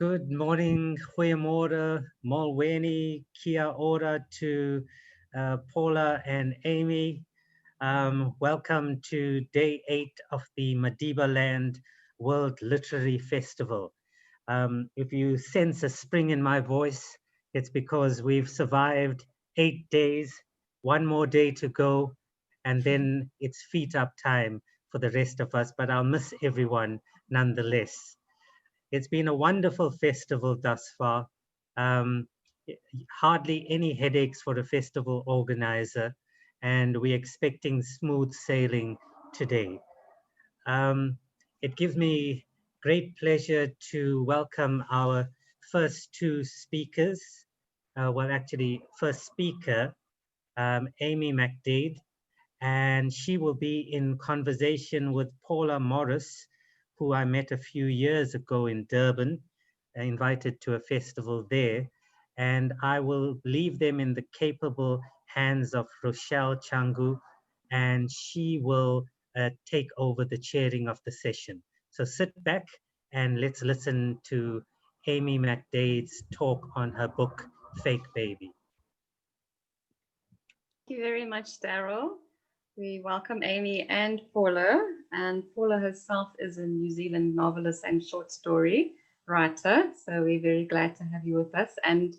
Good morning, goeiemorgen, molweni, kia ora to Paula and Amy. Welcome to day 8 of the Madibaland World Literary Festival. If you sense a spring in my voice, it's because we've survived 8 days, one more day to go, and then it's feet up time for the rest of us, but I'll miss everyone nonetheless. It's been a wonderful festival thus far. Um, Hardly any headaches for a festival organizer, and we're expecting smooth sailing today. Um, it gives me great pleasure to welcome our first two speakers. Actually, first speaker, Amy McDade, and she will be in conversation with Paula Morris, who I met a few years ago in Durban, invited to a festival there. And I will leave them in the capable hands of Rochelle Changu, and she will take over the chairing of the session. So sit back and let's listen to Amy McDade's talk on her book, Fake Baby. Thank you very much, Daryl. We welcome Amy and Paula. And Paula herself is a New Zealand novelist and short story writer. So we're very glad to have you with us and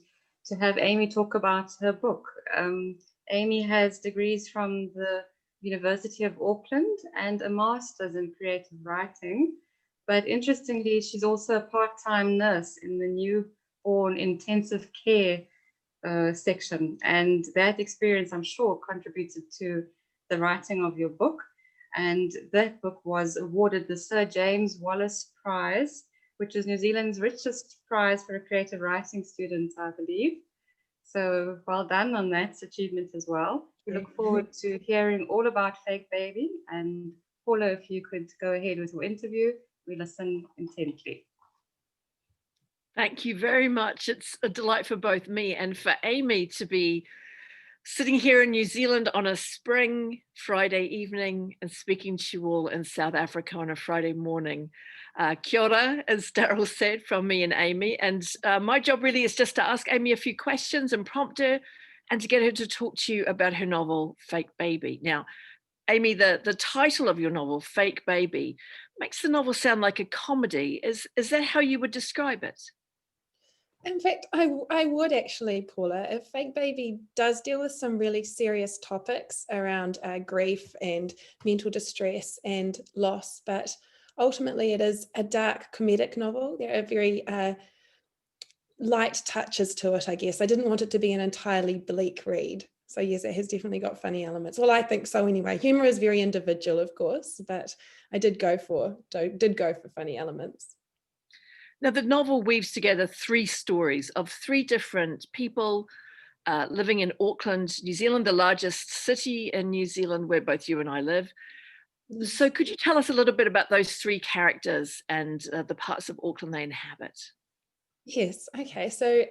to have Amy talk about her book. Amy has degrees from the University of Auckland and a master's in creative writing. But interestingly, she's also a part-time nurse in the newborn intensive care section, and that experience, I'm sure, contributed to the writing of your book. And that book was awarded the Sir James Wallace Prize, which is New Zealand's richest prize for a creative writing student, I believe. So well done on that achievement as well. We look forward to hearing all about Fake Baby. And Paula, if you could go ahead with your interview, we listen intently. Thank you very much. It's a delight for both me and for Amy to be sitting here in New Zealand on a spring Friday evening and speaking to you all in South Africa on a Friday morning. Kia ora, as Daryl said, from me and Amy. And my job really is just to ask Amy a few questions and prompt her and to get her to talk to you about her novel, Fake Baby. Now, Amy, the title of your novel, Fake Baby, makes the novel sound like a comedy. Is that how you would describe it? In fact, I would actually, Paula. Fake Baby does deal with some really serious topics around grief and mental distress and loss, but ultimately it is a dark comedic novel. There are very light touches to it, I guess. I didn't want it to be an entirely bleak read. So yes, it has definitely got funny elements. Well, I think so anyway. Humor is very individual, of course, but I did go for funny elements. Now, the novel weaves together three stories of three different people living in Auckland, New Zealand, the largest city in New Zealand where both you and I live. So could you tell us a little bit about those three characters and the parts of Auckland they inhabit? Yes, okay. So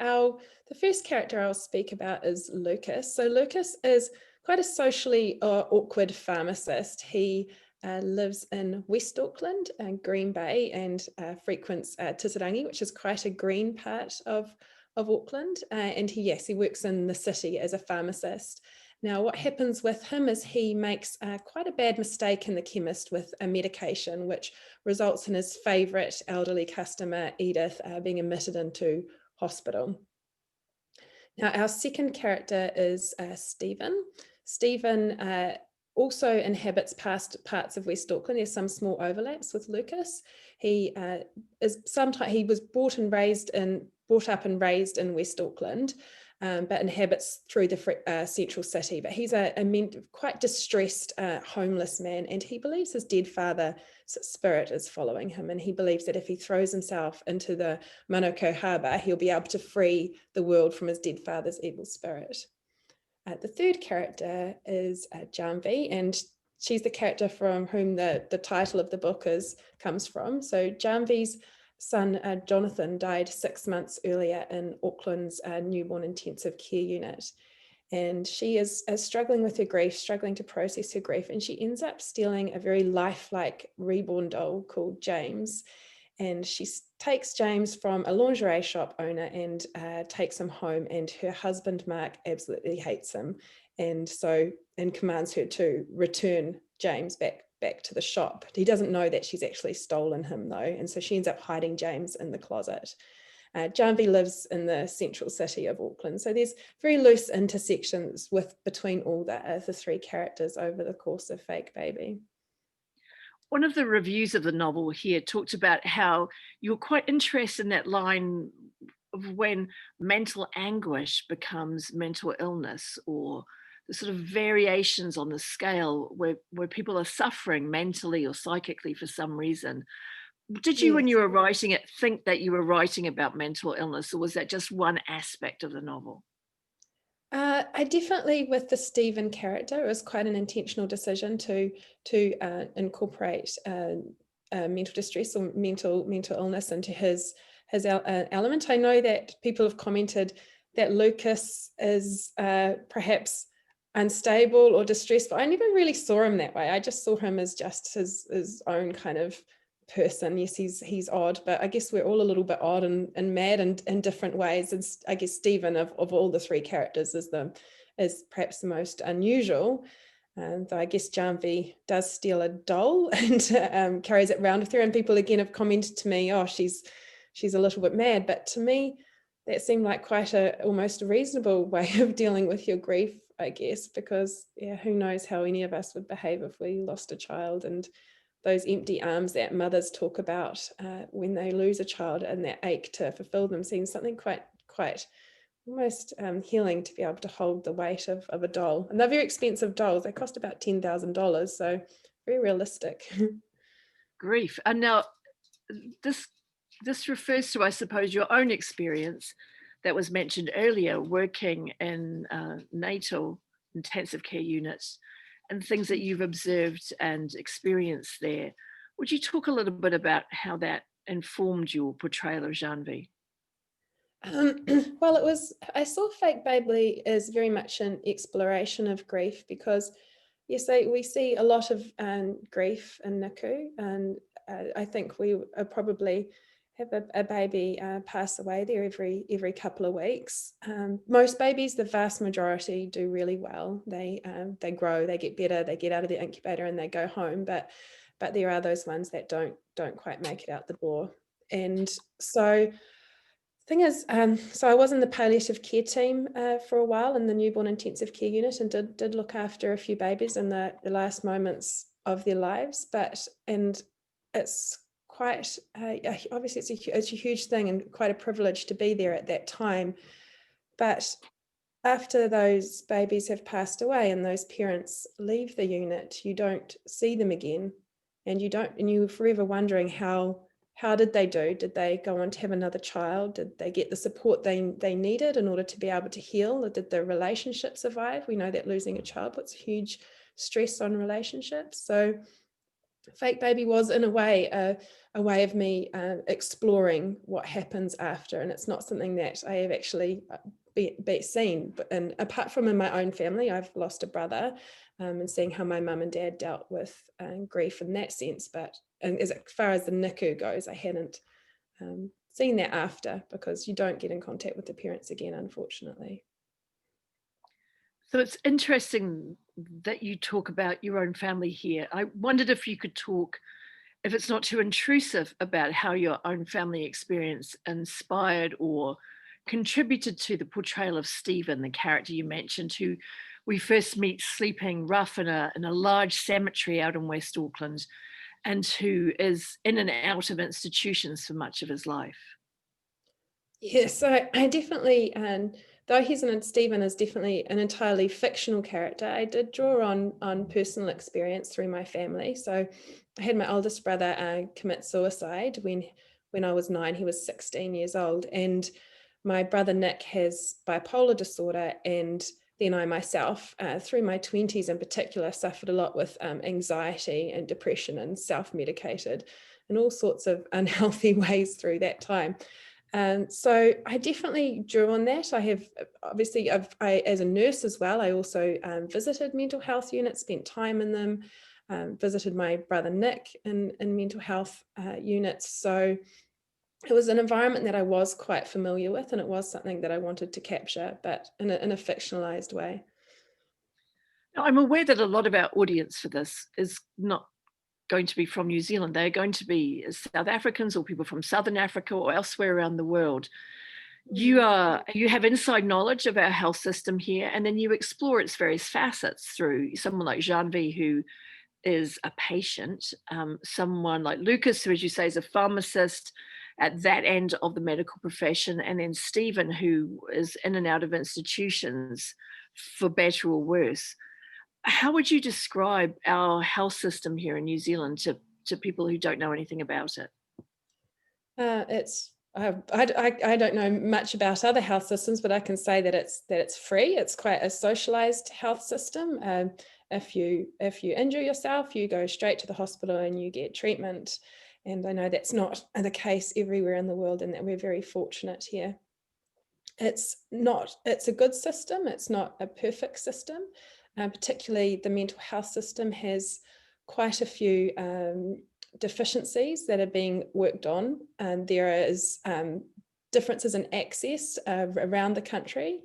the first character I'll speak about is Lucas. So Lucas is quite a socially awkward pharmacist. He lives in West Auckland and Green Bay and frequents Titirangi, which is quite a green part of Auckland. And he works in the city as a pharmacist. Now, what happens with him is he makes quite a bad mistake in the chemist with a medication, which results in his favourite elderly customer, Edith, being admitted into hospital. Now, our second character is Stephen. Stephen also inhabits parts of West Auckland. There's some small overlaps with Lucas. He was brought up and raised in West Auckland, but inhabits through the central city. But he's a quite distressed, homeless man, and he believes his dead father's spirit is following him, and he believes that if he throws himself into the Manukau harbour, he'll be able to free the world from his dead father's evil spirit. The third character is Janvi, and she's the character from whom the title of the book comes from. So Janvi's son, Jonathan, died 6 months earlier in Auckland's newborn intensive care unit. And she is struggling with her grief, struggling to process her grief, and she ends up stealing a very lifelike reborn doll called James. and she takes James from a lingerie shop owner and takes him home, and her husband Mark absolutely hates him, and commands her to return James back to the shop. He doesn't know that she's actually stolen him though, and so she ends up hiding James in the closet. Janvi lives in the central city of Auckland, so there's very loose intersections between all the three characters over the course of Fake Baby. One of the reviews of the novel here talked about how you're quite interested in that line of when mental anguish becomes mental illness, or the sort of variations on the scale where people are suffering mentally or psychically for some reason. Did you, when you were writing it, think that you were writing about mental illness, or was that just one aspect of the novel? I definitely, with the Stephen character, it was quite an intentional decision to incorporate mental distress or mental illness into his element. I know that people have commented that Lucas is perhaps unstable or distressed, but I never really saw him that way. I just saw him as just his own kind of person. Yes, he's odd, but I guess we're all a little bit odd and mad in different ways. And I guess Stephen of all the three characters is perhaps the most unusual. Though I guess Janvi does steal a doll and carries it around with her, and people again have commented to me, oh, she's a little bit mad. But to me, that seemed like quite almost a reasonable way of dealing with your grief, I guess, because who knows how any of us would behave if we lost a child, and those empty arms that mothers talk about when they lose a child, and that ache to fulfill them seems something quite almost healing, to be able to hold the weight of a doll. And they're very expensive dolls. They cost about $10,000, so very realistic. Grief. And now this refers to, I suppose, your own experience that was mentioned earlier, working in natal intensive care units and things that you've observed and experienced there. Would you talk a little bit about how that informed your portrayal of Janvi? Well, I saw Fake Baby as very much an exploration of grief, because yes, we see a lot of grief in NICU, and I think we probably have a baby pass away there every couple of weeks. Most babies, the vast majority, do really well. They grow, they get better, they get out of the incubator and they go home. But there are those ones that don't quite make it out the door. And so thing is, so I was in the palliative care team for a while in the newborn intensive care unit, and did look after a few babies in the last moments of their lives. And it's quite obviously it's a huge thing and quite a privilege to be there at that time. But after those babies have passed away and those parents leave the unit, you don't see them again, and you're forever wondering how did they do? Did they go on to have another child? Did they get the support they needed in order to be able to heal? Or did the relationship survive? We know that losing a child puts huge stress on relationships. So Fake Baby was, in a way, a way of me exploring what happens after. And it's not something that I have actually seen. And apart from in my own family, I've lost a brother, and seeing how my mum and dad dealt with grief in that sense. But as far as the NICU goes, I hadn't seen that after, because you don't get in contact with the parents again, unfortunately. So it's interesting that you talk about your own family here. I wondered if you could talk, if it's not too intrusive, about how your own family experience inspired or contributed to the portrayal of Stephen, the character you mentioned, who we first meet sleeping rough in a large cemetery out in West Auckland, and who is in and out of institutions for much of his life. Yes, so I definitely, though Stephen is definitely an entirely fictional character, I did draw on personal experience through my family. So I had my oldest brother commit suicide when I was 9. He was 16 years old, and my brother Nick has bipolar disorder, and then I myself, through my 20s in particular, suffered a lot with anxiety and depression, and self-medicated in all sorts of unhealthy ways through that time. So I definitely drew on that. I have I as a nurse as well, I also visited mental health units, spent time in them. visited my brother Nick in mental health units. So it was an environment that I was quite familiar with, and it was something that I wanted to capture, but in a fictionalized way. Now, I'm aware that a lot of our audience for this is not going to be from New Zealand. They're going to be South Africans or people from Southern Africa or elsewhere around the world. You have inside knowledge of our health system here, and then you explore its various facets through someone like Janvi, who is a patient, someone like Lucas, who, as you say, is a pharmacist at that end of the medical profession, and then Stephen, who is in and out of institutions for better or worse. How would you describe our health system here in New Zealand to people who don't know anything about it? I don't know much about other health systems, but I can say that it's free. It's quite a socialized health system. If you injure yourself, you go straight to the hospital and you get treatment. And I know that's not the case everywhere in the world, and that we're very fortunate here. It's a good system. It's not a perfect system. Particularly the mental health system has quite a few deficiencies that are being worked on, and there is differences in access around the country,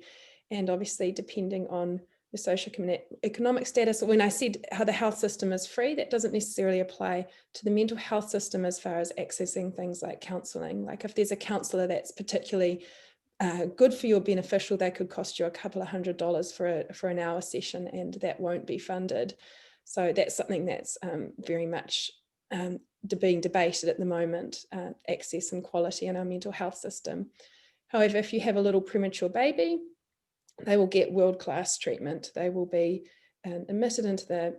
and obviously depending on the socioeconomic status. When I said how the health system is free, that doesn't necessarily apply to the mental health system as far as accessing things like counselling. Like if there's a counsellor that's particularly good for your beneficial, they could cost you a couple of $100 for an hour session, and that won't be funded. So that's something that's very much being debated at the moment, access and quality in our mental health system. However, if you have a little premature baby, they will get world-class treatment. They will be admitted into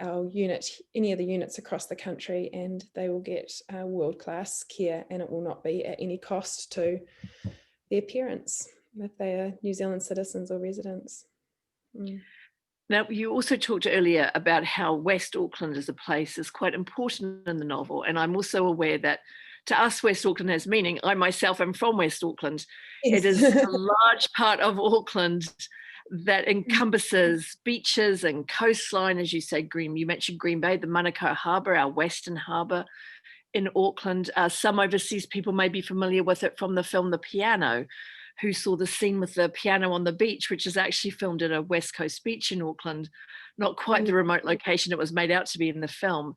our unit, any of the units across the country, and they will get world-class care, and it will not be at any cost to their parents if they are New Zealand citizens or residents. Now, you also talked earlier about how West Auckland as a place is quite important in the novel, and I'm also aware that to us, West Auckland has meaning. I myself am from West Auckland. Yes. It is a large part of Auckland that encompasses beaches and coastline, as you say, you mentioned Green Bay, the Manukau Harbour, our Western Harbour in Auckland. Some overseas people may be familiar with it from the film The Piano, who saw the scene with the piano on the beach, which is actually filmed at a West Coast beach in Auckland, not quite the remote location it was made out to be in the film.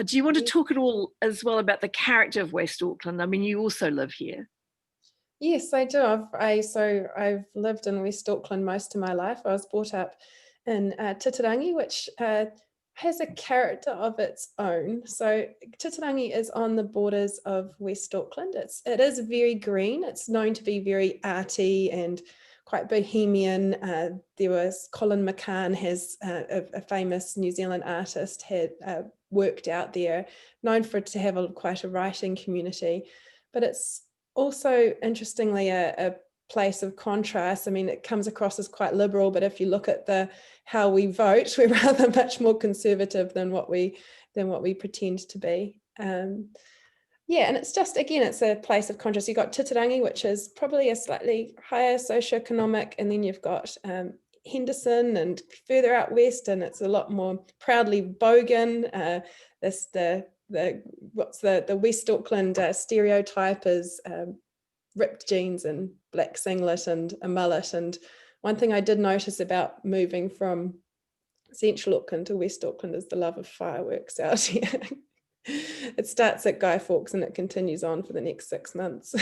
Do you want to talk at all as well about the character of West Auckland? I mean, you also live here. Yes, I do. I've lived in West Auckland most of my life. I was brought up in Titirangi, which has a character of its own. So Titirangi is on the borders of West Auckland. It is very green. It's known to be very arty and quite bohemian. There was Colin McCann, has a famous New Zealand artist, had worked out there, known for it to have quite a writing community. But it's also, interestingly, a place of contrast. I mean, it comes across as quite liberal, but if you look at how we vote, we're rather much more conservative than what we pretend to be. Yeah, and it's just, again, it's a place of contrast. You've got Titirangi, which is probably a slightly higher socioeconomic, and then you've got Henderson and further out west, and it's a lot more proudly bogan. The West Auckland stereotype is ripped jeans and black singlet and a mullet. And one thing I did notice about moving from Central Auckland to West Auckland is the love of fireworks out here. It starts at Guy Fawkes and it continues on for the next 6 months.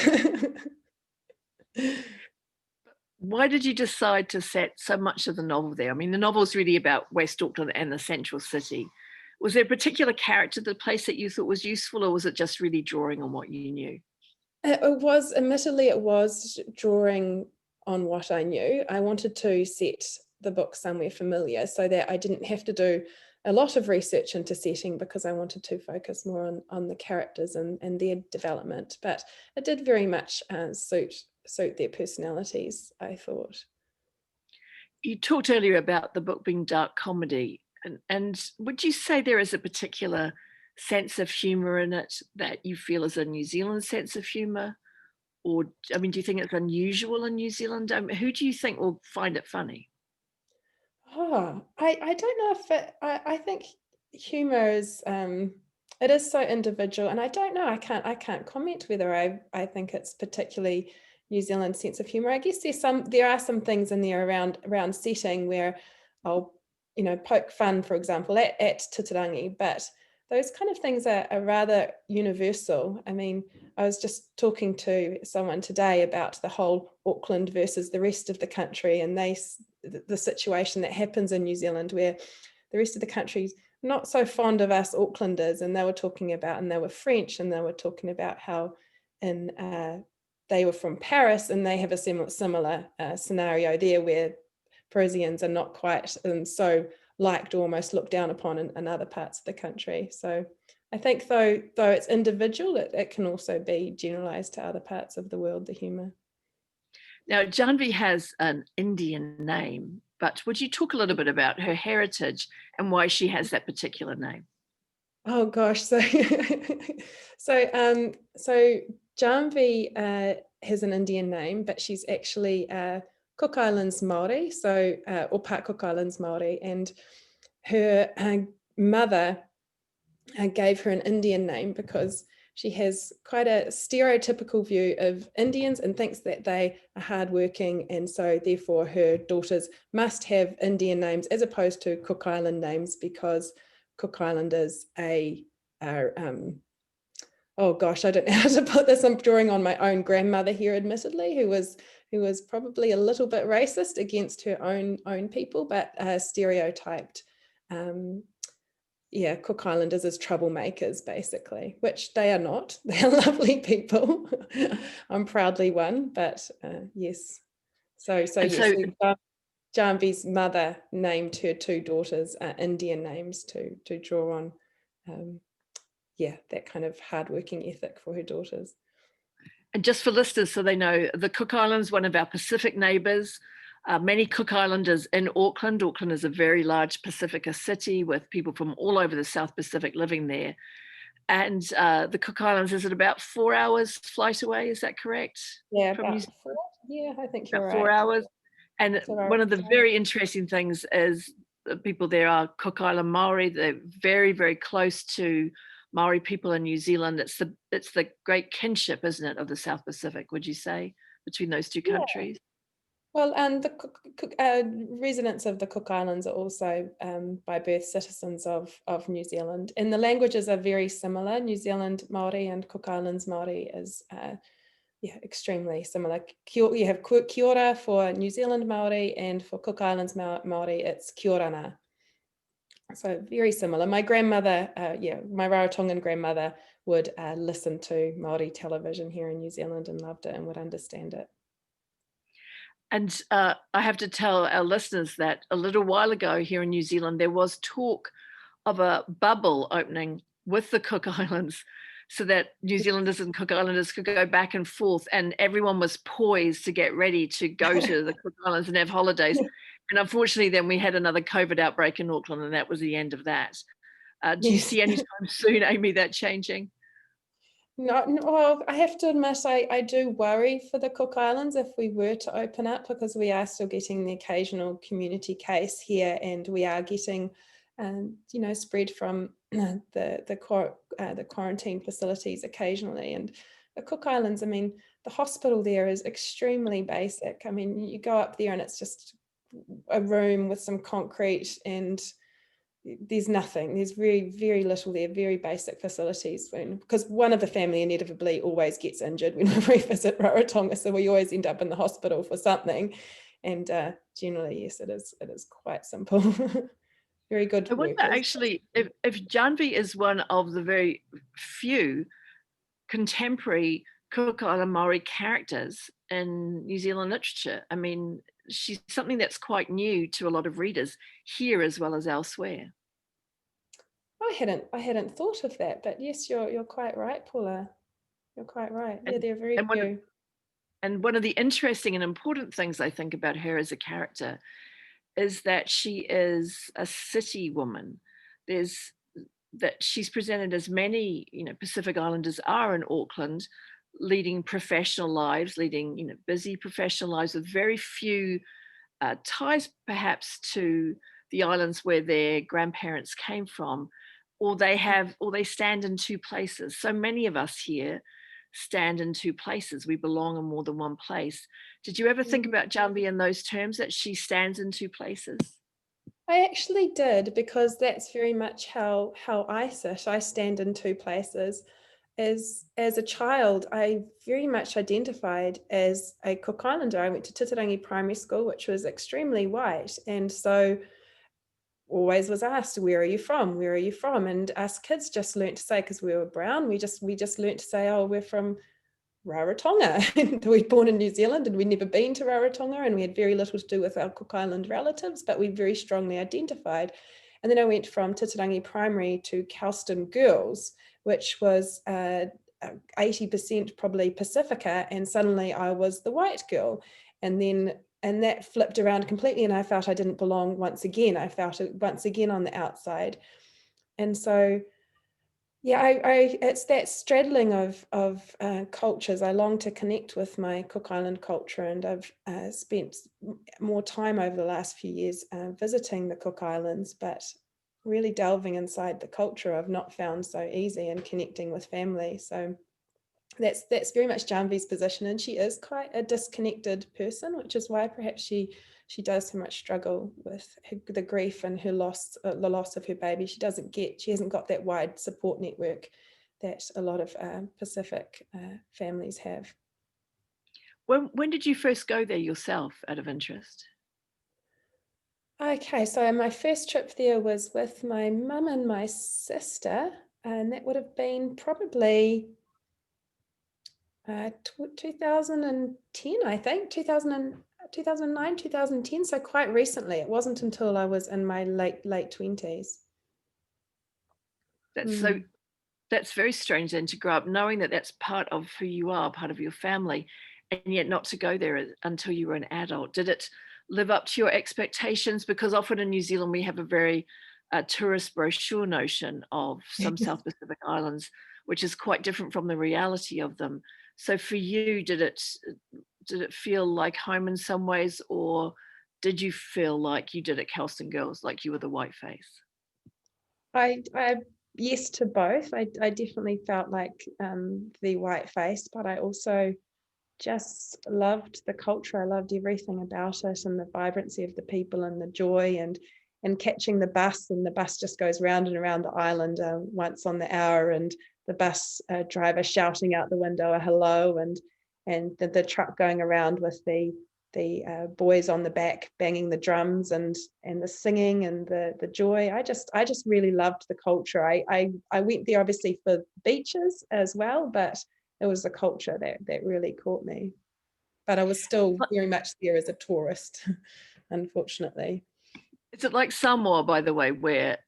Why did you decide to set so much of the novel there? I mean, the novel's really about West Auckland and the central city. Was there a particular character, the place that you thought was useful, or was it just really drawing on what you knew? Admittedly, it was drawing on what I knew. I wanted to set the book somewhere familiar so that I didn't have to do a lot of research into setting, because I wanted to focus more on the characters and their development. But it did very much suit their personalities, I thought. You talked earlier about the book being dark comedy. And would you say there is a particular sense of humour in it that you feel is a New Zealand sense of humour? Or, I mean, do you think it's unusual in New Zealand? I mean, who do you think will find it funny? I don't know if I think humor is it is so individual, and I don't know, I can't comment whether I think it's particularly New Zealand sense of humor. I guess there are some things in there around setting where I'll, poke fun, for example, at Titirangi, but those kind of things are rather universal. I mean, I was just talking to someone today about the whole Auckland versus the rest of the country, and the situation that happens in New Zealand where the rest of the country's not so fond of us Aucklanders, and they were talking about, and they were French, and they were talking about how they were from Paris, and they have a similar scenario there where Parisians are not quite so liked or almost looked down upon in other parts of the country. So I think though it's individual, it can also be generalized to other parts of the world, the humor. Now, Janvi has an Indian name, but would you talk a little bit about her heritage and why she has that particular name? Oh gosh, so so Janvi has an Indian name, but she's actually Cook Islands Māori, so or part Cook Islands Māori, and her mother gave her an Indian name because she has quite a stereotypical view of Indians and thinks that they are hardworking, and so therefore her daughters must have Indian names as opposed to Cook Island names, because Cook Islanders are oh gosh, I don't know how to put this. I'm drawing on my own grandmother here, admittedly, who was probably a little bit racist against her own people, but stereotyped Cook Islanders as troublemakers, basically, which they are not. They are lovely people. I'm proudly one, but yes. So Janvi's mother named her two daughters Indian names to draw on, that kind of hardworking ethic for her daughters. And just for listeners, so they know, the Cook Islands, one of our Pacific neighbours. Many Cook Islanders in Auckland. Auckland is a very large Pacifica city with people from all over the South Pacific living there. And the Cook Islands is at about 4 hours flight away. Is that correct? Yeah, from about 4. Yeah, I think you're about right. 4 hours. And So one of the very interesting things is the people there are Cook Island Maori. They're very, very close to Maori people in New Zealand. It's the great kinship, isn't it, of the South Pacific, would you say, between those two countries? Well, and the residents of the Cook Islands are also by birth citizens of New Zealand, and the languages are very similar. New Zealand Māori and Cook Islands Māori is extremely similar. You have kia ora for New Zealand Māori, and for Cook Islands Māori it's kia ora nā. So very similar. My grandmother, my Rarotongan grandmother would listen to Māori television here in New Zealand and loved it and would understand it. And I have to tell our listeners that a little while ago here in New Zealand, there was talk of a bubble opening with the Cook Islands so that New Zealanders and Cook Islanders could go back and forth, and everyone was poised to get ready to go to the Cook Islands and have holidays. And unfortunately, then we had another COVID outbreak in Auckland, and that was the end of that. Do you see anytime soon, Amy, that changing? No, well, I have to admit, I do worry for the Cook Islands if we were to open up, because we are still getting the occasional community case here, and we are getting, spread from the quarantine facilities occasionally. And the Cook Islands, I mean, the hospital there is extremely basic. I mean, you go up there and it's just a room with some concrete, and there's nothing. There's very, very little there, very basic facilities. Because one of the family inevitably always gets injured when we visit Rarotonga, so we always end up in the hospital for something. And generally, yes, it is quite simple. Very good. I wonder actually if Janvi is one of the very few contemporary Cook Island Maori characters in New Zealand literature. I mean, she's something that's quite new to a lot of readers here as well as elsewhere. I hadn't thought of that, but yes, you're quite right, Paula. You're quite right. Yeah, they're very few. And one of the interesting and important things I think about her as a character is that she is a city woman. That she's presented as many, Pacific Islanders are in Auckland, leading professional lives, leading, busy professional lives with very few ties perhaps to the islands where their grandparents came from, or they stand in two places. So many of us here stand in two places. We belong in more than one place. Did you ever think about Jambi in those terms, that she stands in two places? I actually did, because that's very much how I sit. I stand in two places. As a child, I very much identified as a Cook Islander. I went to Titirangi Primary School, which was extremely white, and so always was asked, where are you from? Where are you from? And us kids just learnt to say, because we were brown, we just learnt to say, oh, we're from Rarotonga. And we'd born in New Zealand and we'd never been to Rarotonga, and we had very little to do with our Cook Island relatives, but we very strongly identified. And then I went from Titirangi Primary to Kelston Girls, which was 80% probably Pacifica, and suddenly I was the white girl. And that flipped around completely, and I felt I didn't belong once again. I felt it once again on the outside. And so, yeah, it's that straddling of cultures. I long to connect with my Cook Island culture, and I've spent more time over the last few years visiting the Cook Islands, but really delving inside the culture I've not found so easy, and connecting with family. So that's very much Jamvi's position, and she is quite a disconnected person, which is why perhaps she does so much struggle with the grief and her loss, the loss of her baby. She hasn't got that wide support network that a lot of Pacific families have. When did you first go there yourself, out of interest? Okay, so my first trip there was with my mum and my sister, and that would have been probably 2010, I think, 2009, 2010, so quite recently. It wasn't until I was in my late 20s. That's very strange then, to grow up knowing that that's part of who you are, part of your family, and yet not to go there until you were an adult. Did it live up to your expectations? Because often in New Zealand we have a very tourist brochure notion of some South Pacific islands, which is quite different from the reality of them. So for you, did it feel like home in some ways, or did you feel like you did at Kelston Girls, like you were the white face? I yes to both. I definitely felt like the white face, but I also just loved the culture. I loved everything about it, and the vibrancy of the people, and the joy, and catching the bus, and the bus just goes round and around the island once on the hour, and the bus driver shouting out the window a hello, and the truck going around with the boys on the back banging the drums, and the singing and the joy. I just really loved the culture. I went there obviously for beaches as well, but it was the culture that really caught me. But I was still very much there as a tourist, unfortunately. Is it like Samoa, by the way, where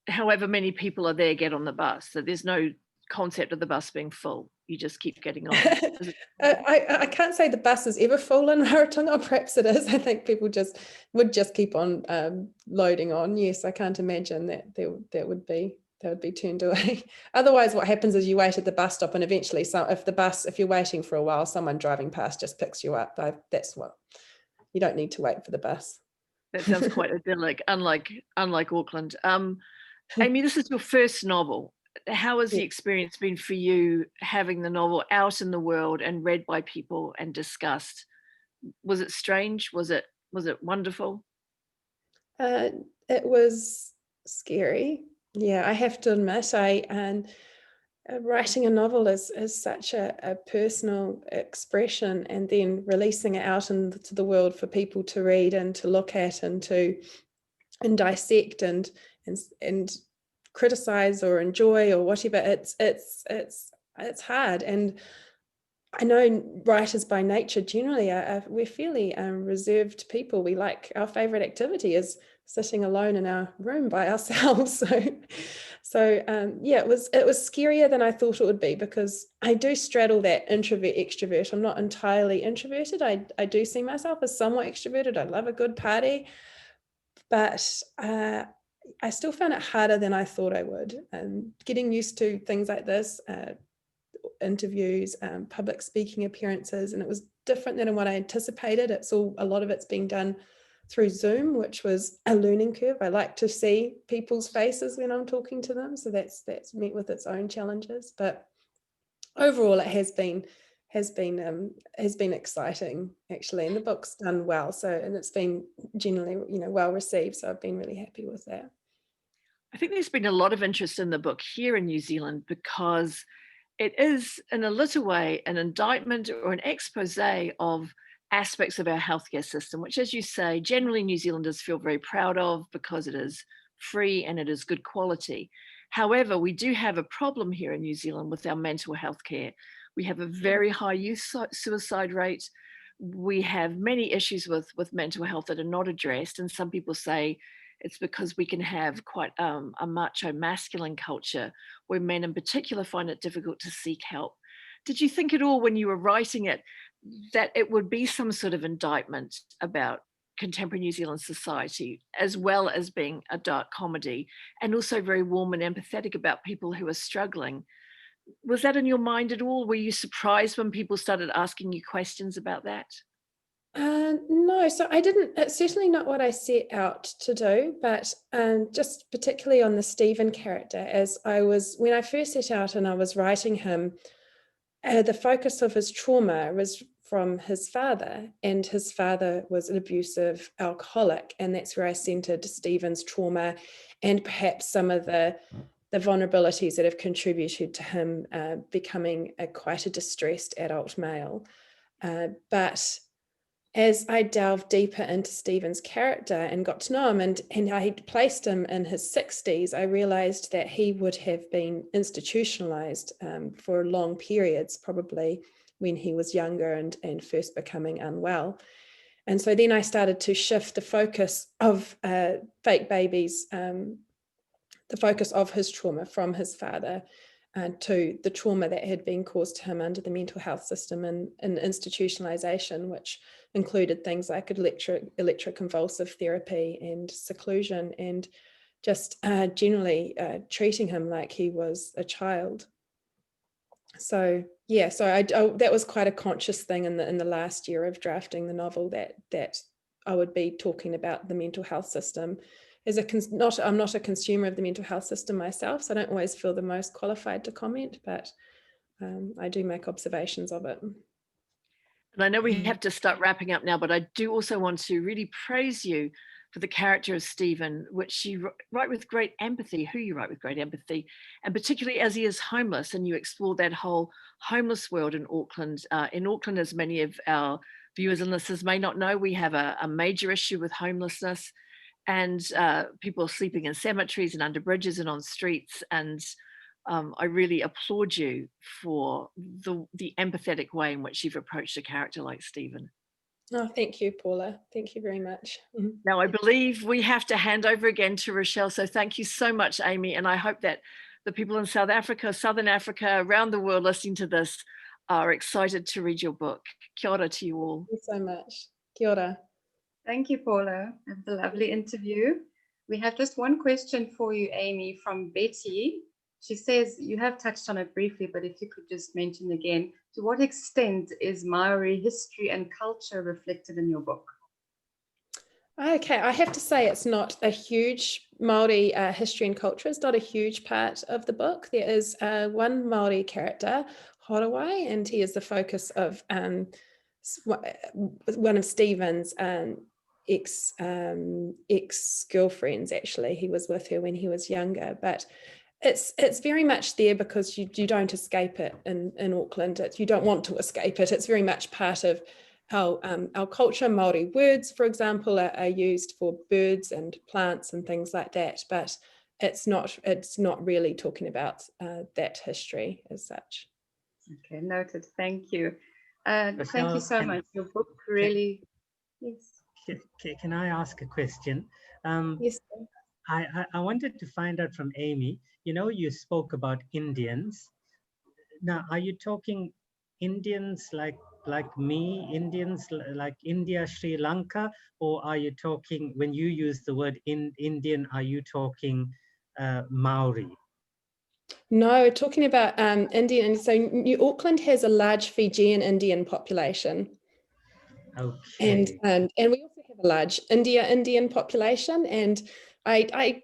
however many people are there get on the bus, so there's no concept of the bus being full, you just keep getting on? I can't say the bus is ever full in Rarotonga, or perhaps it is. I think people would just keep on loading on. Yes, I can't imagine that would be turned away. Otherwise, what happens is you wait at the bus stop, and eventually, if you're waiting for a while, someone driving past just picks you up. That's what you don't need to wait for the bus. That sounds quite idyllic, unlike Auckland. Amy, this is your first novel. How has the experience been for you, having the novel out in the world and read by people and discussed? Was it strange? Was it wonderful? It was scary. Yeah, I have to admit, writing a novel is such a personal expression, and then releasing it out into the world for people to read and to look at and dissect and criticize or enjoy or whatever. It's hard, and I know writers by nature generally we're fairly reserved people. We like, our favorite activity is sitting alone in our room by ourselves. So yeah, it was scarier than I thought it would be, because I do straddle that introvert extrovert. I'm not entirely introverted. I do see myself as somewhat extroverted. I love a good party, but I still found it harder than I thought I would. And getting used to things like this, interviews, public speaking appearances, and it was different than what I anticipated. A lot of it's being done through Zoom, which was a learning curve. I like to see people's faces when I'm talking to them, so that's met with its own challenges. But overall, it has been exciting actually, and the book's done well. So, and it's been generally, well received. So I've been really happy with that. I think there's been a lot of interest in the book here in New Zealand because it is, in a little way, an indictment or an expose of aspects of our healthcare system, which, as you say, generally New Zealanders feel very proud of because it is free and it is good quality. However, we do have a problem here in New Zealand with our mental health care. We have a very high youth suicide rate. We have many issues with mental health that are not addressed. And some people say it's because we can have quite a macho masculine culture where men in particular find it difficult to seek help. Did you think at all when you were writing it that it would be some sort of indictment about contemporary New Zealand society, as well as being a dark comedy, and also very warm and empathetic about people who are struggling? Was that in your mind at all? Were you surprised when people started asking you questions about that? No, so I didn't. It's certainly not what I set out to do, but just particularly on the Stephen character, when I first set out and I was writing him, the focus of his trauma was from his father, and his father was an abusive alcoholic, and that's where I centered Stephen's trauma and perhaps some of the vulnerabilities that have contributed to him becoming quite a distressed adult male. But as I delved deeper into Stephen's character and got to know him, and I placed him in his 60s, I realized that he would have been institutionalized for long periods, probably when he was younger and first becoming unwell. And so then I started to shift the focus of Fake Babies, the focus of his trauma from his father to the trauma that had been caused to him under the mental health system and institutionalization, which included things like electroconvulsive therapy and seclusion, and just generally treating him like he was a child. So yeah, so that was quite a conscious thing in the last year of drafting the novel, that I would be talking about the mental health system. I'm not a consumer of the mental health system myself, so I don't always feel the most qualified to comment, but I do make observations of it. And I know we have to start wrapping up now, but I do also want to really praise you for the character of Stephen, which you write with great empathy, and particularly as he is homeless, and you explore that whole homeless world in Auckland. In Auckland, as many of our viewers and listeners may not know, we have a major issue with homelessness, and people sleeping in cemeteries and under bridges and on streets. And I really applaud you for the empathetic way in which you've approached a character like Stephen. Oh, thank you, Paula. Thank you very much. Now, I believe we have to hand over again to Rochelle. So thank you so much, Amy. And I hope that the people in South Africa, Southern Africa, around the world listening to this are excited to read your book. Kia ora to you all. Thank you so much. Kia ora. Thank you, Paula. That was a lovely interview. We have just one question for you, Amy, from Betty. She says, you have touched on it briefly, but if you could just mention again, to what extent is Maori history and culture reflected in your book? Okay, I have to say it's not a huge Maori history and culture. It's not a huge part of the book. There is one Maori character, Horowai, and he is the focus of one of Stephen's ex-girlfriends, actually. He was with her when he was younger, but it's very much there because you don't escape it in Auckland. You don't want to escape it. It's very much part of our culture. Maori words, for example, are used for birds and plants and things like that, but it's not really talking about that history as such. Okay, noted. Thank you. Thank you so much. Your book really... Yes. Can I ask a question? Yes. I wanted to find out from Amy, you spoke about Indians. Now, are you talking Indians like me, Indians like India, Sri Lanka, or are you talking, when you use the word Indian, are you talking Maori? No, talking about Indian. So New Auckland has a large Fijian Indian population. Okay. And we also have a large Indian population, and I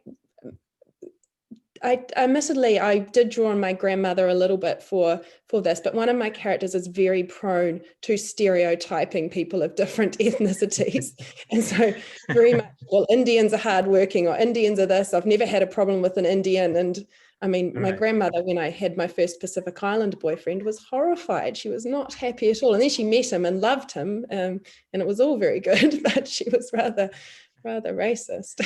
admittedly, I did draw on my grandmother a little bit for this, but one of my characters is very prone to stereotyping people of different ethnicities. And so very much, well, Indians are hardworking, or Indians are this. I've never had a problem with an Indian. And I mean, my grandmother, when I had my first Pacific Island boyfriend, was horrified. She was not happy at all. And then she met him and loved him, and it was all very good, but she was rather racist.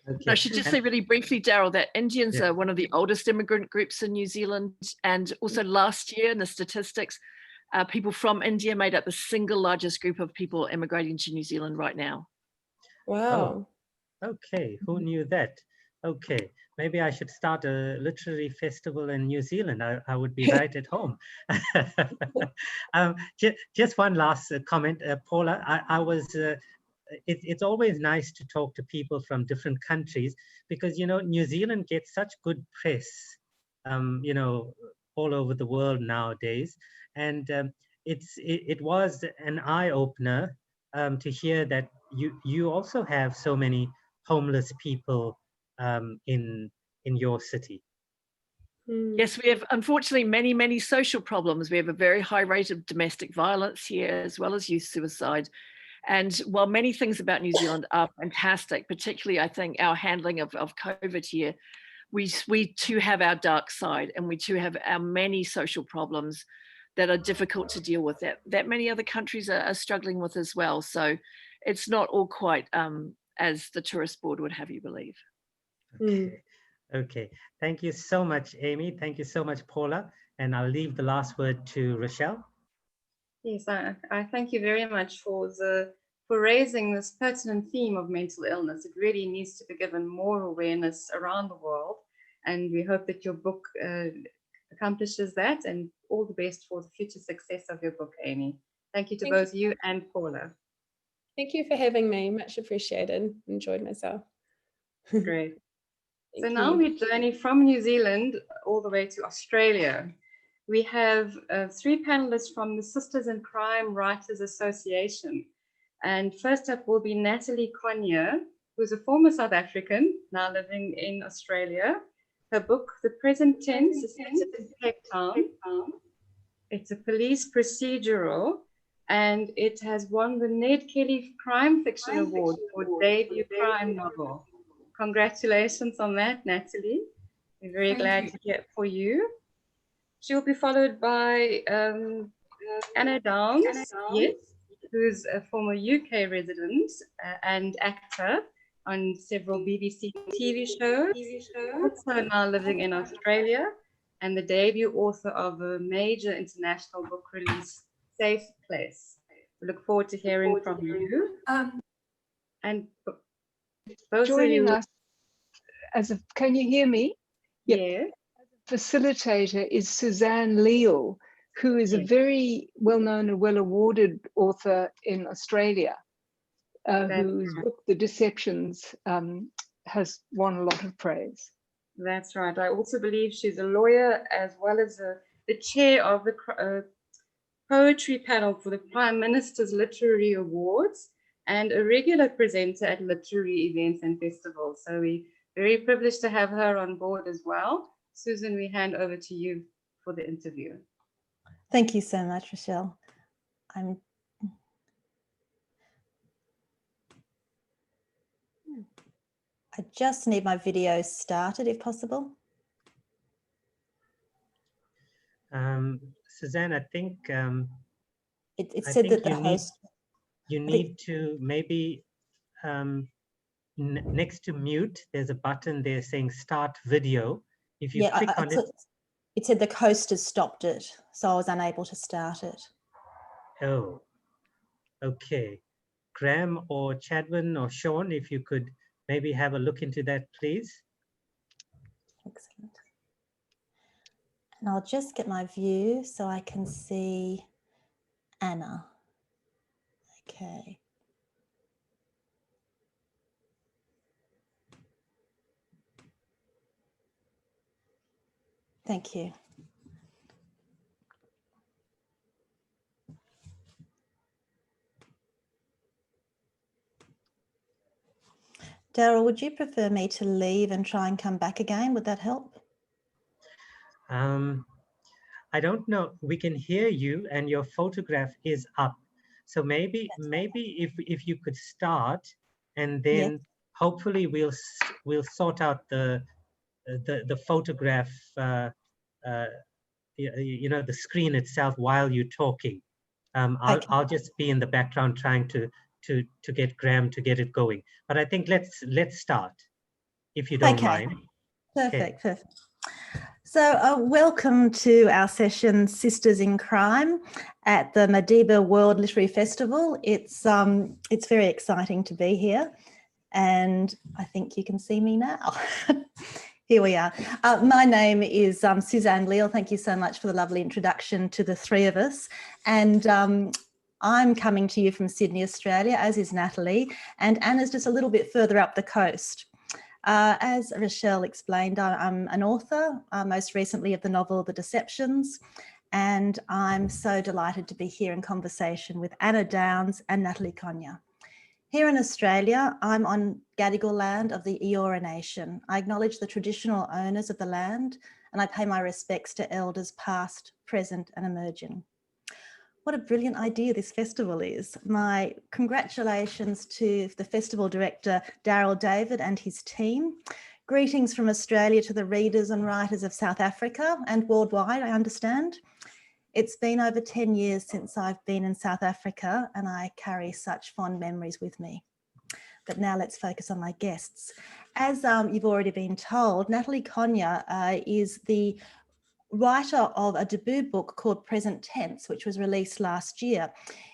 Okay. I should just say really briefly, Daryl, that Indians are one of the oldest immigrant groups in New Zealand. And also last year in the statistics, people from India made up the single largest group of people immigrating to New Zealand right now. Wow. Oh, okay, who knew that? Okay, maybe I should start a literary festival in New Zealand. I would be right at home. Just one last comment, Paula. I was it's always nice to talk to people from different countries, because New Zealand gets such good press all over the world nowadays, and it was an eye-opener to hear that you also have so many homeless people in your city. Yes, we have unfortunately many social problems. We have a very high rate of domestic violence here, as well as youth suicide. And while many things about New Zealand are fantastic, particularly I think our handling of COVID here, we too have our dark side, and we too have our many social problems that are difficult to deal with, that many other countries are struggling with as well. So it's not all quite as the tourist board would have you believe. Okay. Thank you so much, Amy. Thank you so much, Paula. And I'll leave the last word to Rochelle. Yes, I thank you very much for raising this pertinent theme of mental illness. It really needs to be given more awareness around the world, and we hope that your book accomplishes that, and all the best for the future success of your book, Amy. Thank you to both you and Paula. Thank you for having me. Much appreciated. Enjoyed myself. Great. So now we journey from New Zealand all the way to Australia. We have 3 panelists from the Sisters in Crime Writers Association. And first up will be Natalie Conyer, who's a former South African, now living in Australia. Her book, The Present Tense, is set in Cape Town. It's a police procedural, and it has won the Ned Kelly Crime Fiction Award for debut crime novel. Congratulations on that, Natalie. We're very glad to hear it for you. She'll be followed by Anna Downs, yes, who's a former UK resident and actor on several BBC TV shows, also now living in Australia, and the debut author of a major international book release, Safe Place. We look forward to hearing from you. And both joining us can you hear me? Yes. Facilitator is Suzanne Leal, who is a very well-known and well-awarded author in Australia, whose book, The Deceptions, has won a lot of praise. That's right. I also believe she's a lawyer, as well as the chair of the poetry panel for the Prime Minister's Literary Awards, and a regular presenter at literary events and festivals. So we're very privileged to have her on board as well. Susan, we hand over to you for the interview. Thank you so much, Rochelle. I just need my video started, if possible. Suzanne, I think it said that the host. You need to maybe next to mute, there's a button there saying start video. If you click on it. It said the host has stopped it, so I was unable to start it. Oh, okay. Graham or Chadwin or Sean, if you could maybe have a look into that, please. Excellent. And I'll just get my view so I can see Anna. Okay. Thank you. Daryl, would you prefer me to leave and try and come back again? Would that help? I don't know. We can hear you, and your photograph is up. So maybe if you could start, and then Yes. hopefully we'll sort out the photograph. You know, the screen itself while you're talking. Okay. I'll just be in the background trying to get Graham to get it going. But I think let's start, if you don't Okay. mind. Perfect. Perfect. So welcome to our session, Sisters in Crime, at the Madiba World Literary Festival. It's very exciting to be here, and I think you can see me now. Here we are. My name is Suzanne Leal. Thank you so much for the lovely introduction to the three of us. And I'm coming to you from Sydney, Australia, as is Natalie, and Anna's just a little bit further up the coast. As Rochelle explained, I'm an author, most recently of the novel The Deceptions, and I'm so delighted to be here in conversation with Anna Downs and Natalie Cogna. Here in Australia, I'm on Gadigal land of the Eora Nation. I acknowledge the traditional owners of the land, and I pay my respects to elders past, present and emerging. What a brilliant idea this festival is. My congratulations to the festival director, Daryl David, and his team. Greetings from Australia to the readers and writers of South Africa and worldwide, I understand. It's been over 10 years since I've been in South Africa, and I carry such fond memories with me. But now let's focus on my guests. As you've already been told, Natalie Cogna is the writer of a debut book called Present Tense, which was released last year.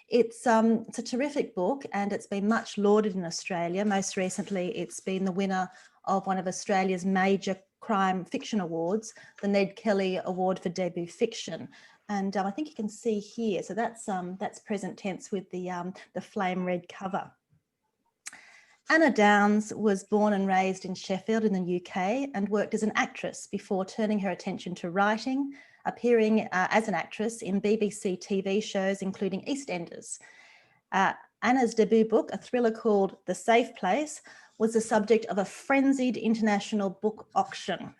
It's a terrific book, and it's been much lauded in Australia. Most recently, it's been the winner of one of Australia's major crime fiction awards, the Ned Kelly Award for Debut Fiction. And I think you can see here, so that's Present Tense with the flame red cover. Anna Downs was born and raised in Sheffield in the UK and worked as an actress before turning her attention to writing, appearing as an actress in BBC TV shows, including EastEnders. Anna's debut book, a thriller called The Safe Place, was the subject of a frenzied international book auction.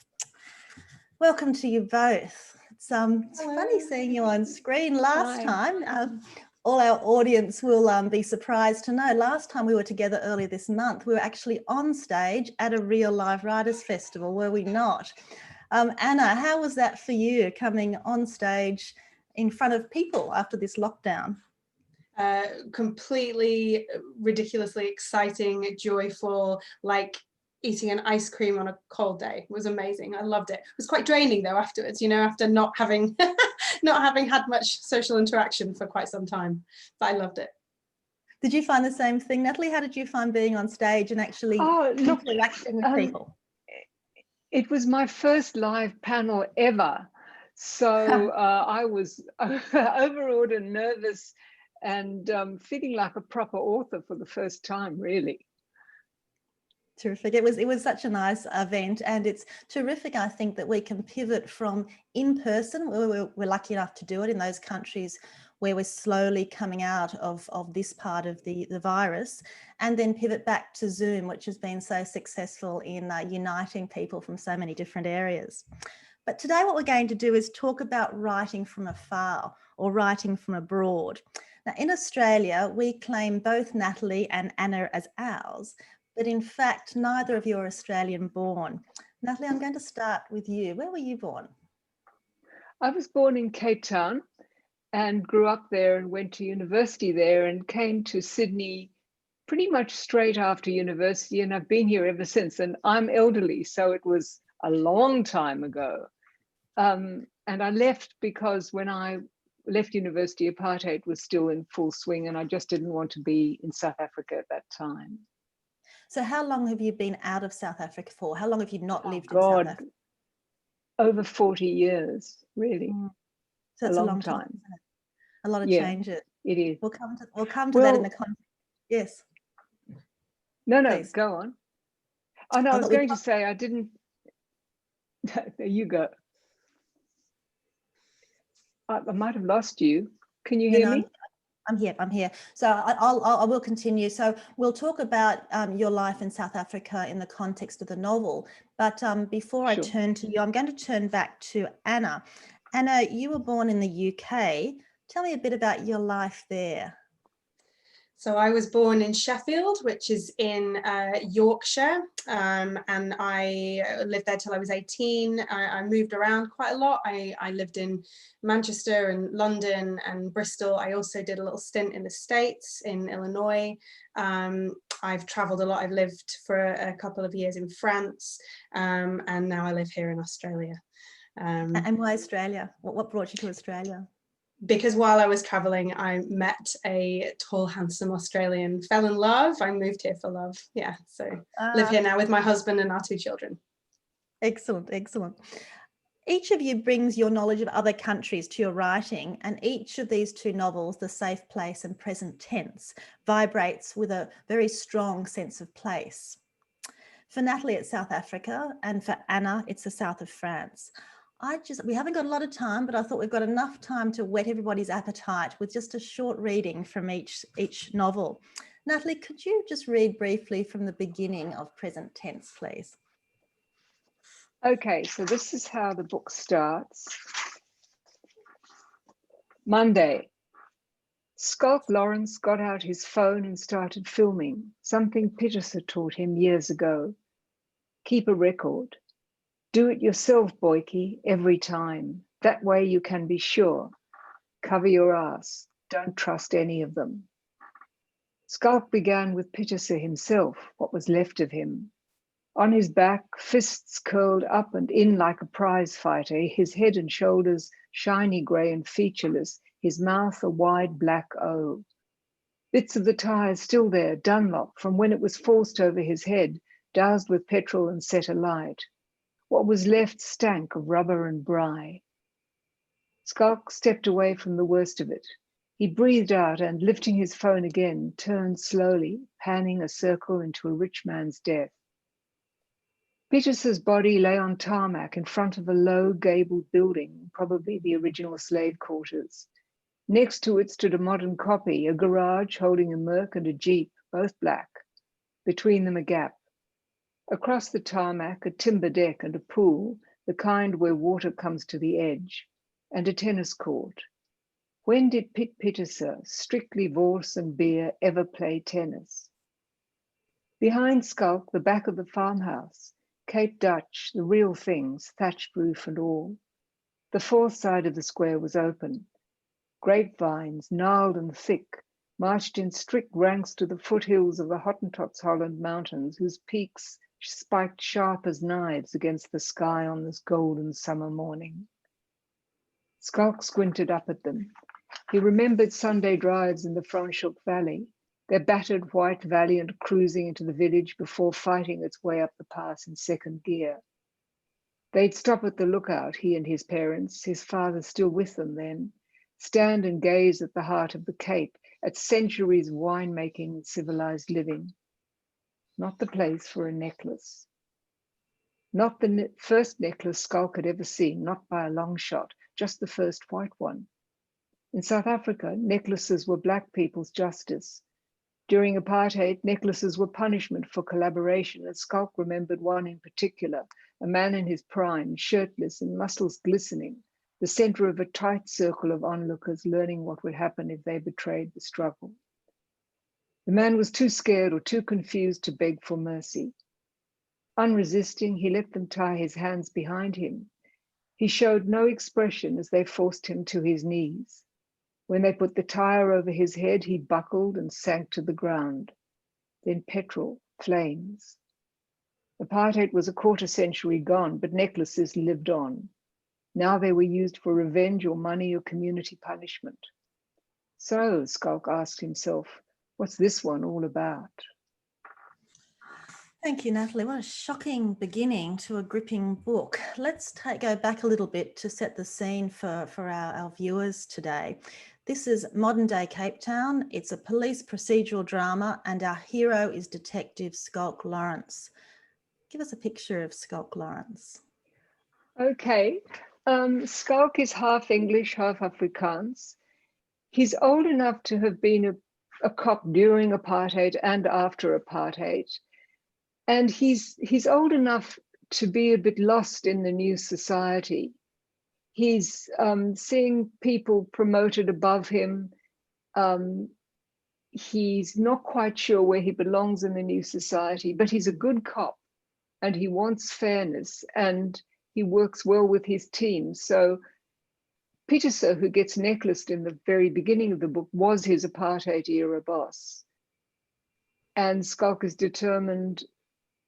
Welcome to you both. It's funny seeing you on screen. Last time, all our audience will be surprised to know, last time we were together earlier this month, we were actually on stage at a real live writers festival, were we not? Anna, how was that for you, coming on stage in front of people after this lockdown? Completely ridiculously exciting, joyful, like eating an ice cream on a cold day. It was amazing. I loved it. It was quite draining though afterwards, you know, after not having had much social interaction for quite some time, but I loved it. Did you find the same thing, Natalie? How did you find being on stage and actually interacting with people? It was my first live panel ever. So I was overawed and nervous and feeling like a proper author for the first time, really. Terrific. It was such a nice event, and it's terrific, I think, that we can pivot from in-person, we're lucky enough to do it in those countries where we're slowly coming out of this part of the virus, and then pivot back to Zoom, which has been so successful in uniting people from so many different areas. But today what we're going to do is talk about writing from afar or writing from abroad. Now, in Australia, we claim both Natalie and Anna as ours, but in fact, neither of you are Australian born. Natalie, I'm going to start with you. Where were you born? I was born in Cape Town and grew up there and went to university there and came to Sydney pretty much straight after university, and I've been here ever since. And I'm elderly, so it was a long time ago. And I left because when I left university, apartheid was still in full swing, and I just didn't want to be in South Africa at that time. So how long have you been out of South Africa for? How long have you not lived in South Africa? Over 40 years, really. So it's a long time. Isn't it? A lot of changes. It is. We'll come to that in the context. Yes. No, Please. Go on. Oh no, I was going to say I didn't. There you go. I might have lost you. Can you hear me? I'm here. I'm here. So I will continue. So we'll talk about your life in South Africa in the context of the novel. But before I Sure. turn to you, I'm going to turn back to Anna. Anna, you were born in the UK. Tell me a bit about your life there. So I was born in Sheffield, which is in Yorkshire, and I lived there till I was 18. I moved around quite a lot. I lived in Manchester and London and Bristol. I also did a little stint in the States, in Illinois. I've traveled a lot. I've lived for a couple of years in France, and now I live here in Australia. And why Australia? What brought you to Australia? Because while I was traveling, I met a tall, handsome Australian, fell in love. I moved here for love. Yeah, so live here now with my husband and our 2 children. Excellent, excellent. Each of you brings your knowledge of other countries to your writing, and each of these 2 novels, The Safe Place and Present Tense, vibrates with a very strong sense of place. For Natalie, it's South Africa, and for Anna, it's the south of France. We haven't got a lot of time, but I thought we've got enough time to whet everybody's appetite with just a short reading from each novel. Natalie, could you just read briefly from the beginning of Present Tense, please? Okay, so this is how the book starts. Monday. Skulk Lawrence got out his phone and started filming, something Peterson taught him years ago. Keep a record. Do it yourself, Boykie, every time. That way you can be sure. Cover your ass. Don't trust any of them. Skulk began with Peterson himself, what was left of him. On his back, fists curled up and in like a prize fighter, his head and shoulders shiny grey and featureless, his mouth a wide black O. Bits of the tires still there, Dunlop, from when it was forced over his head, doused with petrol and set alight. What was left stank of rubber and brine. Skulk stepped away from the worst of it. He breathed out and, lifting his phone again, turned slowly, panning a circle into a rich man's death. Peterson's body lay on tarmac in front of a low gabled building, probably the original slave quarters. Next to it stood a modern copy, a garage holding a Merc and a Jeep, both black. Between them a gap. Across the tarmac, a timber deck and a pool, the kind where water comes to the edge, and a tennis court. When did Pete Peterson, strictly Vors and beer, ever play tennis? Behind Skulk, the back of the farmhouse, Cape Dutch, the real things, thatched roof and all. The 4th side of the square was open. Grapevines, gnarled and thick, marched in strict ranks to the foothills of the Hottentots Holland Mountains, whose peaks spiked sharp as knives against the sky on this golden summer morning. Skulk squinted up at them. He remembered Sunday drives in the Franschhoek Valley, their battered white Valiant cruising into the village before fighting its way up the pass in 2nd gear. They'd stop at the lookout, he and his parents, his father still with them then, stand and gaze at the heart of the Cape, at centuries of winemaking and civilized living. Not the place for a necklace. Not the first necklace Skulk had ever seen, not by a long shot, just the first white one. In South Africa, necklaces were black people's justice. During apartheid, necklaces were punishment for collaboration, and Skulk remembered one in particular, a man in his prime, shirtless and muscles glistening, the center of a tight circle of onlookers learning what would happen if they betrayed the struggle. The man was too scared or too confused to beg for mercy. Unresisting, he let them tie his hands behind him. He showed no expression as they forced him to his knees. When they put the tire over his head, he buckled and sank to the ground. Then petrol, flames. Apartheid was a quarter century gone, but necklaces lived on. Now they were used for revenge or money or community punishment. So, Skulk asked himself, what's this one all about? Thank you, Natalie. What a shocking beginning to a gripping book. Let's go back a little bit to set the scene for our viewers today. This is modern day Cape Town. It's a police procedural drama, and our hero is Detective Skulk Lawrence. Give us a picture of Skulk Lawrence. Okay, Skulk is half English, half Afrikaans. He's old enough to have been a cop during apartheid and after apartheid. And he's old enough to be a bit lost in the new society. He's seeing people promoted above him. He's not quite sure where he belongs in the new society, but he's a good cop and he wants fairness and he works well with his team. So Peterson, who gets necklaced in the very beginning of the book, was his apartheid era boss. And Skulk is determined,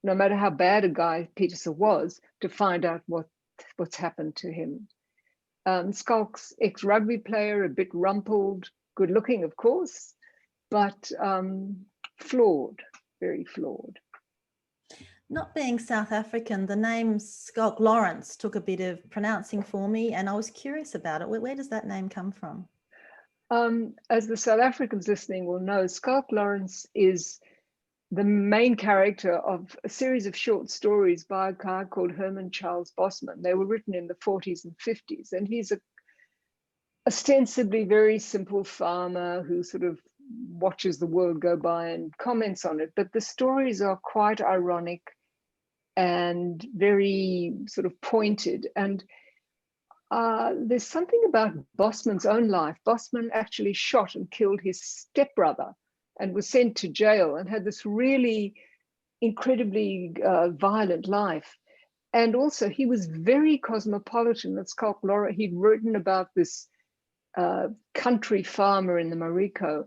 no matter how bad a guy Peterson was, to find out what's happened to him. Skulk's ex-rugby player, a bit rumpled, good looking, of course, but flawed, very flawed. Not being South African, the name Skulk Lawrence took a bit of pronouncing for me, and I was curious about it. Where does that name come from? As the South Africans listening will know, Skulk Lawrence is the main character of a series of short stories by a guy called Herman Charles Bosman. They were written in the 40s and 50s, and he's a ostensibly very simple farmer who sort of watches the world go by and comments on it. But the stories are quite ironic and very sort of pointed. And there's something about Bosman's own life. Bosman actually shot and killed his stepbrother and was sent to jail and had this really incredibly violent life. And also he was very cosmopolitan. At Skulk Lawrence, he'd written about this country farmer in the Mariko.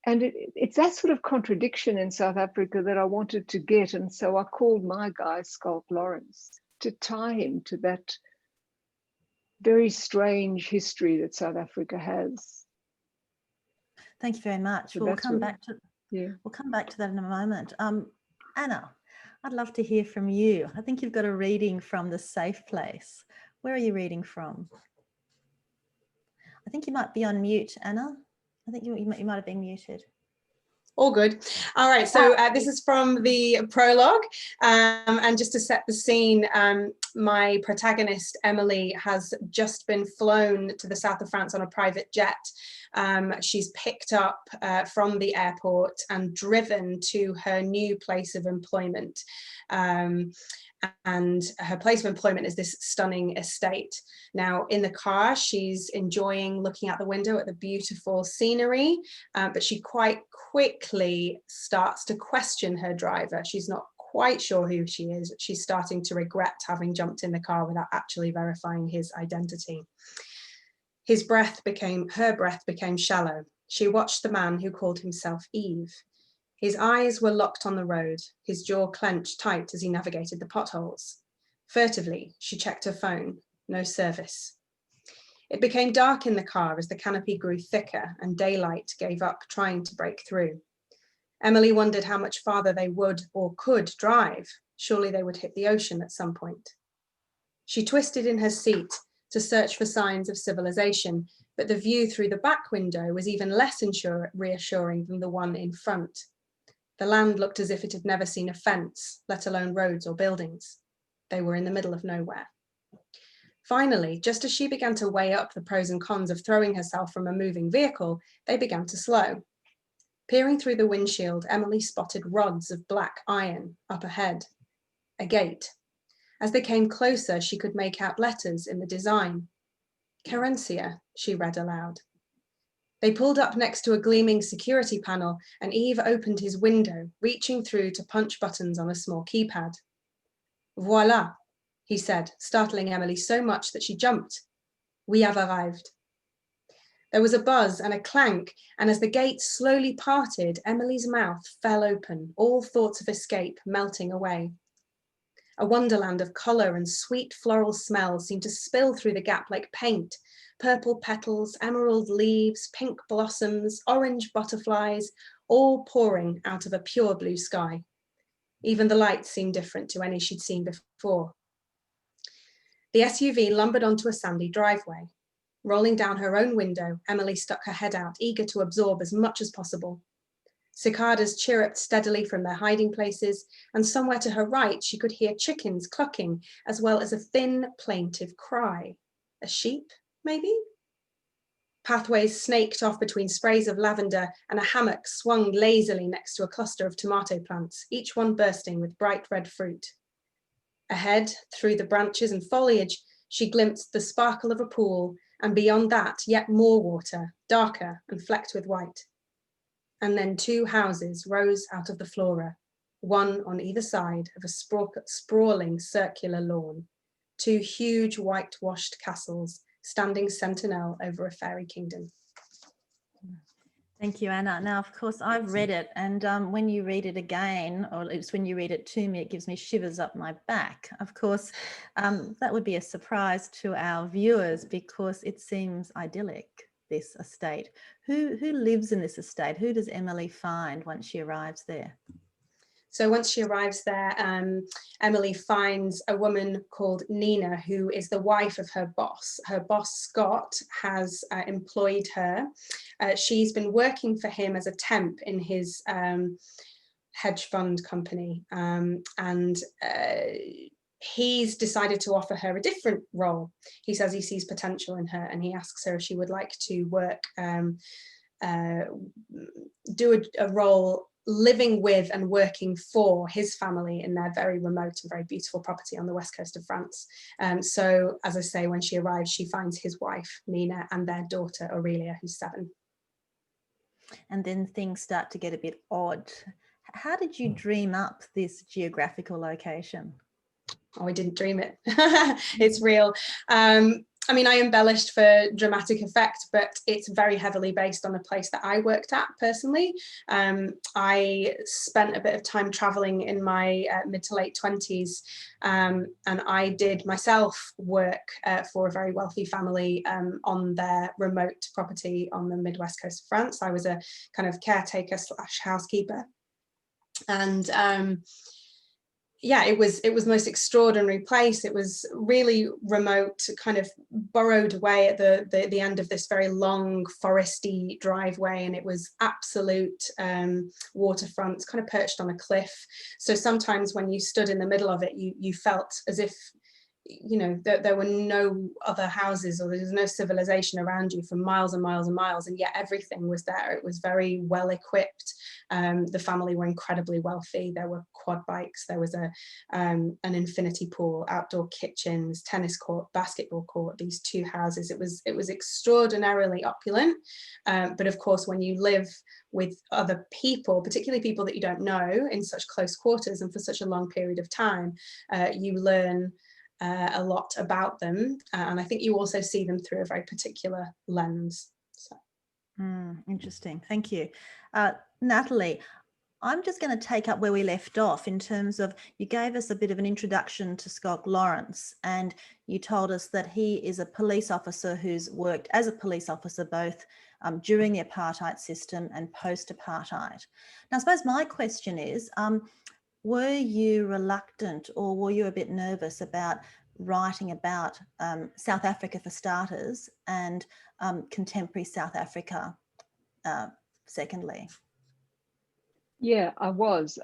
And it's that sort of contradiction in South Africa that I wanted to get. And so I called my guy Skulk Lawrence to tie him to that very strange history that South Africa has. Thank you very much. So We'll come really, back to that in a moment. Anna, I'd love to hear from you. I think you've got a reading from The Safe Place. Where are you reading from? I think you might be on mute, Anna. I think you might have been muted. All good. All right, so this is from the prologue, and just to set the scene, my protagonist Emily has just been flown to the south of France on a private jet. She's picked up from the airport and driven to her new place of employment. And her place of employment is this stunning estate. Now, in the car, she's enjoying looking out the window at the beautiful scenery, but she quite quickly starts to question her driver. She's not quite sure who she is. She's starting to regret having jumped in the car without actually verifying his identity. Her breath became shallow. She watched the man who called himself Eve. His eyes were locked on the road, his jaw clenched tight as he navigated the potholes. Furtively, she checked her phone. No service. It became dark in the car as the canopy grew thicker and daylight gave up trying to break through. Emily wondered how much farther they would or could drive. Surely they would hit the ocean at some point. She twisted in her seat to search for signs of civilization, but the view through the back window was even less reassuring than the one in front. The land looked as if it had never seen a fence, let alone roads or buildings. They were in the middle of nowhere. Finally, just as she began to weigh up the pros and cons of throwing herself from a moving vehicle, they began to slow. Peering through the windshield, Emily spotted rods of black iron up ahead. A gate. As they came closer, she could make out letters in the design. Querencia, she read aloud. They pulled up next to a gleaming security panel, and Eve opened his window, reaching through to punch buttons on a small keypad. Voilà, he said, startling Emily so much that she jumped. We have arrived. There was a buzz and a clank, and as the gate slowly parted, Emily's mouth fell open, all thoughts of escape melting away. A wonderland of colour and sweet floral smells seemed to spill through the gap like paint. Purple petals, emerald leaves, pink blossoms, orange butterflies, all pouring out of a pure blue sky. Even the lights seemed different to any she'd seen before. The SUV lumbered onto a sandy driveway. Rolling down her own window, Emily stuck her head out, eager to absorb as much as possible. Cicadas chirruped steadily from their hiding places, and somewhere to her right, she could hear chickens clucking, as well as a thin, plaintive cry. A sheep, maybe? Pathways snaked off between sprays of lavender, and a hammock swung lazily next to a cluster of tomato plants, each one bursting with bright red fruit. Ahead, through the branches and foliage, she glimpsed the sparkle of a pool, and beyond that, yet more water, darker and flecked with white. And then 2 houses rose out of the flora, one on either side of a sprawling circular lawn, 2 huge whitewashed castles standing sentinel over a fairy kingdom. Thank you, Anna. Now, of course, I've read it, and when you read it again, or it's when you read it to me, it gives me shivers up my back. Of course, that would be a surprise to our viewers because it seems idyllic, this estate. Who lives in this estate? Who does Emily find once she arrives there? So once she arrives there, Emily finds a woman called Nina, who is the wife of her boss. Her boss, Scott, has employed her. She's been working for him as a temp in his hedge fund company. And he's decided to offer her a different role. He says he sees potential in her, and he asks her if she would like to work, do a role living with and working for his family in their very remote and very beautiful property on the west coast of France. So, as I say, when she arrives, she finds his wife, Nina, and their daughter, Aurelia, who's 7. And then things start to get a bit odd. How did you dream up this geographical location? Oh, I didn't dream it. It's real. I mean, I embellished for dramatic effect, but it's very heavily based on a place that I worked at personally. I spent a bit of time traveling in my mid to late 20s, and I did myself work for a very wealthy family on their remote property on the mid-west coast of France. I was a kind of caretaker / housekeeper. And yeah, it was the most extraordinary place. It was really remote, kind of burrowed away at the end of this very long foresty driveway, and it was absolute waterfront, kind of perched on a cliff. So sometimes when you stood in the middle of it, you felt as if, you know, there were no other houses or there was no civilization around you for miles and miles and miles, and yet everything was there. It was very well equipped. The family were incredibly wealthy. There were quad bikes, there was an infinity pool, outdoor kitchens, tennis court, basketball court, these 2 houses. It was extraordinarily opulent. But of course, when you live with other people, particularly people that you don't know, in such close quarters and for such a long period of time, you learn a lot about them, and I think you also see them through a very particular lens. So. Interesting, thank you. Natalie, I'm just going to take up where we left off in terms of, you gave us a bit of an introduction to Scott Lawrence, and you told us that he is a police officer who's worked as a police officer both during the apartheid system and post-apartheid. Now, I suppose my question is, were you reluctant or were you a bit nervous about writing about South Africa for starters and contemporary South Africa secondly? Yeah, I was.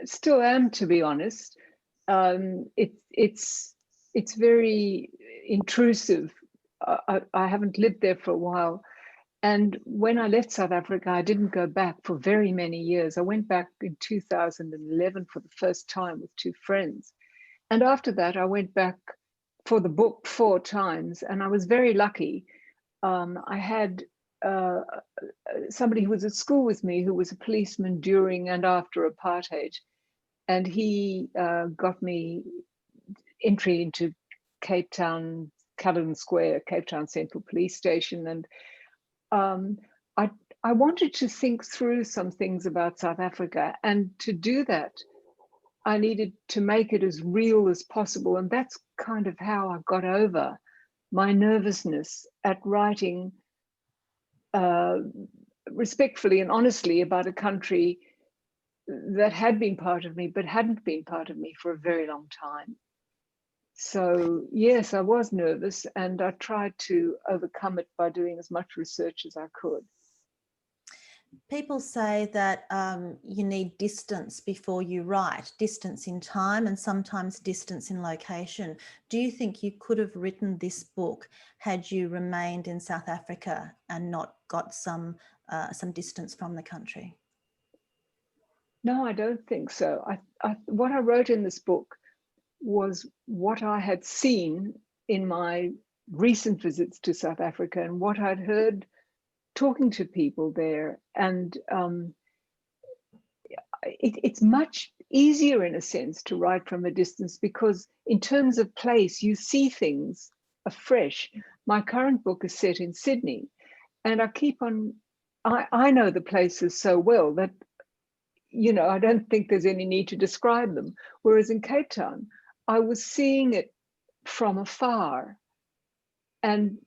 Still am, to be honest. It's very intrusive. I haven't lived there for a while. And when I left South Africa, I didn't go back for very many years. I went back in 2011 for the first time with 2 friends. And after that, I went back for the book 4 times, and I was very lucky. I had somebody who was at school with me who was a policeman during and after apartheid, and he got me entry into Cape Town, Cullinan Square, Cape Town Central Police Station. And I wanted to think through some things about South Africa, and to do that, I needed to make it as real as possible. And that's kind of how I got over my nervousness at writing respectfully and honestly about a country that had been part of me, but hadn't been part of me for a very long time. So yes, I was nervous, and I tried to overcome it by doing as much research as I could. people say that you need distance before you write, distance in time and sometimes distance in location. Do you think you could have written this book had you remained in South Africa and not got some distance from the country? No, I don't think so. What I wrote in this book was what I had seen in my recent visits to South Africa and what I'd heard talking to people there. And it's much easier in a sense to write from a distance because in terms of place, you see things afresh. My current book is set in Sydney, and I know the places so well that, you know, I don't think there's any need to describe them. Whereas in Cape Town, I was seeing it from afar and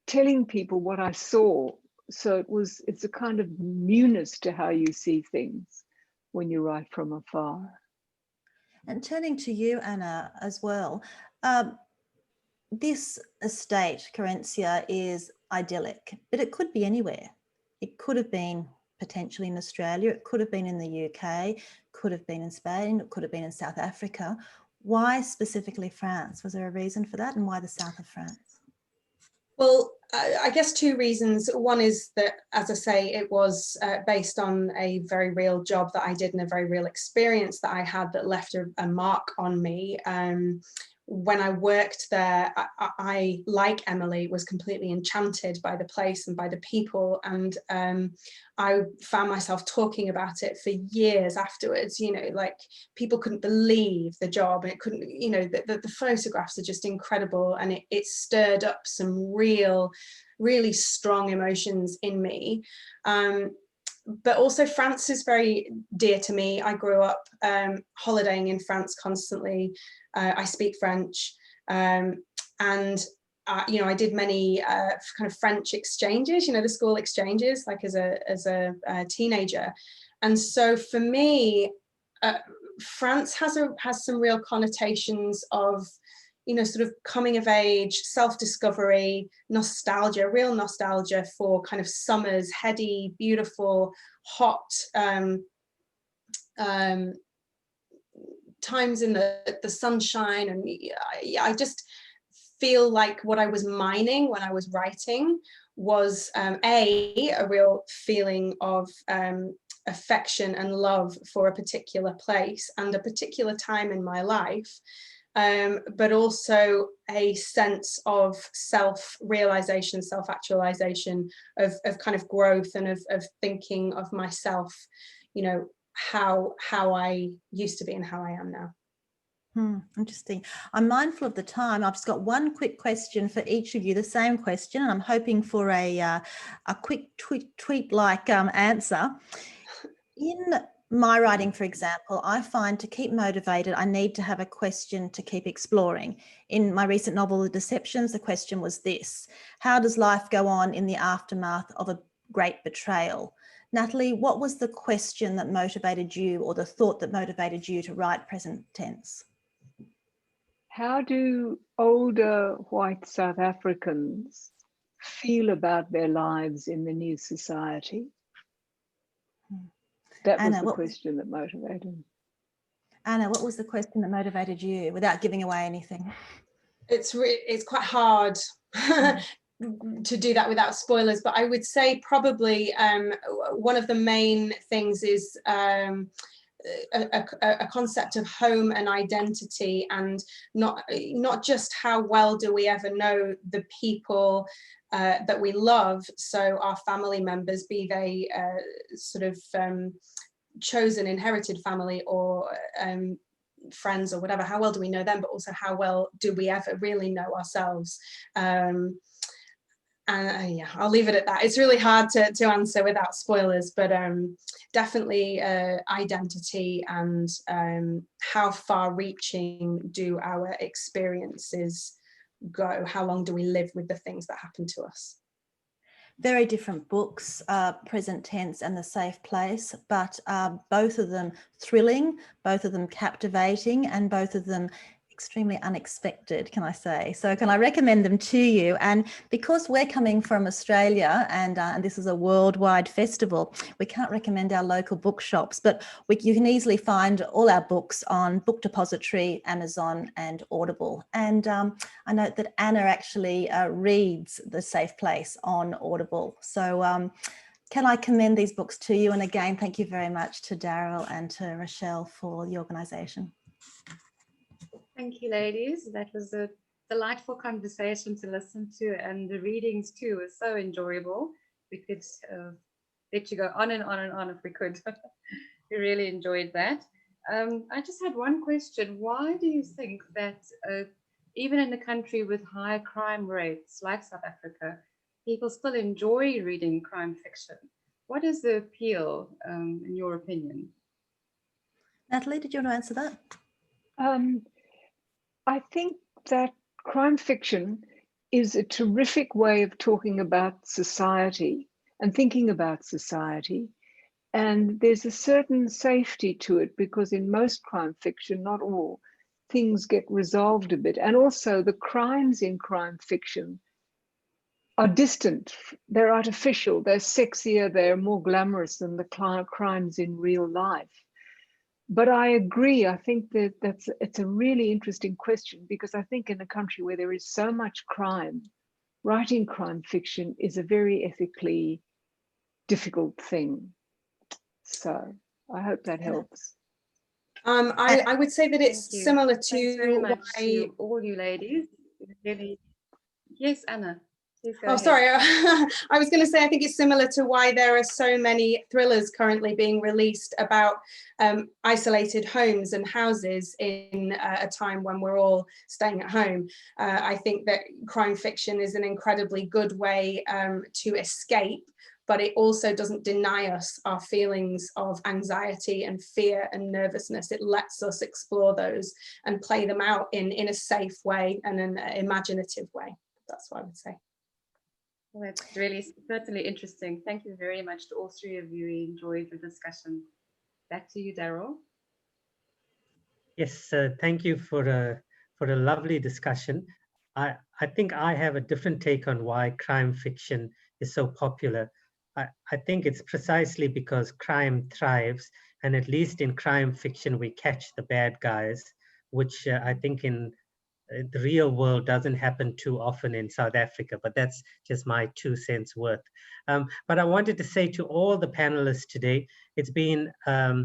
telling people what I saw. So it's a kind of newness to how you see things when you write from afar. And turning to you, Anna, as well, this estate, Carencia, is idyllic, but it could be anywhere. It could have been potentially in Australia, it could have been in the UK, could have been in Spain, it could have been in South Africa. Why specifically France? Was there a reason for that, and why the south of France? Well, I guess two reasons. One is that, as I say, it was based on a very real job that I did and a very real experience that I had that left a mark on me. When I worked there, I, like Emily, was completely enchanted by the place and by the people. And I found myself talking about it for years afterwards. You know, like people couldn't believe the job, and it couldn't, you know, the photographs are just incredible. And it stirred up some really strong emotions in me. But also France is very dear to me. I grew up holidaying in France constantly. I speak French, and you know, I did many kind of French exchanges, you know, the school exchanges, like as a teenager. And so for me, France has some real connotations of, you know, sort of coming of age, self-discovery, nostalgia, real nostalgia for kind of summers, heady, beautiful, hot times in the sunshine. And I just feel like what I was mining when I was writing was a real feeling of affection and love for a particular place and a particular time in my life, but also a sense of self-realization, self-actualization, of kind of growth, and of thinking of myself, you know, how I used to be and how I am now. Interesting. I'm mindful of the time. I've just got one quick question for each of you, the same question, and I'm hoping for a quick tweet-like answer. In my writing, for example, I find to keep motivated, I need to have a question to keep exploring. In my recent novel, The Deceptions, the question was this: how does life go on in the aftermath of a great betrayal? Natalie, what was the question that motivated you, or the thought that motivated you to write present tense? How do older white South Africans feel about their lives in the new society? That was the question that motivated. Anna, what was the question that motivated you, without giving away anything? It's quite hard to do that without spoilers, but I would say probably one of the main things is a concept of home and identity, and not just how well do we ever know the people that we love, so our family members, be they sort of chosen inherited family or friends or whatever, how well do we know them, but also how well do we ever really know ourselves? And yeah, I'll leave it at that. It's really hard to answer without spoilers, but definitely identity, and how far reaching do our experiences go? How long do we live with the things that happen to us? Very different books, Present Tense and The Safe Place, but both of them thrilling, both of them captivating, and both of them extremely unexpected, can I say? So can I recommend them to you? And because we're coming from Australia and this is a worldwide festival, we can't recommend our local bookshops, but you can easily find all our books on Book Depository, Amazon and Audible. And I note that Anna actually reads The Safe Place on Audible. So can I commend these books to you? And again, thank you very much to Daryl and to Rochelle for the organisation. Thank you, ladies. That was a delightful conversation to listen to, and the readings too were so enjoyable. We could let you go on and on and on if we could. We really enjoyed that. I just had one question. Why do you think that even in a country with high crime rates like South Africa, people still enjoy reading crime fiction? What is the appeal, in your opinion? Natalie, did you want to answer that? I think that crime fiction is a terrific way of talking about society and thinking about society. And there's a certain safety to it because in most crime fiction, not all, things get resolved a bit. And also the crimes in crime fiction are distant, they're artificial, they're sexier, they're more glamorous than the crimes in real life. But I agree, I think that it's a really interesting question, because I think in a country where there is so much crime, writing crime fiction is a very ethically difficult thing. So I hope that helps. I would say that it's similar to Thanks very much to all you ladies. Really. Yes, Anna. Oh, sorry. I was going to say, I think it's similar to why there are so many thrillers currently being released about isolated homes and houses in a time when we're all staying at home. I think that crime fiction is an incredibly good way to escape, but it also doesn't deny us our feelings of anxiety and fear and nervousness. It lets us explore those and play them out in a safe way and an imaginative way. That's what I would say. Well, that's really certainly interesting. Thank you very much to all three of you. We enjoyed the discussion. Back to you, Daryl. Yes, thank you for a lovely discussion. I think I have a different take on why crime fiction is so popular. I think it's precisely because crime thrives, and at least in crime fiction we catch the bad guys, which I think in the real world doesn't happen too often in South Africa, but that's just my 2 cents worth. But I wanted to say to all the panelists today, it's been a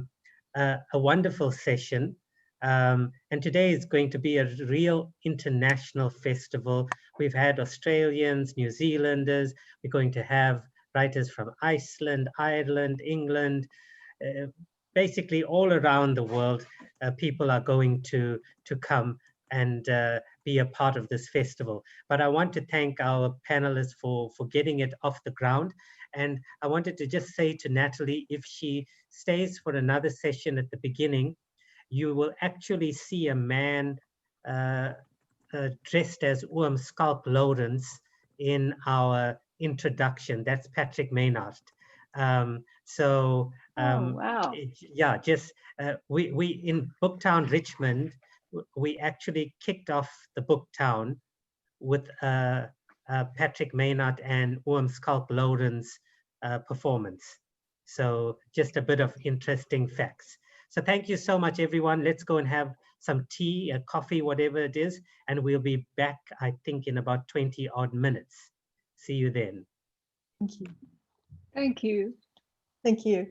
wonderful session. And today is going to be a real international festival. We've had Australians, New Zealanders, we're going to have writers from Iceland, Ireland, England, basically all around the world. People are going to come and be a part of this festival. But I want to thank our panelists for getting it off the ground. And I wanted to just say to Natalie, if she stays for another session at the beginning, you will actually see a man dressed as Oom Skalk Lourens in our introduction. That's Patrick Maynard. Oh, wow. Yeah, just we in Booktown Richmond, we actually kicked off the Booktown with Patrick Maynard and Oom Skalk Lourens performance. So just a bit of interesting facts. So thank you so much, everyone. Let's go and have some tea, coffee, whatever it is, and we'll be back, I think, in about 20 odd minutes. See you then. Thank you. Thank you. Thank you.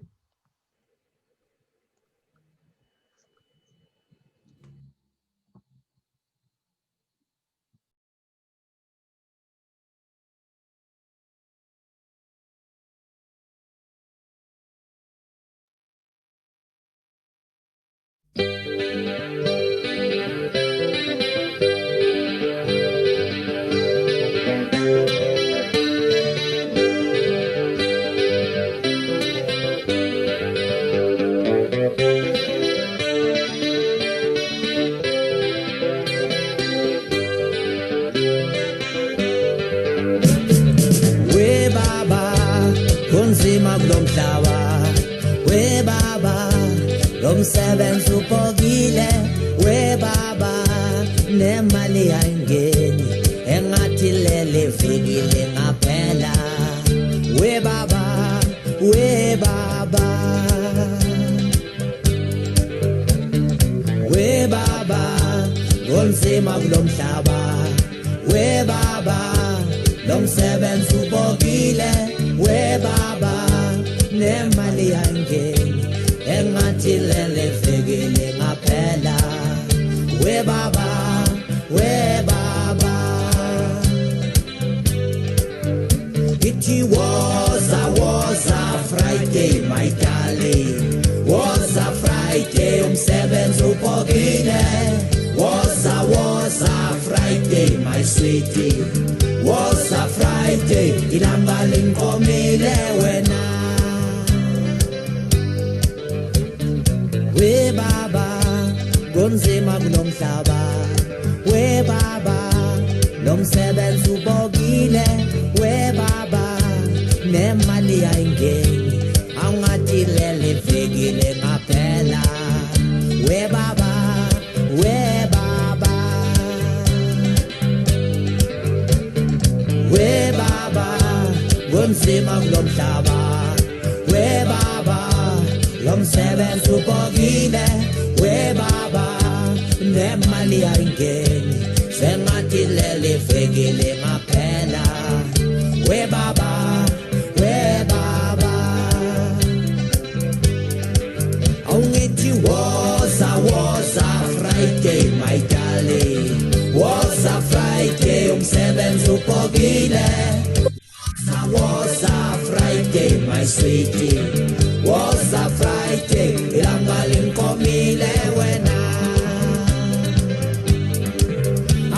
Lo msebenzi upokile we baba nemali ayingeni engathi lele fikile ngaphela we baba ngonzima kulomhlaba we baba lomsebenzi ubokile we baba nemali ayingeni engathi lele fikile ngaphela we baba it was a Friday my darling was a Friday umsebenzi ubokile was a Friday my sweetie was a Friday ilanga linkomile wena we baba ngonzima kulomhlaba we baba lomsebenzi ubokile we baba nemali ayingeni angathi lele fikile ngaphela we baba ngonzima kulomhlaba we baba lomsebenzi ubokile we baba nemali ayingeni sengathi lele fikile ngaphela we baba ongithi was a Friday my darling was a Friday umsebenzi ubokile was a Friday my sweetie was a Friday ilanga linkomile wena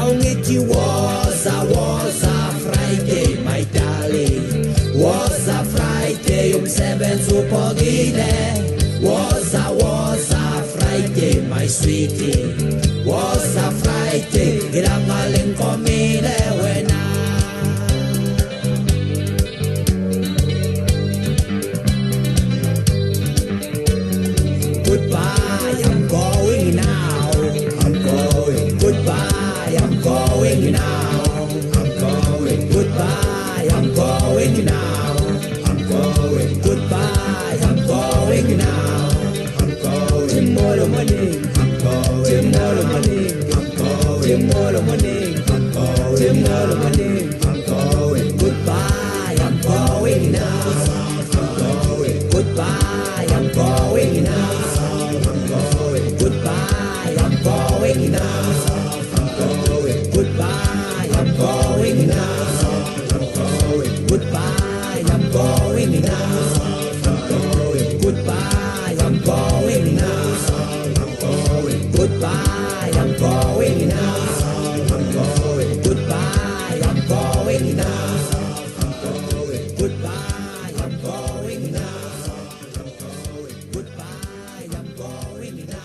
awungithi was a Friday my darling was a Friday umsebenzi ubokile was a Friday my sweetie was a Friday ilanga linkomile wena goodbye, I'm going now. I'm going. Goodbye, I'm going now. I'm going. Goodbye, I'm going now. I'm going. Goodbye, I'm going now. I'm going. Tomorrow morning, I'm going. Tomorrow morning, I'm going. Tomorrow morning, I'm going. Tomorrow morning, I'm going. Goodbye, I'm going now. I'm going. Goodbye, I'm going now. Goodbye, I'm going now. I'm going. Goodbye, I'm going now. I'm going. Goodbye, I'm going now. I'm going. Goodbye, I'm going now. I'm going. Goodbye, I'm going now. I'm going. Goodbye, I'm going now. I'm going. Goodbye, I'm going now. I'm going. Goodbye, I'm going now.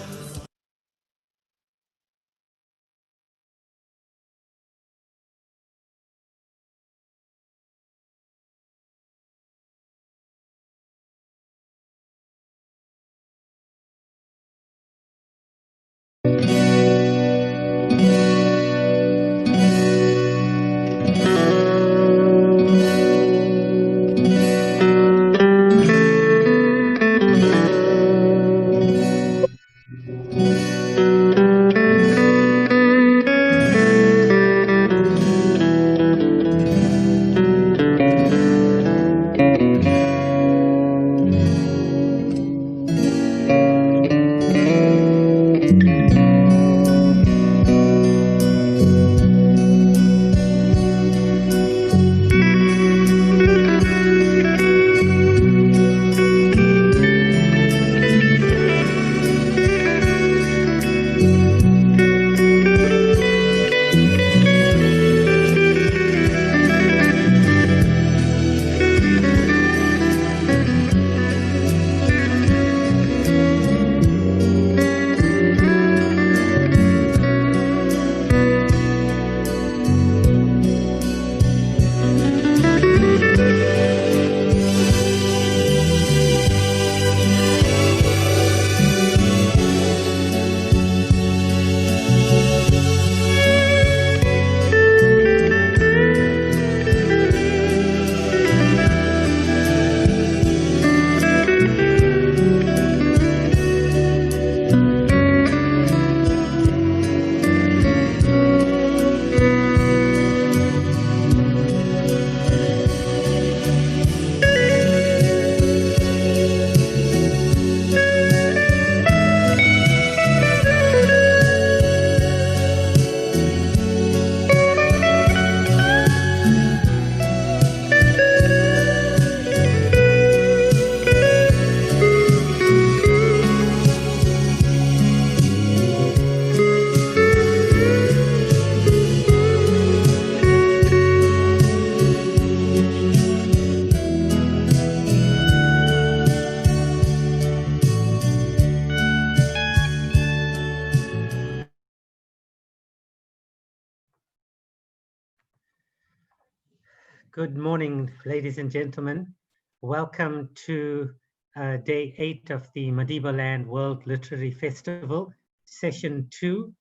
Good morning, ladies and gentlemen. Welcome to day 8 of the Madibaland World Literary Festival, session 2.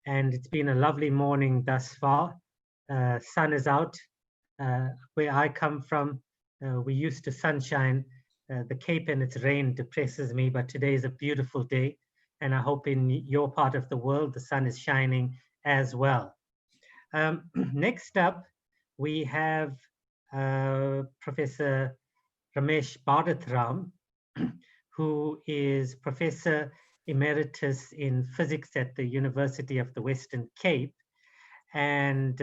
And it's been a lovely morning thus far. Sun is out. Where I come from, we used to sunshine. The Cape and its rain depresses me, but today is a beautiful day. And I hope in your part of the world, the sun is shining as well. Next up, we have Professor Ramesh Bharatram, who is Professor Emeritus in Physics at the University of the Western Cape. And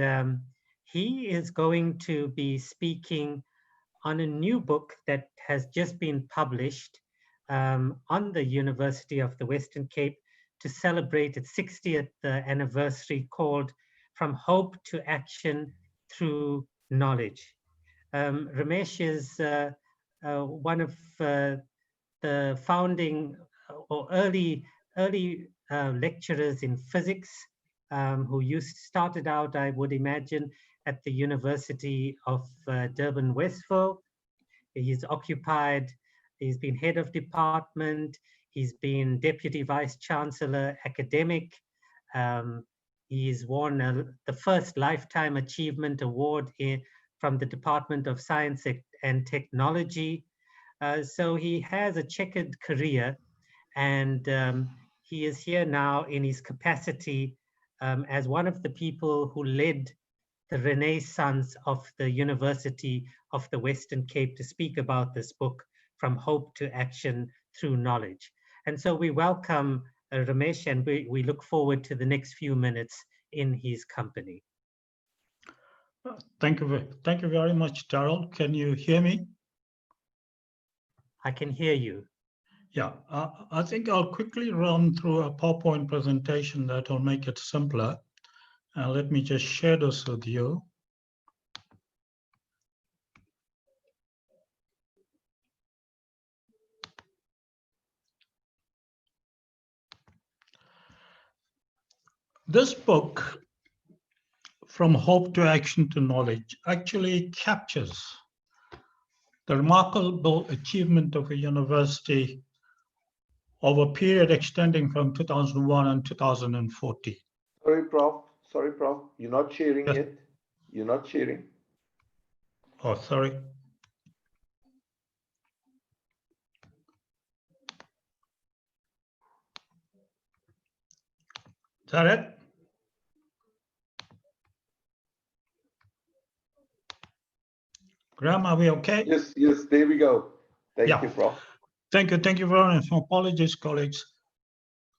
he is going to be speaking on a new book that has just been published on the University of the Western Cape to celebrate its 60th anniversary, called From Hope to Action Through Knowledge. Ramesh is one of the founding or early lecturers in physics who started out, I would imagine, at the University of Durban Westville. He's been head of department, he's been deputy vice chancellor academic. He's won the first Lifetime Achievement Award from the Department of Science and Technology. So he has a checkered career, and he is here now in his capacity as one of the people who led the renaissance of the University of the Western Cape to speak about this book, From Hope to Action Through Knowledge. And so we welcome Ramesh, and we look forward to the next few minutes in his company. Thank you very much, Darrell. Can you hear me? I can hear you. Yeah, I think I'll quickly run through a PowerPoint presentation that will make it simpler. Let me just share this with you. This book, From Hope to Action to Knowledge, actually captures the remarkable achievement of a university over a period extending from 2001 and 2014. Sorry, Prof. You're not sharing Yes. yet. You're not sharing. Oh, sorry. Is that it? Graham, are we okay? Yes, there we go. Thank you, Prof. Thank you very much. Apologies, colleagues.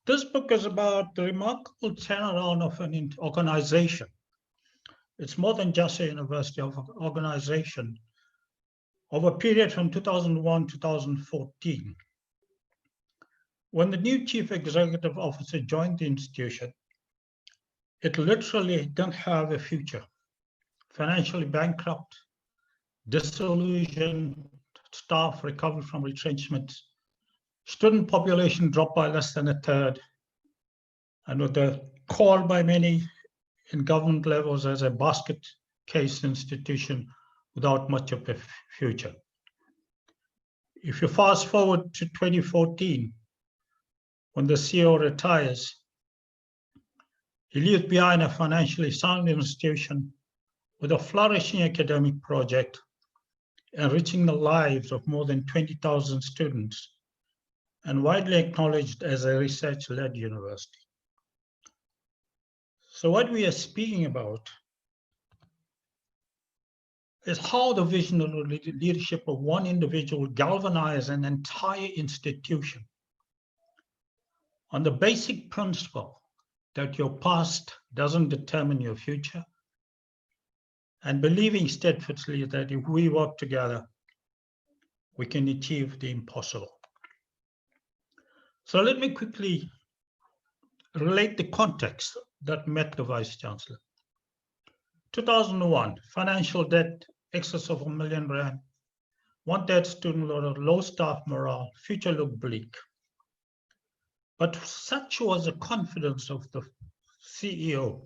This book is about the remarkable turnaround of an organization. It's more than just a university, of an organization over a period from 2001 to 2014. When the new chief executive officer joined the institution, it literally didn't have a future. Financially bankrupt, disillusioned, staff recovered from retrenchments, student population dropped by less than a third, and with the call by many in government levels as a basket case institution without much of a future. If you fast forward to 2014, when the CEO retires, he leaves behind a financially sound institution with a flourishing academic project, enriching the lives of more than 20,000 students, and widely acknowledged as a research-led university. So what we are speaking about is how the vision and leadership of one individual galvanizes an entire institution on the basic principle that your past doesn't determine your future, and believing steadfastly that if we work together, we can achieve the impossible. So let me quickly relate the context that met the Vice Chancellor. 2001, financial debt, excess of R1 million, one-third student loan, low staff morale, future looked bleak. But such was the confidence of the CEO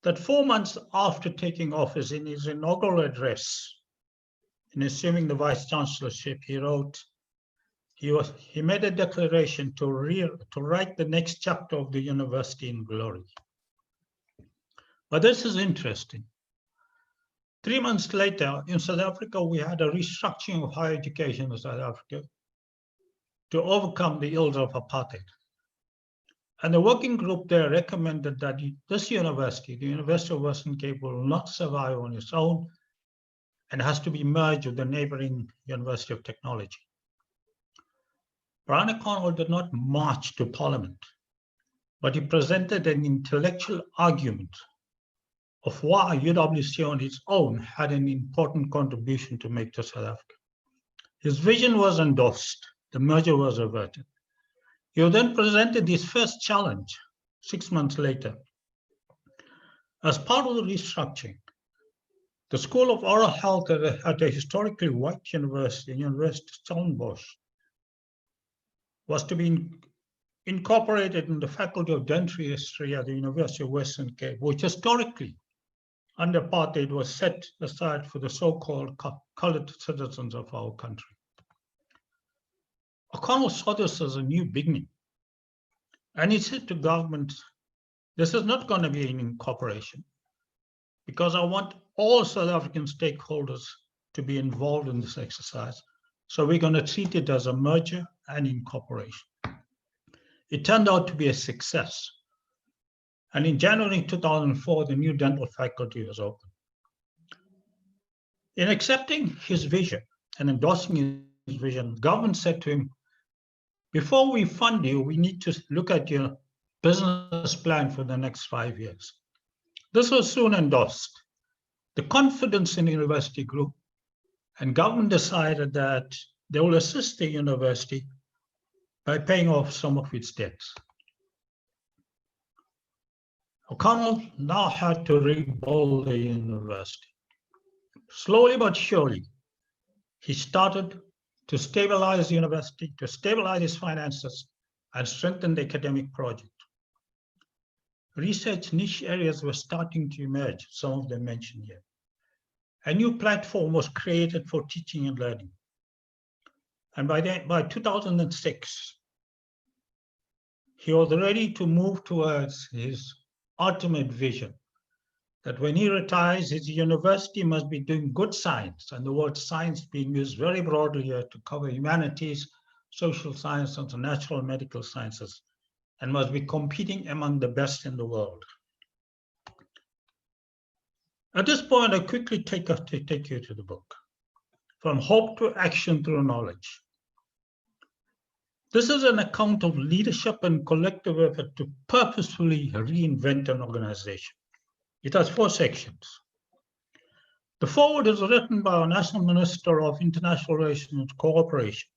that 4 months after taking office, in his inaugural address, in assuming the vice chancellorship, he wrote, he made a declaration to write the next chapter of the university in glory. But this is interesting. 3 months later, in South Africa, we had a restructuring of higher education in South Africa to overcome the ills of apartheid. And the working group there recommended that this university, the University of Western Cape, will not survive on its own and has to be merged with the neighboring University of Technology. Brian O'Connell did not march to Parliament, but he presented an intellectual argument of why UWC on its own had an important contribution to make to South Africa. His vision was endorsed, the merger was averted. He then presented his first challenge 6 months later. As part of the restructuring, the School of Oral Health at a historically white university, University of Stellenbosch, was to be incorporated in the Faculty of Dentistry at the University of Western Cape, which historically, under apartheid, was set aside for the so-called colored citizens of our country. O'Connell saw this as a new beginning. And he said to government, this is not going to be an incorporation because I want all South African stakeholders to be involved in this exercise. So we're going to treat it as a merger and incorporation. It turned out to be a success. And in January 2004, the new dental faculty was opened. In accepting his vision and endorsing his vision, government said to him, before we fund you, we need to look at your business plan for the next 5 years. This was soon endorsed. The confidence in the university grew, and government decided that they will assist the university by paying off some of its debts. O'Connell now had to rebuild the university. Slowly but surely, he started to stabilize the university, to stabilize its finances, and strengthen the academic project. Research niche areas were starting to emerge, some of them mentioned here. A new platform was created for teaching and learning. And by 2006, he was ready to move towards his ultimate vision, that when he retires, his university must be doing good science, and the word science being used very broadly here to cover humanities, social sciences, and natural and medical sciences, and must be competing among the best in the world. At this point, I quickly take you to the book, From Hope to Action Through Knowledge. This is an account of leadership and collective effort to purposefully reinvent an organization. It has 4 sections. The foreword is written by our National Minister of International Relations and Cooperation,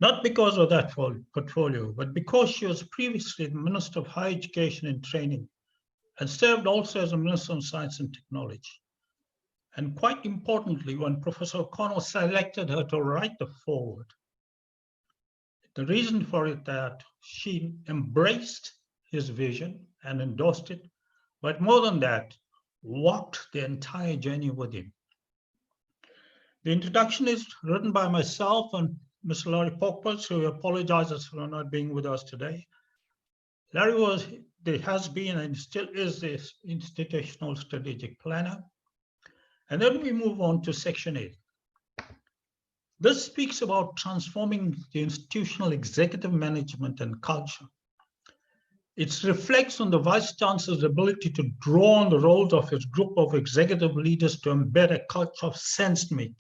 not because of that portfolio, but because she was previously the Minister of Higher Education and Training and served also as a Minister of Science and Technology. And quite importantly, when Professor O'Connell selected her to write the foreword, the reason for it that she embraced his vision and endorsed it, but more than that, walked the entire journey with him. The introduction is written by myself and Mr. Larry Pokpus, who apologizes for not being with us today. Larry has been and still is the institutional strategic planner. And then we move on to section 8. This speaks about transforming the institutional executive management and culture. It reflects on the Vice Chancellor's ability to draw on the roles of his group of executive leaders to embed a culture of sense-making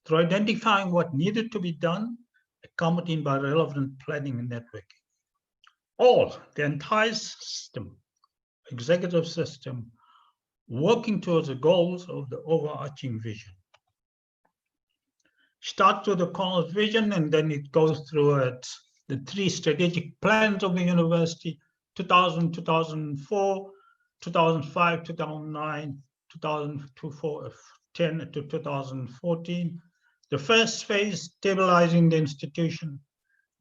through identifying what needed to be done, accompanied by relevant planning and networking. The entire system, executive system, working towards the goals of the overarching vision. Starts with the O'Connell's vision, and then it goes through the 3 strategic plans of the university, 2000, 2004, 2005, 2009, 2010 to 2014. The first phase, stabilizing the institution.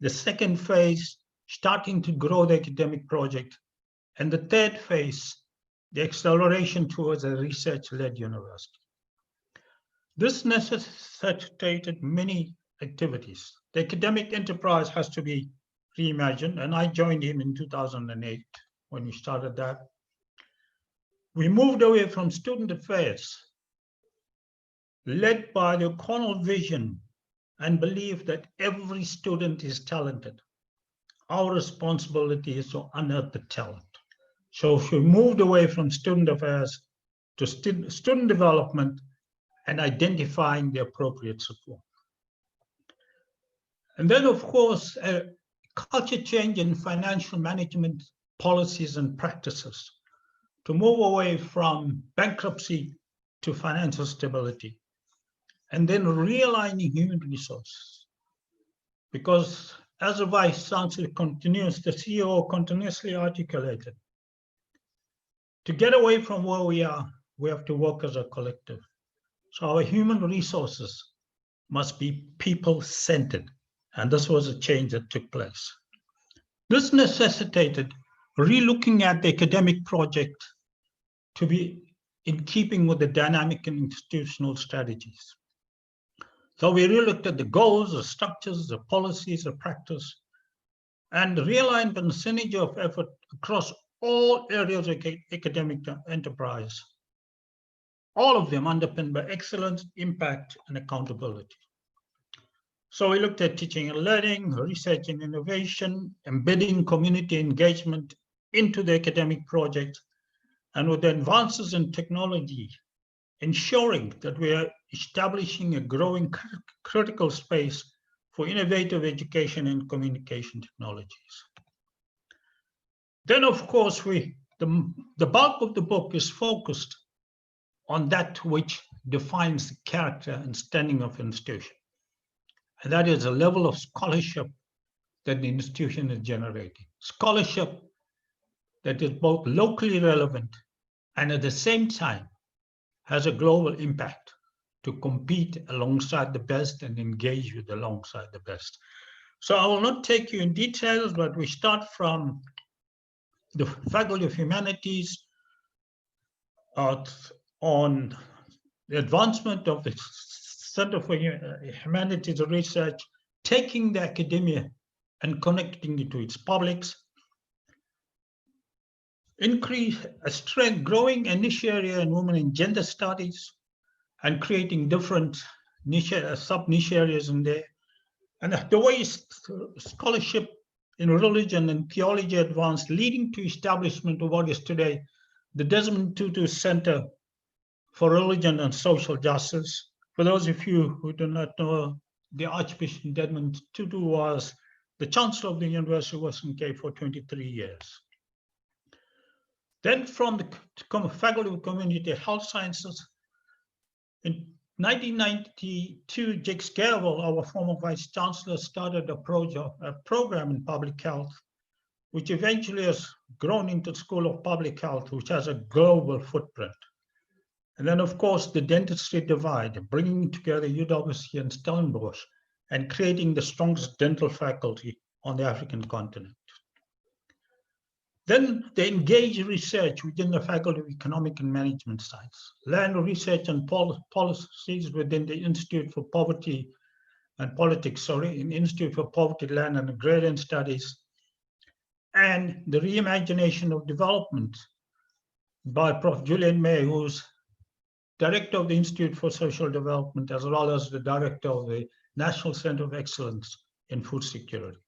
The second phase, starting to grow the academic project. And the third phase, the acceleration towards a research-led university. This necessitated many activities. The academic enterprise has to be reimagined, and I joined him in 2008 when we started that. We moved away from student affairs, led by the O'Connell vision and belief that every student is talented. Our responsibility is to unearth the talent. So we moved away from student affairs to student development and identifying the appropriate support. And then, of course, a culture change in financial management policies and practices to move away from bankruptcy to financial stability, and then realigning human resources. Because as the Vice Chancellor the CEO continuously articulated, to get away from where we are, we have to work as a collective. So our human resources must be people-centered, and this was a change that took place. This necessitated relooking at the academic project to be in keeping with the dynamic and institutional strategies. So we relooked at the goals, the structures, the policies, the practice, and realigned on the synergy of effort across all areas of academic enterprise, all of them underpinned by excellence, impact, and accountability. So we looked at teaching and learning, research and innovation, embedding community engagement into the academic project, and with the advances in technology, ensuring that we are establishing a growing critical space for innovative education and communication technologies. Then, of course, the bulk of the book is focused on that which defines the character and standing of an institution. And that is a level of scholarship that the institution is generating. Scholarship that is both locally relevant and at the same time has a global impact to compete alongside the best and engage with alongside the best. So I will not take you in details, but we start from the Faculty of Humanities on the advancement of the Center for Humanities Research, taking the academia and connecting it to its publics, increase a strength, growing a niche area in women and gender studies, and creating different niche, sub-niche areas in there. And the way scholarship in religion and theology advanced, leading to establishment of what is today the Desmond Tutu Center for Religion and Social Justice. For those of you who do not know, the Archbishop Desmond Tutu was the Chancellor of the University of Western Cape for 23 years. Then from the Faculty of Community Health Sciences, in 1992, Jake Scarville, our former Vice Chancellor, started a program in public health, which eventually has grown into the School of Public Health, which has a global footprint. And then, of course, the dentistry divide, bringing together UWC and Stellenbosch and creating the strongest dental faculty on the African continent. Then they engage research within the Faculty of Economic and Management Science, land research and policies within the Institute for Poverty and Politics, in Institute for Poverty, Land and Agrarian Studies, and the reimagination of development by Prof. Julian May, who's Director of the Institute for Social Development, as well as the Director of the National Center of Excellence in Food Security.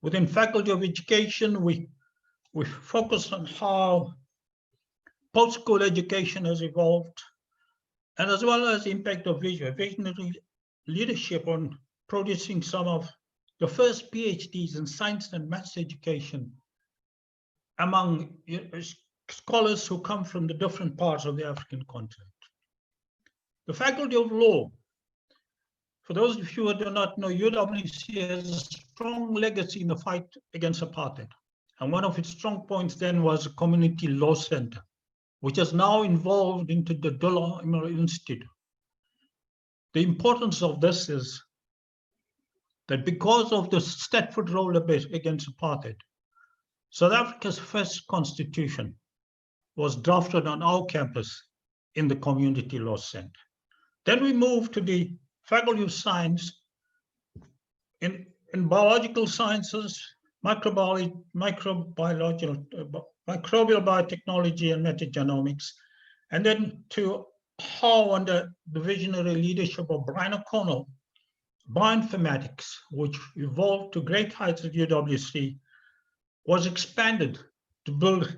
Within Faculty of Education, we focus on how post-school education has evolved, and as well as the impact of visionary leadership on producing some of the first PhDs in science and maths education among scholars who come from the different parts of the African continent. The Faculty of Law, for those of you who do not know, UWC has a strong legacy in the fight against apartheid. And one of its strong points then was a community law center, which has now evolved into the Dullah Institute. The importance of this is that because of the Stratford roll against apartheid, South Africa's first constitution was drafted on our campus in the Community Law Center. Then we moved to the Faculty of Science in biological sciences, microbial biotechnology and metagenomics, and then to how, under the visionary leadership of Brian O'Connell, bioinformatics, which evolved to great heights at UWC, was expanded to build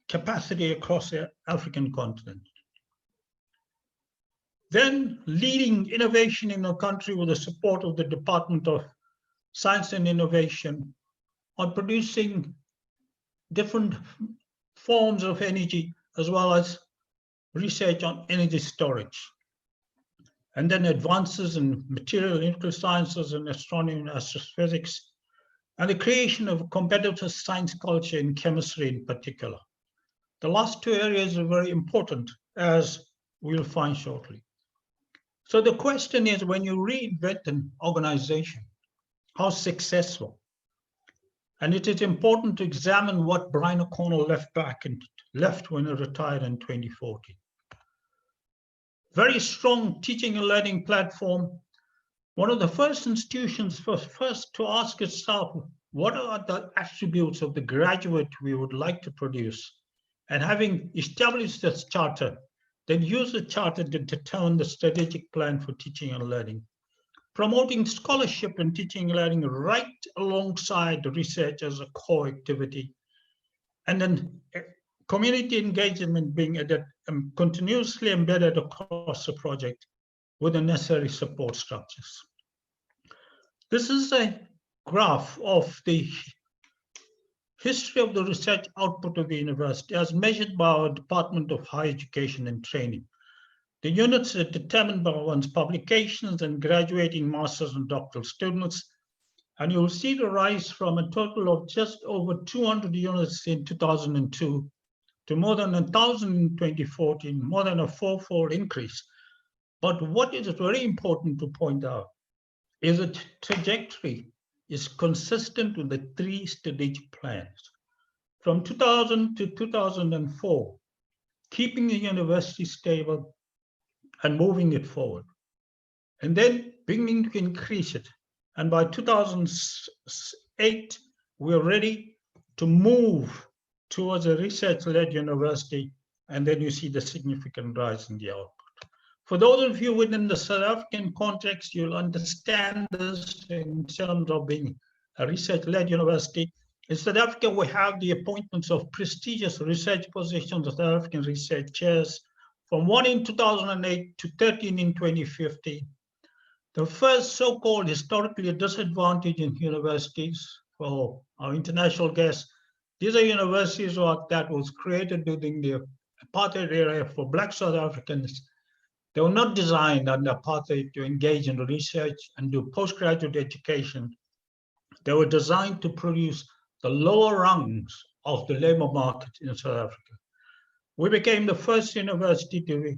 capacity across the African continent. Then leading innovation in the country with the support of the Department of Science and Innovation on producing different forms of energy, as well as research on energy storage. And then advances in material and nuclear sciences and astronomy and astrophysics, and the creation of a competitive science culture in chemistry in particular. The last two areas are very important, as we'll find shortly. So the question is, when you reinvent an organization, how successful? And it is important to examine what Brian O'Connell left when he retired in 2014. Very strong teaching and learning platform. One of the first institutions first to ask itself, what are the attributes of the graduate we would like to produce? And having established this charter, then use the charter to determine the strategic plan for teaching and learning. Promoting scholarship and teaching and learning right alongside research as a core activity. And then community engagement being continuously embedded across the project with the necessary support structures. This is a graph of the history of the research output of the university as measured by our Department of Higher Education and Training. The units are determined by one's publications and graduating master's and doctoral students. And you'll see the rise from a total of just over 200 units in 2002 to more than 1,000 in 2014, more than a fourfold increase. But what is very important to point out is that trajectory is consistent with the three strategic plans. From 2000 to 2004, keeping the university stable and moving it forward, and then beginning to increase it. And by 2008, we're ready to move towards a research-led university, and then you see the significant rise in the output. For those of you within the South African context, you'll understand this in terms of being a research-led university. In South Africa, we have the appointments of prestigious research positions of South African research chairs, from 1 in 2008 to 13 in 2015. The first so-called historically disadvantaged universities for our international guests. These are universities that was created during the apartheid era for Black South Africans. They were not designed under apartheid to engage in research and do postgraduate education. They were designed to produce the lower rungs of the labor market in South Africa. We became the first university to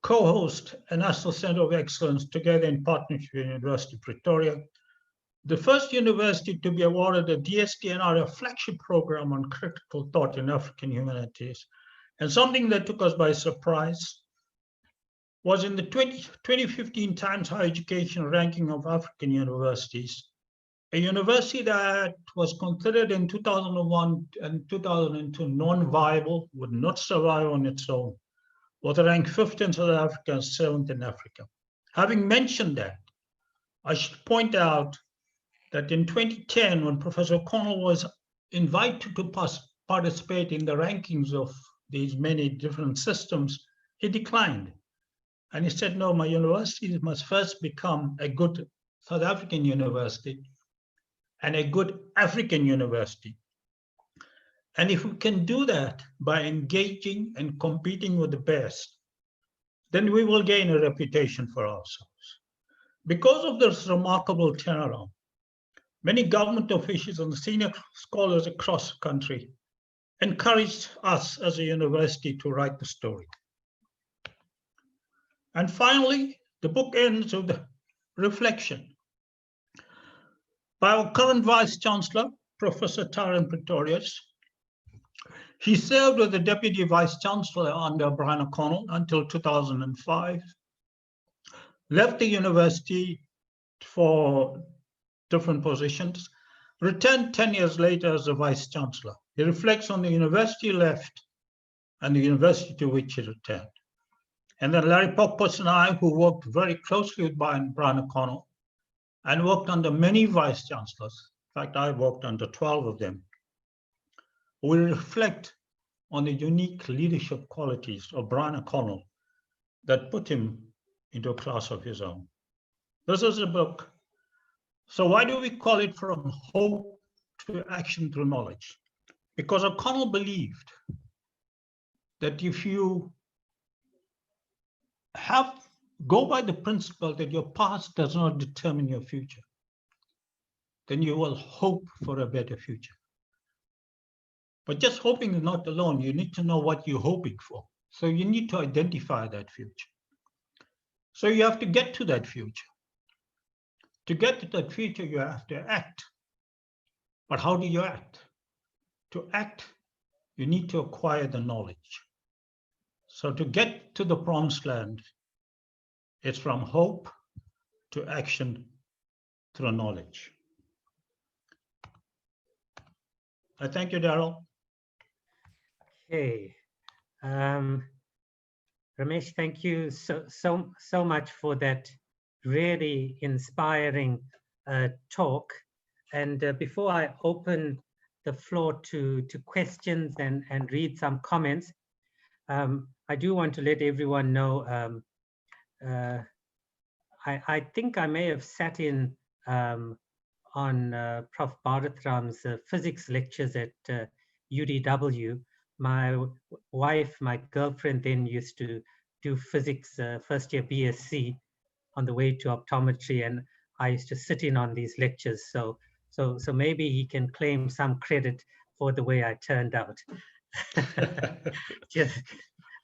co-host a National Center of Excellence together in partnership with University of Pretoria. The first university to be awarded a DSTNR, a flagship program on critical thought in African humanities. And something that took us by surprise was in the 2015 Times Higher Education ranking of African universities. A university that was considered in 2001 and 2002 non-viable, would not survive on its own, was ranked 5th in South Africa and 7th in Africa. Having mentioned that, I should point out that in 2010, when Professor O'Connell was invited to participate in the rankings of these many different systems, he declined. And he said, no, my university must first become a good South African university and a good African university. And if we can do that by engaging and competing with the best, then we will gain a reputation for ourselves. Because of this remarkable turnaround, many government officials and senior scholars across the country encouraged us as a university to write the story. And finally, the book ends with the reflection by our current Vice Chancellor, Professor Tyrone Pretorius. He served as the Deputy Vice Chancellor under Brian O'Connell until 2005, left the university for different positions, returned 10 years later as the Vice Chancellor. He reflects on the university he left and the university to which he returned. And then Larry Pockpuss and I, who worked very closely with Brian O'Connell and worked under many Vice Chancellors, in fact, I worked under 12 of them, will reflect on the unique leadership qualities of Brian O'Connell that put him into a class of his own. This is a book. So why do we call it From Hope to Action Through Knowledge? Because O'Connell believed that if you go by the principle that your past does not determine your future, then you will hope for a better future. But just hoping is not alone. You need to know what you're hoping for. So you need to identify that future. So you have to get to that future. To get to that future, you have to act. But how do you act? To act, you need to acquire the knowledge. So to get to the promised land, it's from hope to action through knowledge. I thank you, Daryl. Okay. Ramesh, thank you so much for that really inspiring talk. And before I open the floor to questions and read some comments, I do want to let everyone know, I think I may have sat in on Prof. Bharatram's physics lectures at UDW. My wife, my girlfriend, then used to do physics first year BSc on the way to optometry, and I used to sit in on these lectures. So maybe he can claim some credit for the way I turned out.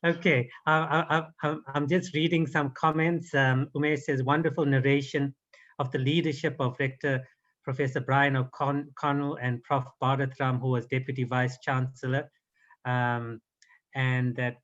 Okay, I'm just reading some comments. Umesh says, wonderful narration of the leadership of Rector Professor Brian O'Connell and Prof. Bharatram, who was Deputy Vice Chancellor, and that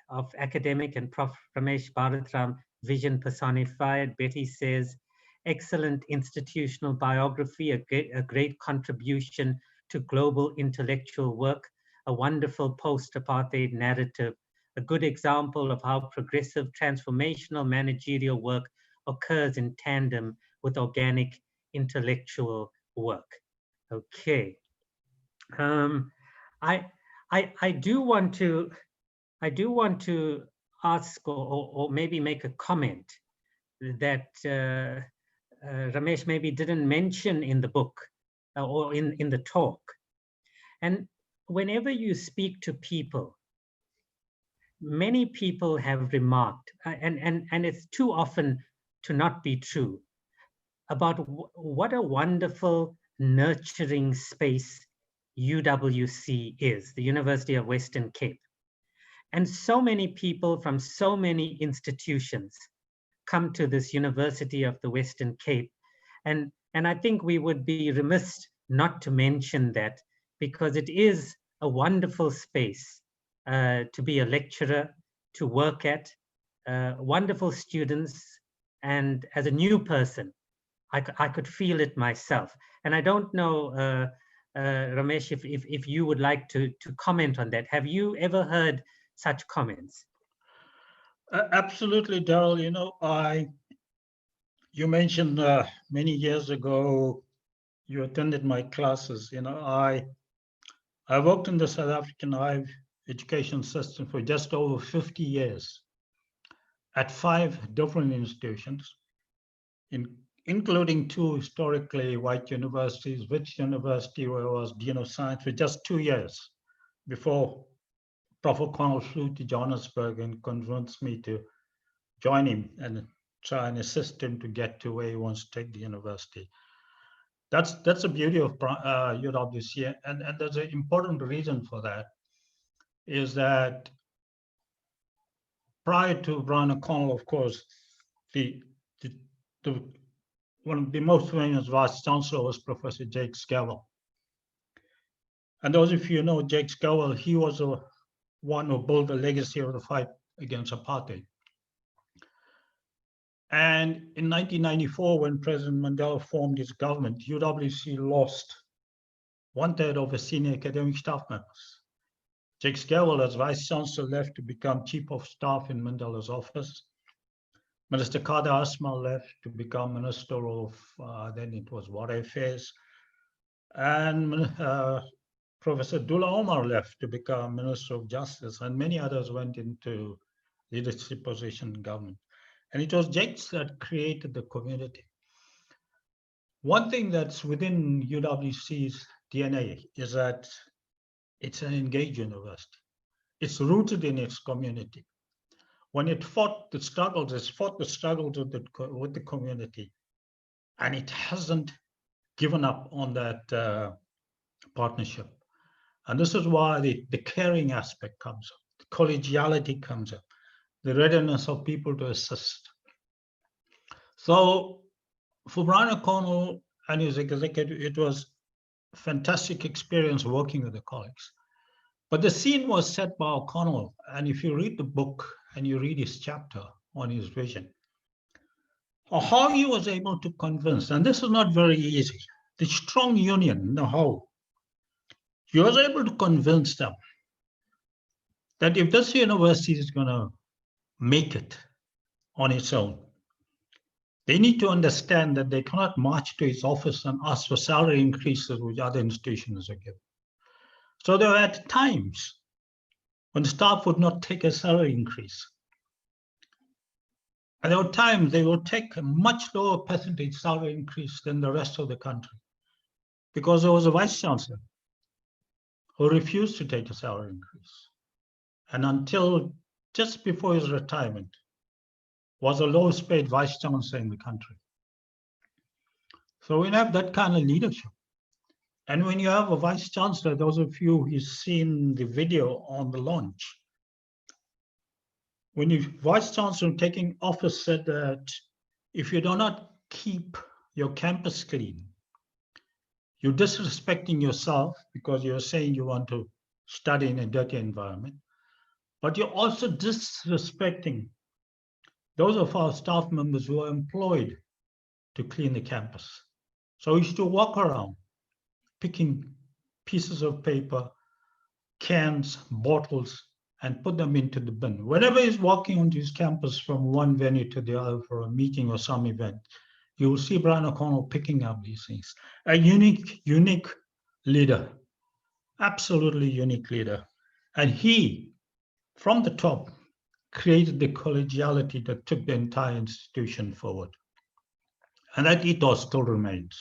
of academic and Prof. Ramesh Bharatram, vision personified. Betty says, excellent institutional biography, a great contribution to global intellectual work, a wonderful post-apartheid narrative, a good example of how progressive transformational managerial work occurs in tandem with organic intellectual work. Okay. I do want to ask or maybe make a comment that Ramesh maybe didn't mention in the book or in the talk. And whenever you speak to people, many people have remarked, and it's too often to not be true, about what a wonderful nurturing space UWC is, the University of Western Cape. And so many people from so many institutions come to this University of the Western Cape. And I think we would be remiss not to mention that, because it is a wonderful space to be a lecturer, to work at, wonderful students. And as a new person, I could feel it myself. And I don't know, Ramesh, if you would like to comment on that. Have you ever heard such comments? Absolutely, Daryl. You know, you mentioned many years ago, you attended my classes. You know, I worked in the South African higher education system for just over 50 years at 5 different institutions, including 2 historically white universities, Wits University, where I was Dean of Science for just 2 years before Prof. O'Connell flew to Johannesburg and convinced me to join him and try and assist him to get to where he wants to take the university. That's the beauty of UWC, and there's an important reason for that, is that prior to Brian O'Connell, of course, one of the most famous vice chancellor was Professor Jake Scavel. And those of you know Jake Scowell, he was the one who built the legacy of the fight against apartheid. And in 1994, when President Mandela formed his government, UWC lost 1/3 of the senior academic staff members. Jake Scowell, as Vice Chancellor, left to become Chief of Staff in Mandela's office. Minister Kader Asmal left to become Minister of, then it was Water Affairs. And Professor Dullah Omar left to become Minister of Justice, and many others went into leadership position in government. And it was Jakes that created the community. One thing that's within UWC's DNA is that it's an engaged university. It's rooted in its community. When it fought the struggles, it's fought the struggles with the community. And it hasn't given up on that partnership. And this is why the caring aspect comes up, the collegiality comes up, the readiness of people to assist. So for Brian O'Connell and his executive, it was a fantastic experience working with the colleagues. But the scene was set by O'Connell. And if you read the book and you read his chapter on his vision, or how he was able to convince, and this is not very easy, the strong union, the how, he was able to convince them that if this university is going to make it on its own, they need to understand that they cannot march to his office and ask for salary increases which other institutions are giving. So there were at times when staff would not take a salary increase. And there were times they would take a much lower percentage salary increase than the rest of the country, because there was a vice chancellor who refused to take a salary increase. And until just before his retirement, was the lowest paid vice chancellor in the country. So we have that kind of leadership. And when you have a vice chancellor, those of you who've seen the video on the launch, when the vice chancellor taking office said that if you do not keep your campus clean, you're disrespecting yourself because you're saying you want to study in a dirty environment, but you're also disrespecting those of our staff members who are employed to clean the campus. So he used to walk around picking pieces of paper, cans, bottles, and put them into the bin. Whenever he's walking onto his campus from one venue to the other for a meeting or some event, you will see Brian O'Connell picking up these things. A unique leader, absolutely unique leader. And he, from the top, created the collegiality that took the entire institution forward. And that ethos still remains.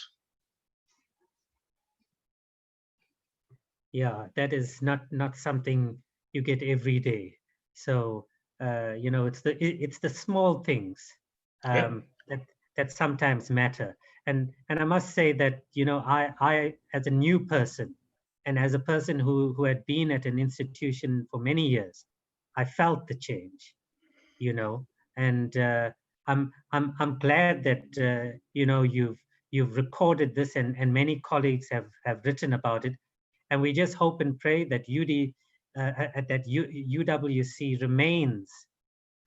Yeah, that is not something you get every day. So you know, it's the small things that sometimes matter. And I must say that, you know, I as a new person and as a person who had been at an institution for many years, I felt the change, you know, and I'm glad that you know, you've recorded this and many colleagues have written about it, and we just hope and pray that UWC remains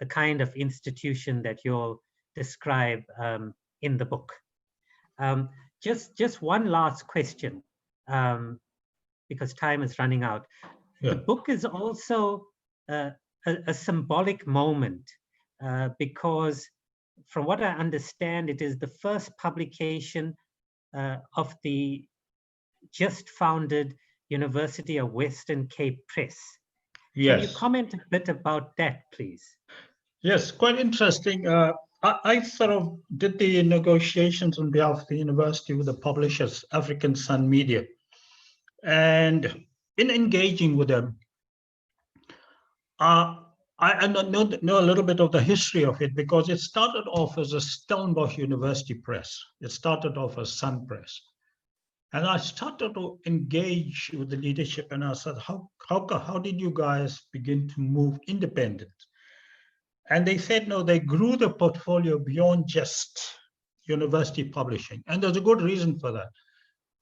the kind of institution that you'll describe in the book. Just one last question, because time is running out. Yeah. The book is also a symbolic moment because from what I understand, it is the first publication of the just founded University of Western Cape Press. Yes. Can you comment a bit about that, please? Yes, quite interesting. I sort of did the negotiations on behalf of the university with the publishers, African Sun Media. And in engaging with them, I know a little bit of the history of it because it started off as a Stellenbosch University Press. It started off as Sun Press. And I started to engage with the leadership and I said, how did you guys begin to move independent? And they said, no, they grew the portfolio beyond just university publishing. And there's a good reason for that.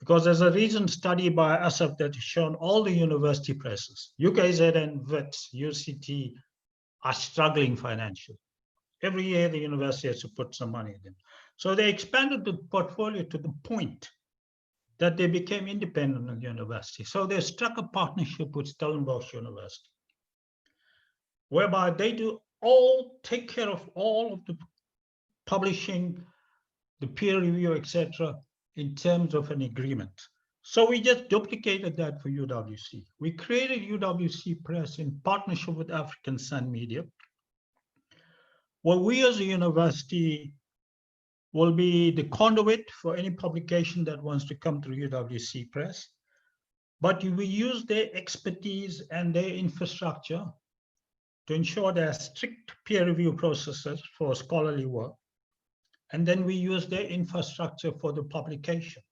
Because there's a recent study by ASAP that has shown all the university presses, UKZN, WITS, UCT, are struggling financially. Every year, the university has to put some money in them. So they expanded the portfolio to the point that they became independent of the university. So they struck a partnership with Stellenbosch University, whereby they do take care of all of the publishing, the peer review, etc., in terms of an agreement. So we just duplicated that for UWC. We created UWC Press in partnership with African Sun Media, where we as a university will be the conduit for any publication that wants to come through UWC Press. But we use their expertise and their infrastructure to ensure there are strict peer review processes for scholarly work. And then we use their infrastructure for the publication.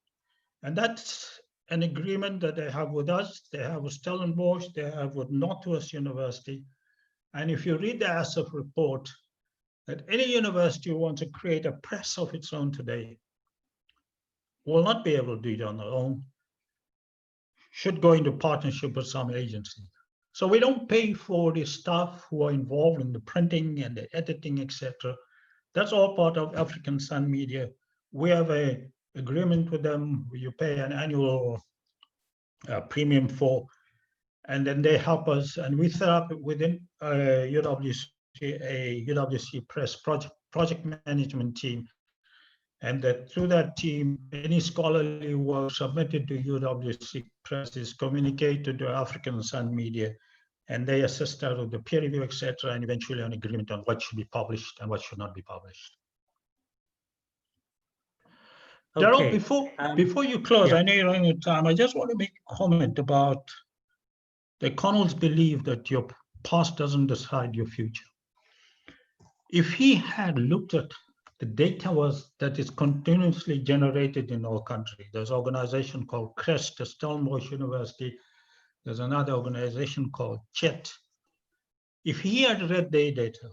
And that's an agreement that they have with us, they have with Stellenbosch, they have with Northwest University. And if you read the ASAP report, that any university who wants to create a press of its own today will not be able to do it on their own, should go into partnership with some agency. So we don't pay for the staff who are involved in the printing and the editing, etc. That's all part of African Sun Media. We have an agreement with them where you pay an annual premium for, and then they help us. And we set up within UWC a UWC Press project management team. And that through that team, any scholarly work submitted to UWC Press is communicated to African Sun Media, and they assist out of the peer review, etc., and eventually an agreement on what should be published and what should not be published. Okay. Daryl, before you close, yeah. I know you're running out of time. I just want to make a comment about the Connells believe that your past doesn't decide your future. If he had looked at the data that is continuously generated in our country, there's an organization called CREST, the Stellenbosch University. There's another organization called CHET. If he had read their data,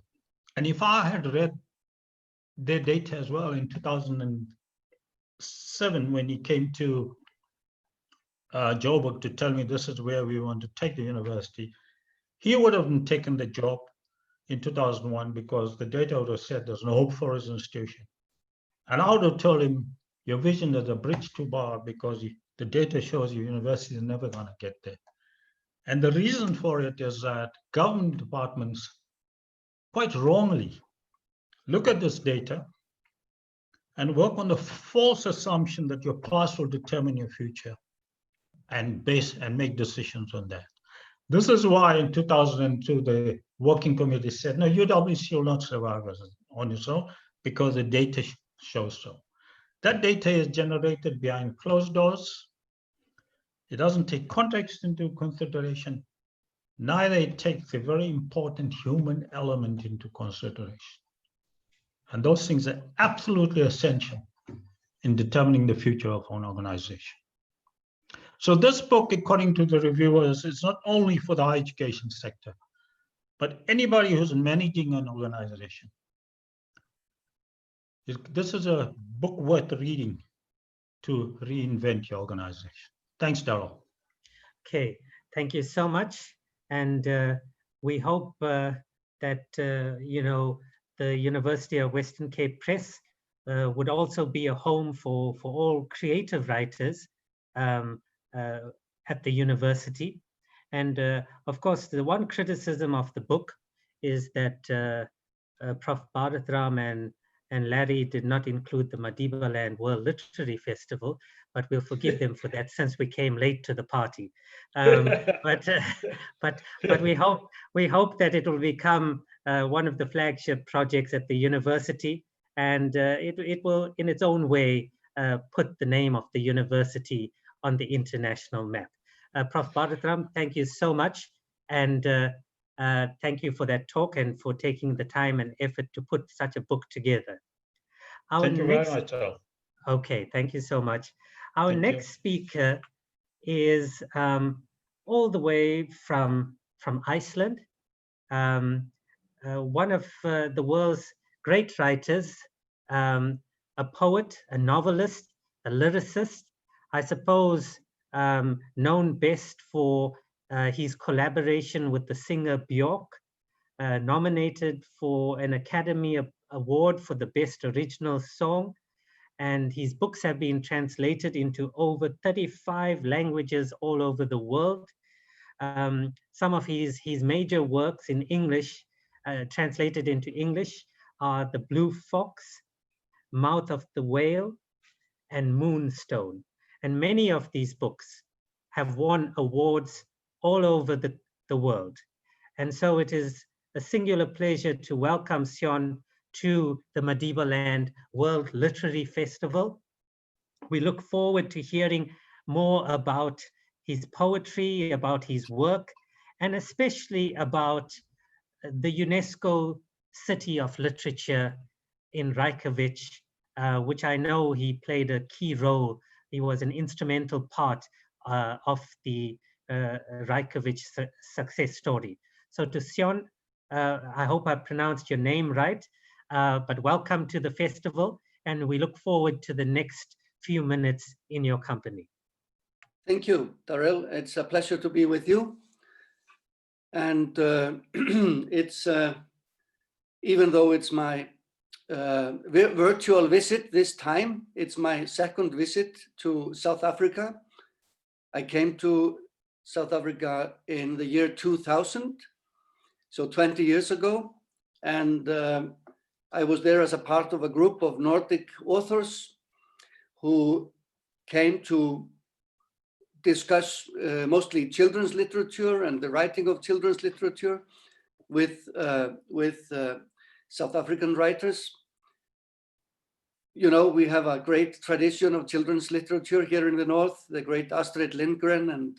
and if I had read their data as well in 2007 when he came to Joburg to tell me this is where we want to take the university, he would have taken the job in 2001 because the data would have said there's no hope for his institution. And I would have told him, your vision is a bridge too far because the data shows your university is never going to get there. And the reason for it is that government departments, quite wrongly, look at this data and work on the false assumption that your past will determine your future and make decisions on that. This is why in 2002, the working committee said, no, UWC will not survive on its own because the data shows so. That data is generated behind closed doors. It doesn't take context into consideration. Neither it takes a very important human element into consideration. And those things are absolutely essential in determining the future of an organization. So this book, according to the reviewers, is not only for the higher education sector, but anybody who's managing an organization. This is a book worth reading to reinvent your organization. Thanks, Daryl. Okay, thank you so much. And we hope that, you know, the University of Western Cape Press would also be a home for all creative writers at the university. And of course, the one criticism of the book is that Prof. Bharatram and Larry did not include the Madibaland World Literary Festival, but we'll forgive them for that since we came late to the party. But we hope that it will become one of the flagship projects at the university, and it will, in its own way, put the name of the university on the international map. Prof. Bharatram, thank you so much, and thank you for that talk and for taking the time and effort to put such a book together. Thank you very much. Okay, thank you so much. Our next speaker is all the way from Iceland, one of the world's great writers, a poet, a novelist, a lyricist, I suppose known best for his collaboration with the singer Björk, nominated for an Academy Award for the Best Original Song. And his books have been translated into over 35 languages all over the world. Some of his major works in English, translated into English, are The Blue Fox, Mouth of the Whale, and Moonstone. And many of these books have won awards all over the world. And so it is a singular pleasure to welcome Sion to the Madibaland World Literary Festival. We look forward to hearing more about his poetry, about his work, and especially about the UNESCO City of Literature in Reykjavik, which I know he played a key role. He was an instrumental part of the Reykjavik success story. So to Sion, I hope I pronounced your name right, but welcome to the festival, and we look forward to the next few minutes in your company. Thank you, Darrell. It's a pleasure to be with you. And it's, even though it's my virtual visit this time, it's my second visit to South Africa. I came to South Africa in the year 2000, so 20 years ago. And I was there as a part of a group of Nordic authors who came to discuss mostly children's literature and the writing of children's literature with South African writers. You know, we have a great tradition of children's literature here in the North, the great Astrid Lindgren and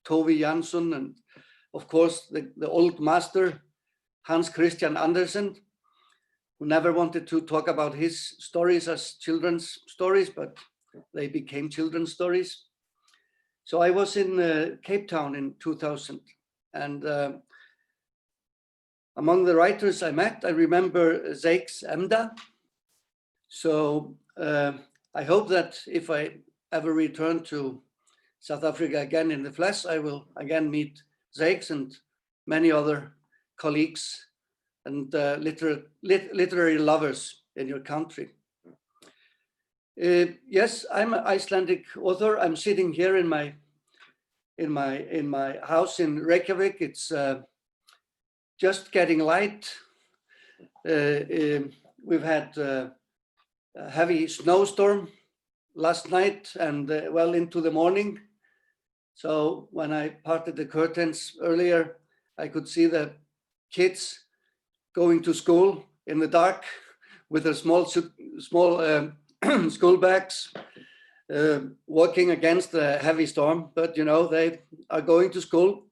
Tove Jansson, and of course the old master, Hans Christian Andersen, who never wanted to talk about his stories as children's stories, but they became children's stories. So I was in Cape Town in 2000, and among the writers I met, I remember Zakes Emda. So I hope that if I ever return to South Africa again in the flesh, I will again meet Zakes and many other colleagues and literary lovers in your country. Yes, I'm an Icelandic author. I'm sitting here in my house in Reykjavik. It's just getting light. We've had a heavy snowstorm last night and well into the morning. So when I parted the curtains earlier, I could see the kids going to school in the dark with their small school bags, walking against the heavy storm. But you know, they are going to school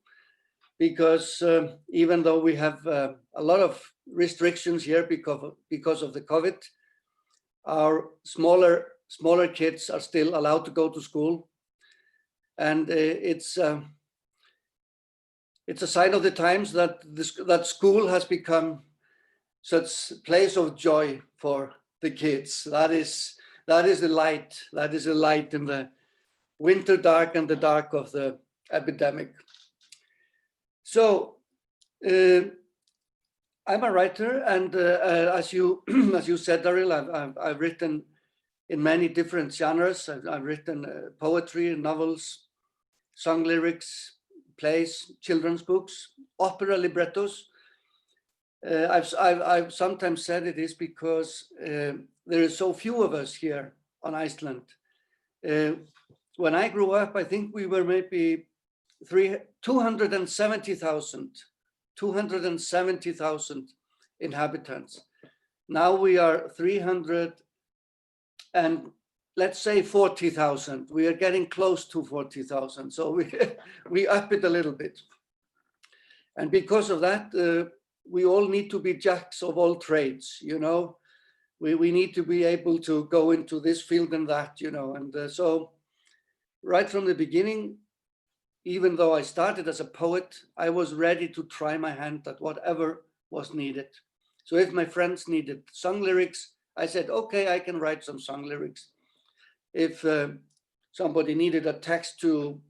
because even though we have a lot of restrictions here because of the COVID, our smaller kids are still allowed to go to school, and it's a sign of the times that that school has become such a place of joy for the kids. That is the light. That is the light in the winter dark and the dark of the epidemic. So I'm a writer, and as you said, Darrell, I've written in many different genres. I've written poetry, novels, song lyrics, plays, children's books, opera librettos. I've sometimes said it is because there are so few of us here on Iceland. When I grew up, I think we were maybe 270,000 inhabitants. Now we are 300 and let's say 40,000. We are getting close to 40,000. So we up it a little bit. And because of that, we all need to be jacks of all trades, you know. We need to be able to go into this field and that, you know. And so right from the beginning, even though I started as a poet, I was ready to try my hand at whatever was needed. So if my friends needed song lyrics, I said, okay, I can write some song lyrics. If somebody needed a text to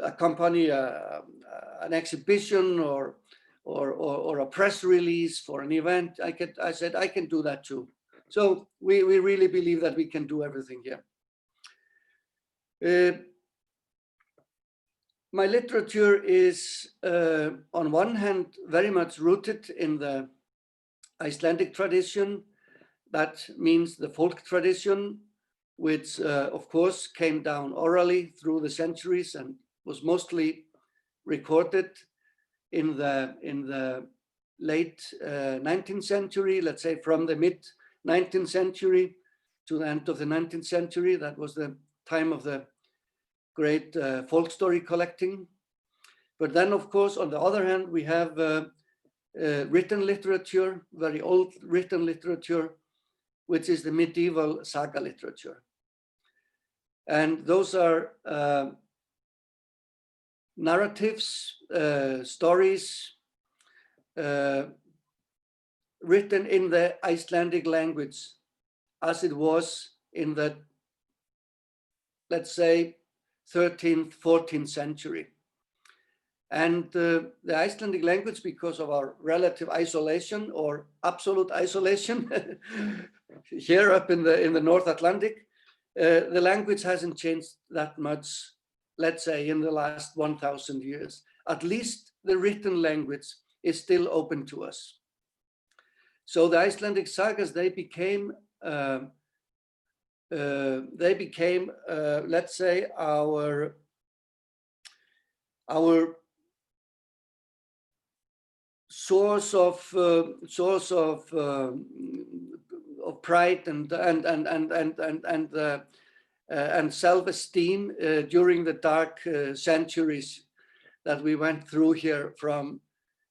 accompany an exhibition or a press release for an event, I said I can do that too. So we really believe that we can do everything here. My literature is on one hand very much rooted in the Icelandic tradition. That means the folk tradition, which of course came down orally through the centuries and was mostly recorded in the late 19th century, let's say from the mid 19th century to the end of the 19th century. That was the time of the great folk story collecting. But then, of course, on the other hand, we have written literature, very old written literature, which is the medieval saga literature. And those are narratives, stories written in the Icelandic language as it was in the, let's say, 13th, 14th century. And the Icelandic language, because of our relative isolation or absolute isolation here up in the North Atlantic, the language hasn't changed that much, let's say, in the last 1,000 years. At least the written language is still open to us. So the Icelandic sagas, they became, let's say, our source of pride and self-esteem during the dark centuries that we went through here from,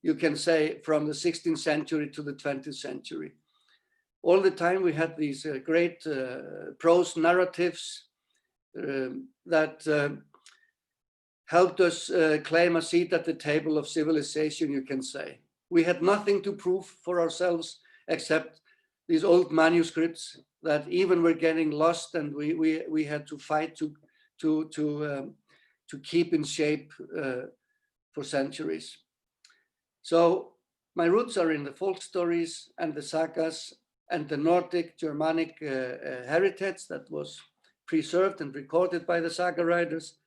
you can say, from the 16th century to the 20th century. All the time we had these great prose narratives that helped us claim a seat at the table of civilization, you can say. We had nothing to prove for ourselves except these old manuscripts that even were getting lost, and we had to fight to keep in shape for centuries. So my roots are in the folk stories and the sagas and the Nordic Germanic heritage that was preserved and recorded by the saga writers.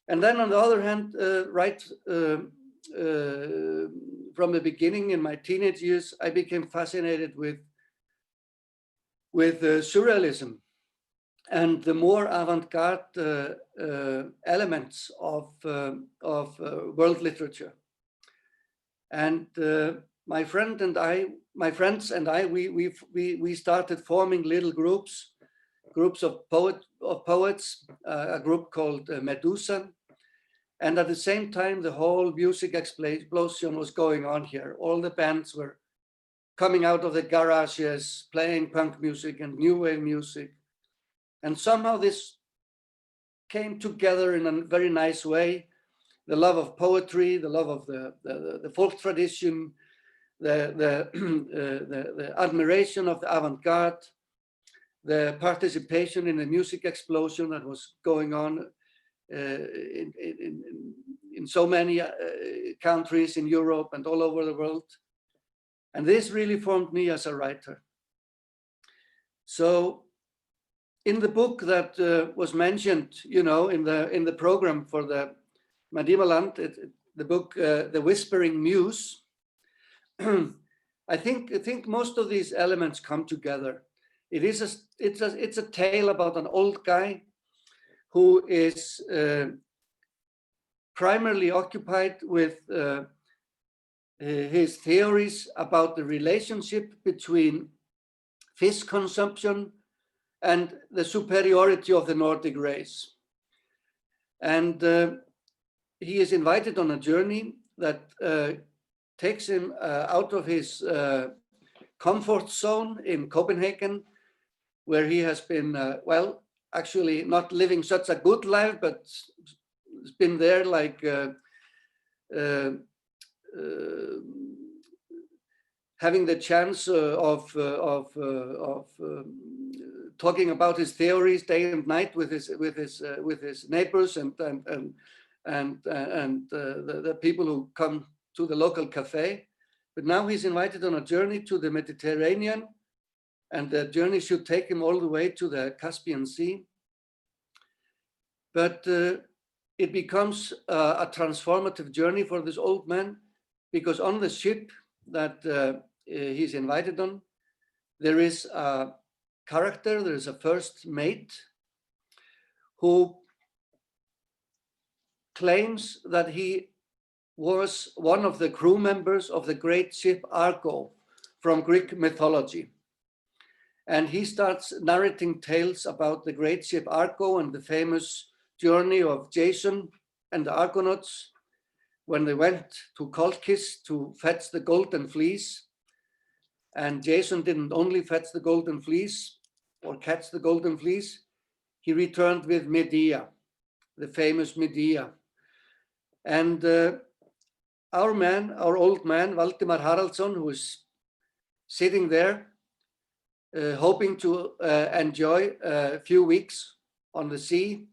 And then on the other hand, right from the beginning in my teenage years, I became fascinated with surrealism and the more avant-garde elements of world literature. And my friends and I, we started forming little groups of poets, a group called Medusa. And at the same time, the whole music explosion was going on here. All the bands were coming out of the garages, playing punk music and new wave music. And somehow this came together in a very nice way. The love of poetry, the love of the folk tradition, the admiration of the avant-garde, the participation in the music explosion that was going on in so many countries in Europe and all over the world. And this really formed me as a writer. So in the book that was mentioned, you know, in the program for the Madibaland, the book The Whispering Muse, I think most of these elements come together. It's a tale about an old guy who is primarily occupied with his theories about the relationship between fish consumption and the superiority of the Nordic race. And he is invited on a journey that takes him out of his comfort zone in Copenhagen, where he has been, well, actually not living such a good life, but it's been there like having the chance of talking about his theories day and night with his neighbors and the people who come to the local cafe. But now he's invited on a journey to the Mediterranean, and the journey should take him all the way to the Caspian Sea. But it becomes a transformative journey for this old man, because on the ship that he's invited on, there is a character, there is a first mate who claims that he was one of the crew members of the great ship Argo from Greek mythology. And he starts narrating tales about the great ship Argo and the famous journey of Jason and the Argonauts when they went to Colchis to fetch the golden fleece. And Jason didn't only fetch the golden fleece or catch the golden fleece, he returned with Medea, the famous Medea. And our old man, Valdimar Haraldsson, who is sitting there, hoping to enjoy a few weeks on the sea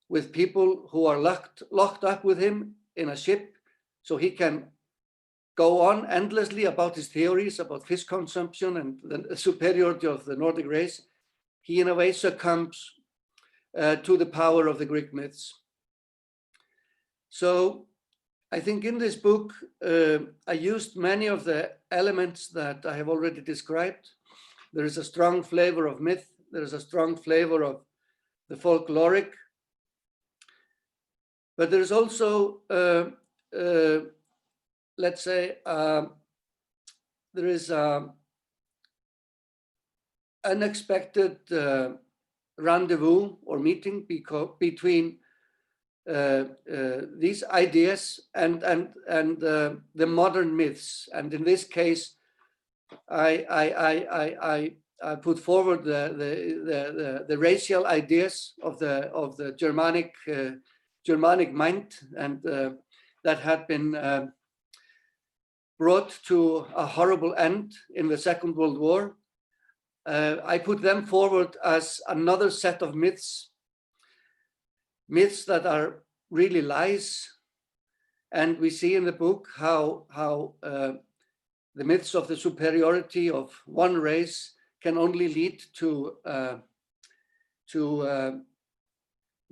with people who are locked up with him in a ship, so he can go on endlessly about his theories about fish consumption and the superiority of the Nordic race. He in a way succumbs to the power of the Greek myths. So I think in this book, I used many of the elements that I have already described. There is a strong flavor of myth. There is a strong flavor of the folkloric. But there's also, let's say, there is an unexpected rendezvous or meeting between these ideas and the modern myths. And in this case, I put forward the racial ideas of the Germanic mind, and that had been brought to a horrible end in the Second World War. I put them forward as another set of myths that are really lies. And we see in the book how the myths of the superiority of one race can only lead to the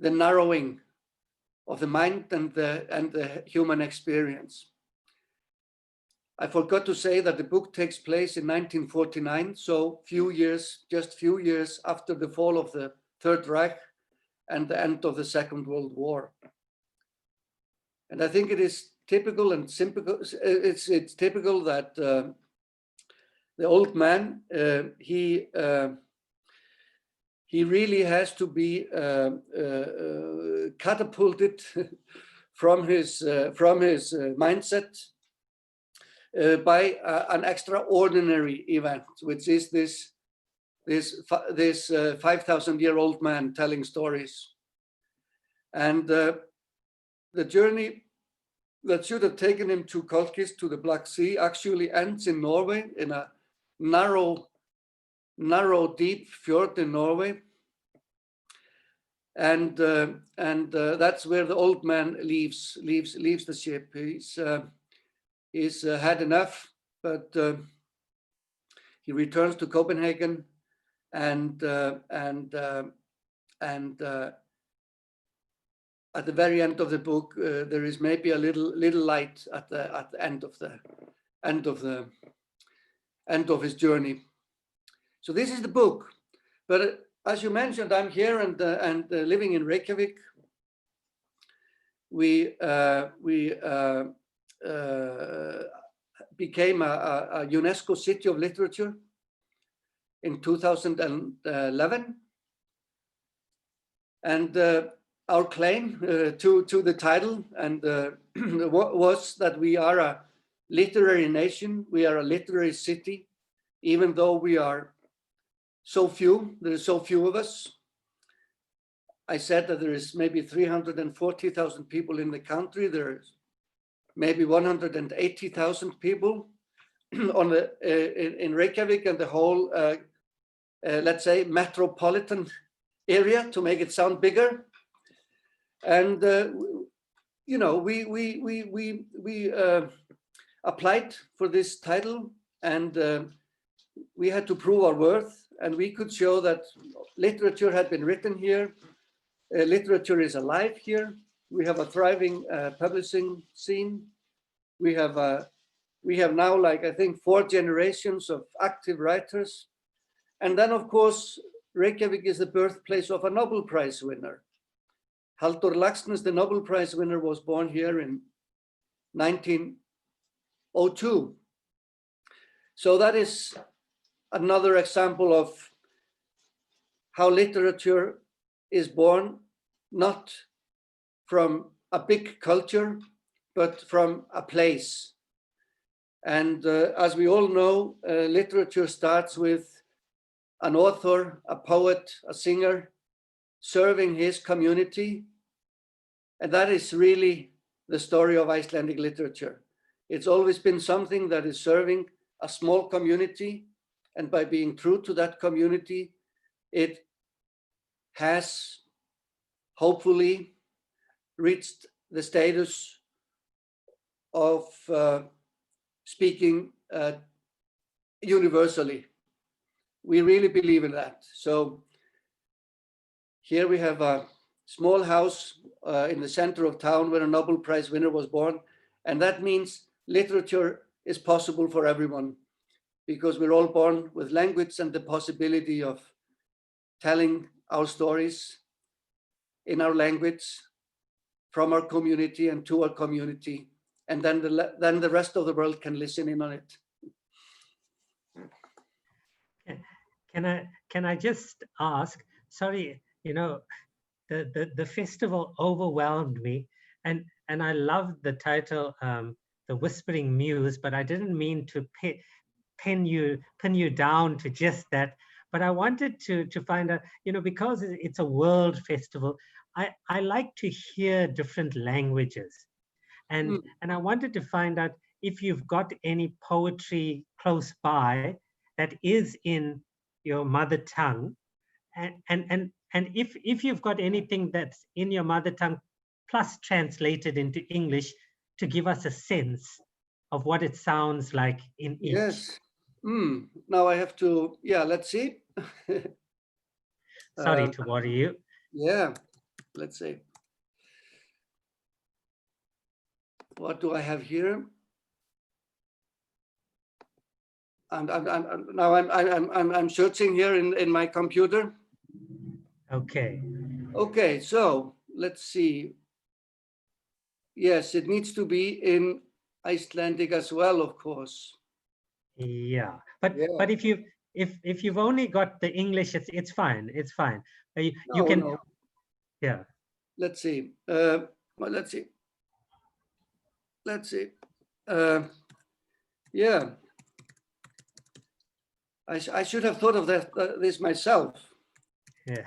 narrowing of the mind and the human experience. I forgot to say that the book takes place in 1949, so just few years after the fall of the Third Reich and the end of the Second World War. And I think it is typical and simple. It's typical that the old man he really has to be catapulted from his mindset by an extraordinary event, which is this 5,000-year-old man telling stories. And the journey that should have taken him to Colchis, to the Black Sea, actually ends in Norway, in a narrow, deep fjord in Norway. And that's where the old man leaves the ship. He's had enough, but he returns to Copenhagen, and at the very end of the book, there is maybe a little light at the end of his journey. So this is the book. But as you mentioned, I'm here and living in Reykjavik. We became a UNESCO City of Literature in 2011, and our claim to the title and was that we are a literary nation, we are a literary city, even though we are so few. There are so few of us. I said that there is maybe 340,000 people in the country. There's maybe 180,000 people in Reykjavik, and the whole let's say, metropolitan area to make it sound bigger. And you know, we applied for this title, and we had to prove our worth, and we could show that literature had been written here. Literature is alive here. We have a thriving publishing scene. We have now, like, I think 4 generations of active writers. And then, of course, Reykjavik is the birthplace of a Nobel Prize winner. Halldór Laxness, the Nobel Prize winner, was born here in 1902. So that is another example of how literature is born, not from a big culture, but from a place. And as we all know, literature starts with an author, a poet, a singer, serving his community. And that is really the story of Icelandic literature. It's always been something that is serving a small community, and by being true to that community, it has hopefully reached the status of speaking universally. We really believe in that. So here we have a small house in the center of town where a Nobel Prize winner was born. And that means literature is possible for everyone, because we're all born with language and the possibility of telling our stories in our language, from our community and to our community. And then the rest of the world can listen in on it. Can I just ask, sorry, you know, the festival overwhelmed me, and I loved the title, The Whispering Muse, but I didn't mean to pin you down to just that. But I wanted to find out, you know, because it's a world festival, I like to hear different languages, and I wanted to find out if you've got any poetry close by that is in your mother tongue, and if you've got anything that's in your mother tongue plus translated into English to give us a sense of what it sounds like in each. Yes. Now I have to, yeah, let's see. Sorry to worry you. Yeah, let's see. What do I have here? I'm searching here in my computer. Okay. Okay, so let's see. Yes, it needs to be in Icelandic as well, of course. Yeah, but if you've only got the English, it's fine. It's fine. You can. No. Yeah. Let's see. Let's see. Let's see. Yeah. I should have thought of this myself. Yeah.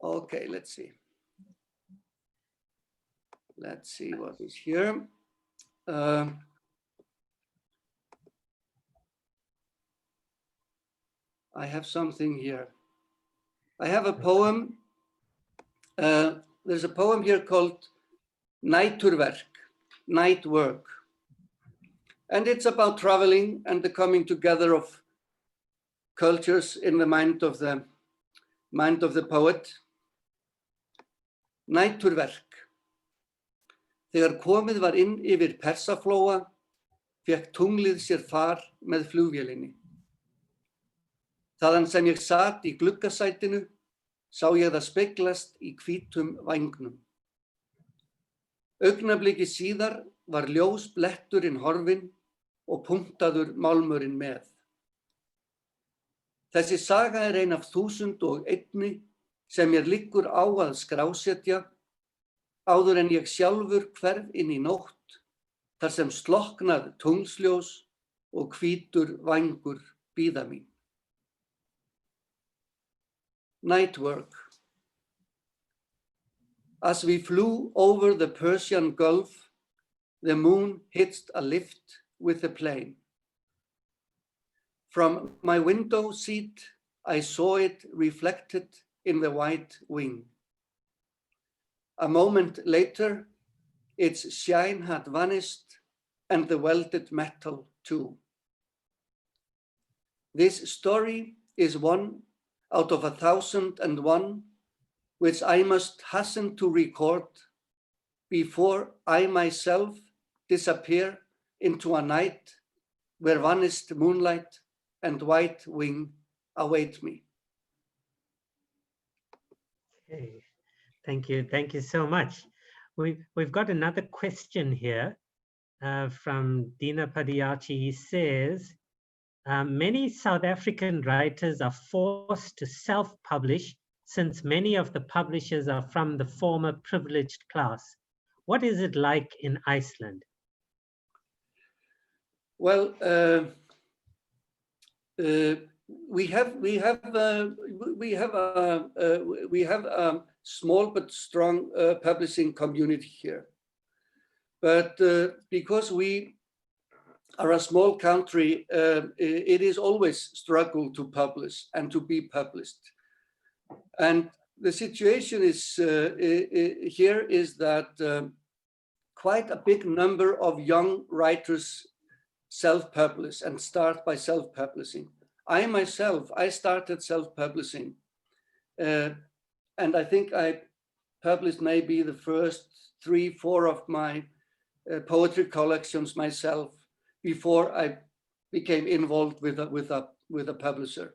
Okay, let's see. Let's see what is here. I have something here. I have a poem. There's a poem here called Næturverk, Night Work. And it's about traveling and the coming together of cultures in the mind of the poet. Næturverk. Þegar komið var inn yfir Persaflóa, fékk tunglið sér far með flugvélinni. Þaðan sem ég sat í gluggasætinu, sá ég það speglast í hvítum vængnum. Augnabliki síðar var ljós bletturinn horfinn og punktaður málmurinn með. Þessi saga er ein af 1001 sem mér liggur á að skrásetja, áður en ég sjálfur hverf inn í nótt, þar sem slokknað tunglsljós og hvítur vængur bíða mín. Night work. As we flew over the Persian Gulf, the moon hitched a lift with the plane. From my window seat, I saw it reflected in the white wing. A moment later, its shine had vanished and the welded metal too. This story is one out of 1,001, which I must hasten to record before I myself disappear into a night where vanished moonlight and white wing await me. Okay, thank you so much. We've got another question here from Dina Padiachi. He says, many South African writers are forced to self-publish since many of the publishers are from the former privileged class. What is it like in Iceland? Well, we have a small but strong publishing community here. But because we are a small country, it is always struggle to publish and to be published. And the situation is here is that quite a big number of young writers self-publish and start by self-publishing. I myself, I started self-publishing, and I think I published maybe the first 3-4 of my poetry collections myself before I became involved with a publisher.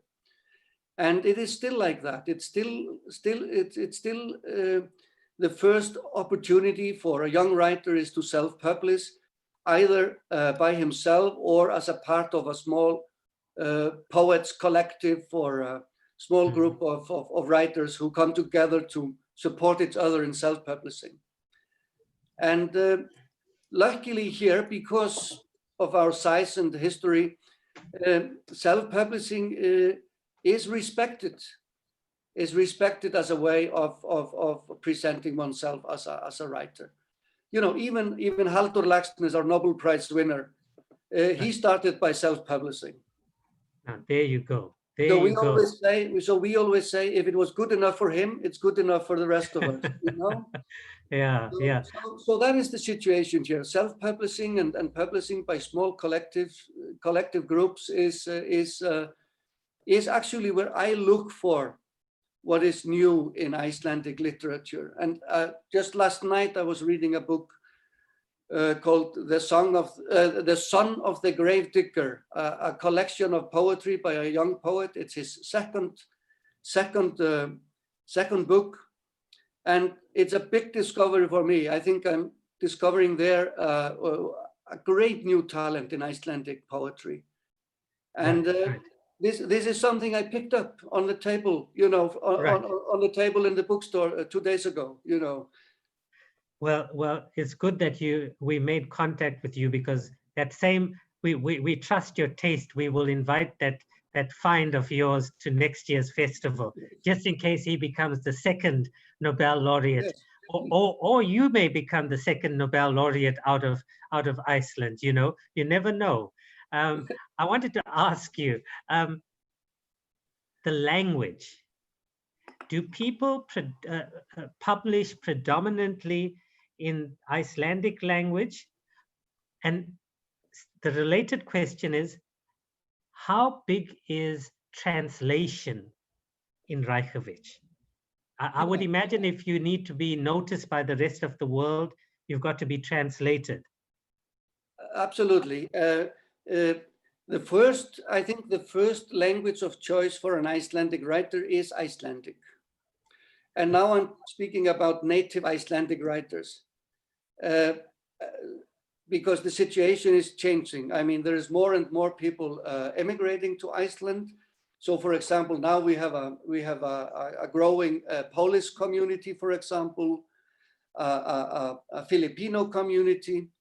And it is still like that. It's still the first opportunity for a young writer is to self-publish, either by himself or as a part of a small poets collective or a small group of writers who come together to support each other in self-publishing. And luckily here, because of our size and history, self-publishing is respected as a way of presenting oneself as a writer. You know, even Halldór Laxness, our Nobel Prize winner, he started by self-publishing. There you go. So we always say, if it was good enough for him, it's good enough for the rest of us. You know? Yeah. So that is the situation here. Self-publishing and publishing by small collective groups is actually where I look for what is new in Icelandic literature. And just last night I was reading a book called The Son of the Gravedigger, a collection of poetry by a young poet. It's his second book, and it's a big discovery for me. I think I'm discovering there a great new talent in Icelandic poetry, and this is something I picked up on the table, you know, on the table in the bookstore 2 days ago, you know. Well, it's good that we made contact with you, because we trust your taste. We will invite that find of yours to next year's festival, just in case he becomes the second Nobel laureate, yes. or you may become the second Nobel laureate out of Iceland. You know, you never know. I wanted to ask you, the language. Do people publish predominantly in Icelandic language? And the related question is, how big is translation in Reykjavik? I would imagine if you need to be noticed by the rest of the world, you've got to be translated. Absolutely. I think the first language of choice for an Icelandic writer is Icelandic. And now I'm speaking about native Icelandic writers, because the situation is changing. I mean, there is more and more people emigrating to Iceland. So, for example, now we have a growing Polish community, for example, a Filipino community,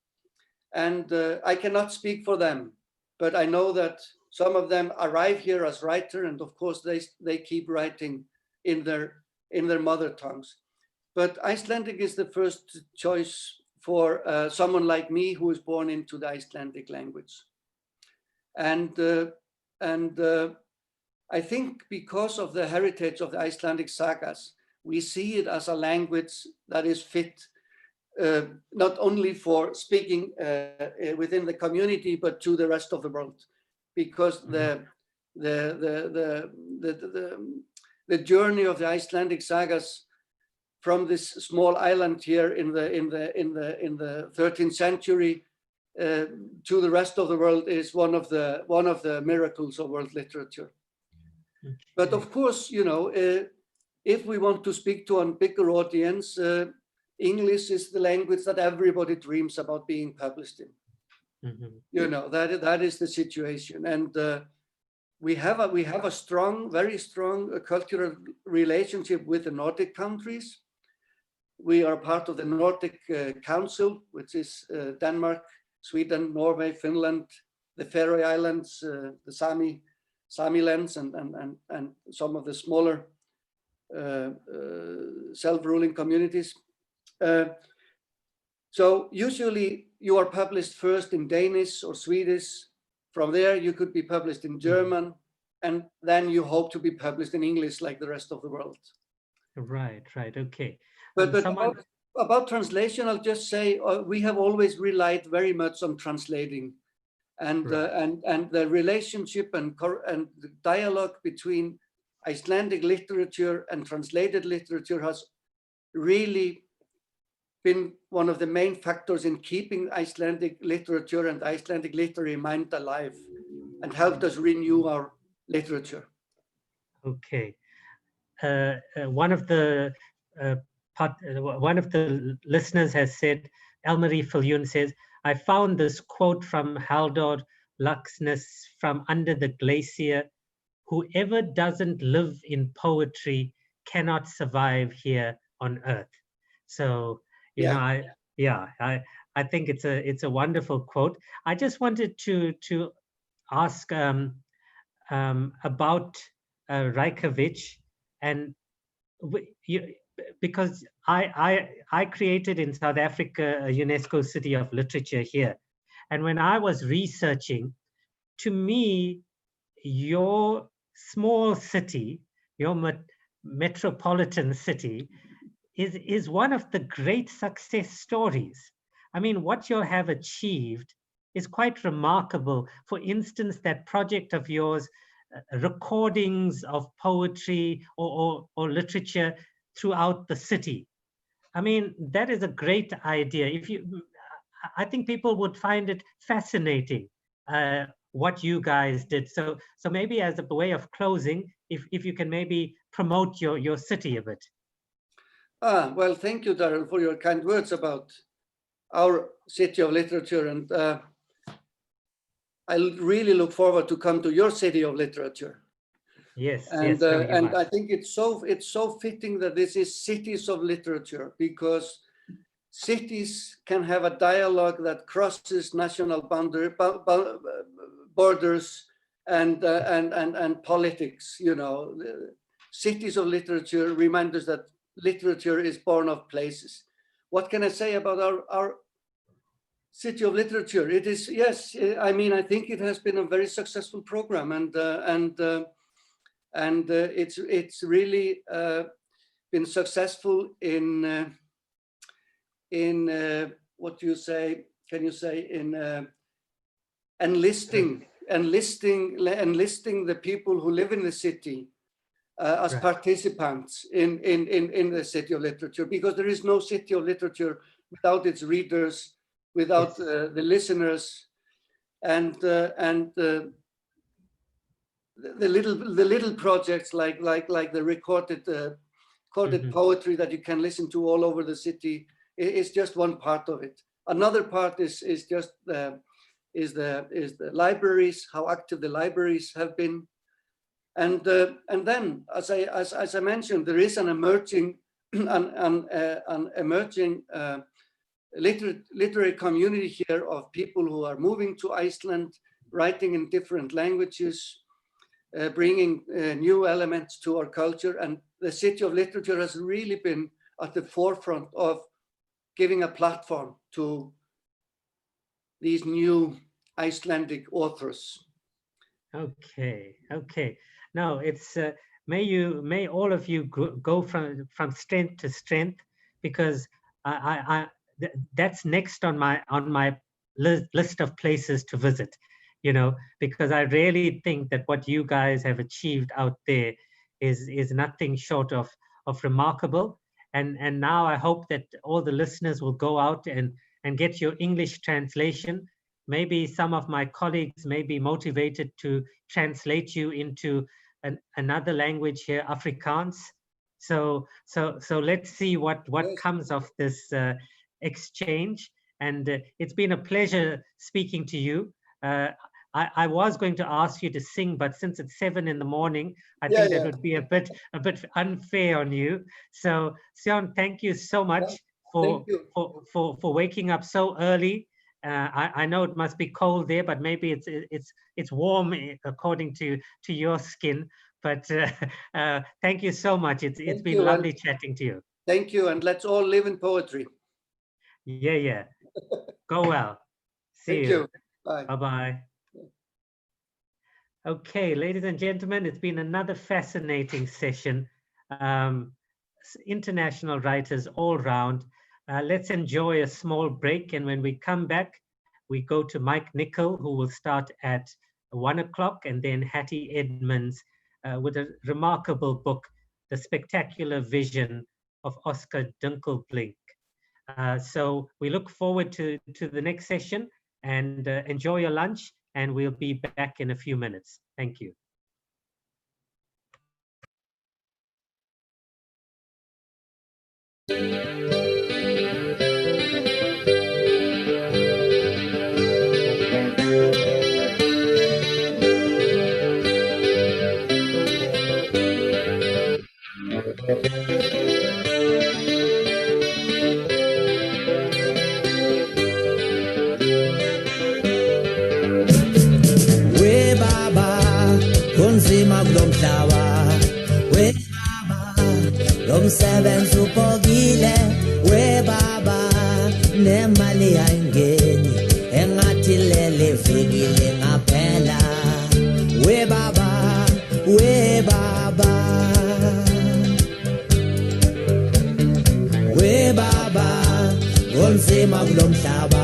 and I cannot speak for them, but I know that some of them arrive here as writer, and of course they keep writing in their mother tongues. But Icelandic is the first choice for someone like me who is born into the Icelandic language. And And I think because of the heritage of the Icelandic sagas, we see it as a language that is fit not only for speaking within the community, but to the rest of the world, because the journey of the Icelandic sagas from this small island here in the 13th century to the rest of the world is one of the miracles of world literature. Okay. But of course, you know, if we want to speak to a bigger audience, English is the language that everybody dreams about being published in. Mm-hmm. You know, that is the situation, and we have a strong, very strong cultural relationship with the Nordic countries. We are part of the Nordic Council, which is Denmark, Sweden, Norway, Finland, the Faroe Islands, the Sami lands, and some of the smaller self-ruling communities. So usually you are published first in Danish or Swedish. From there you could be published in German, and then you hope to be published in English like the rest of the world. Right, okay. But about translation, I'll just say we have always relied very much on translating, and right. And the relationship and the dialogue between Icelandic literature and translated literature has really been one of the main factors in keeping Icelandic literature and Icelandic literary mind alive, and helped us renew our literature. Okay, one of the listeners has said, Elmarie Fillion says, I found this quote from Halldór Laxness from Under the Glacier: whoever doesn't live in poetry cannot survive here on earth. So, you know, I think it's a wonderful quote. I just wanted to ask about Reykjavik, and because I created in South Africa a UNESCO City of Literature here, and when I was researching, to me, your small city, your metropolitan city, is one of the great success stories. I mean, what you have achieved is quite remarkable. For instance, that project of yours, recordings of poetry or literature throughout the city. I mean, that is a great idea. I think people would find it fascinating what you guys did. So maybe as a way of closing, if you can maybe promote your city a bit. Well, thank you, Darrell, for your kind words about our City of Literature, and I really look forward to come to your City of Literature. Yes, and yes, and I think it's so fitting that this is Cities of Literature, because cities can have a dialogue that crosses national borders and politics. You know, Cities of Literature remind us that literature is born of places. What can I say about our City of Literature? It is, yes, I mean, I think it has been a very successful program, and it's really been successful in what do you say? Can you say in enlisting the people who live in the city as participants in the City of Literature, because there is no City of Literature without its readers, without the listeners, and the little projects like the recorded poetry that you can listen to all over the city is just one part of it. Another part is the libraries, how active the libraries have been, and then as I mentioned, there is an emerging literary community here of people who are moving to Iceland, writing in different languages, bringing new elements to our culture. And the City of Literature has really been at the forefront of giving a platform to these new Icelandic authors. Okay, okay. No, it's may all of you go from strength to strength, because that's next on my list of places to visit, because I really think that what you guys have achieved out there is nothing short of remarkable. And now I hope that all the listeners will go out and get your English translation. Maybe some of my colleagues may be motivated to translate you into another language here, Afrikaans. So let's see what Yes. comes of this exchange. And it's been a pleasure speaking to you. I was going to ask you to sing, but since it's 7 in the morning, I Yeah, think that yeah. would be a bit unfair on you. So Sion, thank you so much Thank you. for waking up so early. I know it must be cold there, but maybe it's warm according to your skin. But thank you so much. It's Thank been you, lovely and chatting to you. thank you, and let's all live in poetry. Yeah, yeah. Go well. See Thank you. you. Bye. Bye-bye. Okay, ladies and gentlemen, it's been another fascinating session. International writers all round. Let's enjoy a small break, and when we come back, we go to Mike Nicol, who will start at 1 o'clock, and then Hattie Edmonds with a remarkable book, The Spectacular Vision of Oscar Dinkelblink. So we look forward to the next session, and enjoy your lunch, and we'll be back in a few minutes. Thank you. We baba kunzima kulomhlaba, we baba lomsebenzi upokile, we baba nemali ayingeni engathi lele fikile ngaphela, we baba, we baba, we baba kunzima kulomhlaba,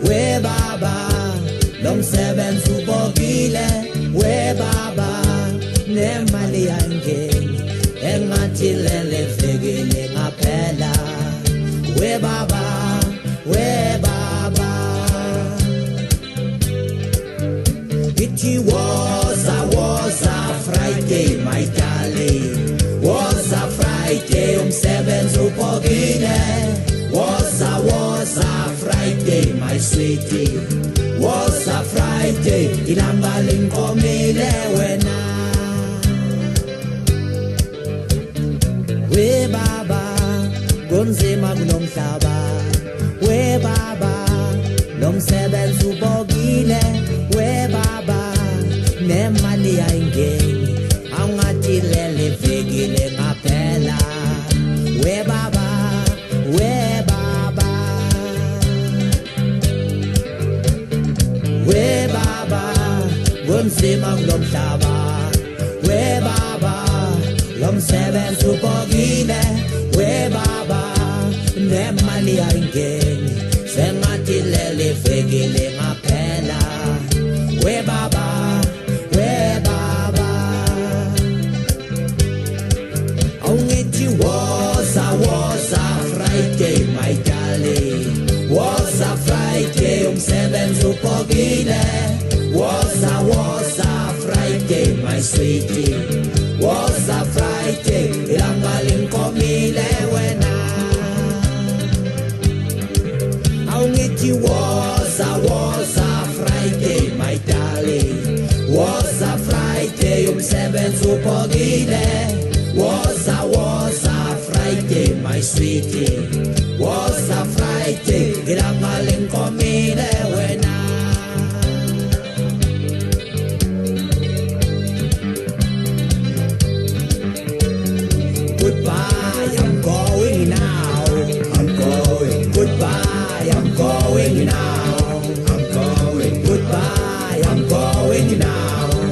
we baba lomsebenzi ubokile, we baba nemali yangeni engathi lele fikile ngaphela, we baba, we baba. It was a Friday, my darling, was a Friday, umsebenzi ubokile, was a Friday, my sweetie, was a Friday, ilanga linkomile wena, we baba kunzima kulomhlaba, we baba lomsebenzi ubokile, we baba nemali ayingeni angathi lele fikile ngaphela, we baba, we baba, we baba kunzima kulomhlaba, we baba lomsebenzi ubokile, we baba nemali ayingeni sengathi lele fikile ngaphela, we baba, we baba. Ongithi was a Friday, my darling, was a Friday, umsebenzi ubokile, was a Friday, my sweetie, was a Friday, ilanga linkomile wena. Ongithi was a Friday, my darling, was a Friday, umsebenzi ubokile, was a Friday, my sweetie, was a Friday, ilanga linkomile wena. Goodbye, I'm going now. I'm going. Goodbye, I'm going now. I'm going. Goodbye, I'm going now.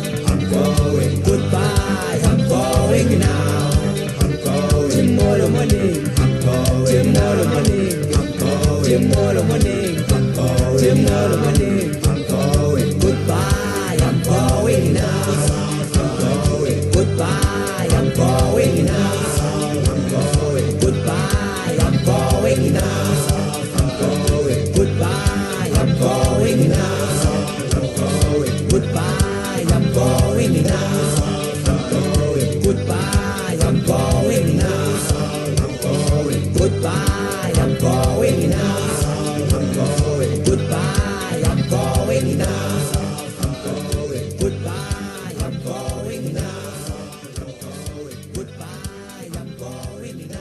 going now. I'm going. Goodbye, I'm going now. I'm going. Goodbye, I'm going now. I'm going. Goodbye, I'm going now. I'm going. Goodbye, I'm going now. I'm going. Goodbye, I'm going now.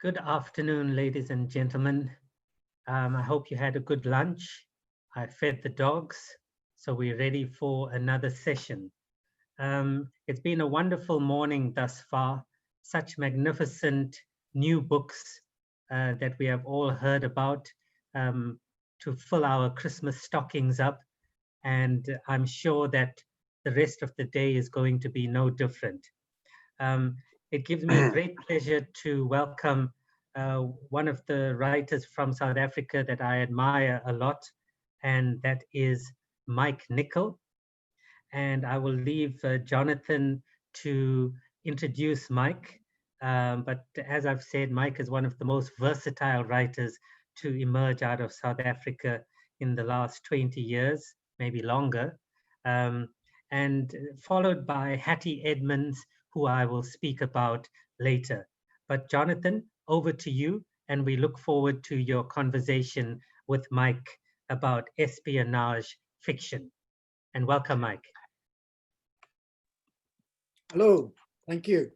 Good afternoon, ladies and gentlemen. I hope you had a good lunch. I fed the dogs, so we're ready for another session. It's been a wonderful morning thus far. Such magnificent new books that we have all heard about to fill our Christmas stockings up. And I'm sure that the rest of the day is going to be no different. It gives me a great pleasure to welcome one of the writers from South Africa that I admire a lot, and that is Mike Nicol. And I will leave Jonathan to introduce Mike. But as I've said, Mike is one of the most versatile writers to emerge out of South Africa in the last 20 years, maybe longer. And followed by Hattie Edmonds, who I will speak about later. But Jonathan, over to you, and we look forward to your conversation with Mike about espionage fiction. And welcome, Mike. Hello, thank you.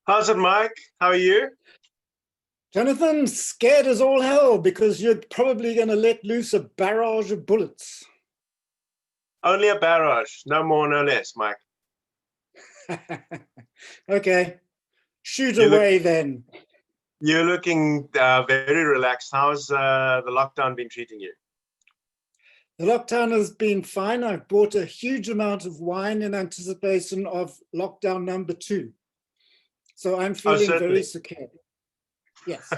How's it, Mike? How are you? Jonathan, scared as all hell because you're probably going to let loose a barrage of bullets. Only a barrage, no more, no less, Mike. Okay, shoot away then. You're looking very relaxed. How's the lockdown been treating you? The lockdown has been fine. I've bought a huge amount of wine in anticipation of lockdown number 2. So I'm feeling very secure. Yes.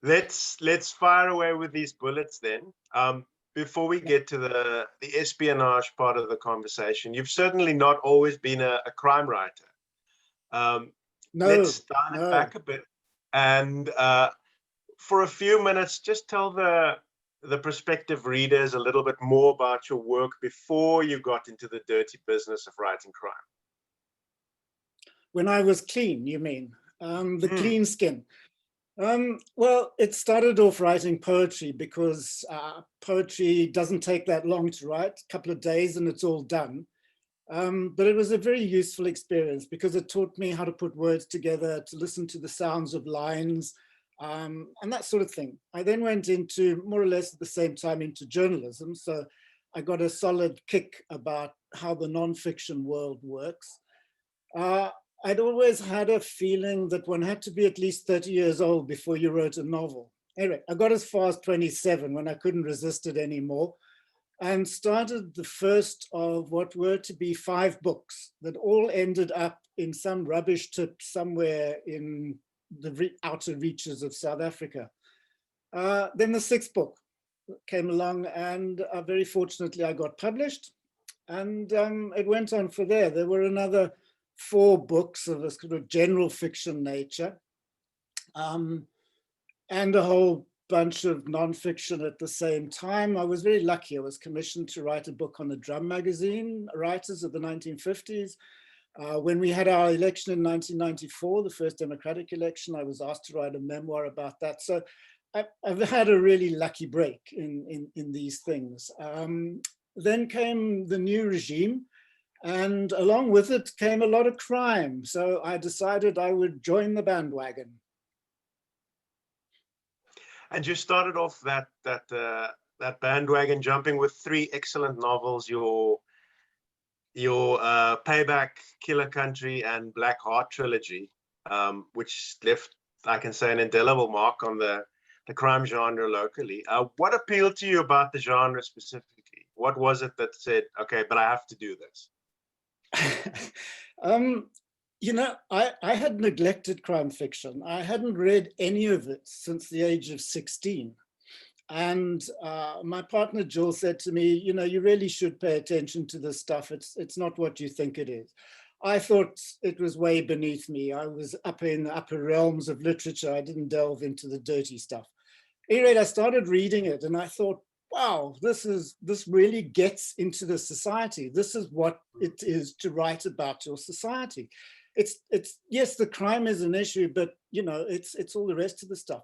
Let's fire away with these bullets then. Before we get to the espionage part of the conversation, you've certainly not always been a crime writer. let's dial it back a bit. And for a few minutes, just tell the prospective readers a little bit more about your work before you got into the dirty business of writing crime. When I was clean, you mean? The clean skin. Well, it started off writing poetry because poetry doesn't take that long to write, a couple of days and it's all done. But it was a very useful experience because it taught me how to put words together, to listen to the sounds of lines, and that sort of thing. I then went into, more or less at the same time, into journalism. So I got a solid kick about how the nonfiction world works. I'd always had a feeling that one had to be at least 30 years old before you wrote a novel. Anyway, I got as far as 27 when I couldn't resist it anymore, and started the first of what were to be 5 books that all ended up in some rubbish tip somewhere in the outer reaches of South Africa. Then the 6th book came along, and very fortunately I got published, and it went on for there. There were another 4 books of a sort of general fiction nature, and a whole bunch of nonfiction at the same time. I was very lucky. I was commissioned to write a book on the drum magazine writers of the 1950s. When we had our election in 1994, the first democratic election, I was asked to write a memoir about that. So I've had a really lucky break in these things. Then came the new regime, and along with it came a lot of crime. So I decided I would join the bandwagon. And you started off that bandwagon jumping with 3 excellent novels: your Payback, Killer Country, and Black Heart trilogy, which left, I can say, an indelible mark on the crime genre locally. What appealed to you about the genre specifically? What was it that said, okay, but I have to do this? You know, I had neglected crime fiction. I hadn't read any of it since the age of 16. And my partner, Jill, said to me, you know, you really should pay attention to this stuff. It's not what you think it is. I thought it was way beneath me. I was up in the upper realms of literature. I didn't delve into the dirty stuff. Anyway, I started reading it and I thought, wow, this really gets into the society. This is what it is to write about your society. It's yes, the crime is an issue, but you know, it's all the rest of the stuff.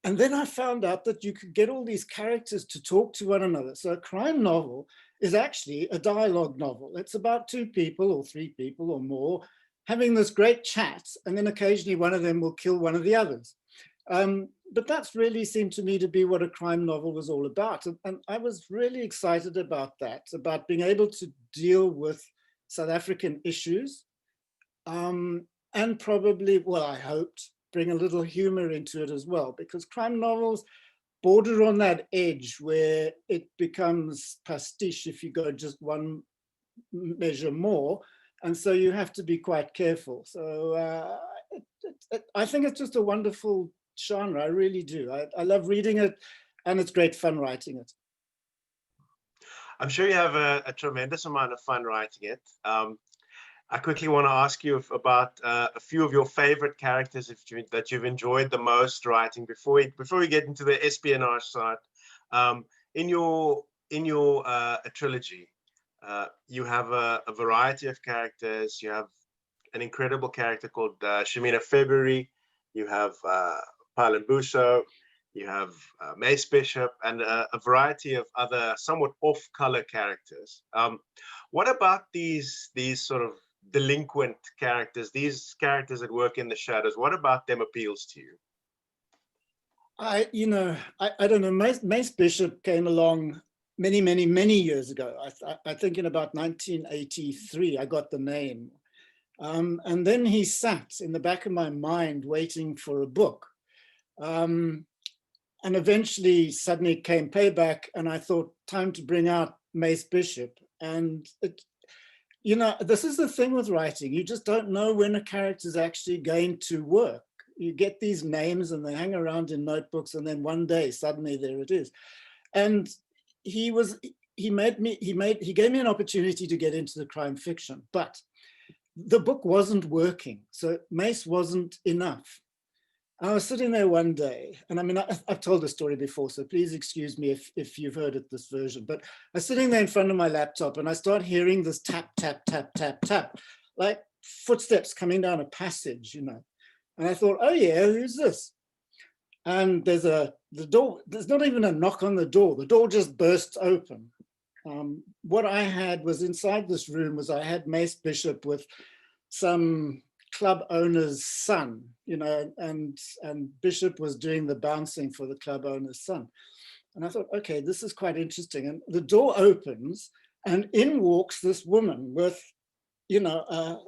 And then I found out that you could get all these characters to talk to one another. So a crime novel is actually a dialogue novel. It's about 2 people or 3 people or more having this great chat, and then occasionally one of them will kill one of the others. But that's really seemed to me to be what a crime novel was all about. And I was really excited about that, about being able to deal with South African issues, and probably, well, I hoped, bring a little humor into it as well, because crime novels border on that edge where it becomes pastiche if you go just one measure more. And so you have to be quite careful. So I think it's just a wonderful genre. I really do. I love reading it, and it's great fun writing it. I'm sure you have a tremendous amount of fun writing it. I quickly want to ask you about a few of your favorite characters that you've enjoyed the most writing before we get into the espionage side. In your trilogy, you have a variety of characters. You have an incredible character called Shamina February. You have Palambuso. You have Mace Bishop, and a variety of other somewhat off-color characters. What about these sort of delinquent characters, these characters that work in the shadows? What about them appeals to you? I don't know. Mace Bishop came along many years ago. I think in about 1983, I got the name. And then he sat in the back of my mind waiting for a book. And eventually suddenly came Payback, and I thought, time to bring out Mace Bishop. And you know, this is the thing with writing. You just don't know when a character is actually going to work. You get these names and they hang around in notebooks, and then one day suddenly there it is. And he gave me an opportunity to get into the crime fiction, but the book wasn't working. So Mace wasn't enough. I was sitting there one day, and I mean, I've told the story before, so please excuse me if you've heard it, this version, but I was sitting there in front of my laptop and I start hearing this tap, tap, tap, tap, tap, like footsteps coming down a passage, you know. And I thought, oh yeah, who's this? And there's the door, there's not even a knock on the door just bursts open. What I had was inside this room was I had Mace Bishop with some club owner's son, you know, and Bishop was doing the bouncing for the club owner's son. And I thought, okay, this is quite interesting. And the door opens and in walks this woman with, you know,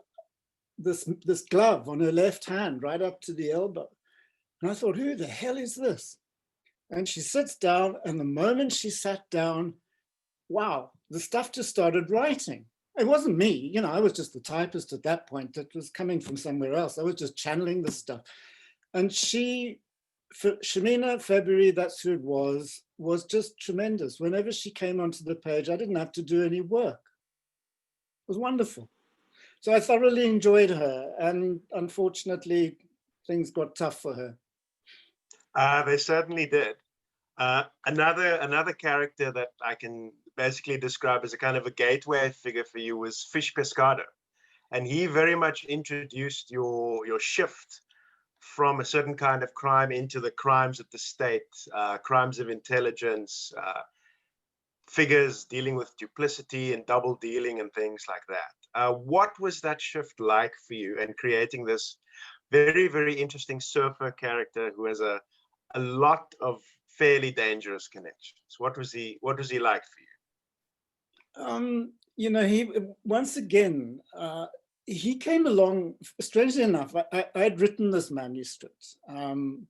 this glove on her left hand right up to the elbow. And I thought, who the hell is this? And she sits down, and the moment she sat down, wow, the stuff just started writing. It wasn't me, you know, I was just the typist at that point that was coming from somewhere else. I was just channeling the stuff. And Shamina February, that's who it was just tremendous. Whenever she came onto the page, I didn't have to do any work. It was wonderful. So I thoroughly enjoyed her, and unfortunately, things got tough for her. They certainly did. Another character that I can basically describe as a kind of a gateway figure for you was Fish Pescado. And he very much introduced your shift from a certain kind of crime into the crimes of the state, crimes of intelligence, figures dealing with duplicity and double dealing and things like that. What was that shift like for you in creating this very, very interesting surfer character who has a lot of fairly dangerous connections? What was he like for you? You know, once again, he came along, strangely enough, I had written this manuscript, and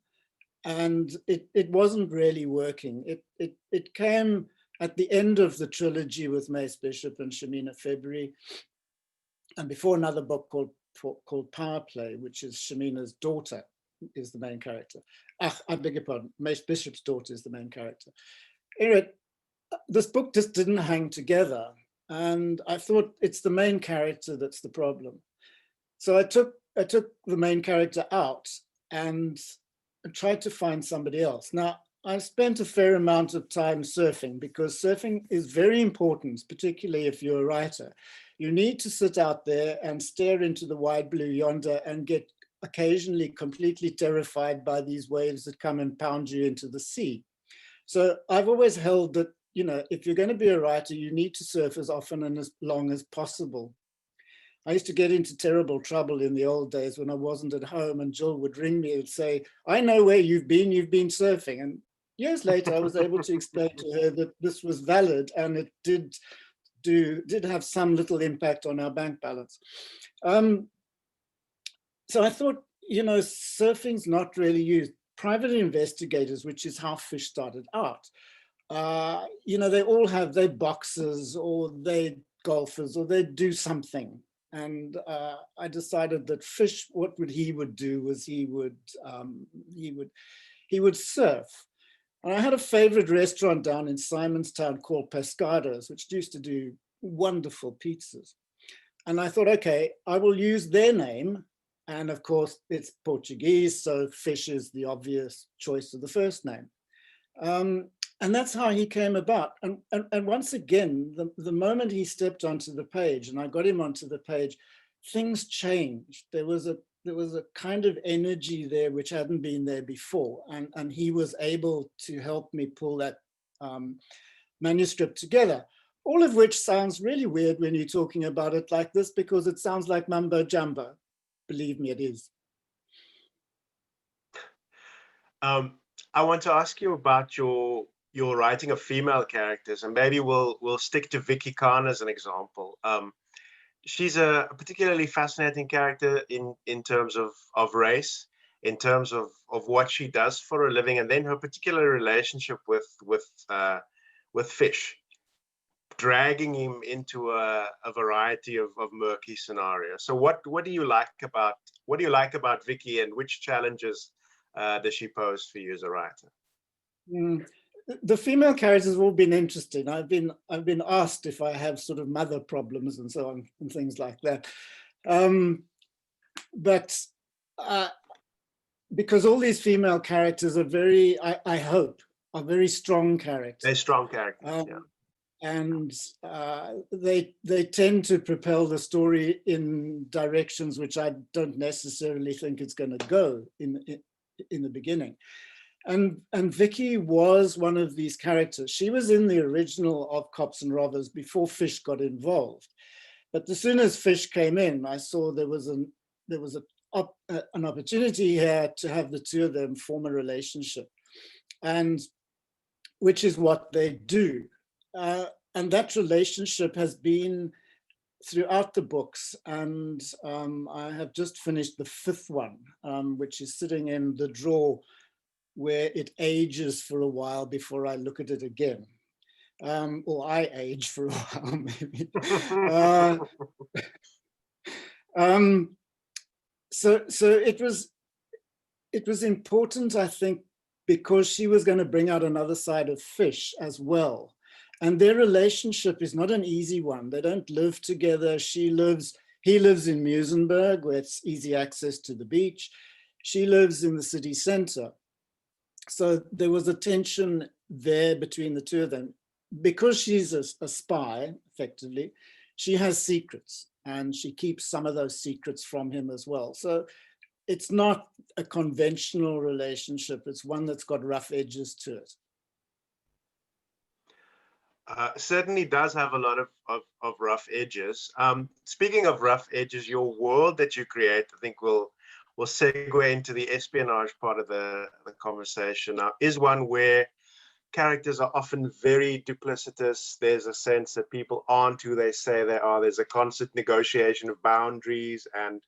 it wasn't really working. It came at the end of the trilogy with Mace Bishop and Shamina February, and before another book called Power Play, which is Shamina's daughter is the main character. I beg your pardon, Mace Bishop's daughter is the main character. Anyway, this book just didn't hang together. And I thought it's the main character that's the problem. So I took the main character out and tried to find somebody else. Now, I spent a fair amount of time surfing because surfing is very important, particularly if you're a writer. You need to sit out there and stare into the wide blue yonder and get occasionally completely terrified by these waves that come and pound you into the sea. So I've always held that, you know, if you're going to be a writer, you need to surf as often and as long as possible. I used to get into terrible trouble in the old days when I wasn't at home, and Jill would ring me and say, I know where you've been surfing. And years later, I was able to explain to her that this was valid and it did have some little impact on our bank balance. So I thought, you know, surfing's not really used. Private investigators, which is how Fish started out, you know, they all have their boxers or they golfers or they do something. And I decided that Fish, what he would do was he would surf. And I had a favorite restaurant down in Simonstown called Pescados, which used to do wonderful pizzas. And I thought, okay, I will use their name. And of course, it's Portuguese, so Fish is the obvious choice of the first name. And that's how he came about. And once again, the moment he stepped onto the page and I got him onto the page, things changed. There was a kind of energy there which hadn't been there before. And he was able to help me pull that manuscript together. All of which sounds really weird when you're talking about it like this, because it sounds like mumbo jumbo. Believe me, it is. I want to ask you about your writing of female characters, and maybe we'll stick to Vicky Khan as an example. She's a particularly fascinating character in terms of race, in terms of what she does for a living, and then her particular relationship with Fish, dragging him into a variety of murky scenarios. So what do you like about Vicky, and which challenges does she pose for you as a writer? The female characters have all been interesting. I've been asked if I have sort of mother problems and so on and things like that. But because all these female characters are very, I hope, are very strong characters. They're strong characters, yeah. And they tend to propel the story in directions which I don't necessarily think it's going to go in the beginning. And Vicky was one of these characters. She was in the original of Cops and Robbers before Fish got involved. But as soon as Fish came in, I saw there was an opportunity here to have the two of them form a relationship, and which is what they do. And that relationship has been throughout the books. And I have just finished the 5th one, which is sitting in the drawer where it ages for a while before I look at it again. Or I age for a while, maybe. So it was important, I think, because she was going to bring out another side of Fish as well. And their relationship is not an easy one. They don't live together. He lives in Muizenberg, where it's easy access to the beach. She lives in the city center. So there was a tension there between the two of them. Because she's a spy, effectively, she has secrets, and she keeps some of those secrets from him as well. So it's not a conventional relationship. It's one that's got rough edges to it. Certainly does have a lot of rough edges. Speaking of rough edges, your world that you create, I think will segue into the espionage part of the conversation now, is one where characters are often very duplicitous. There's a sense that people aren't who they say they are. There's a constant negotiation of boundaries, and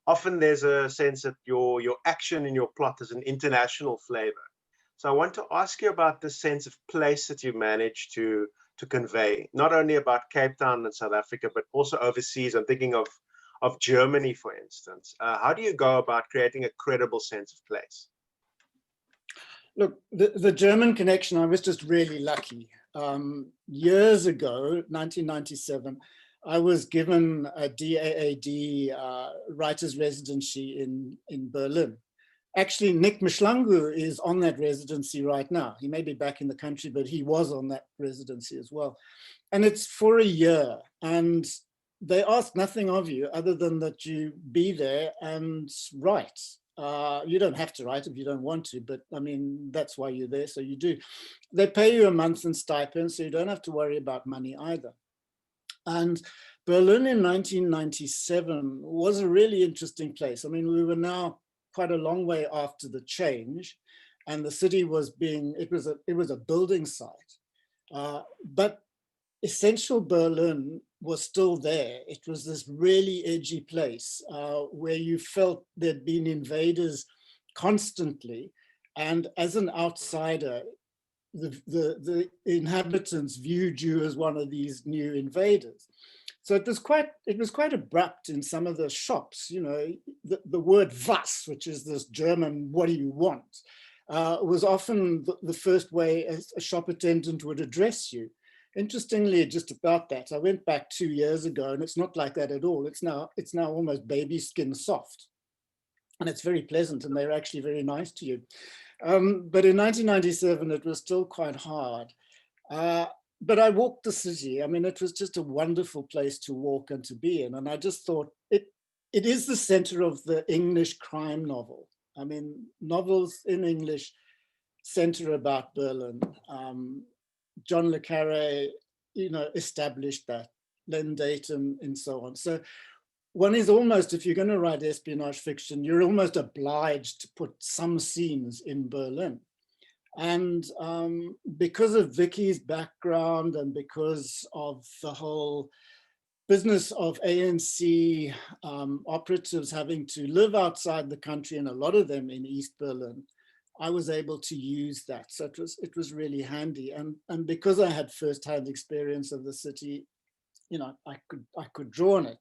often there's a sense that your action in your plot has an international flavor. So I want to ask you about the sense of place that you managed to convey, not only about Cape Town and South Africa, but also overseas. I'm thinking of Germany, for instance. How do you go about creating a credible sense of place? Look, the German connection, I was just really lucky. Years ago, 1997, I was given a DAAD writer's residency in Berlin. Actually, Nick Mishlangu is on that residency right now. He may be back in the country, but he was on that residency as well. And it's for a year. And they ask nothing of you other than that you be there and write. You don't have to write if you don't want to, but I mean, that's why you're there, so you do. They pay you a month in stipend, so you don't have to worry about money either. And Berlin in 1997 was a really interesting place. I mean, we were now quite a long way after the change, and the city was it was a building site. But essential Berlin was still there. It was this really edgy place where you felt there'd been invaders constantly. And as an outsider, the inhabitants viewed you as one of these new invaders. So it was quite abrupt in some of the shops. You know, the word "was," which is this German "what do you want," was often the first way a shop attendant would address you. Interestingly, just about that, I went back 2 years ago, and it's not like that at all. It's now almost baby skin soft, and it's very pleasant, and they're actually very nice to you. But in 1997, it was still quite hard. But I walked the city. I mean, it was just a wonderful place to walk and to be in. And I just thought it is the center of the English crime novel. I mean, novels in English center about Berlin. John le Carré, you know, established that, Len Dayton, and so on. So one is almost, if you're going to write espionage fiction, you're almost obliged to put some scenes in Berlin. And because of Vicky's background and because of the whole business of ANC operatives having to live outside the country, and a lot of them in East Berlin, I was able to use that. So it was really handy. And because I had firsthand experience of the city, you know, I could draw on it.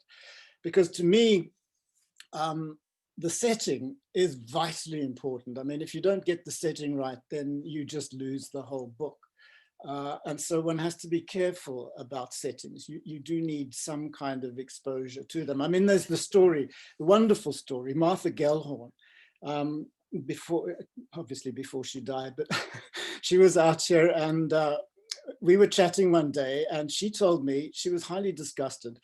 Because to me, the setting is vitally important. I mean, if you don't get the setting right, then you just lose the whole book. And so one has to be careful about settings. You do need some kind of exposure to them. I mean, there's the story, the wonderful story, Martha Gellhorn, obviously before she died, but she was out here, and we were chatting one day, and she told me, she was highly disgusted.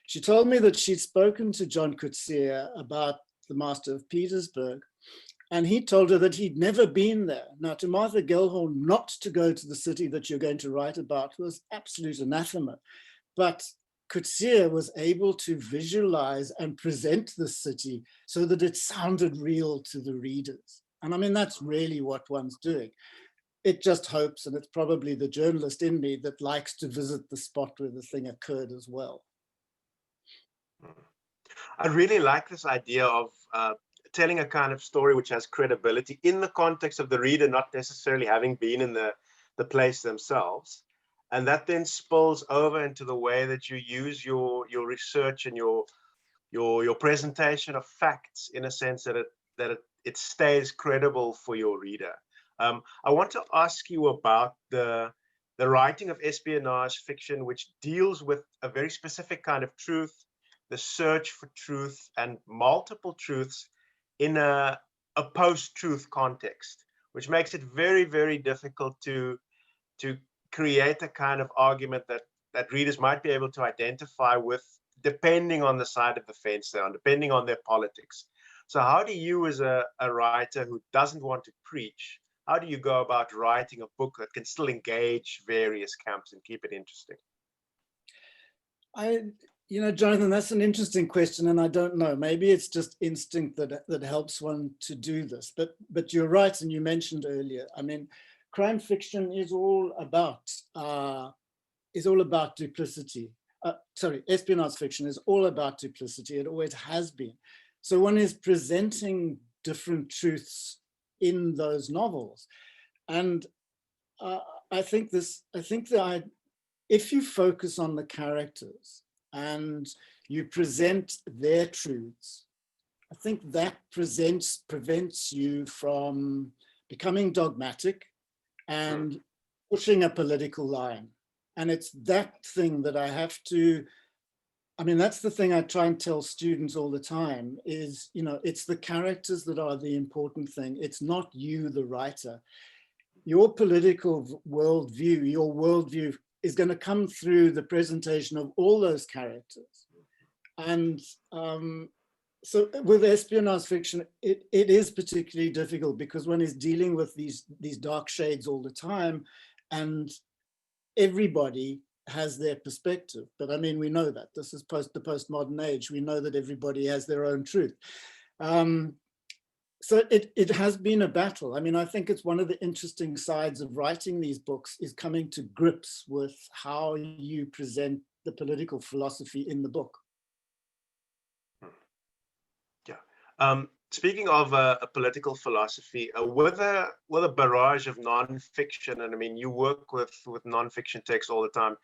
She told me that she'd spoken to John Coetzee about the Master of Petersburg, and he told her that he'd never been there. Now, to Martha Gellhorn, not to go to the city that you're going to write about was absolute anathema. But Coetzee was able to visualize and present the city so that it sounded real to the readers. And I mean, that's really what one's doing. It just hopes, and it's probably the journalist in me that likes to visit the spot where the thing occurred as well. I really like this idea of telling a kind of story which has credibility in the context of the reader, not necessarily having been in the place themselves. And that then spills over into the way that you use your research and your presentation of facts, in a sense that it stays credible for your reader. I want to ask you about the writing of espionage fiction, which deals with a very specific kind of truth, the search for truth and multiple truths in a post-truth context, which makes it very, very difficult to create a kind of argument that readers might be able to identify with, depending on the side of the fence they're on, depending on their politics. So how do you, as a writer who doesn't want to preach, how do you go about writing a book that can still engage various camps and keep it interesting? You know, Jonathan, that's an interesting question, and I don't know. Maybe it's just instinct that helps one to do this. But you're right, and you mentioned earlier. I mean, crime fiction is all about duplicity. Sorry, espionage fiction is all about duplicity. It always has been. So one is presenting different truths in those novels, and I think that if you focus on the characters and you present their truths, I think that prevents you from becoming dogmatic and pushing a political line. And it's that thing that I have to, I mean, that's the thing I try and tell students all the time is, you know, it's the characters that are the important thing. It's not you, the writer. Your political worldview is going to come through the presentation of all those characters. And so with espionage fiction, it is particularly difficult because one is dealing with these dark shades all the time, and everybody has their perspective. But I mean, we know that this is the postmodern age. We know that everybody has their own truth. So it has been a battle. I mean, I think it's one of the interesting sides of writing these books is coming to grips with how you present the political philosophy in the book. Yeah. Speaking of a political philosophy, with a barrage of nonfiction, and I mean, you work with nonfiction texts all the time,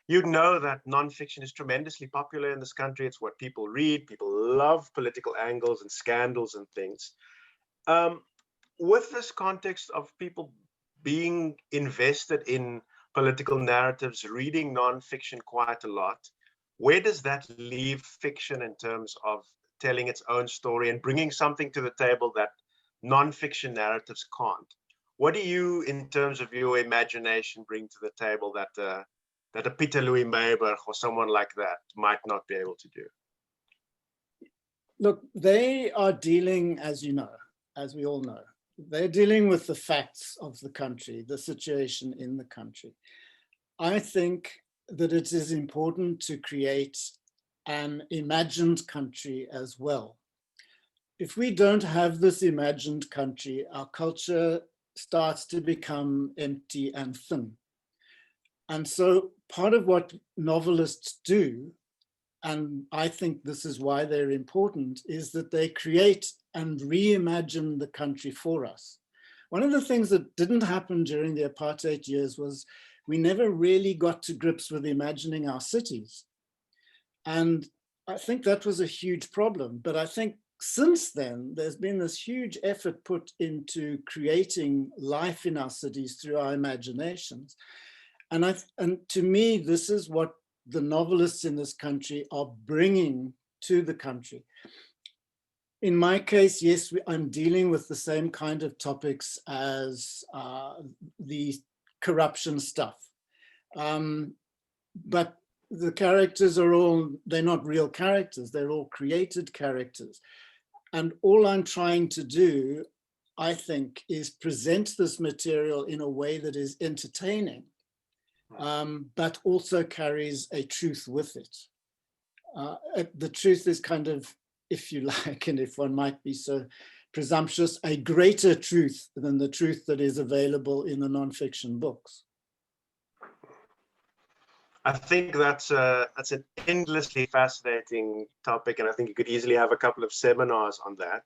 you'd know that nonfiction is tremendously popular in this country. It's what people read. People love political angles and scandals and things. With this context of people being invested in political narratives, reading nonfiction quite a lot, where does that leave fiction in terms of telling its own story and bringing something to the table that nonfiction narratives can't? What do you, in terms of your imagination, bring to the table that a Peter Louis Mayberg or someone like that might not be able to do? Look, they are dealing, as you know, as we all know, they're dealing with the facts of the country, the situation in the country. I think that it is important to create an imagined country as well. If we don't have this imagined country, our culture starts to become empty and thin. And so part of what novelists do, and I think this is why they're important, is that they create and reimagine the country for us. One of the things that didn't happen during the apartheid years was we never really got to grips with imagining our cities. And I think that was a huge problem. But I think since then, there's been this huge effort put into creating life in our cities through our imaginations. And to me, this is what the novelists in this country are bringing to the country. In my case, yes, I'm dealing with the same kind of topics as the corruption stuff. But the characters are all, they're not real characters, they're all created characters. And all I'm trying to do, I think, is present this material in a way that is entertaining, but also carries a truth with it. The truth is kind of, if you like, and if one might be so presumptuous, a greater truth than the truth that is available in the nonfiction books. I think that's an endlessly fascinating topic, and I think you could easily have a couple of seminars on that.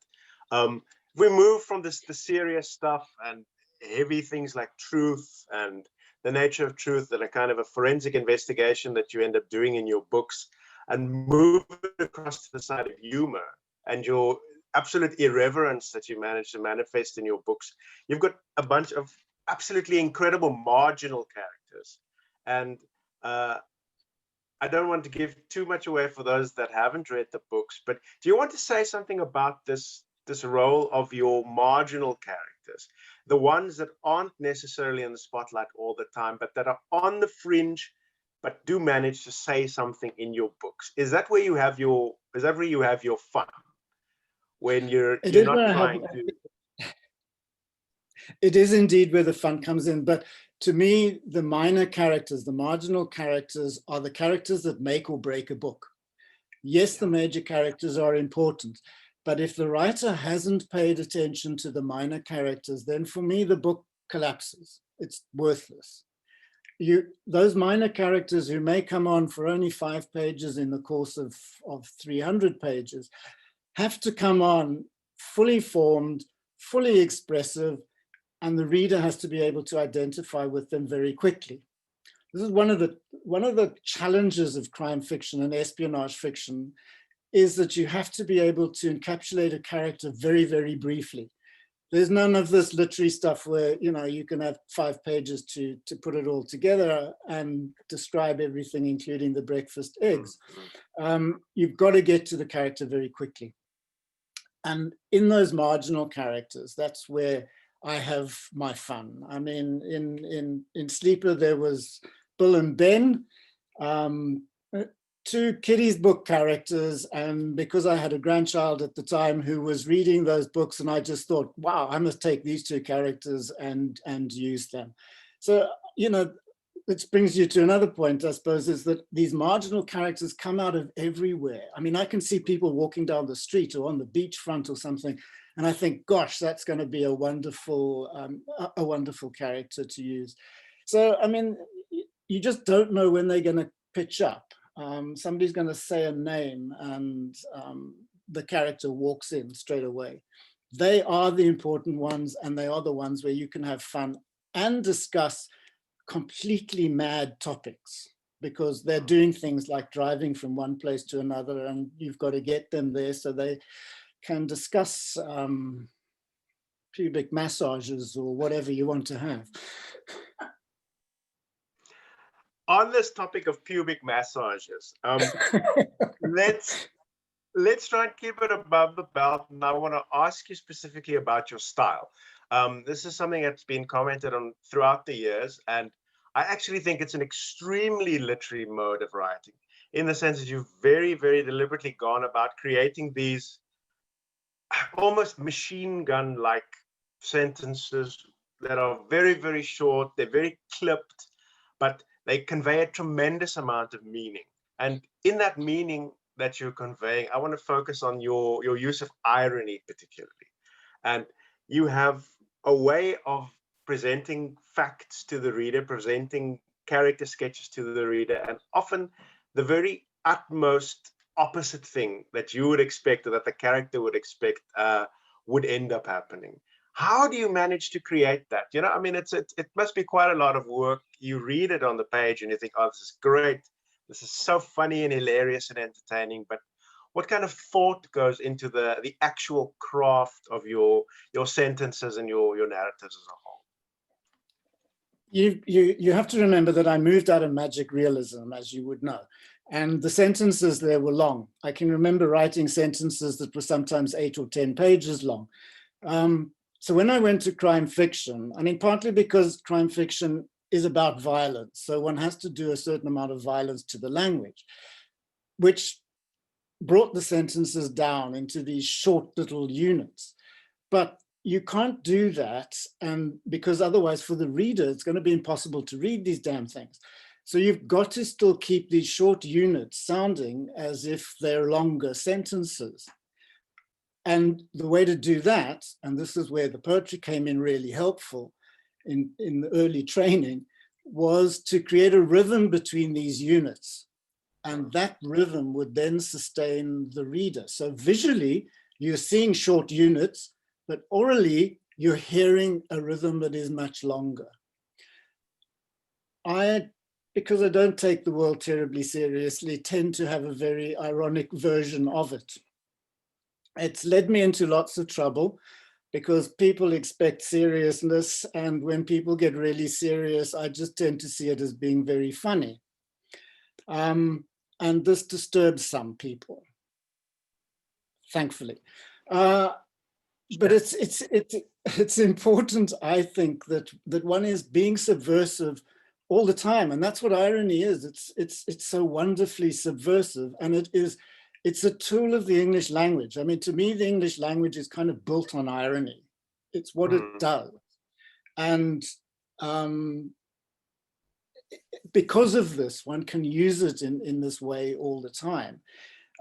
If we move from the serious stuff and heavy things like truth and the nature of truth and a kind of a forensic investigation that you end up doing in your books, and move across to the side of humor and your absolute irreverence that you manage to manifest in your books, you've got a bunch of absolutely incredible marginal characters. And I don't want to give too much away for those that haven't read the books, but do you want to say something about this role of your marginal characters, the ones that aren't necessarily in the spotlight all the time, but that are on the fringe, but do manage to say something in your books? Is that where you have your fun, when you're not trying to? It is indeed where the fun comes in, but to me, the minor characters, the marginal characters, are the characters that make or break a book. Yes, the major characters are important, but if the writer hasn't paid attention to the minor characters, then for me, the book collapses. It's worthless. Those minor characters who may come on for only 5 pages in the course of 300 pages have to come on fully formed, fully expressive, and the reader has to be able to identify with them very quickly. This is one of the challenges of crime fiction and espionage fiction, is that you have to be able to encapsulate a character very, very briefly. There's none of this literary stuff where, you know, you can have 5 pages to put it all together and describe everything, including the breakfast eggs. You've got to get to the character very quickly. And in those marginal characters, that's where I have my fun. I mean, in Sleeper, there was Bill and Ben, 2 kiddies book characters, and because I had a grandchild at the time who was reading those books, and I just thought, wow, I must take these 2 characters and use them. So, you know, which brings you to another point, I suppose, is that these marginal characters come out of everywhere. I mean, I can see people walking down the street or on the beachfront or something, and I think, gosh, that's going to be a wonderful character to use. So, I mean, you just don't know when they're going to pitch up. Somebody's going to say a name and the character walks in straight away. They are the important ones, and they are the ones where you can have fun and discuss completely mad topics, because they're doing things like driving from one place to another, and you've got to get them there so they can discuss pubic massages or whatever you want to have. On this topic of pubic massages, let's try and keep it above the belt. And I want to ask you specifically about your style. This is something that's been commented on throughout the years, and I actually think it's an extremely literary mode of writing, in the sense that you've very, very deliberately gone about creating these almost machine gun-like sentences that are very, very short. They're very clipped, but they convey a tremendous amount of meaning. And in that meaning that you're conveying, I want to focus on your use of irony particularly. And you have a way of presenting facts to the reader, presenting character sketches to the reader, and often the very utmost opposite thing that you would expect, or that the character would expect, would end up happening. How do you manage to create that? You know, I mean, it must be quite a lot of work. You read it on the page and you think, oh, this is great. This is so funny and hilarious and entertaining. But what kind of thought goes into the actual craft of your sentences and your narratives as a whole? you have to remember that I moved out of magic realism, as you would know. And the sentences there were long. I can remember writing sentences that were sometimes 8 or 10 pages long. So when I went to crime fiction, I mean, partly because crime fiction is about violence, so one has to do a certain amount of violence to the language, which brought the sentences down into these short little units. But you can't do that, and because otherwise for the reader, it's going to be impossible to read these damn things. So you've got to still keep these short units sounding as if they're longer sentences. And the way to do that, and this is where the poetry came in really helpful in the early training, was to create a rhythm between these units. And that rhythm would then sustain the reader. So visually, you're seeing short units, but orally, you're hearing a rhythm that is much longer. Because I don't take the world terribly seriously, tend to have a very ironic version of it. It's led me into lots of trouble because people expect seriousness, and when people get really serious, I just tend to see it as being very funny. And this disturbs some people, thankfully. But it's important, I think, that one is being subversive all the time, and that's what irony is. It's so wonderfully subversive, and it's a tool of the English language. I mean, to me, the English language is kind of built on irony. It's what it does, and because of this, one can use it in this way all the time.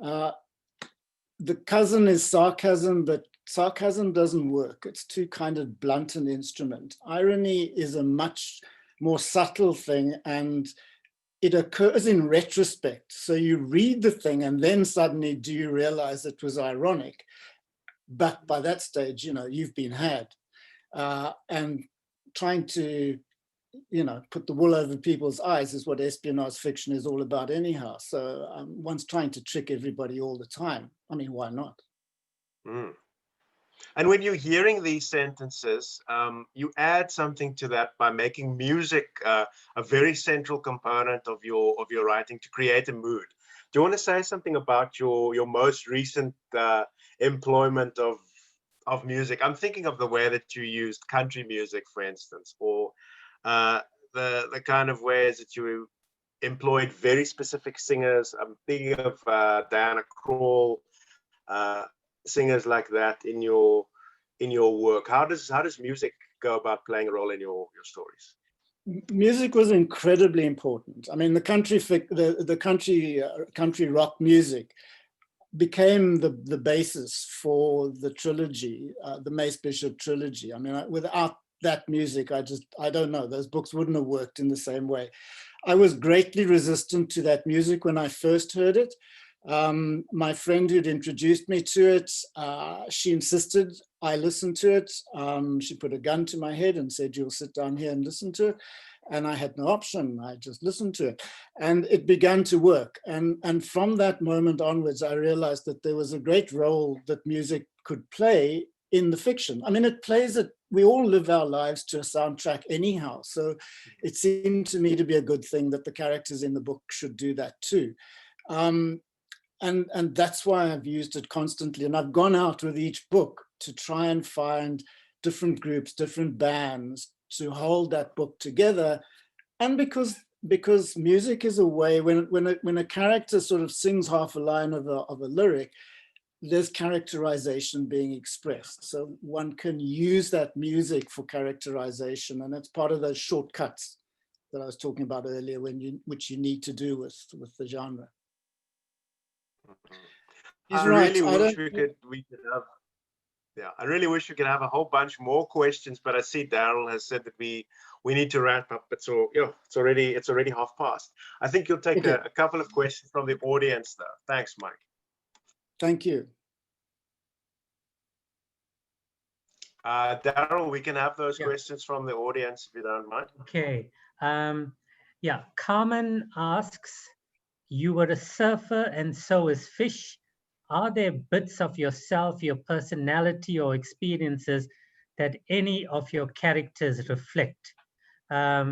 The cousin is sarcasm, but sarcasm doesn't work. It's too kind of blunt an instrument. Irony is a much more subtle thing, and it occurs in retrospect. So you read the thing and then suddenly do you realize it was ironic. But by that stage, you know, you've been had. And trying to, you know, put the wool over people's eyes is what espionage fiction is all about anyhow. So one's trying to trick everybody all the time. I mean, why not? And when you're hearing these sentences, you add something to that by making music a very central component of your writing to create a mood. Do you want to say something about your most recent employment of music? I'm thinking of the way that you used country music, for instance, or the kind of ways that you employed very specific singers. I'm thinking of Diana Krall, singers like that in your work. How does music go about playing a role in your stories? Music was incredibly important. I mean, the country rock music became the basis for the trilogy, the Mace Bishop trilogy. I mean, without that music, I don't know, those books wouldn't have worked in the same way. I was greatly resistant to that music when I first heard it. My friend who'd introduced me to it, she insisted I listen to it. She put a gun to my head and said, "You'll sit down here and listen to it." And I had no option. I just listened to it. And it began to work. And from that moment onwards, I realized that there was a great role that music could play in the fiction. I mean, it plays it. We all live our lives to a soundtrack anyhow. So it seemed to me to be a good thing that the characters in the book should do that too. And that's why I've used it constantly. And I've gone out with each book to try and find different groups, different bands to hold that book together. And because music is a way, when a character sort of sings half a line of a lyric, there's characterization being expressed. So one can use that music for characterization. And it's part of those shortcuts that I was talking about earlier, which you need to do with the genre. I really wish we could have. Yeah, I really wish we could have a whole bunch more questions, but I see Daryl has said that we need to wrap up. But so yeah, it's already past. I think you'll take a couple of questions from the audience, though. Thanks, Mike. Thank you. Daryl, we can have those questions from the audience if you don't mind. Okay. Yeah, Carmen asks, you were a surfer and so is fish. Are there bits of yourself, your personality or experiences that any of your characters reflect? After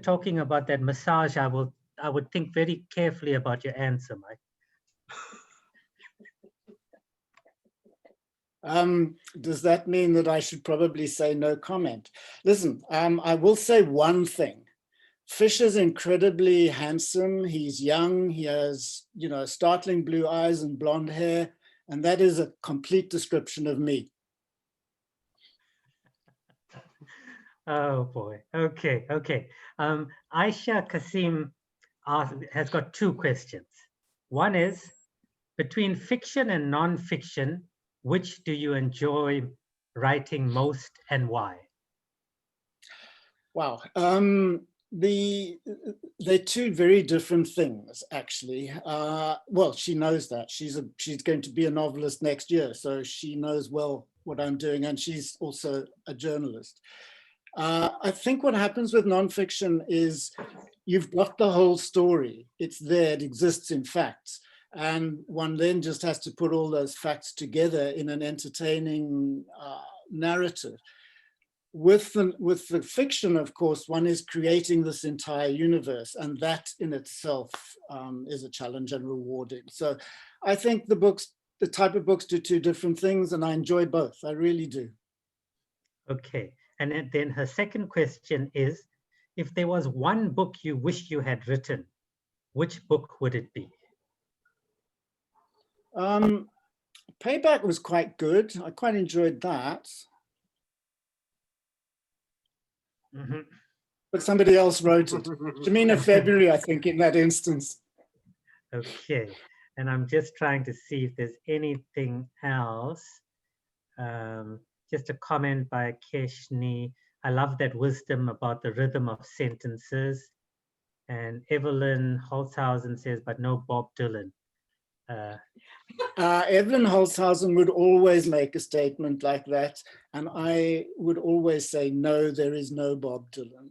talking about that massage, I would think very carefully about your answer, Mike. Does that mean that I should probably say no comment? Listen, I will say one thing. Fish is incredibly handsome. He's young. He has, startling blue eyes and blonde hair. And that is a complete description of me. Oh boy. Okay. Aisha Kasim has got two questions. One is, between fiction and non-fiction, which do you enjoy writing most and why? Wow. They're two very different things, actually. Well, she knows that. She's going to be a novelist next year, so she knows well what I'm doing, and she's also a journalist. I think what happens with nonfiction is you've got the whole story. It's there, it exists in facts. And one then just has to put all those facts together in an entertaining narrative. With the fiction, of course, one is creating this entire universe, and that in itself is a challenge and rewarding. So I think the type of books do two different things, and I enjoy both. I really do. Okay. And then her second question is, if there was one book you wish you had written, which book would it be? Payback was quite good. I quite enjoyed that. Mm-hmm. But somebody else wrote it. Jamina February, I think, in that instance. Okay. And I'm just trying to see if there's anything else. Just a comment by Keshni. I love that wisdom about the rhythm of sentences. And Evelyn Holzhausen says, but no Bob Dylan. Evelyn Holzhausen would always make a statement like that. And I would always say, no, there is no Bob Dylan.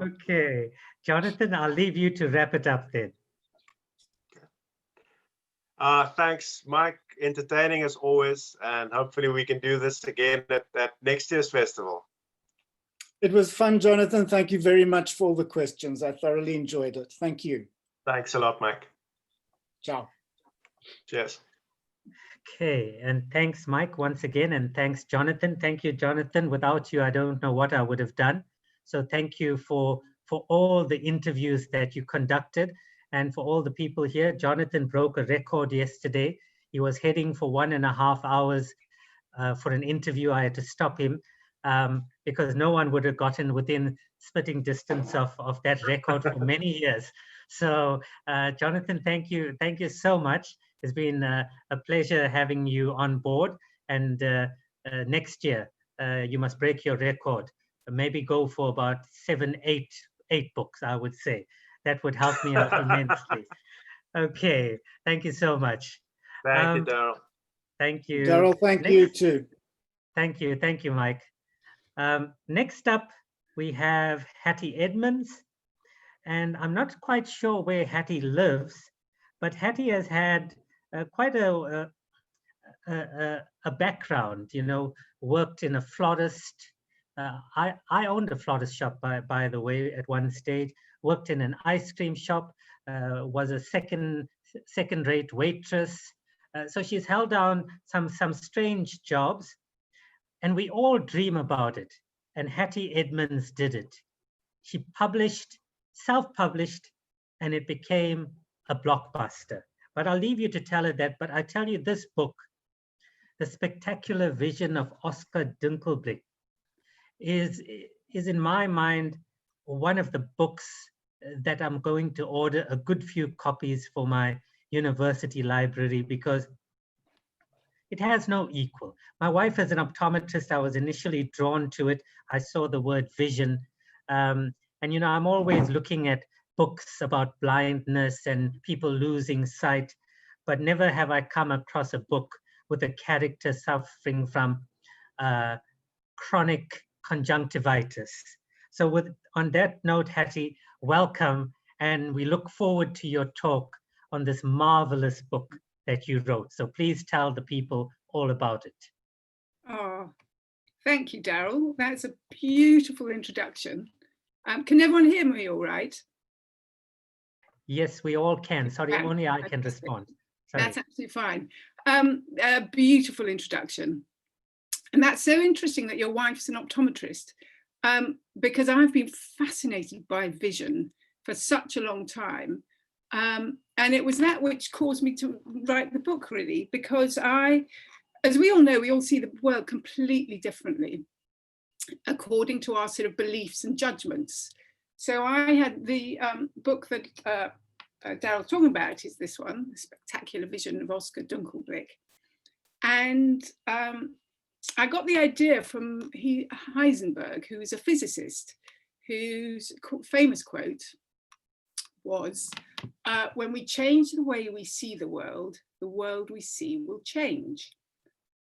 Okay. Jonathan, I'll leave you to wrap it up then. Thanks, Mike. Entertaining as always, and hopefully we can do this again at next year's festival. It was fun, Jonathan. Thank you very much for all the questions. I thoroughly enjoyed it. Thank you. Thanks a lot, Mike. Ciao. Cheers. Okay, and thanks, Mike, once again, and thanks, Jonathan. Thank you, Jonathan. Without you, I don't know what I would have done. So thank you for all the interviews that you conducted. And for all the people here, Jonathan broke a record yesterday. He was heading for 1.5 hours for an interview. I had to stop him because no one would have gotten within spitting distance of that record for many years. So Jonathan, thank you so much. It's been a pleasure having you on board. And next year, you must break your record. Maybe go for about 7, 8 books, I would say. That would help me out immensely. Okay, thank you so much. Thank you, Daryl. Thank you. Daryl, thank you too. Thank you, Mike. Next up, we have Hattie Edmonds. And I'm not quite sure where Hattie lives, but Hattie has had quite a background, worked in a florist. I owned a florist shop, by the way, at one stage, worked in an ice cream shop, was a second-rate waitress. So she's held down some strange jobs, and we all dream about it. And Hattie Edmonds did it. She self-published, and it became a blockbuster. But I'll leave you to tell her that. But I tell you, this book, The Spectacular Vision of Oscar Dinkelblick, is in my mind one of the books that I'm going to order a good few copies for my university library, because it has no equal. My wife is an optometrist. I was initially drawn to it. I saw the word vision. And I'm always looking at books about blindness and people losing sight, but never have I come across a book with a character suffering from chronic conjunctivitis. So on that note, Hattie, welcome, and we look forward to your talk on this marvelous book that you wrote. So please tell the people all about it. Oh, Thank you, Daryl. That's a beautiful introduction. Can everyone hear me all right? Yes, we all can. Sorry, only I can respond. Sorry. That's absolutely fine. A beautiful introduction. And that's so interesting that your wife's an optometrist, because I've been fascinated by vision for such a long time. And it was that which caused me to write the book, really, because as we all know, we all see the world completely differently according to our sort of beliefs and judgments. So I had the book that Daryl's talking about is this one, The Spectacular Vision of Oscar Dunkelblick. And I got the idea from Heisenberg, who is a physicist, whose famous quote was, when we change the way we see the world we see will change.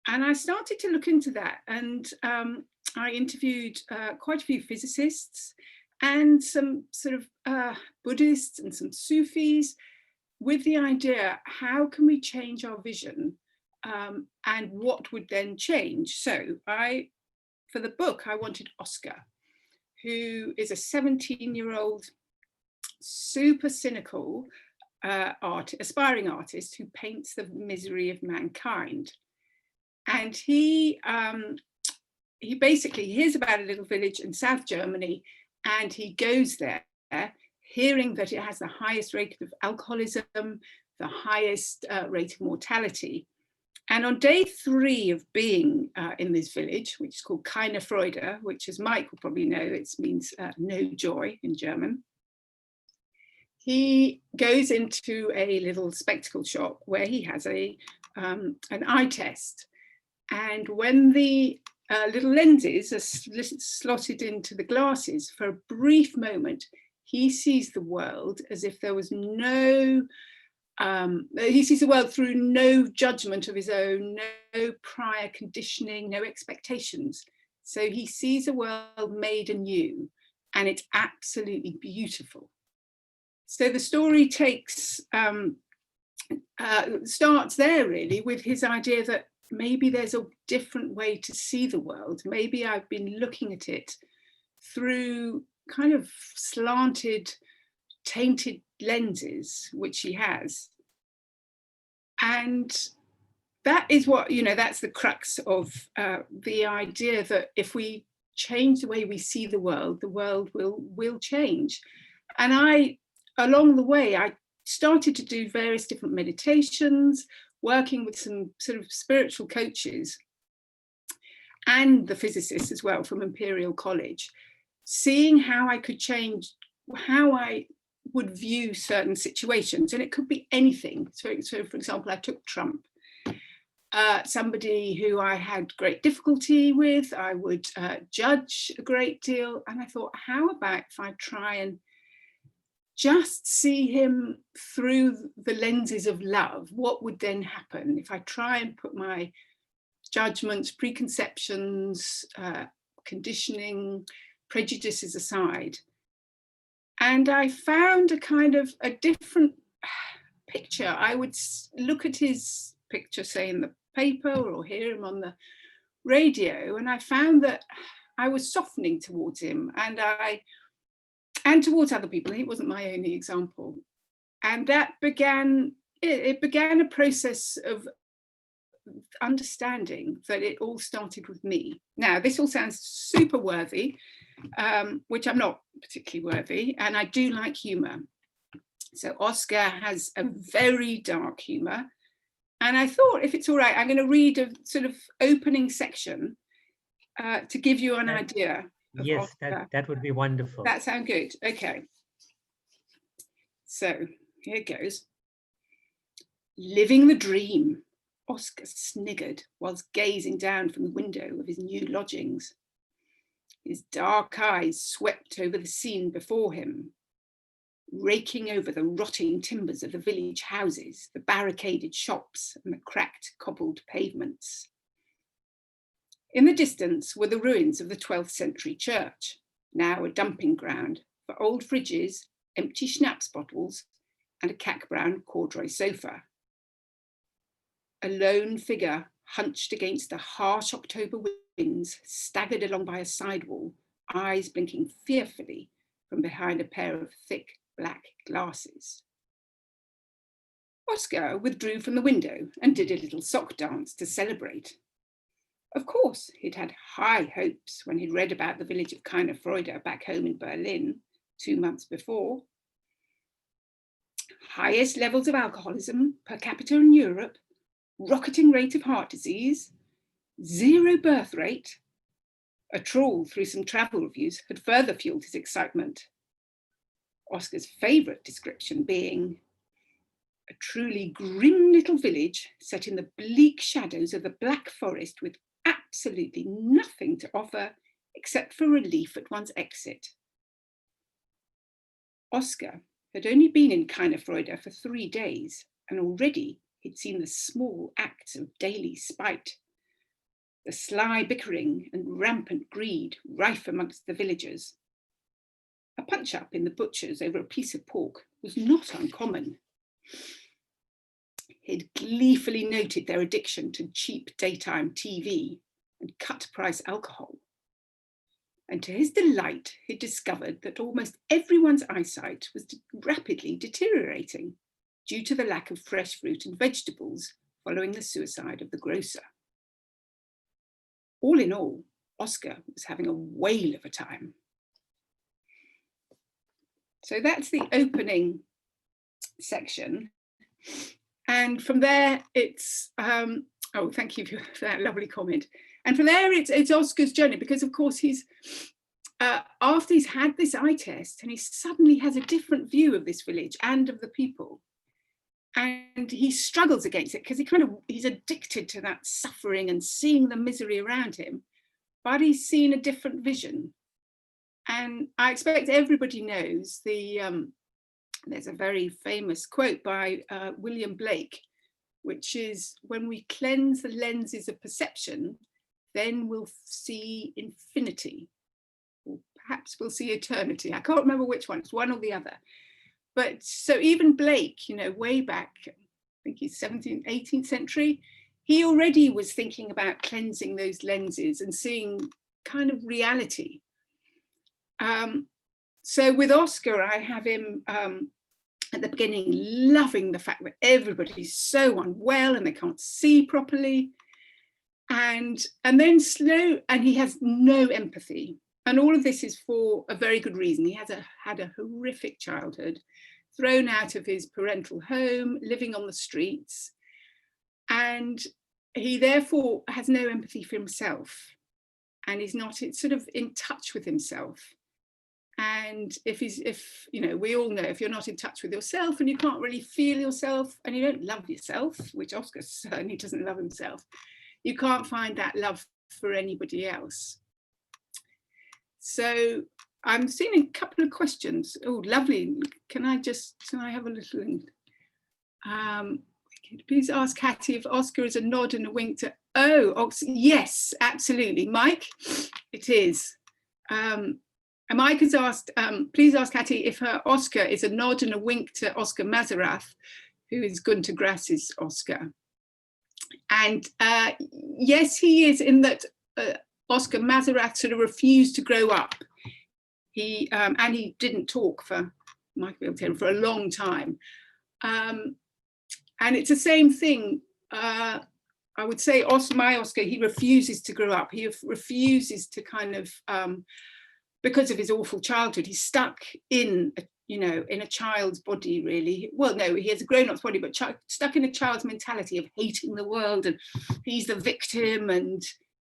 And I started to look into that, and I interviewed quite a few physicists and some sort of Buddhists and some Sufis with the idea, how can we change our vision and what would then change? So for the book, I wanted Oscar, who is a 17-year-old super cynical aspiring artist who paints the misery of mankind. And he basically hears about a little village in South Germany, and he goes there hearing that it has the highest rate of alcoholism, the highest rate of mortality. And on day 3 of being in this village, which is called Keine Freude, which, as Mike will probably know, it means no joy in German, he goes into a little spectacle shop where he has an eye test. And when the little lenses are slotted into the glasses, for a brief moment, he sees the world as if there was no, he sees the world through no judgment of his own, no prior conditioning, no expectations. So he sees a world made anew, and it's absolutely beautiful. So the story starts there, really, with his idea that maybe there's a different way to see the world. Maybe I've been looking at it through kind of slanted, tainted lenses, which he has. And that is what, that's the crux of the idea that if we change the way we see the world will change. And along the way, I started to do various different meditations, working with some sort of spiritual coaches and the physicists as well from Imperial College, seeing how I could change, how I would view certain situations. And it could be anything. So for example, I took Trump, somebody who I had great difficulty with, I would judge a great deal. And I thought, how about if I try and just see him through the lenses of love? What would then happen if I try and put my judgments, preconceptions, conditioning, prejudices aside? And I found a different picture. I would look at his picture, say in the paper, or hear him on the radio, and I found that I was softening towards him, and towards other people. He wasn't my only example. And that began a process of understanding that it all started with me. Now, this all sounds super worthy, which I'm not particularly worthy, and I do like humor. So Oscar has a very dark humor. And I thought, if it's all right, I'm going to read a sort of opening section to give you an idea. Yes, that would be wonderful. That sounds good. Okay. So here goes. Living the dream, Oscar sniggered whilst gazing down from the window of his new lodgings. His dark eyes swept over the scene before him, raking over the rotting timbers of the village houses, the barricaded shops, and the cracked cobbled pavements. In the distance were the ruins of the 12th century church, now a dumping ground for old fridges, empty schnapps bottles, and a cack-brown corduroy sofa. A lone figure hunched against the harsh October twins staggered along by a sidewall, eyes blinking fearfully from behind a pair of thick black glasses. Oscar withdrew from the window and did a little sock dance to celebrate. Of course, he'd had high hopes when he'd read about the village of Kaiserfreude back home in Berlin 2 months before. Highest levels of alcoholism per capita in Europe, rocketing rate of heart disease, 0 birth rate. A trawl through some travel reviews had further fueled his excitement. Oscar's favourite description being a truly grim little village set in the bleak shadows of the Black Forest with absolutely nothing to offer except for relief at one's exit. Oscar had only been in Kaiserfreude for 3 days, and already he'd seen the small acts of daily spite, the sly bickering and rampant greed rife amongst the villagers. A punch-up in the butcher's over a piece of pork was not uncommon. He'd gleefully noted their addiction to cheap daytime TV and cut-price alcohol. And to his delight, he discovered that almost everyone's eyesight was rapidly deteriorating due to the lack of fresh fruit and vegetables following the suicide of the grocer. All in all, Oscar was having a whale of a time. So that's the opening section. And from there, it's, oh, thank you for that lovely comment. And from there, it's Oscar's journey, because of course he's, after he's had this eye test, and he suddenly has a different view of this village and of the people. And he struggles against it because he's addicted to that suffering and seeing the misery around him, but he's seen a different vision. And I expect everybody knows there's a very famous quote by William Blake, which is, when we cleanse the lenses of perception, then we'll see infinity, or perhaps we'll see eternity. I can't remember which one, it's one or the other. But so even Blake, you know, way back, I think he's 17th, 18th century, he already was thinking about cleansing those lenses and seeing kind of reality. So with Oscar, I have him at the beginning loving the fact that everybody's so unwell and they can't see properly. And then he has no empathy. And all of this is for a very good reason. He had a horrific childhood, thrown out of his parental home, living on the streets. And he therefore has no empathy for himself. And he's not sort of in touch with himself. And if you know, we all know, if you're not in touch with yourself and you can't really feel yourself and you don't love yourself, which Oscar certainly doesn't love himself, you can't find that love for anybody else. So I'm seeing a couple of questions. Oh, lovely. Can I have a little, please ask Hattie if Oscar is a nod and a wink to, yes, absolutely. Mike, it is. And Mike has asked, please ask Hattie if her Oscar is a nod and a wink to Oscar Mazarath, who is Gunter Grass's Oscar. And yes, he is, in that Oscar Mazarath sort of refused to grow up. And he didn't talk for a long time. And it's the same thing. I would say my Oscar, he refuses to grow up. He refuses to kind of, because of his awful childhood, he's stuck in a child's body, really. Well, no, he has a grown-up's body, but stuck in a child's mentality of hating the world, and he's the victim, and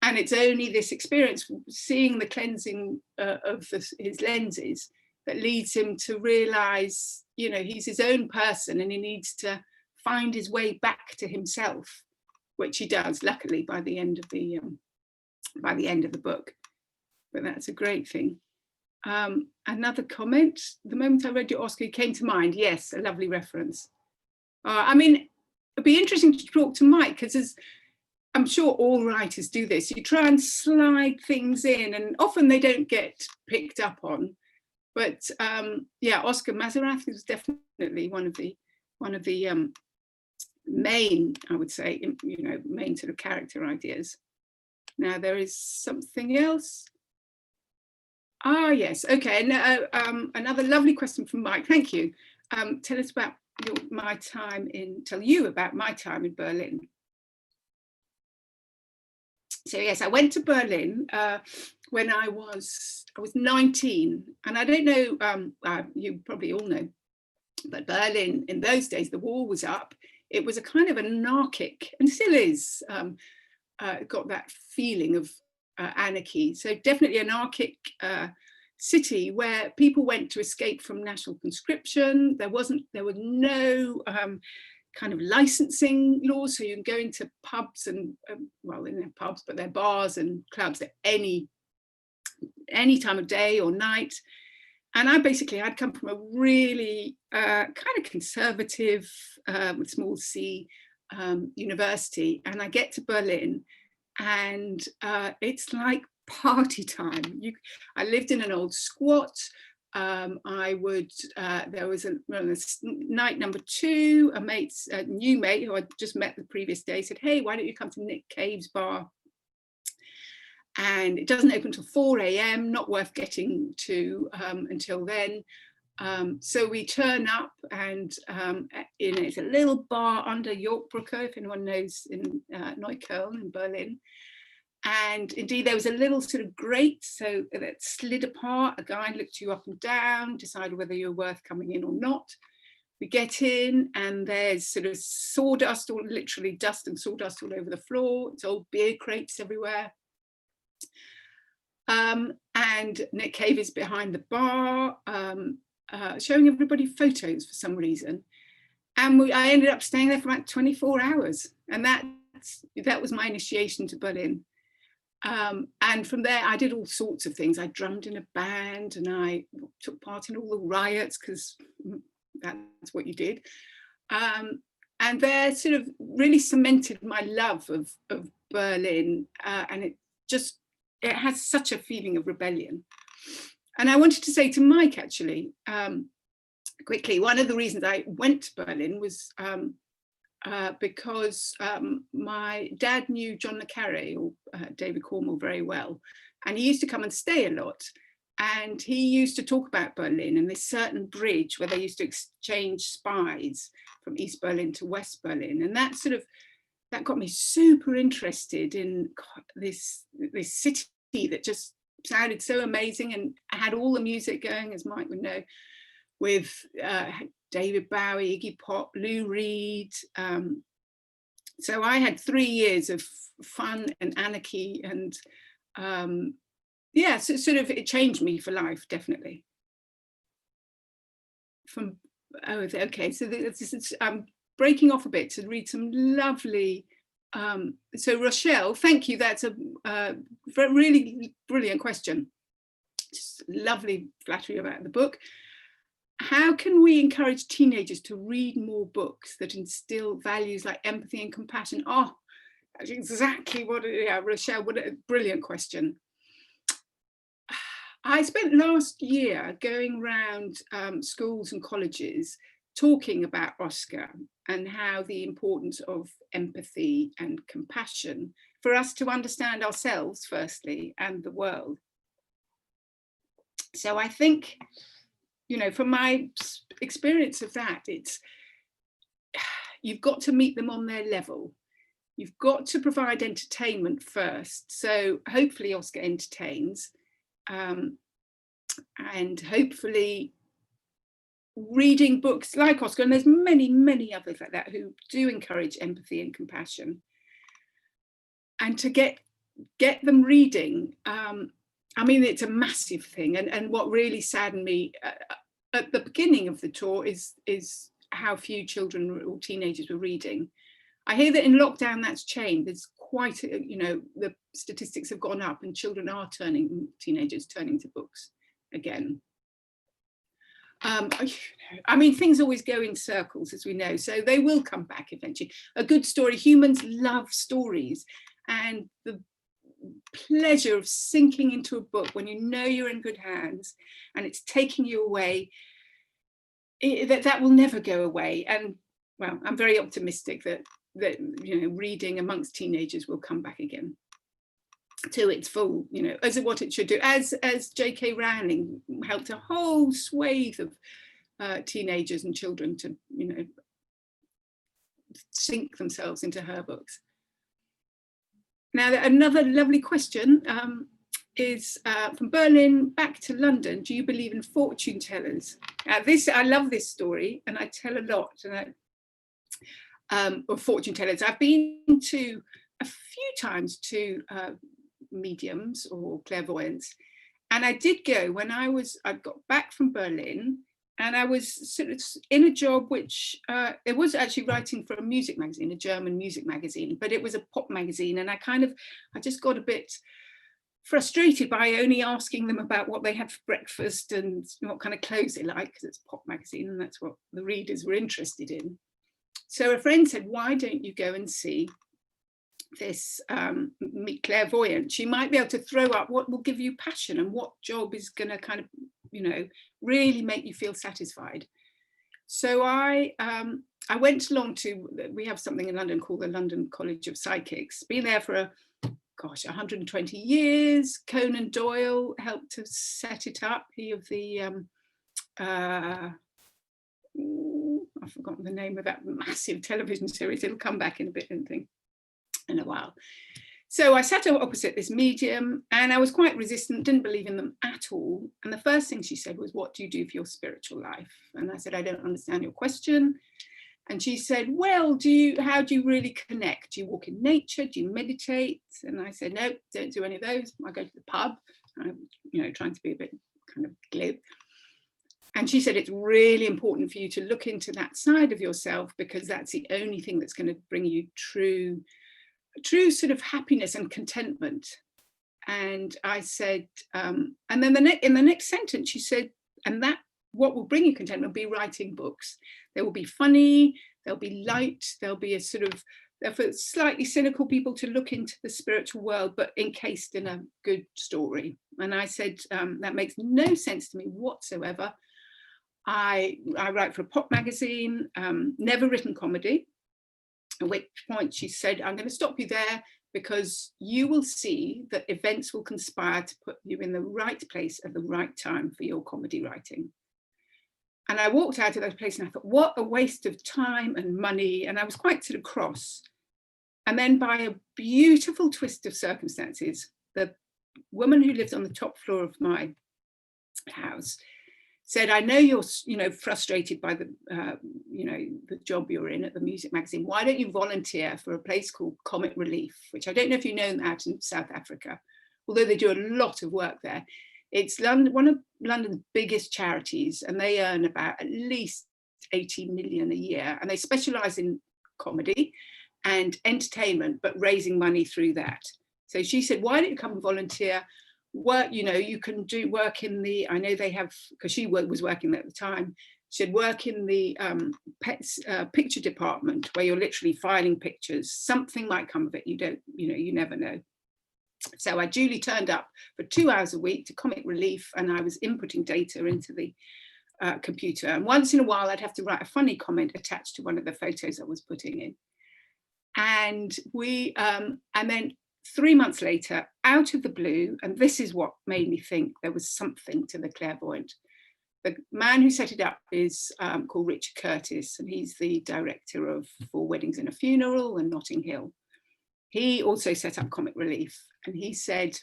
it's only this experience, seeing the cleansing of his lenses, that leads him to realise, you know, he's his own person and he needs to find his way back to himself, which he does, luckily, by the end of the book. But that's a great thing. Another comment, the moment I read your Oscar, came to mind. Yes, a lovely reference. I mean, it'd be interesting to talk to Mike, because I'm sure all writers do this. You try and slide things in, and often they don't get picked up on. But yeah, Oscar Mazarath is definitely one of the main, I would say, you know, main sort of character ideas. Now there is something else. Ah, yes, okay. And another lovely question from Mike. Thank you. Tell us about tell you about my time in Berlin. So yes, I went to Berlin when I was 19, and I don't know, you probably all know, but Berlin in those days, the wall was up. It was a kind of anarchic, and still is, got that feeling of anarchy. So definitely anarchic city where people went to escape from national conscription. There were no kind of licensing laws, so you can go into pubs and well, they're pubs, but they're bars and clubs at any time of day or night. And I'd come from a really kind of conservative, with small c, university, and I get to Berlin, and it's like party time. I lived in an old squat. There was night number 2, a new mate who I'd just met the previous day said, hey, why don't you come to Nick Cave's bar? And it doesn't open until 4 a.m, not worth getting to until then. So we turn up, and it's a little bar under Yorkbrücke, if anyone knows, in Neukölln in Berlin. And indeed, there was a little sort of grate, so that slid apart. A guy looked you up and down, decided whether you're worth coming in or not. We get in, and there's sort of sawdust, or literally dust and sawdust all over the floor. It's old beer crates everywhere. And Nick Cave is behind the bar, showing everybody photos for some reason. And I ended up staying there for about 24 hours. And that was my initiation to Berlin. And from there, I did all sorts of things. I drummed in a band, and I took part in all the riots, because that's what you did. And there sort of really cemented my love of Berlin. And it has such a feeling of rebellion. And I wanted to say to Mike, actually, quickly, one of the reasons I went to Berlin was because my dad knew John le Carré, or David Cornwell, very well. And he used to come and stay a lot. And he used to talk about Berlin and this certain bridge where they used to exchange spies from East Berlin to West Berlin. And that got me super interested in this city that just sounded so amazing and had all the music going, as Mike would know, with David Bowie, Iggy Pop, Lou Reed. So I had 3 years of fun and anarchy, and yeah, so sort of it changed me for life, definitely. Okay, so I'm breaking off a bit to read some lovely. So Rochelle, thank you. That's a really brilliant question. Just lovely flattery about the book. How can we encourage teenagers to read more books that instill values like empathy and compassion? Oh, that's exactly what, yeah, Rochelle, what a brilliant question. I spent last year going around schools and colleges talking about Oscar and how the importance of empathy and compassion for us to understand ourselves firstly and the world. So I think, you know, from my experience of that, you've got to meet them on their level. You've got to provide entertainment first. So hopefully Oscar entertains, and hopefully reading books like Oscar, and there's many, many others like that who do encourage empathy and compassion. And to get them reading, I mean, it's a massive thing. And what really saddened me at the beginning of the tour is how few children or teenagers were reading. I hear that in lockdown that's changed. There's quite, you know, the statistics have gone up and teenagers turning to books again. I mean, things always go in circles, as we know, so they will come back eventually. A good story, humans love stories, and the pleasure of sinking into a book when you know you're in good hands and it's taking you away, that will never go away. And well, I'm very optimistic that you know, reading amongst teenagers will come back again. to its full, you know, as what it should do, as J.K. Rowling helped a whole swathe of teenagers and children to, you know, sink themselves into her books. Now, another lovely question is from Berlin back to London. Do you believe in fortune tellers? I love this story, and I tell a lot of fortune tellers. I've been to a few times to mediums or clairvoyants, and I did go when I got back from Berlin, and I was sort of in a job which it was actually writing for a music magazine, a German music magazine, but it was a pop magazine, and I just got a bit frustrated by only asking them about what they had for breakfast and what kind of clothes they like, because it's a pop magazine and that's what the readers were interested in. So a friend said, why don't you go and see this clairvoyant? She might be able to throw up what will give you passion and what job is going to kind of, you know, really make you feel satisfied. So I went along to, we have something in London called the London College of Psychics, been there for 120 years. Conan Doyle helped to set it up. He of the I've forgotten the name of that massive television series. It'll come back in a bit, in a while. So I sat opposite this medium, and I was quite resistant, didn't believe in them at all. And the first thing she said was, what do you do for your spiritual life? And I said, I don't understand your question. And she said, well, how do you really connect? Do you walk in nature? Do you meditate? And I said, no, don't do any of those. I go to the pub. I'm, you know, trying to be a bit kind of glib. And she said, it's really important for you to look into that side of yourself, because that's the only thing that's going to bring you true sort of happiness and contentment. And I said, and then in the next sentence, she said, and that what will bring you contentment will be writing books. They will be funny, they'll be light, they'll be a sort of, they're for slightly cynical people to look into the spiritual world, but encased in a good story. And I said, that makes no sense to me whatsoever. I write for a pop magazine, never written comedy. At which point she said, I'm going to stop you there, because you will see that events will conspire to put you in the right place at the right time for your comedy writing. And I walked out of that place and I thought, what a waste of time and money. And I was quite sort of cross. And then by a beautiful twist of circumstances, the woman who lives on the top floor of my house said, I know you're, you know, frustrated by the, you know, the job you're in at the music magazine. Why don't you volunteer for a place called Comic Relief, which I don't know if you know that in South Africa, although they do a lot of work there. It's one of London's biggest charities, and they earn about at least 80 million a year. And they specialize in comedy and entertainment, but raising money through that. So she said, why don't you come and volunteer? Work, you know, you can do work in the, I know they have, because she was working at the time, she said work in the picture department, where you're literally filing pictures. Something might come of it, you don't, you know, you never know. So I duly turned up for 2 hours a week to Comic Relief, and I was inputting data into the computer. And once in a while, I'd have to write a funny comment attached to one of the photos I was putting in. And and then 3 months later, out of the blue, and this is what made me think there was something to the clairvoyant. The man who set it up is called Richard Curtis, and he's the director of Four Weddings and a Funeral and Notting Hill. He also set up Comic Relief, and he said,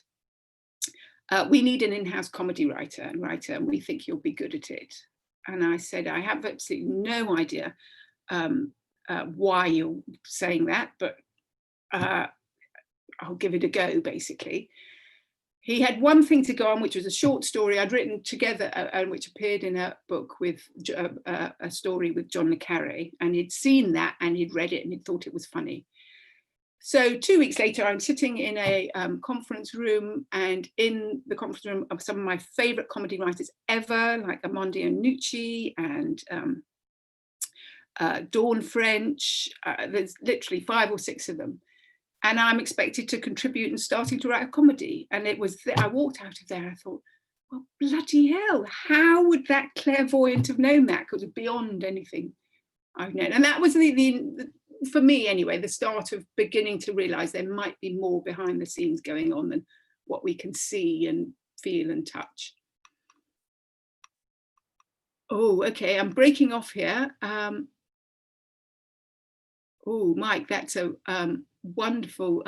we need an in-house comedy writer, and we think you'll be good at it. And I said, I have absolutely no idea why you're saying that, but I'll give it a go, basically. He had one thing to go on, which was a short story I'd written together, and which appeared in a book with a story with John le Carré, and he'd seen that and he'd read it and he'd thought it was funny. So 2 weeks later, I'm sitting in a conference room, and in the conference room are some of my favorite comedy writers ever, like Armando Iannucci and Dawn French. There's literally 5 or 6 of them. And I'm expected to contribute and starting to write a comedy. And it was, I walked out of there, I thought, well, bloody hell, how would that clairvoyant have known that? Because it was beyond anything I've known. And that was for me anyway, the start of beginning to realize there might be more behind the scenes going on than what we can see and feel and touch. Oh, okay, I'm breaking off here. Oh, Mike, that's a wonderful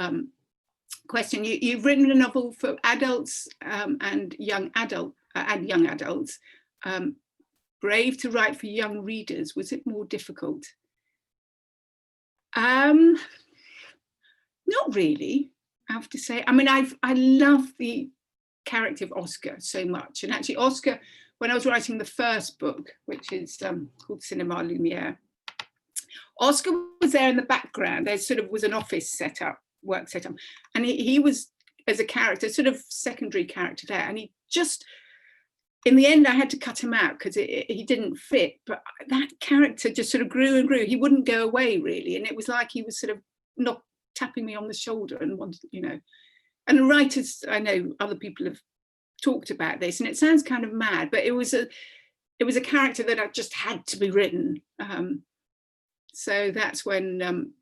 question. You've written a novel for adults and young adults. Brave to write for young readers. Was it more difficult? Not really, I have to say. I mean, I love the character of Oscar so much. And actually, Oscar, when I was writing the first book, which is called Cinema Lumiere, Oscar was there in the background. There sort of was an office set up, work set up, and he was, as a character, sort of secondary character there. And he just, in the end, I had to cut him out because he didn't fit. But that character just sort of grew and grew. He wouldn't go away, really. And it was like he was sort of not tapping me on the shoulder and wanted, you know. And the writers, I know other people have talked about this, and it sounds kind of mad, but it was a character that just had to be written. So that's when,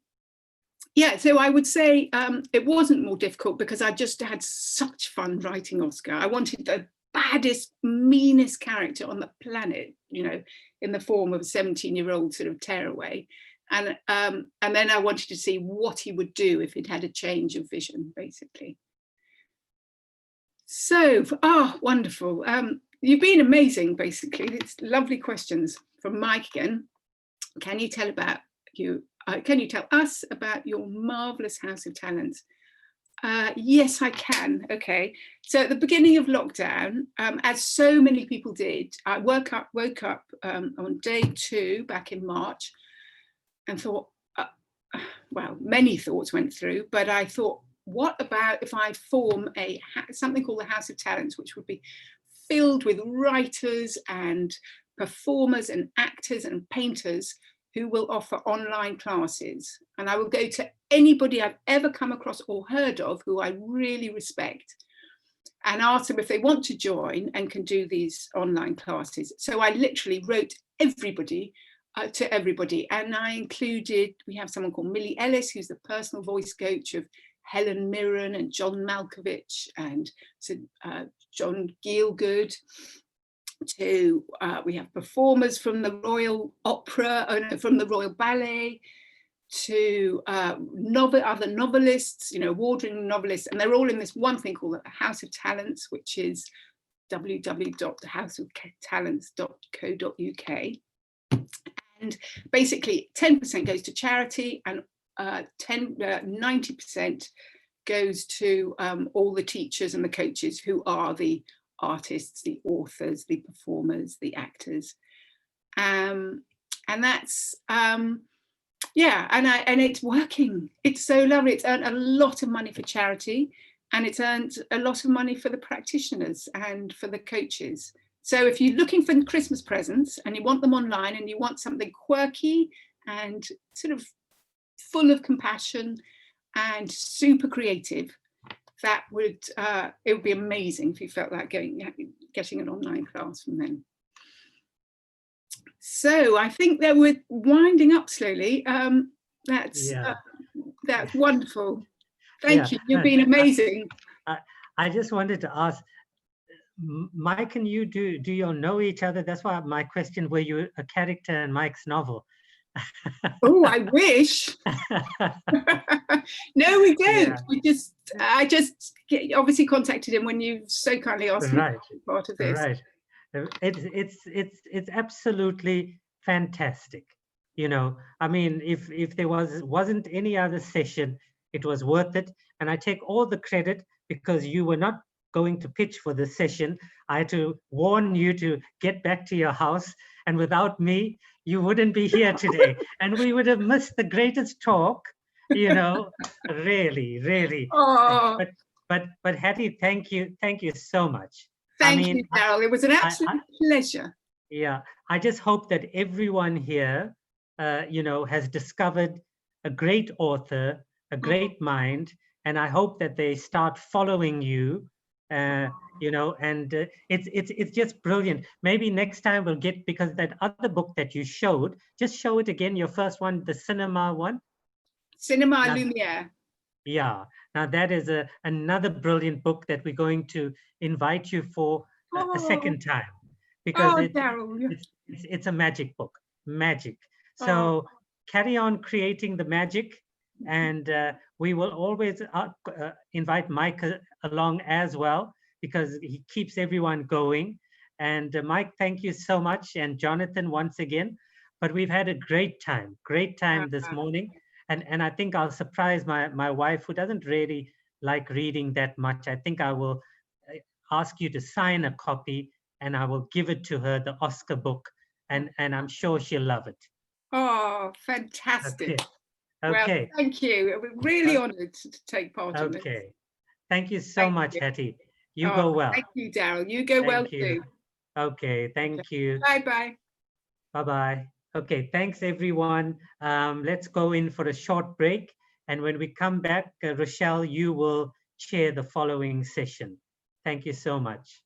yeah, so I would say it wasn't more difficult because I just had such fun writing Oscar. I wanted the baddest, meanest character on the planet, you know, in the form of a 17-year-old sort of tearaway. And then I wanted to see what he would do if he'd had a change of vision, basically. So, wonderful. You've been amazing, basically. It's lovely questions from Mike again. Can you tell us about your marvelous House of Talents? Yes, I can. Okay. So at the beginning of lockdown, as so many people did, I woke up on day 2 back in March and thought, well, many thoughts went through, but I thought, what about if I form something called the House of Talents, which would be filled with writers and performers and actors and painters who will offer online classes. And I will go to anybody I've ever come across or heard of who I really respect and ask them if they want to join and can do these online classes. So I literally wrote everybody to everybody. And I included, we have someone called Millie Ellis, who's the personal voice coach of Helen Mirren and John Malkovich and John Gielgud. We have performers from the Royal Opera, from the Royal Ballet, to other novelists, you know, award-winning novelists, and they're all in this one thing called the House of Talents, which is www.houseoftalents.co.uk. And basically 10% goes to charity and 90% goes to all the teachers and the coaches who are the artists, the authors, the performers, the actors. And that's, yeah, and it's working. It's so lovely. It's earned a lot of money for charity, and it's earned a lot of money for the practitioners and for the coaches. So if you're looking for Christmas presents and you want them online and you want something quirky and sort of full of compassion and super creative, that would, it would be amazing if you felt like getting an online class from them. So I think that we're winding up slowly. That's wonderful. Thank you. You've been amazing. I just wanted to ask, Mike and you, do you all know each other? That's why my question, were you a character in Mike's novel? Oh, I wish. No, we don't. Yeah. I just obviously contacted him when you so kindly asked me to be part of this. Right. It's absolutely fantastic. You know, I mean, if there wasn't any other session, it was worth it. And I take all the credit because you were not going to pitch for this session. I had to warn you to get back to your house. And without me, you wouldn't be here today. And we would have missed the greatest talk, you know, really. Oh. But Hattie, thank you so much. Thank you, Daryl. It was an absolute pleasure. Yeah, I just hope that everyone here, you know, has discovered a great author, a great mind, and I hope that they start following you. You know, and it's just brilliant. Maybe next time we'll get, because that other book that you showed, just show it again. Your first one, the cinema one. Cinema Now- Lumiere. Yeah. Now that is another brilliant book that we're going to invite you for a second time, because Daryl. it's a magic book, magic. So carry on creating the magic, and we will always invite Mike along as well, because he keeps everyone going. And Mike, thank you so much, and Jonathan once again. But we've had a great time this morning. And I think I'll surprise my wife, who doesn't really like reading that much. I think I will ask you to sign a copy, and I will give it to her, the Oscar book, and I'm sure she'll love it. Oh, fantastic. Okay. Well, thank you. We're really honoured to take part in this. Okay. Thank you so much, Hattie. You go well. Thank you, Daryl. You go well too. Okay, thank you. Bye-bye. Bye-bye. Okay, thanks everyone. Let's go in for a short break. And when we come back, Rochelle, you will chair the following session. Thank you so much.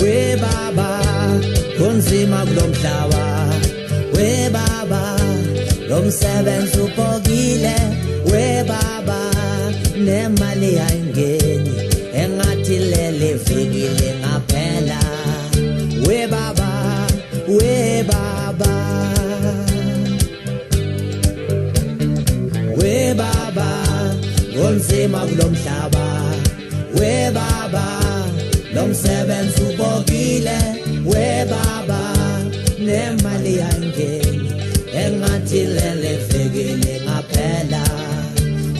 We baba kunzima kulomhlaba, we baba lomsebenzi upokile, we baba nemali ayingeni engathi lele fikile ngaphela, we baba, we baba, we baba kunzima kulomhlaba, we baba lomsebenzi ubokile, we baba nemali yangeni engathi lele fikile ngaphela,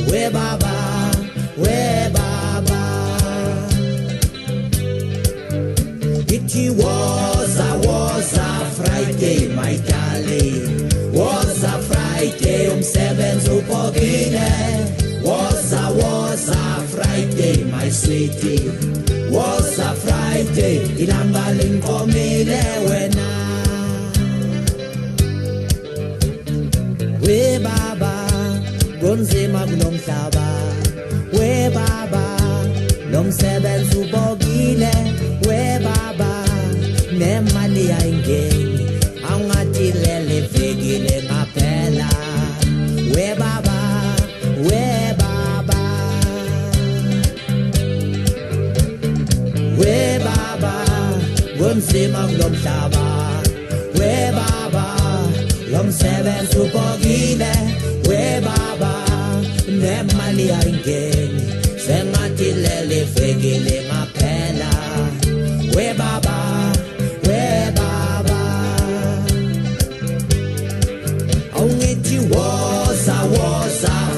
we baba, we baba. It was a Friday, my darling, was a Friday, umsebenzi ubokile, was a Friday, my sweetie, was a Friday, ilanga linkomile wena, we baba kunzima kulomhlaba, we baba lomsebenzi ubokile, we baba nemali ayingeni angathi lele fikile ngaphela, we baba, we baba, we baba kunzima kulomhlaba, we baba lomsebenzi ubokile, we baba nemali ayingeni sengathi lele fikile ngaphela, we baba, we baba. Ongithi was a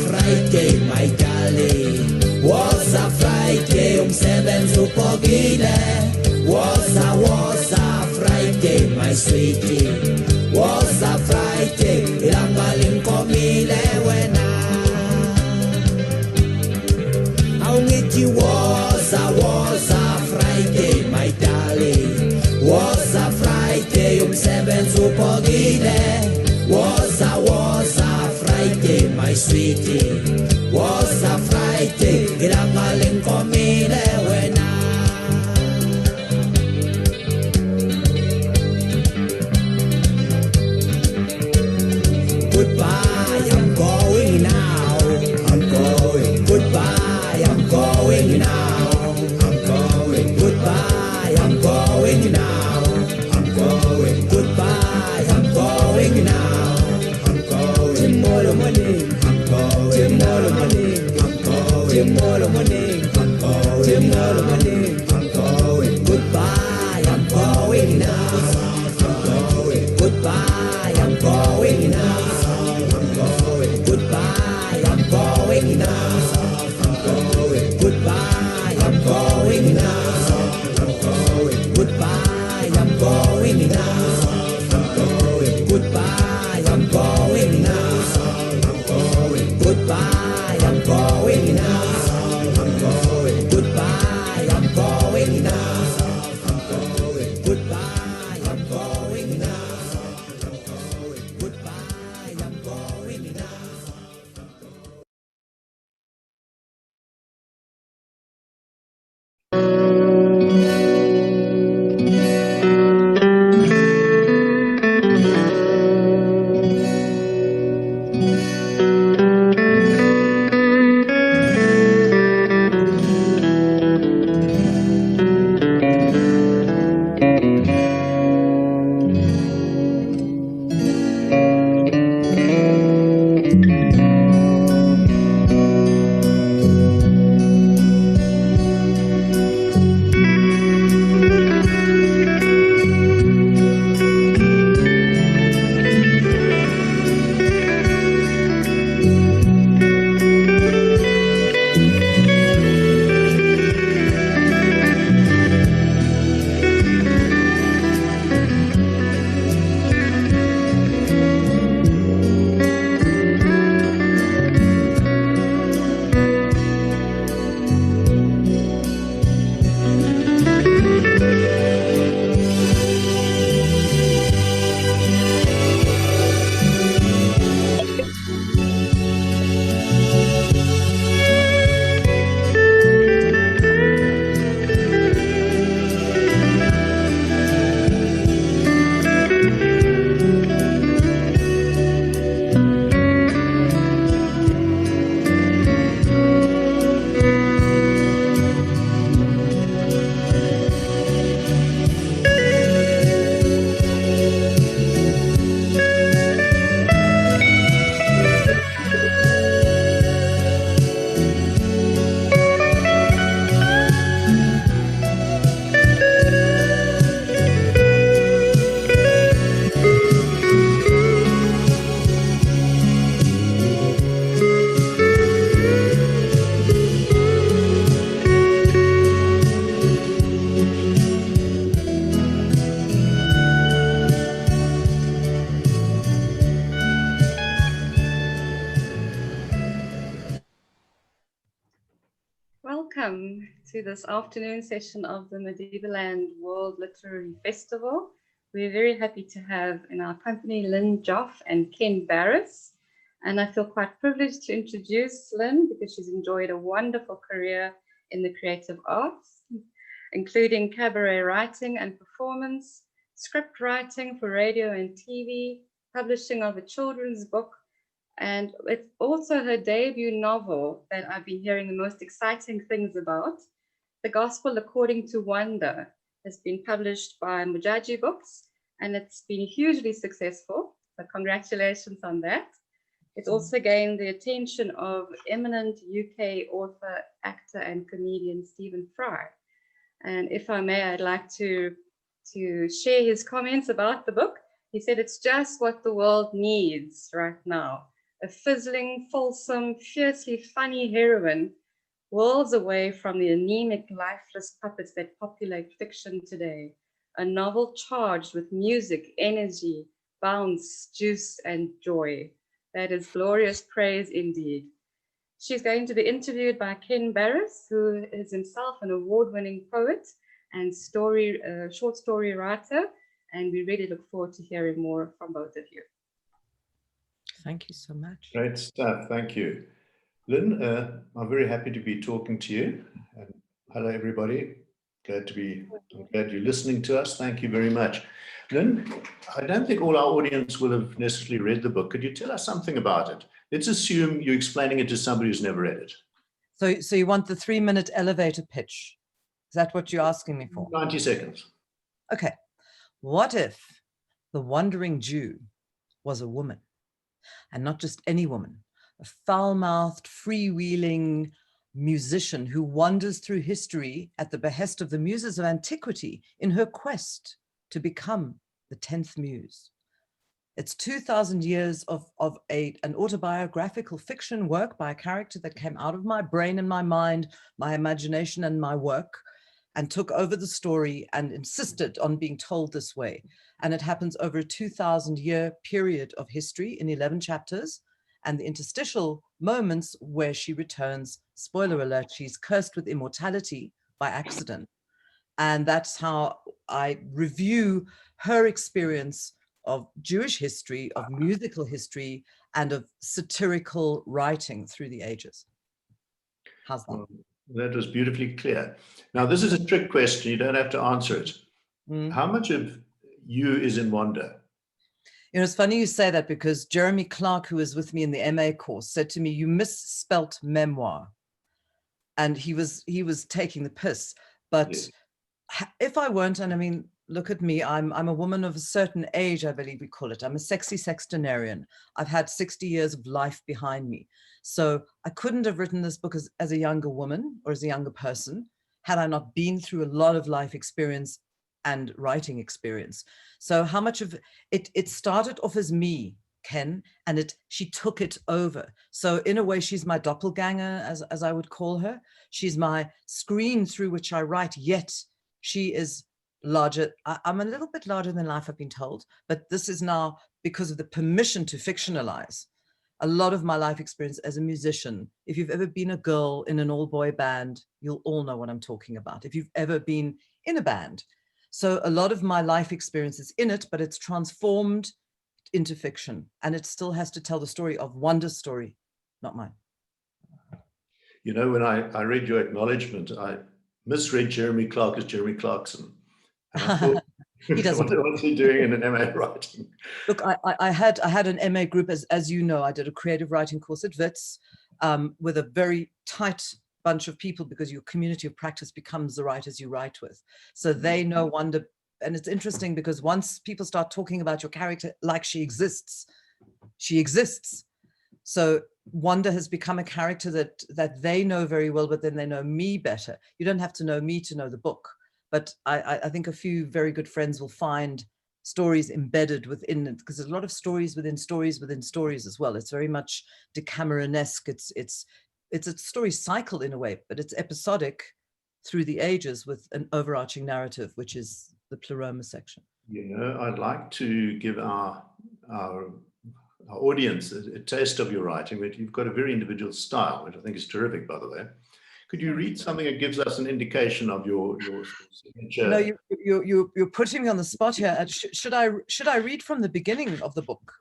Friday, my darling, was a Friday, umsebenzi ubokile, was a Friday, my sweetie, was a Friday, ilanga linkomile wena. Ongithi was a Friday, my darling, was a Friday, umsebenzi ubokile, was a Friday, my sweetie, was a Friday, ilanga linkomile wena. Goodbye, I'm going now. I'm going. Goodbye, I'm going now. I'm going. Goodbye, I'm going now. I'm going. Goodbye, I'm going now. I'm going. Tomorrow morning, I'm going. Tomorrow morning, I'm going. Tomorrow morning, I'm going. going now. I'm going. Goodbye, I'm going now. I'm going. Goodbye, I'm going now. I'm going. Goodbye, I'm going now. Welcome to this afternoon session of the Madibaland World Literary Festival. We're very happy to have in our company Lynn Joff and Ken Barris. And I feel quite privileged to introduce Lynn because she's enjoyed a wonderful career in the creative arts, including cabaret writing and performance, script writing for radio and TV, publishing of a children's book, and it's also her debut novel that I've been hearing the most exciting things about. The Gospel According to Wonder has been published by Mujaji Books, and it's been hugely successful. So congratulations on that. It's also gained the attention of eminent UK author, actor, and comedian Stephen Fry. And if I may, I'd like to share his comments about the book. He said, "It's just what the world needs right now. A fizzling, fulsome, fiercely funny heroine, worlds away from the anemic, lifeless puppets that populate fiction today. A novel charged with music, energy, bounce, juice, and joy. That is glorious praise indeed." She's going to be interviewed by Ken Barris, who is himself an award-winning poet and short story writer, and we really look forward to hearing more from both of you. Thank you so much. Great stuff. Thank you. Lynn, I'm very happy to be talking to you. And hello, everybody. I'm glad you're listening to us. Thank you very much. Lynn, I don't think all our audience will have necessarily read the book. Could you tell us something about it? Let's assume you're explaining it to somebody who's never read it. So you want the 3-minute elevator pitch? Is that what you're asking me for? 90 seconds. Okay. What if the wandering Jew was a woman? And not just any woman, a foul-mouthed, freewheeling musician who wanders through history at the behest of the muses of antiquity in her quest to become the 10th muse. It's 2,000 years of an autobiographical fiction work by a character that came out of my brain and my mind, my imagination and my work, and took over the story and insisted on being told this way. And it happens over a 2,000-year period of history in 11 chapters, and the interstitial moments where she returns spoiler alert, she's cursed with immortality by accident. And that's how I review her experience of Jewish history, of musical history, and of satirical writing through the ages. How's that? Well, that was beautifully clear. Now, this is a trick question. You don't have to answer it. How much of you is in Wanda? You know, it's funny you say that, because Jeremy Clark, who was with me in the MA course, said to me, "You misspelt memoir." And he was taking the piss. But Yes. if I weren't, and I mean, look at me, I'm a woman of a certain age, I believe we call it. I'm a sexy sextenarian. I've had 60 years of life behind me. So I couldn't have written this book as a younger woman or as a younger person had I not been through a lot of life experience and writing experience. So how much of it started off as me, Ken, and she took it over. So in a way, she's my doppelganger, as I would call her. She's my screen through which I write, yet she is larger. I'm a little bit larger than life, I've been told, but this is now because of the permission to fictionalize a lot of my life experience as a musician. If you've ever been a girl in an all-boy band, you'll all know what I'm talking about. If you've ever been in a band. So a lot of my life experience is in it, but it's transformed into fiction, and it still has to tell the story of Wanda's story, not mine. You know, when I read your acknowledgement, I misread Jeremy Clark as Jeremy Clarkson. And I thought, he doesn't. What's he doing in an MA writing? Look, I had an MA group, as you know. I did a creative writing course at Wits with a very tight bunch of people, because your community of practice becomes the writers you write with. So they know Wanda. And it's interesting, because once people start talking about your character like she exists, she exists. So Wanda has become a character that they know very well, but then they know me better. You don't have to know me to know the book. But I think a few very good friends will find stories embedded within it, because there's a lot of stories within stories within stories as well. It's very much Decameron-esque. It's a story cycle in a way, but it's episodic through the ages with an overarching narrative, which is the pleroma section. You know, I'd like to give our audience a taste of your writing, but you've got a very individual style, which I think is terrific, by the way. Could you read something that gives us an indication of your signature? No, you're putting me on the spot here. Should I read from the beginning of the book?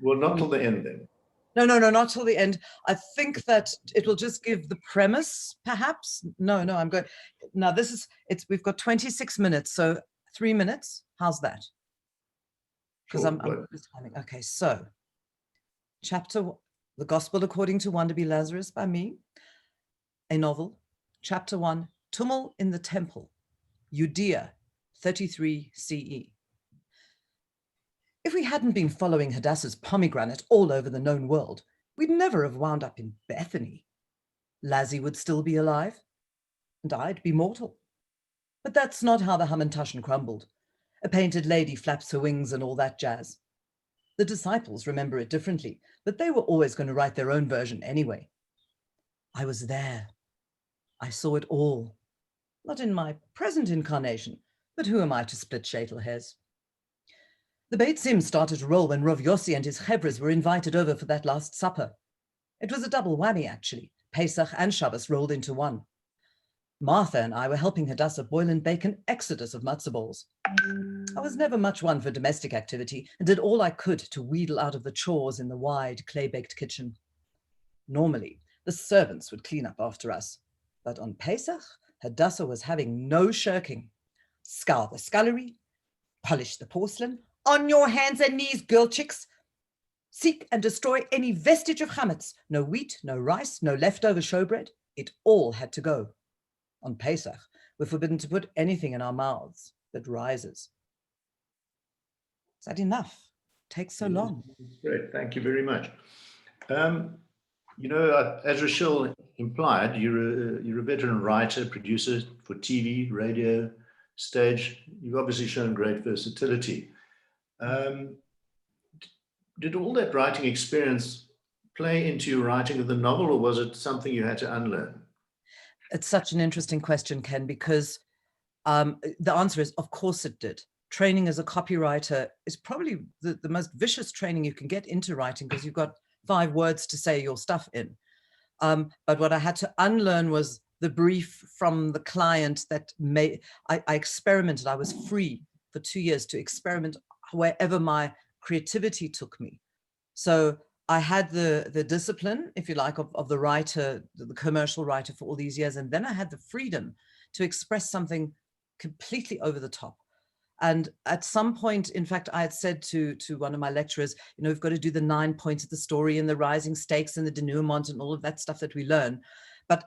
Well, not till the end then. No, not till the end. I think that it will just give the premise, perhaps. No, I'm going. Now we've got 26 minutes, so 3 minutes. How's that? Because I'm timing. Okay, so chapter, The Gospel According to Wanda B. Lazarus by me, a novel. Chapter 1, Tumult in the Temple, Judea, 33 CE. If we hadn't been following Hadassah's pomegranate all over the known world, we'd never have wound up in Bethany. Lazzy would still be alive, and I'd be mortal. But that's not how the Hamantaschen crumbled. A painted lady flaps her wings and all that jazz. The disciples remember it differently, but they were always going to write their own version anyway. I was there. I saw it all. Not in my present incarnation, but who am I to split shaitel hairs? The Beit Sim started to roll when Rav Yossi and his chevres were invited over for that Last Supper. It was a double whammy, actually. Pesach and Shabbos rolled into one. Martha and I were helping Hadassah boil and bake an exodus of matzo balls. I was never much one for domestic activity and did all I could to wheedle out of the chores in the wide clay-baked kitchen. Normally, the servants would clean up after us, but on Pesach, Hadassah was having no shirking. Scour the scullery, polish the porcelain, on your hands and knees, girl chicks. Seek and destroy any vestige of chametz. No wheat, no rice, no leftover showbread. It all had to go. On Pesach, we're forbidden to put anything in our mouths that rises. Is that enough? It takes so long. Great, thank you very much. You know, as Rochelle implied, you're a veteran writer, producer for TV, radio, stage. You've obviously shown great versatility. Did all that writing experience play into your writing of the novel, or was it something you had to unlearn? It's such an interesting question, Ken, because the answer is, of course it did. Training as a copywriter is probably the most vicious training you can get into writing, because you've got 5 words to say your stuff in. But what I had to unlearn was the brief from the client that I experimented. I was free for 2 years to experiment wherever my creativity took me. So I had the discipline, if you like, of the writer, the commercial writer for all these years. And then I had the freedom to express something completely over the top. And at some point, in fact, I had said to one of my lecturers, you know, we've got to do the 9 points of the story and the rising stakes and the denouement and all of that stuff that we learn. But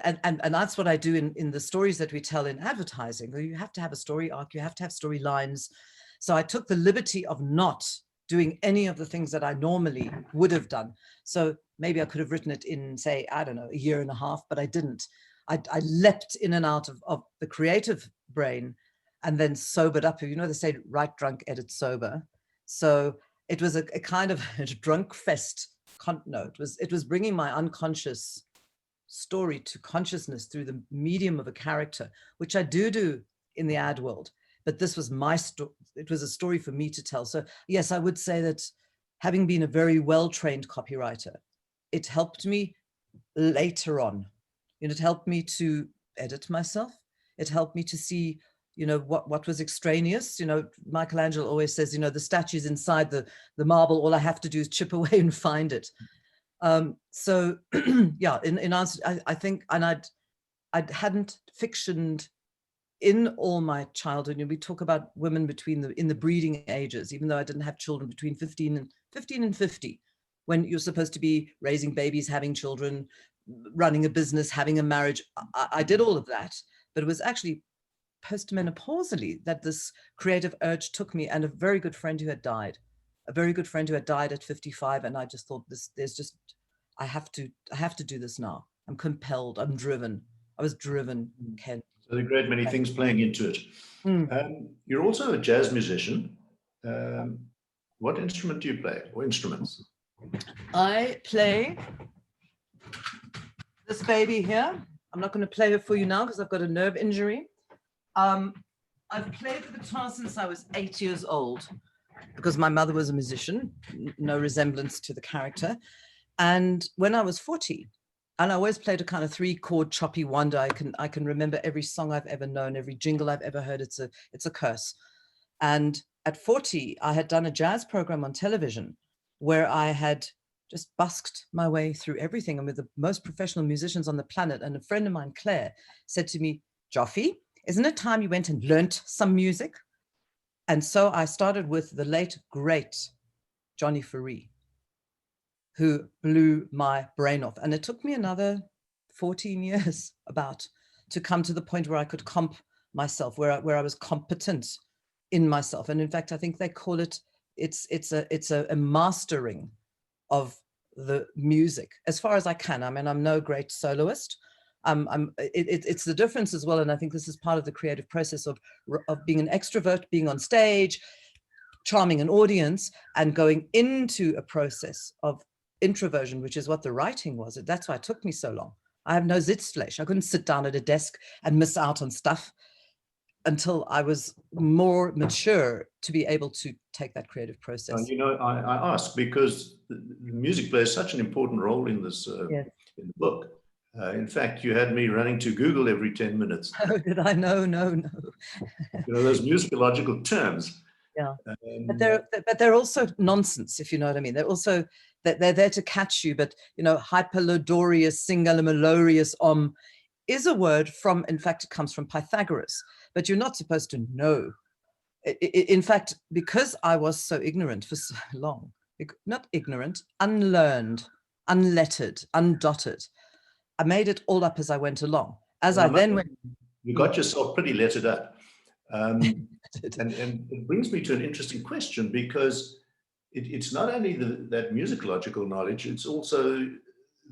and that's what I do in the stories that we tell in advertising. You have to have a story arc, you have to have storylines. So I took the liberty of not doing any of the things that I normally would have done. So maybe I could have written it in, say, I don't know, a year and a half, but I didn't. I leapt in and out of the creative brain and then sobered up. You know, they say write drunk, edit sober. So it was a kind of a drunk fest. No, it was bringing my unconscious story to consciousness through the medium of a character, which I do in the ad world. But this was my story. It was a story for me to tell. So yes, I would say that having been a very well-trained copywriter, it helped me later on. You know, it helped me to edit myself. It helped me to see, you know, what was extraneous. You know, Michelangelo always says, you know, the statue's inside the marble. All I have to do is chip away and find it. So yeah, in answer, I think, and I hadn't fictioned in all my childhood. You know, we talk about women in the breeding ages, even though I didn't have children between 15 and 50, when you're supposed to be raising babies, having children, running a business, having a marriage. I did all of that, but it was actually postmenopausally that this creative urge took me, and a very good friend who had died at 55. And I just thought, I have to do this now. I'm compelled, I'm driven. I was driven, Ken. So there are a great many things playing into it. You're also a jazz musician. What instrument do you play, or instruments? I play this baby here. I'm not going to play it for you now because I've got a nerve injury. I've played the guitar since I was 8 years old because my mother was a musician, no resemblance to the character. And when I was 40, and I always played a kind of 3-chord choppy wonder. I can remember every song I've ever known, every jingle I've ever heard. It's a curse. And at 40, I had done a jazz program on television where I had just busked my way through everything and with the most professional musicians on the planet. And a friend of mine, Claire, said to me, Joffy, isn't it time you went and learnt some music? And so I started with the late, great Johnny Faree, who blew my brain off. And it took me another 14 years to come to the point where I could comp myself, where I was competent in myself. And in fact, I think they call it's a mastering of the music as far as I can. I mean, I'm no great soloist. It's the difference as well. And I think this is part of the creative process of being an extrovert, being on stage, charming an audience, and going into a process of introversion, which is what the writing was. That's why it took me so long. I have no Sitzfleisch. I couldn't sit down at a desk and miss out on stuff until I was more mature to be able to take that creative process. And, you know, I ask because the music plays such an important role in this in the book. In fact, you had me running to Google every 10 minutes. Oh, did I? No. You know, those musicological terms. Yeah, but they're also nonsense, if you know what I mean. They're also they're there to catch you. But you know, hyperlodorius, singular-melorious is a word from. In fact, it comes from Pythagoras. But you're not supposed to know. In fact, because I was so ignorant for so long, not ignorant, unlearned, unlettered, undotted, I made it all up as I went along. You got yourself pretty lettered up. And it brings me to an interesting question, because it's not only that musicological knowledge, it's also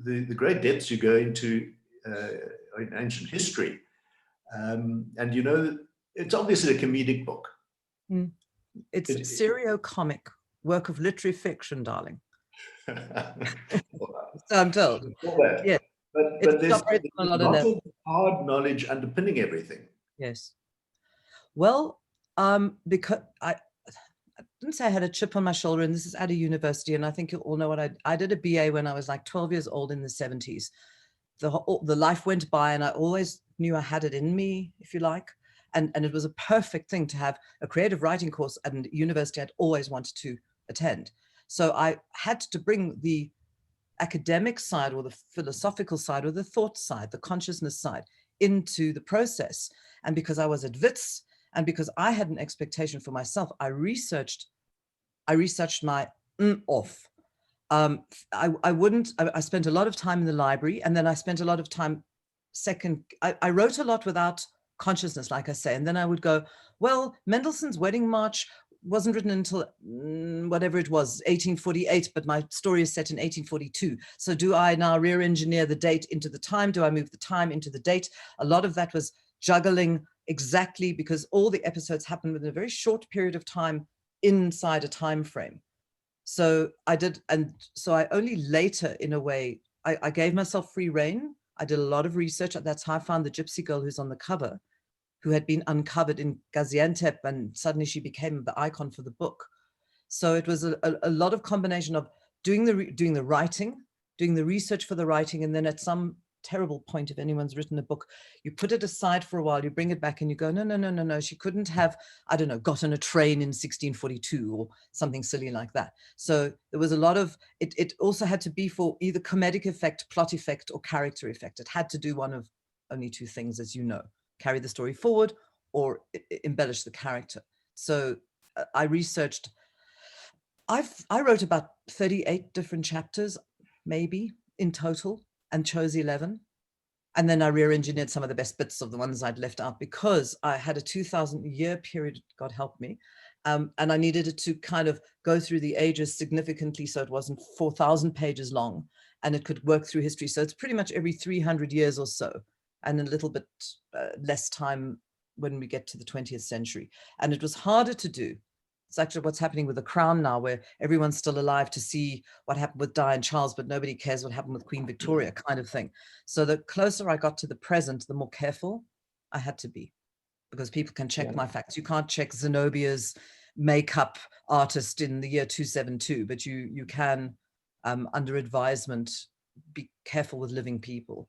the great depths you go into in ancient history. And, you know, it's obviously a comedic book. It's a serio-comic work of literary fiction, darling. So I'm told. Yeah. But there's a lot of hard knowledge underpinning everything. Yes. Well, because didn't say I had a chip on my shoulder, and this is at a university, and I think you all know what I did a BA when I was like 12 years old in the 70s. The life went by, and I always knew I had it in me, if you like. And it was a perfect thing to have a creative writing course at a university I'd always wanted to attend. So I had to bring the academic side or the philosophical side or the thought side, the consciousness side into the process. And because I was at WITS and because I had an expectation for myself, I researched my off. I spent a lot of time in the library, and then I spent a lot of time I wrote a lot without consciousness, like I say, and then I would go, well, Mendelssohn's Wedding March wasn't written until whatever it was, 1848, but my story is set in 1842. So do I now rear engineer the date into the time? Do I move the time into the date? A lot of that was juggling exactly because all the episodes happened within a very short period of time inside a time frame. So I did, and so I only later, in a way, I gave myself free rein. I did a lot of research. That's how I found the gypsy girl who's on the cover, who had been uncovered in Gaziantep, and suddenly she became the icon for the book. So it was a lot of combination of doing the writing, doing the research for the writing, and then at some terrible point, if anyone's written a book, you put it aside for a while, you bring it back and you go, no, she couldn't have, I don't know, gotten a train in 1642 or something silly like that. So there was a lot of, it also had to be for either comedic effect, plot effect, or character effect. It had to do one of only two things, as you know, carry the story forward or embellish the character. So I researched, I wrote about 38 different chapters, maybe in total, and chose 11. And then I rear-engineered some of the best bits of the ones I'd left out because I had a 2,000-year period, God help me, and I needed it to kind of go through the ages significantly so it wasn't 4,000 pages long and it could work through history. So it's pretty much every 300 years or so, and a little bit less time when we get to the 20th century. And it was harder to do. It's actually what's happening with the Crown now, where everyone's still alive to see what happened with Di and Charles, but nobody cares what happened with Queen Victoria, kind of thing. So the closer I got to the present, the more careful I had to be, because people can check my facts. You can't check Zenobia's makeup artist in the year 272, but you can, under advisement, be careful with living people.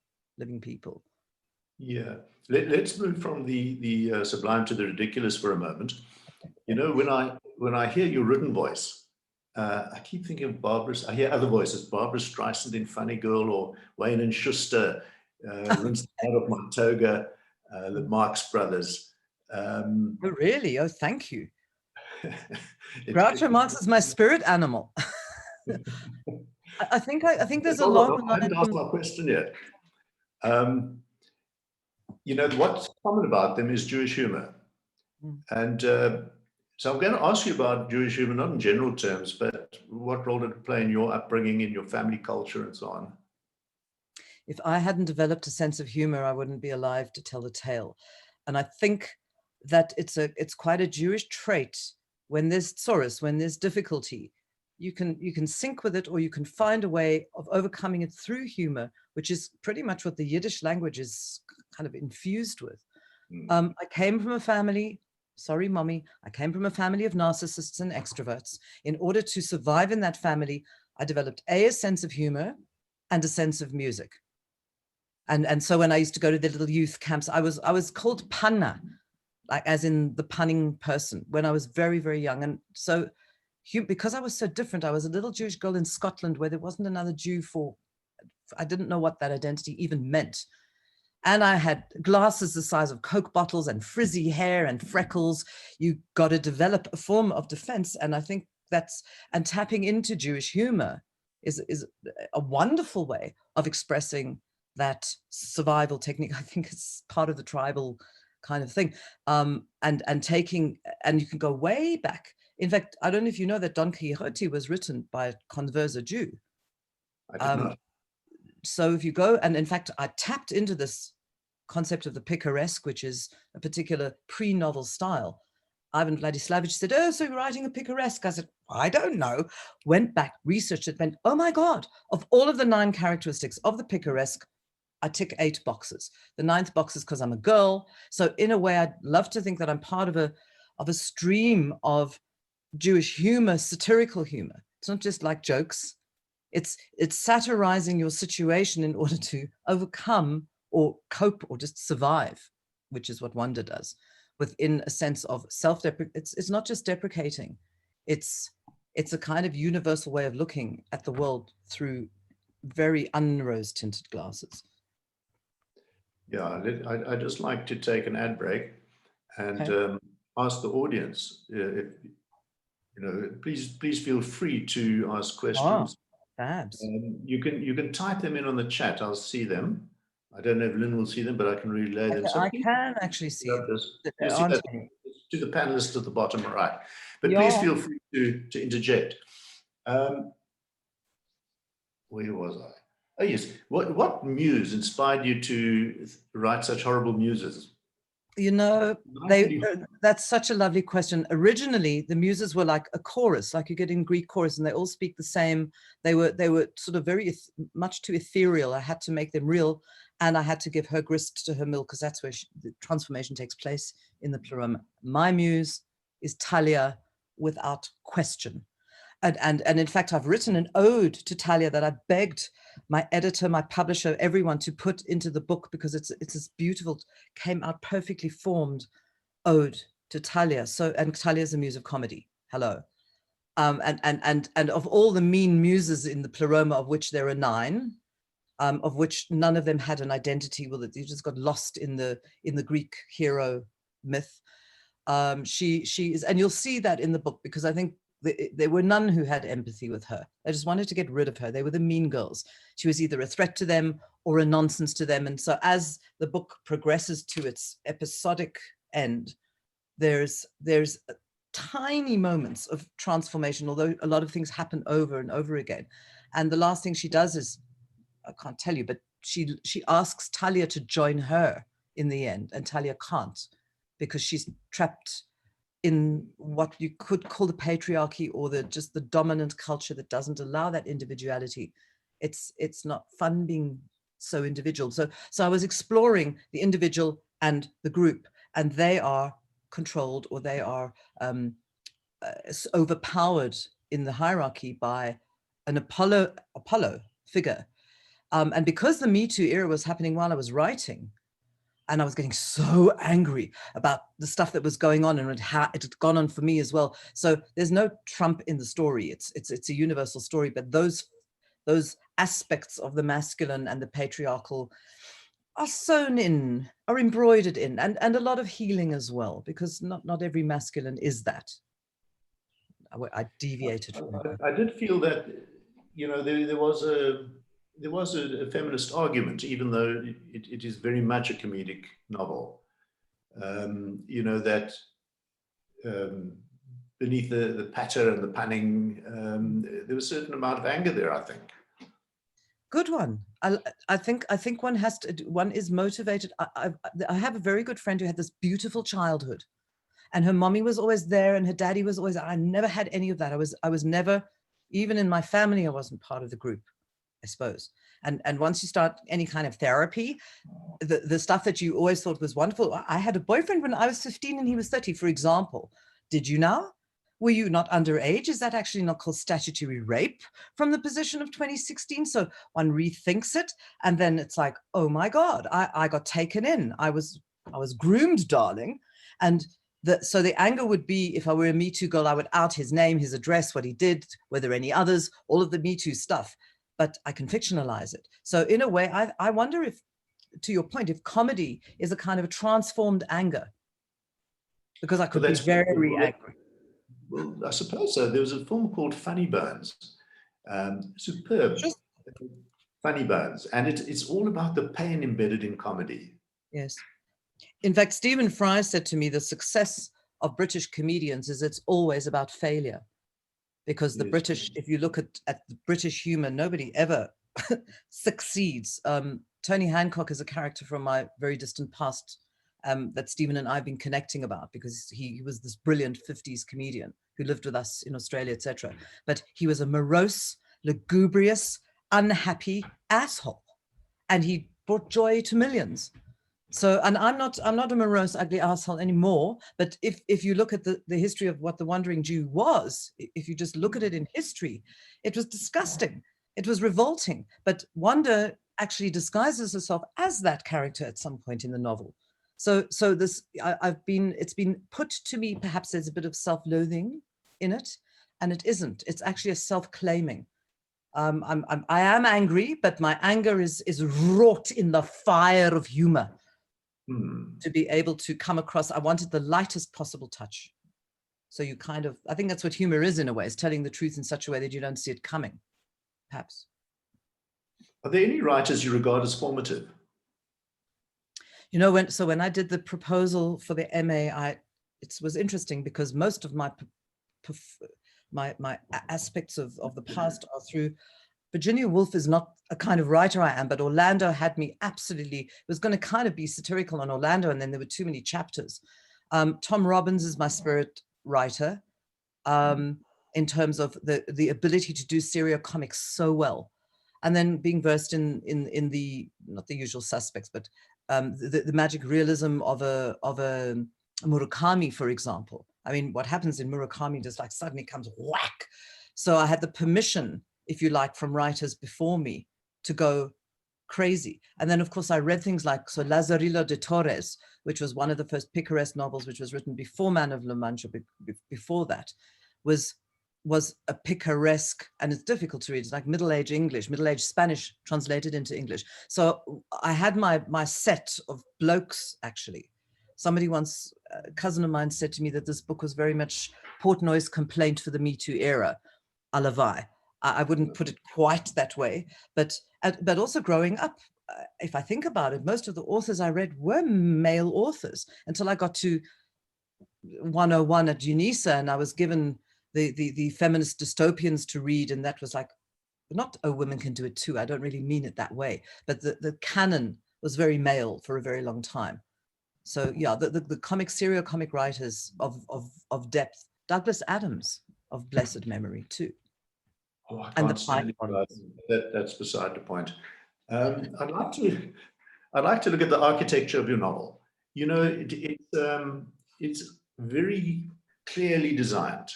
Yeah, let's move from the sublime to the ridiculous for a moment. You know, when I hear your written voice, I keep thinking of I hear other voices, Barbara Streisand in Funny Girl, or Wayne and Schuster, Rinsed Out of My Toga, the Marx Brothers. Oh, really? Oh, thank you. Groucho Marx is my spirit animal. I think there's a long line. I haven't asked my question yet. You know, what's common about them is Jewish humor. And so I'm going to ask you about Jewish humor, not in general terms, but what role did it play in your upbringing, in your family culture, and so on? If I hadn't developed a sense of humor, I wouldn't be alive to tell the tale. And I think that it's quite a Jewish trait. When there's tsuris, when there's difficulty, you can sync with it, or you can find a way of overcoming it through humor, which is pretty much what the Yiddish language is kind of infused with. I came from a family, sorry, mommy, I came from a family of narcissists and extroverts. In order to survive in that family, I developed a sense of humor and a sense of music. And so when I used to go to the little youth camps, I was called Panna, like as in the punning person, when I was very, very young. And so because I was so different, I was a little Jewish girl in Scotland where there wasn't another Jew I didn't know what that identity even meant. And I had glasses the size of Coke bottles and frizzy hair and freckles. You got to develop a form of defense. And I think and tapping into Jewish humor is a wonderful way of expressing that survival technique. I think it's part of the tribal kind of thing. And you can go way back. In fact, I don't know if you know that Don Quixote was written by a converso Jew. I did not. So if you go, and in fact, I tapped into this concept of the picaresque, which is a particular pre-novel style. Ivan Vladislavich said, oh, so you're writing a picaresque? I said, I don't know. Went back, researched it, went, oh my God, of all of the 9 characteristics of the picaresque, I tick 8 boxes. The 9th box is because I'm a girl. So in a way, I'd love to think that I'm part of a stream of Jewish humor, satirical humor. It's not just like jokes. It's satirizing your situation in order to overcome or cope or just survive, which is what wonder does, within a sense of it's not just deprecating. It's a kind of universal way of looking at the world through very unrose tinted glasses. Yeah, I'd just like to take an ad break and ask the audience, if, please feel free to ask questions. You can type them in on the chat. I'll see them. I don't know if Lynn will see them, but I can relay them. So I can actually see them. You see that to the panelists at the bottom right. But please feel free to interject. Where was I? Oh yes. What muse inspired you to write such horrible muses? That's such a lovely question. Originally, the muses were like a chorus, like you get in Greek chorus, and they all speak the same. They were sort of very much too ethereal. I had to make them real, and I had to give her grist to her mill, because that's where the transformation takes place in the pleroma. My muse is Talia, without question. And in fact, I've written an ode to Talia that I begged my editor, my publisher, everyone to put into the book, because it's this beautiful, came out perfectly formed ode to Talia. So, and Talia is a muse of comedy. Hello. And of all the mean muses in the pleroma, of which there are 9, of which none of them had an identity. Well, you just got lost in the Greek hero myth. She is, and you'll see that in the book, because I think there were none who had empathy with her. They just wanted to get rid of her. They were the mean girls. She was either a threat to them or a nonsense to them. And so as the book progresses to its episodic end, there's tiny moments of transformation, although a lot of things happen over and over again. And the last thing she does is, I can't tell you, but she asks Talia to join her in the end, and Talia can't, because she's trapped in what you could call the patriarchy, or just the dominant culture that doesn't allow that individuality. It's not fun being so individual. So I was exploring the individual and the group, and they are controlled, or they are overpowered in the hierarchy by an Apollo figure. And because the Me Too era was happening while I was writing, and I was getting so angry about the stuff that was going on, and it had gone on for me as well. So there's no Trump in the story. It's a universal story, but those aspects of the masculine and the patriarchal are sewn in, are embroidered in, and a lot of healing as well, because not every masculine is that. I deviated from that. I did feel that, there was a feminist argument, even though it is very much a comedic novel. That beneath the patter and the punning, there was a certain amount of anger there, I think. Good one. I think one is motivated. I have a very good friend who had this beautiful childhood, and her mommy was always there, and her daddy was always. I never had any of that. I was never, even in my family, I wasn't part of the group, I suppose. And once you start any kind of therapy, the stuff that you always thought was wonderful. I had a boyfriend when I was 15 and he was 30, for example. Did you know? Were you not underage? Is that actually not called statutory rape from the position of 2016? So one rethinks it, and then it's like, oh my God, I got taken in. I was groomed, darling. And so the anger would be, if I were a Me Too girl, I would out his name, his address, what he did, were there any others, all of the Me Too stuff, but I can fictionalize it. So in a way, I wonder if, to your point, if comedy is a kind of a transformed anger, because I could be very angry. Well, I suppose so. There was a film called Funny Bones, superb, Funny Bones, and it's all about the pain embedded in comedy. Yes. In fact, Stephen Fry said to me, the success of British comedians is it's always about failure, because the British, if you look at the British humor, nobody ever succeeds. Tony Hancock is a character from my very distant past that Stephen and I have been connecting about, because he was this brilliant 50s comedian who lived with us in Australia, etc. But he was a morose, lugubrious, unhappy asshole, and he brought joy to millions. So, and I'm not a morose, ugly asshole anymore. But if you look at the history of what the Wandering Jew was, if you just look at it in history, it was disgusting. It was revolting. But Wanda actually disguises herself as that character at some point in the novel. So this it's been put to me, perhaps there's a bit of self-loathing in it, and it isn't. It's actually a self-claiming. I am angry, but my anger is wrought in the fire of humor. To be able to come across, I wanted the lightest possible touch. So you kind of, I think that's what humor is in a way, is telling the truth in such a way that you don't see it coming, perhaps. Are there any writers you regard as formative? You know, when I did the proposal for the MA, it was interesting because most of my aspects of the past are through. Virginia Woolf is not a kind of writer I am, but Orlando had me absolutely, it was going to kind of be satirical on Orlando, and then there were too many chapters. Tom Robbins is my spirit writer in terms of the ability to do serio comics so well. And then being versed in the, not the usual suspects, but the magic realism of a Murakami, for example. I mean, what happens in Murakami just like suddenly comes whack. So I had the permission, if you like, from writers before me to go crazy. And then, of course, I read things like Lazarillo de Torres, which was one of the first picaresque novels, which was written before Man of La Mancha, before that, was a picaresque, and it's difficult to read. It's like Middle-Age English, Middle-Age Spanish translated into English. So I had my set of blokes, actually. Somebody once, a cousin of mine said to me that this book was very much Portnoy's complaint for the Me Too era, à la vie. I wouldn't put it quite that way, but also growing up, if I think about it, most of the authors I read were male authors until I got to 101 at UNISA, and I was given the feminist dystopians to read, and that was like, not "Oh, women can do it too." I don't really mean it that way, but the canon was very male for a very long time. So yeah, the serial comic writers of depth, Douglas Adams of blessed memory too. Oh, I can't stand it. That's beside the point. I'd like to look at the architecture of your novel. You know, it's very clearly designed.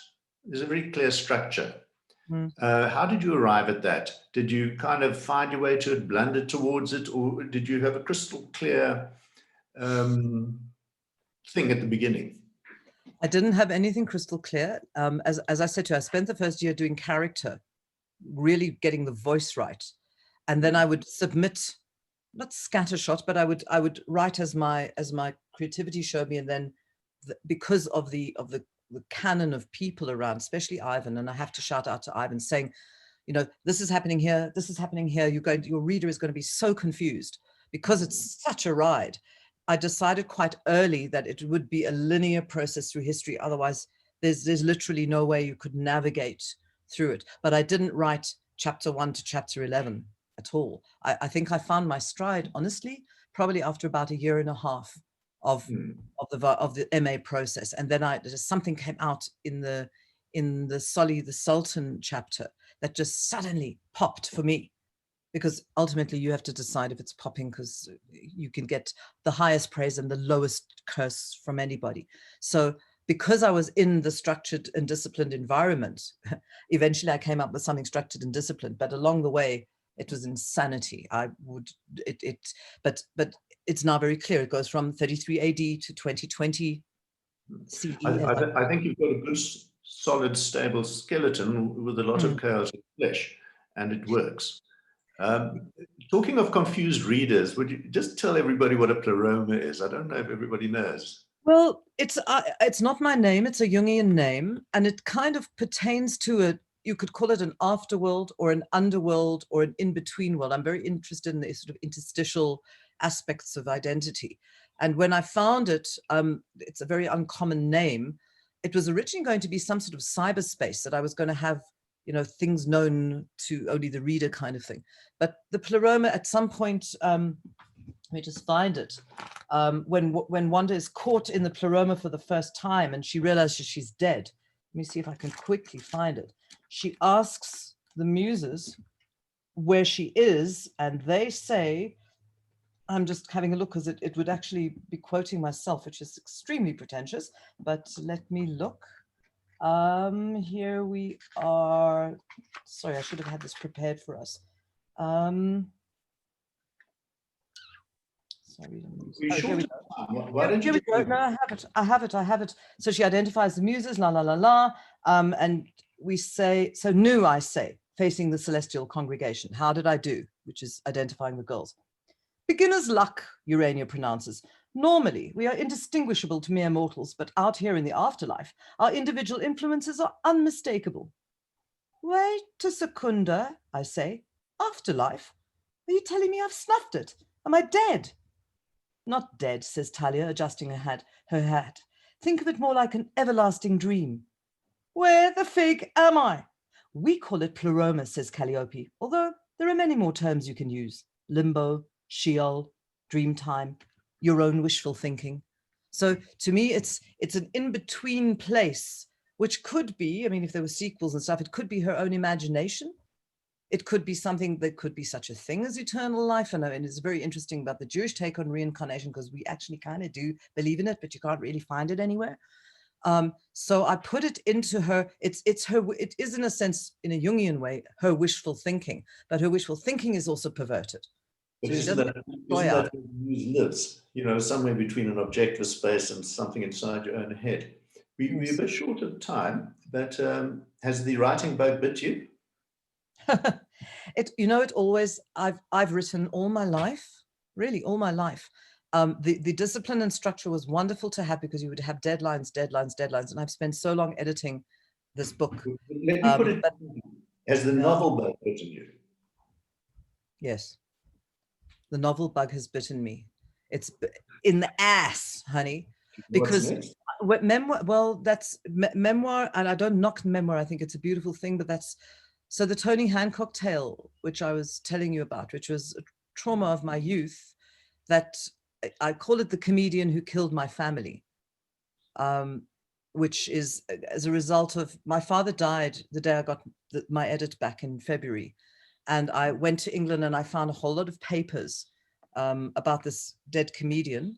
There's a very clear structure. How did you arrive at that? Did you kind of find your way to it, blunder towards it, or did you have a crystal clear thing at the beginning? I didn't have anything crystal clear. As I said to you, I spent the first year doing character, really getting the voice right, and then I would submit, not scattershot, but I would write as my creativity showed me, and then because of the canon of people around, especially Ivan, and I have to shout out to Ivan saying, you know, this is happening here, this is happening here. Your reader is going to be so confused because it's such a ride. I decided quite early that it would be a linear process through history. Otherwise, there's literally no way you could navigate through it. But I didn't write chapter 1 to chapter 11 at all. I think I found my stride, honestly, probably after about a year and a half of the MA process. And then something came out in the Solly the Sultan chapter that just suddenly popped for me. Because ultimately you have to decide if it's popping, because you can get the highest praise and the lowest curse from anybody. So because I was in the structured and disciplined environment, eventually I came up with something structured and disciplined, but along the way it was insanity. But it's now very clear. It goes from 33 AD to 2020 CE. I think you've got a good, solid, stable skeleton with a lot of chaotic flesh, and it works. Talking of confused readers, would you just tell everybody what a pleroma is? I don't know if everybody knows. Well, it's not my name. It's a Jungian name, and it kind of pertains to you could call it an afterworld or an underworld or an in-between world. I'm very interested in the sort of interstitial aspects of identity. And when I found it, it's a very uncommon name. It was originally going to be some sort of cyberspace that I was going to have, you know, things known to only the reader kind of thing. But the pleroma at some point, let me just find it. When Wanda is caught in the pleroma for the first time and she realizes she's dead. Let me see if I can quickly find it. She asks the muses where she is, and they say, I'm just having a look because it would actually be quoting myself, which is extremely pretentious, but let me look. Here we are. Sorry, I should have had this prepared for us. Sorry. Here we go. No, I have it. So she identifies the muses, la, la, la, la. And we say, so Nu, I say, facing the celestial congregation. How did I do? Which is identifying the girls. Beginner's luck, Urania pronounces. Normally, we are indistinguishable to mere mortals, but out here in the afterlife, our individual influences are unmistakable. Wait a secunda, I say. Afterlife? Are you telling me I've snuffed it? Am I dead? Not dead, says Talia, adjusting her hat. Think of it more like an everlasting dream. Where the fig am I? We call it pleroma, says Calliope, although there are many more terms you can use. Limbo, Sheol, Dreamtime, your own wishful thinking. So to me, it's an in-between place, which could be, I mean, if there were sequels and stuff, it could be her own imagination. It could be something that could be such a thing as eternal life. And it's very interesting about the Jewish take on reincarnation, because we actually kind of do believe in it, but you can't really find it anywhere. So I put it into her, it is in a sense, in a Jungian way, her wishful thinking, but her wishful thinking is also perverted. But So isn't that where the muse lives? You know, somewhere between an objective space and something inside your own head. We're a bit short of time, but has the writing bug bit you? It always, I've written all my life, really all my life. The discipline and structure was wonderful to have, because you would have deadlines, and I've spent so long editing this book. Let me put it, has the novel bug bitten you? Yes. The novel bug has bitten me. It's in the ass, honey. Because memoir, well, that's memoir, and I don't knock memoir. I think it's a beautiful thing, but that's, so the Tony Hancock tale, which I was telling you about, which was a trauma of my youth, that I call it the comedian who killed my family, which is as a result of, my father died the day I got my edit back in February. And I went to England and I found a whole lot of papers about this dead comedian.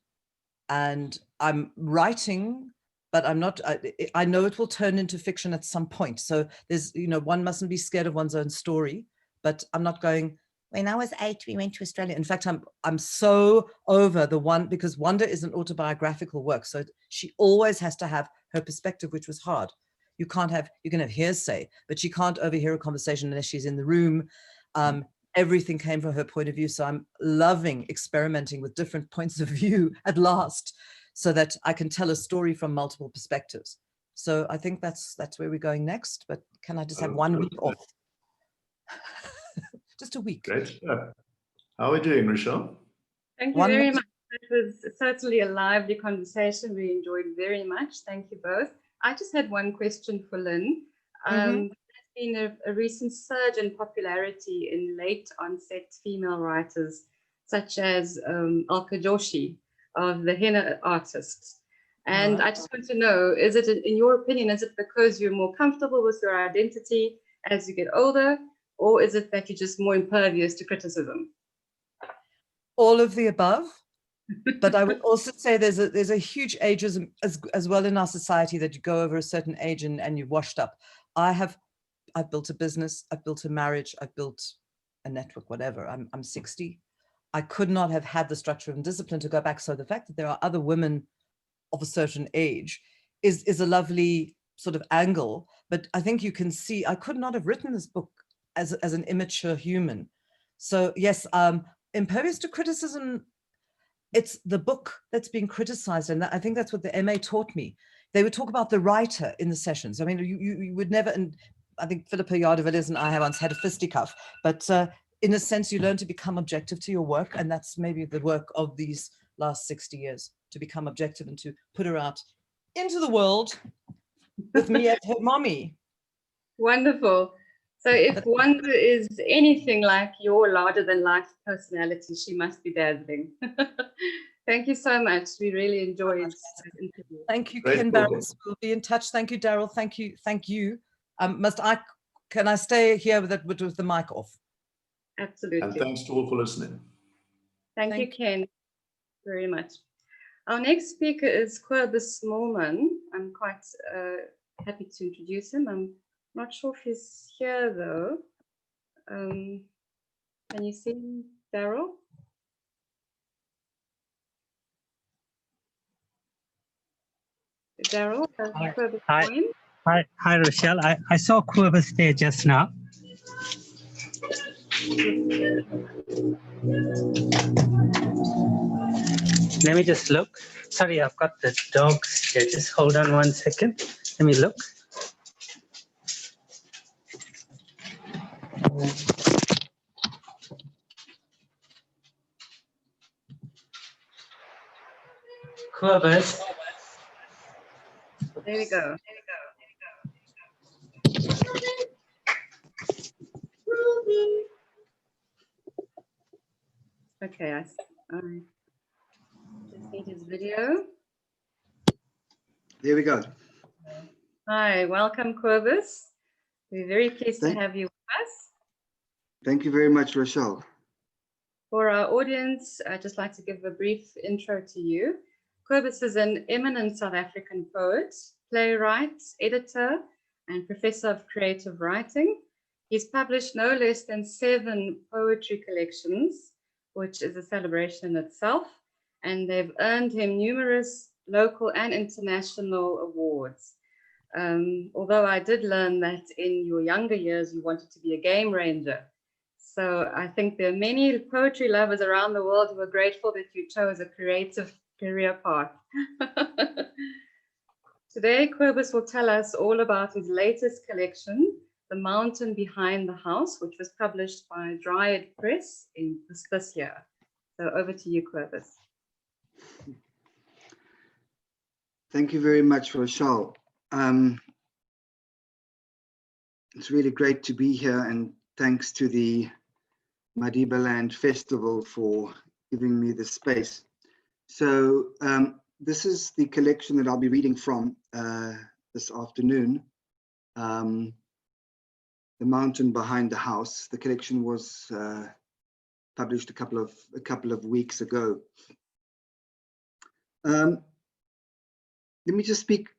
And I'm writing, but I'm not, I know it will turn into fiction at some point. So there's, one mustn't be scared of one's own story, but I'm not going, when I was 8, we went to Australia. In fact, I'm so over the one, because Wanda is an autobiographical work. So she always has to have her perspective, which was hard. You can have hearsay, but she can't overhear a conversation unless she's in the room. Everything came from her point of view. So I'm loving experimenting with different points of view at last, so that I can tell a story from multiple perspectives. So I think that's where we're going next. But can I just have 1 week off? Just a week. Great stuff. How are we doing, Rochelle? Thank you very much. It was certainly a lively conversation. We enjoyed very much. Thank you both. I just had one question for Lynn. There's been a recent surge in popularity in late onset female writers, such as Alka Joshi of the henna artists. And I just want to know, is it, in your opinion, is it because you're more comfortable with your identity as you get older, or is it that you're just more impervious to criticism? All of the above. But I would also say there's a huge ageism as well in our society, that you go over a certain age and you're washed up. I've built a business, I've built a marriage, I've built a network, whatever. I'm 60. I could not have had the structure and discipline to go back. So the fact that there are other women of a certain age is a lovely sort of angle. But I think you can see, I could not have written this book as an immature human. So yes, impervious to criticism, it's the book that's being criticized. And I think that's what the MA taught me. They would talk about the writer in the sessions. I mean, you would never, and I think Philippa Yardevilles and I once had a fisticuff, but in a sense, you learn to become objective to your work. And that's maybe the work of these last 60 years, to become objective and to put her out into the world with me as her mommy. Wonderful. So if Wanda is anything like your larger-than-life personality, she must be dazzling. Thank you so much. We really enjoyed this interview. Thank you, Ken Barris. We'll be in touch. Thank you, Daryl. Thank you. Thank you. Can I stay here with the mic off? Absolutely. And thanks to all for listening. Thank you, Ken, very much. Our next speaker is Cobus Smallman. I'm quite happy to introduce him. I'm not sure if he's here though. Can you see him, Daryl? Daryl, hi, Rochelle. I saw Cobus there just now. Let me just look. Sorry, I've got the dogs here. Just hold on 1 second. Let me look. Cobus. There we go. Okay, I just need his video. There we go. Hi, welcome, Cobus. We're very pleased to have you with us. Thank you very much, Rochelle. For our audience, I'd just like to give a brief intro to you. Cobus is an eminent South African poet, playwright, editor, and professor of creative writing. He's published no less than 7 poetry collections, which is a celebration in itself, and they've earned him numerous local and international awards. Although I did learn that in your younger years, you wanted to be a game ranger. So I think there are many poetry lovers around the world who are grateful that you chose a creative career path. Today, Cobus will tell us all about his latest collection, The Mountain Behind the House, which was published by Dryad Press in this year. So over to you, Cobus. Thank you very much, Rochelle. It's really great to be here, and thanks to the Madibaland Festival for giving me the space. So this is the collection that I'll be reading from this afternoon. The Mountain Behind the House. The collection was published a couple of weeks ago. Let me just speak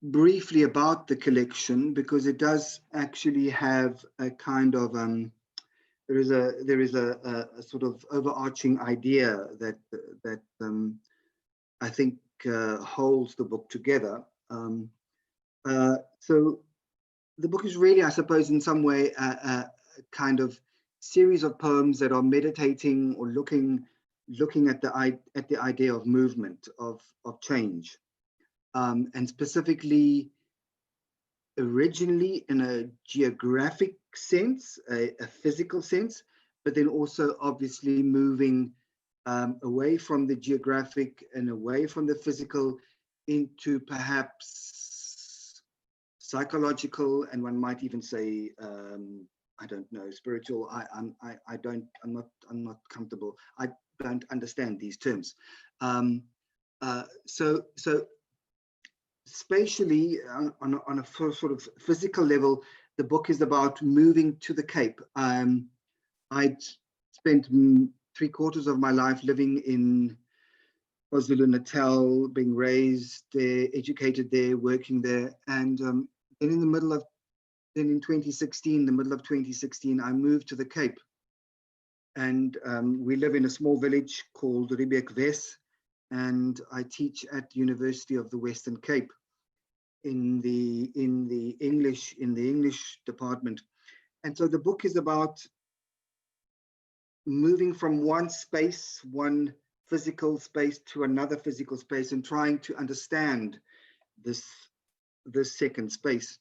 briefly about the collection, because it does actually have a kind of there is a sort of overarching idea that I think holds the book together. So the book is really, I suppose, in some way a kind of series of poems that are meditating or looking at the idea of movement, of change, and specifically originally in a geographic sense, a physical sense, but then also obviously moving away from the geographic and away from the physical into perhaps psychological, and one might even say, I don't know, spiritual. I'm not comfortable. I don't understand these terms. So spatially, on a sort of physical level, the book is about moving to the Cape. I'd spent 3/4 of my life living in KwaZulu-Natal, being raised there, educated there, working there, and then in the middle of, in 2016, the middle of 2016, I moved to the Cape, and we live in a small village called Riebeekwes, and I teach at the University of the Western Cape in the English department. And so the book is about moving from one space, one physical space, to another physical space, and trying to understand this second space.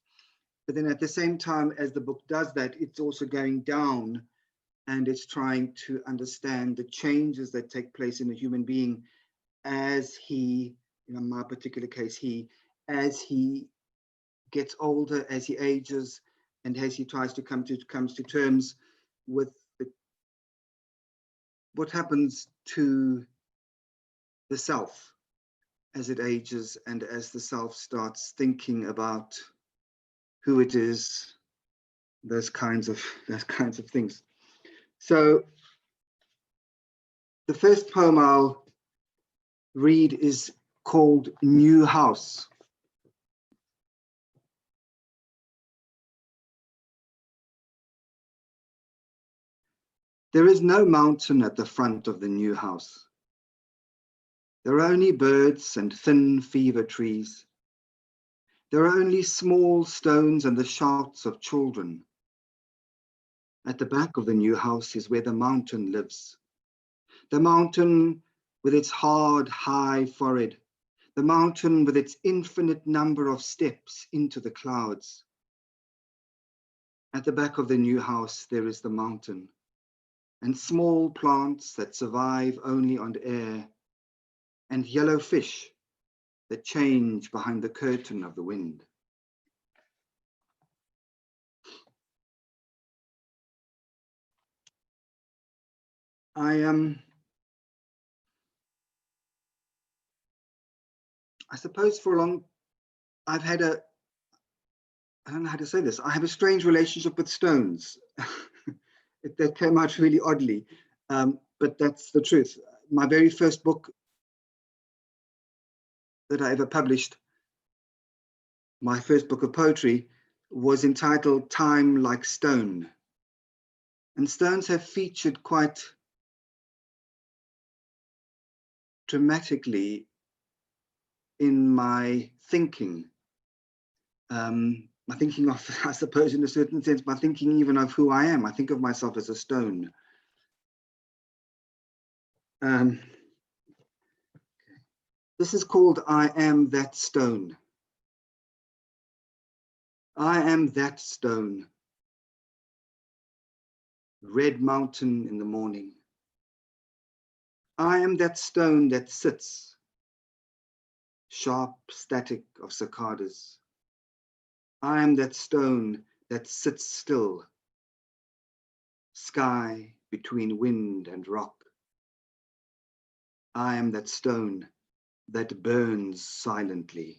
But then at the same time as the book does that, it's also going down, and it's trying to understand the changes that take place in a human being as he, in my particular case, as he gets older, as he ages, and as he tries to comes to terms with what happens to the self as it ages, and as the self starts thinking about who it is, those kinds of things. So The first poem I'll read is called New House. There is no mountain at the front of the new house. There are only birds and thin fever trees. There are only small stones and the shouts of children. At the back of the new house is where the mountain lives. The mountain with its hard, high forehead. The mountain with its infinite number of steps into the clouds. At the back of the new house, there is the mountain and small plants that survive only on air and yellow fish that change behind the curtain of the wind. I suppose for a long, I don't know how to say this, I have a strange relationship with stones. That came out really oddly, but that's the truth. My very first book that I ever published, my first book of poetry, was entitled Time Like Stone. And stones have featured quite dramatically in my thinking. My thinking of, I suppose in a certain sense, my thinking even of who I am. I think of myself as a stone. This is called I Am That Stone. I am that stone. Red mountain in the morning. I am that stone that sits. Sharp static of cicadas. I am that stone that sits still. Sky between wind and rock. I am that stone that burns silently.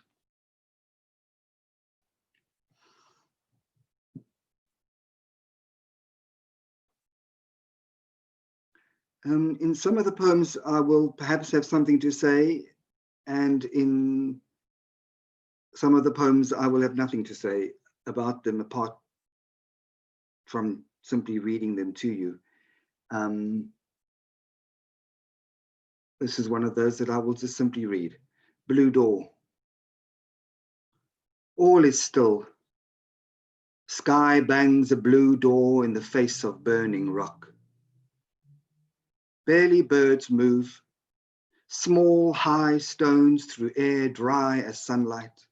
In some of the poems, I will perhaps have something to say, and in some of the poems, I will have nothing to say about them apart from simply reading them to you. This is one of those that I will just simply read. Blue Door. All is still. Sky bangs a blue door in the face of burning rock. Barely birds move. Small, high stones through air dry as sunlight.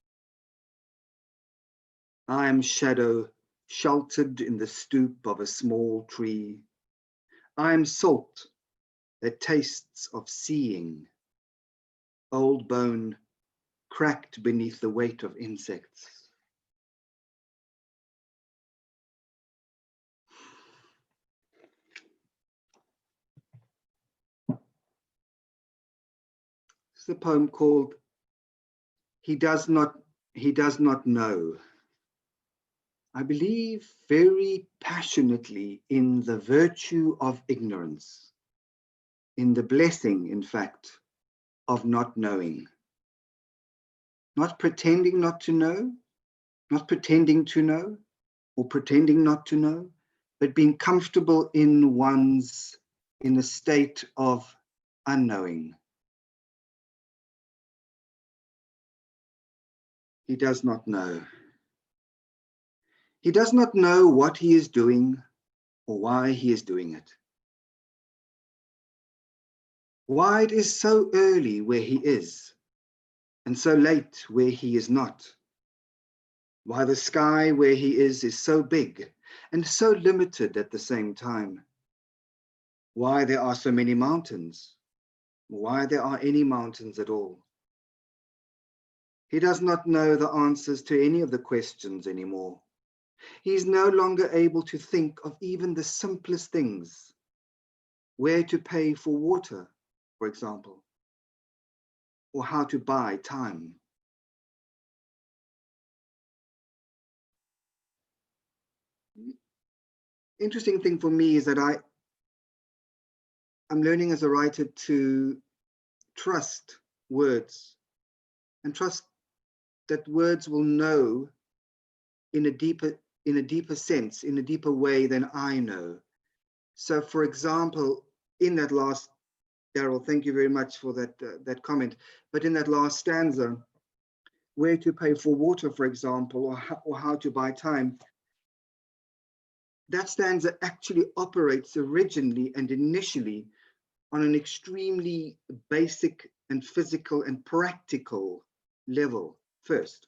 I am shadow, sheltered in the stoop of a small tree. I am salt that tastes of seeing. Old bone, cracked beneath the weight of insects. It's a poem called He Does Not Know. I believe very passionately in the virtue of ignorance, in the blessing, in fact, of not knowing. Not pretending not to know, not pretending to know, or pretending not to know, but being comfortable in a state of unknowing. He does not know. He does not know what he is doing or why he is doing it. Why it is so early where he is and so late where he is not. Why the sky where he is so big and so limited at the same time. Why there are so many mountains. Why there are any mountains at all. He does not know the answers to any of the questions anymore. He is no longer able to think of even the simplest things. Where to pay for water, for example, or how to buy time. Interesting thing for me is that I'm learning as a writer to trust words and trust that words will know in a deeper sense, in a deeper way than I know. So for example, in that last, Daryl, thank you very much for that comment, but in that last stanza, where to pay for water, for example, or how to buy time, that stanza actually operates originally and initially on an extremely basic and physical and practical level first.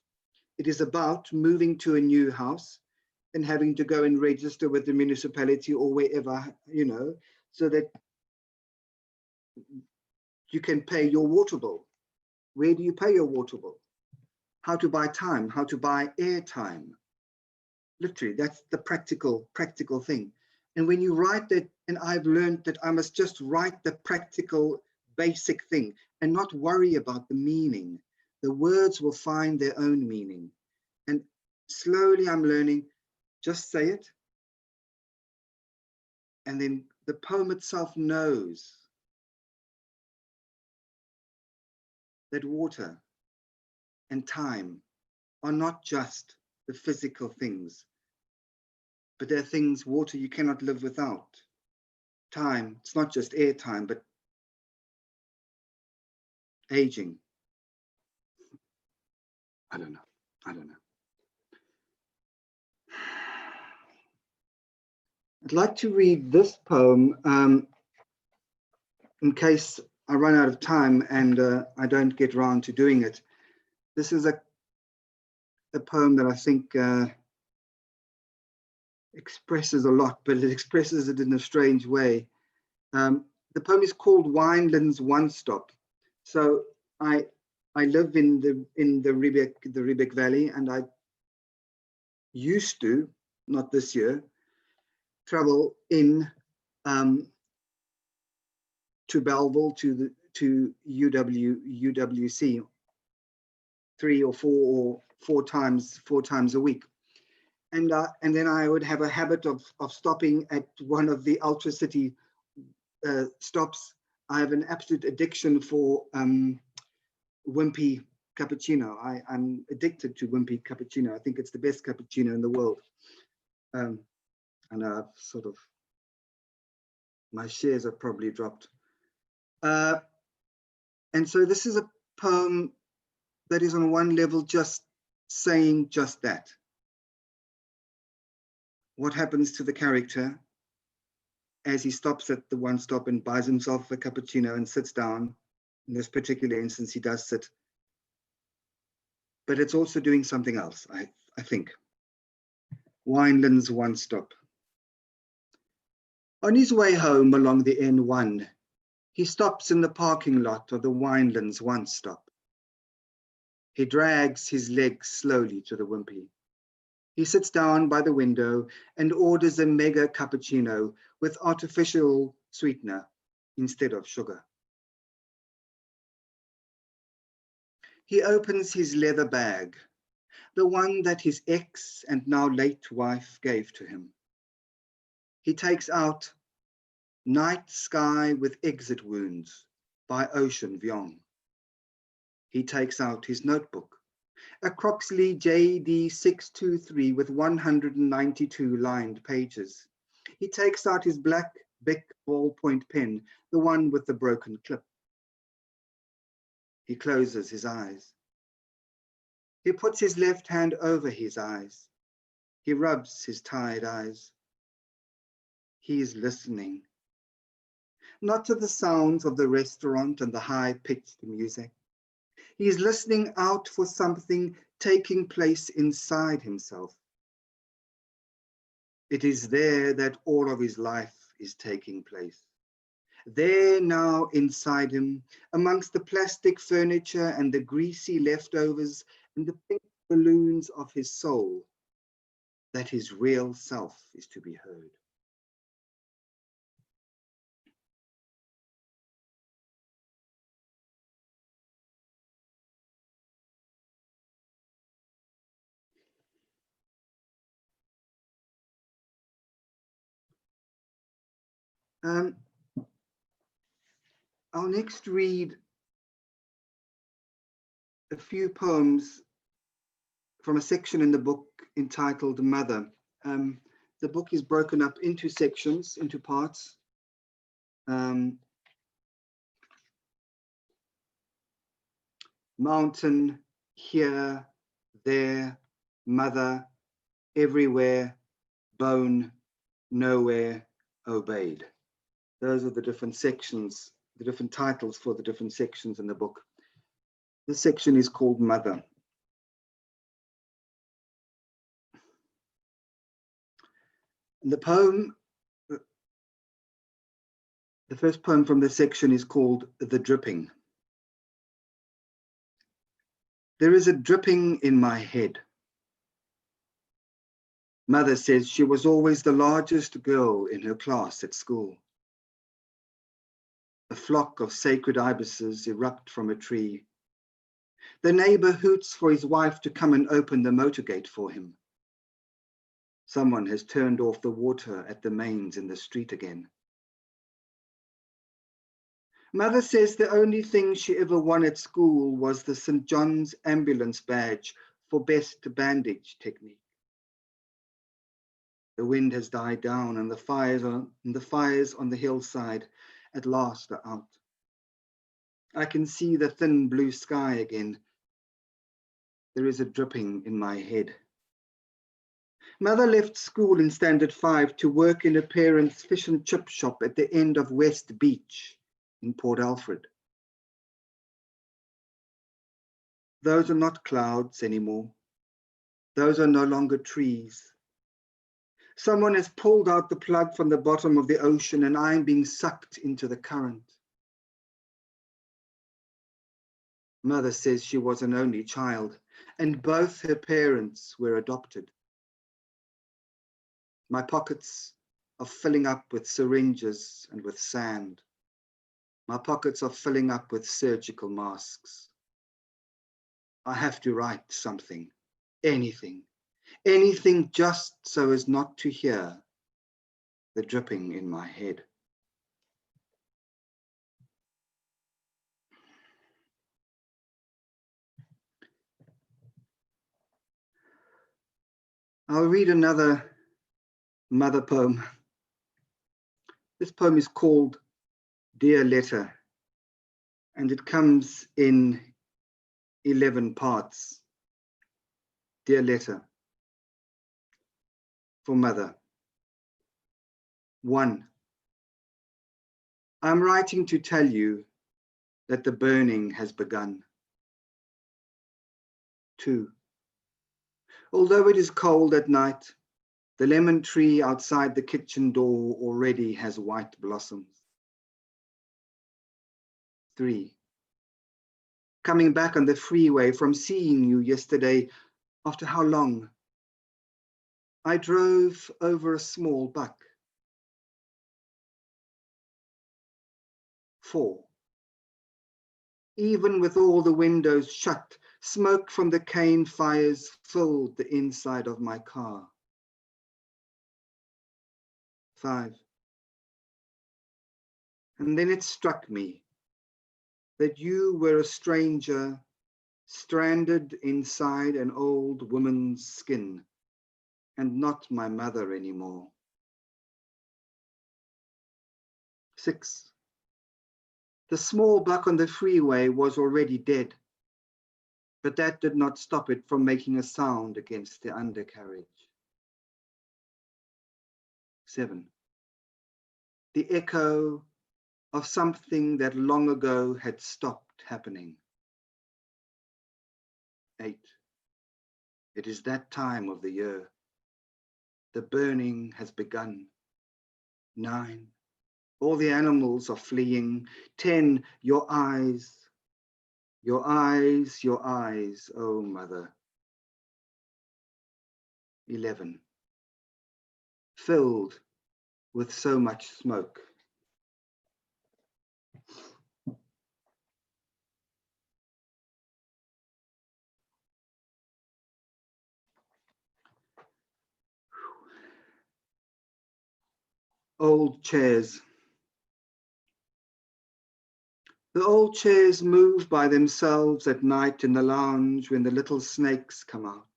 It is about moving to a new house and having to go and register with the municipality or wherever, you know, so that you can pay your water bill. Where do you pay your water bill? How to buy time, how to buy airtime. Literally, that's the practical thing. And when you write that, and I've learned that I must just write the practical, basic thing and not worry about the meaning. The words will find their own meaning. And slowly I'm learning, just say it. And then the poem itself knows that water and time are not just the physical things, but they're things, water you cannot live without. Time, it's not just air time, but aging. I don't know. I'd like to read this poem in case I run out of time and I don't get round to doing it. This is a poem that I think expresses a lot, but it expresses it in a strange way. The poem is called Wineland's One Stop. So I live in the Riebeek Valley, and I used to, not this year, travel in to Belleville to UWC 3 or 4 times a week. And then I would have a habit of stopping at one of the Ultra City stops. I have an absolute addiction for Wimpy cappuccino. I'm addicted to Wimpy cappuccino. I think it's the best cappuccino in the world. And I've sort of, my shares have probably dropped. And so this is a poem that is on one level just saying just that. What happens to the character as he stops at the one stop and buys himself a cappuccino and sits down? In this particular instance, he does sit. But it's also doing something else, I think. Wineland's One Stop. On his way home along the N1, he stops in the parking lot of the Wineland's One Stop. He drags his legs slowly to the Wimpy. He sits down by the window and orders a mega cappuccino with artificial sweetener instead of sugar. He opens his leather bag, the one that his ex and now late wife gave to him. He takes out Night Sky with Exit Wounds by Ocean Vuong. He takes out his notebook, a Croxley JD 623 with 192 lined pages. He takes out his black Bic ballpoint pen, the one with the broken clip. He closes his eyes. He puts his left hand over his eyes. He rubs his tired eyes. He is listening, not to the sounds of the restaurant and the high-pitched music. He is listening out for something taking place inside himself. It is there that all of his life is taking place. There now inside him, amongst the plastic furniture and the greasy leftovers and the pink balloons of his soul, that his real self is to be heard. I'll next read a few poems from a section in the book entitled Mother. The book is broken up into sections, into parts. Mountain, here, there, mother, everywhere, bone, nowhere, obeyed. Those are the different sections, the different titles for the different sections in the book. This section is called Mother. And the poem, the first poem from this section is called The Dripping. There is a dripping in my head. Mother says she was always the largest girl in her class at school. A flock of sacred ibises erupt from a tree. The neighbor hoots for his wife to come and open the motor gate for him. Someone has turned off the water at the mains in the street again. Mother says the only thing she ever won at school was the St. John's ambulance badge for best bandage technique. The wind has died down and the fires on the hillside at last are out. I can see the thin blue sky again. There is a dripping in my head. Mother left school in Standard 5 to work in a parent's fish and chip shop at the end of West Beach in Port Alfred. Those are not clouds anymore. Those are no longer trees. Someone has pulled out the plug from the bottom of the ocean and I'm being sucked into the current. Mother says she was an only child and both her parents were adopted. My pockets are filling up with syringes and with sand. My pockets are filling up with surgical masks. I have to write something, anything just so as not to hear the dripping in my head. I'll read another Mother poem. This poem is called Dear Letter, and it comes in 11 parts. Dear Letter for Mother. 1. I'm writing to tell you that the burning has begun. 2. Although it is cold at night, the lemon tree outside the kitchen door already has white blossoms. 3. Coming back on the freeway from seeing you yesterday, after how long? I drove over a small buck. 4. Even with all the windows shut, smoke from the cane fires filled the inside of my car. 5. And then it struck me that you were a stranger stranded inside an old woman's skin and not my mother anymore. 6. The small buck on the freeway was already dead, but that did not stop it from making a sound against the undercarriage. 7. The echo of something that long ago had stopped happening. 8. It is that time of the year. The burning has begun. 9. All the animals are fleeing. 10. Your eyes, your eyes, your eyes, oh mother. 11. Filled with so much smoke. Old chairs. The old chairs move by themselves at night in the lounge when the little snakes come out.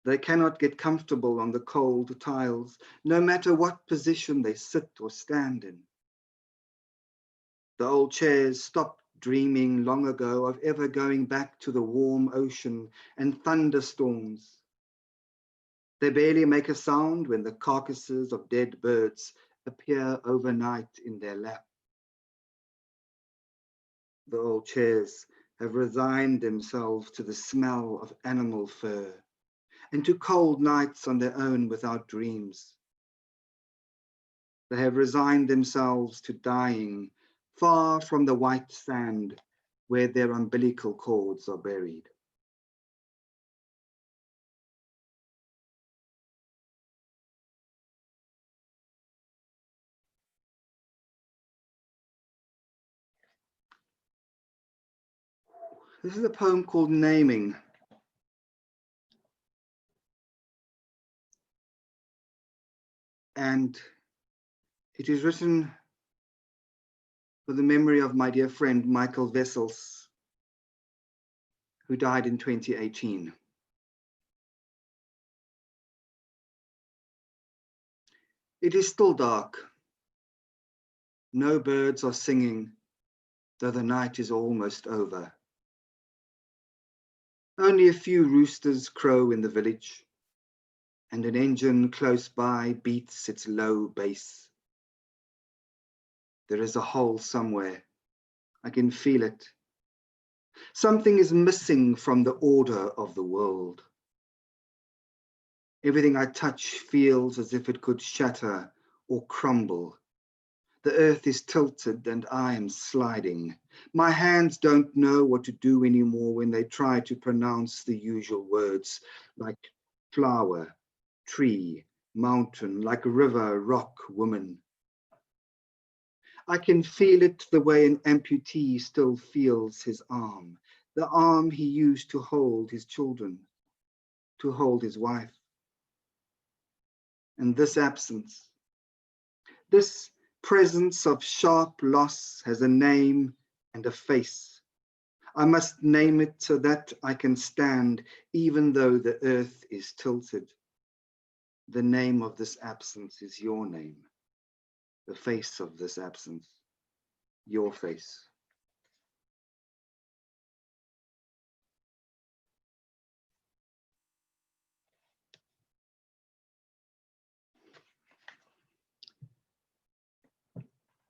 They cannot get comfortable on the cold tiles, no matter what position they sit or stand in. The old chairs stopped dreaming long ago of ever going back to the warm ocean and thunderstorms. They barely make a sound when the carcasses of dead birds appear overnight in their lap. The old chairs have resigned themselves to the smell of animal fur and to cold nights on their own without dreams. They have resigned themselves to dying far from the white sand where their umbilical cords are buried. This is a poem called Naming. And it is written for the memory of my dear friend, Michael Wessels, who died in 2018. It is still dark. No birds are singing, though the night is almost over. Only a few roosters crow in the village, and an engine close by beats its low bass. There is a hole somewhere. I can feel it. Something is missing from the order of the world. Everything I touch feels as if it could shatter or crumble. The earth is tilted and I am sliding. My hands don't know what to do anymore when they try to pronounce the usual words like flower, tree, mountain, like river, rock, woman. I can feel it the way an amputee still feels his arm, the arm he used to hold his children, to hold his wife. And this absence, this presence of sharp loss has a name and a face. I must name it so that I can stand, even though the earth is tilted. The name of this absence is your name. The face of this absence, your face.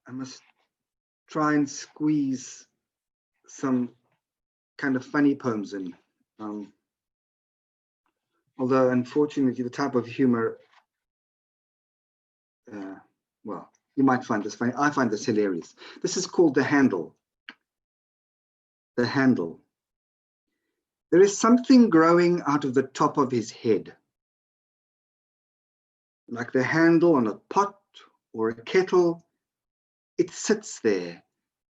I must try and squeeze some kind of funny poems in. Although unfortunately the type of humor, well, you might find this funny. I find this hilarious. This is called The Handle. The Handle. There is something growing out of the top of his head, like the handle on a pot or a kettle. It sits there,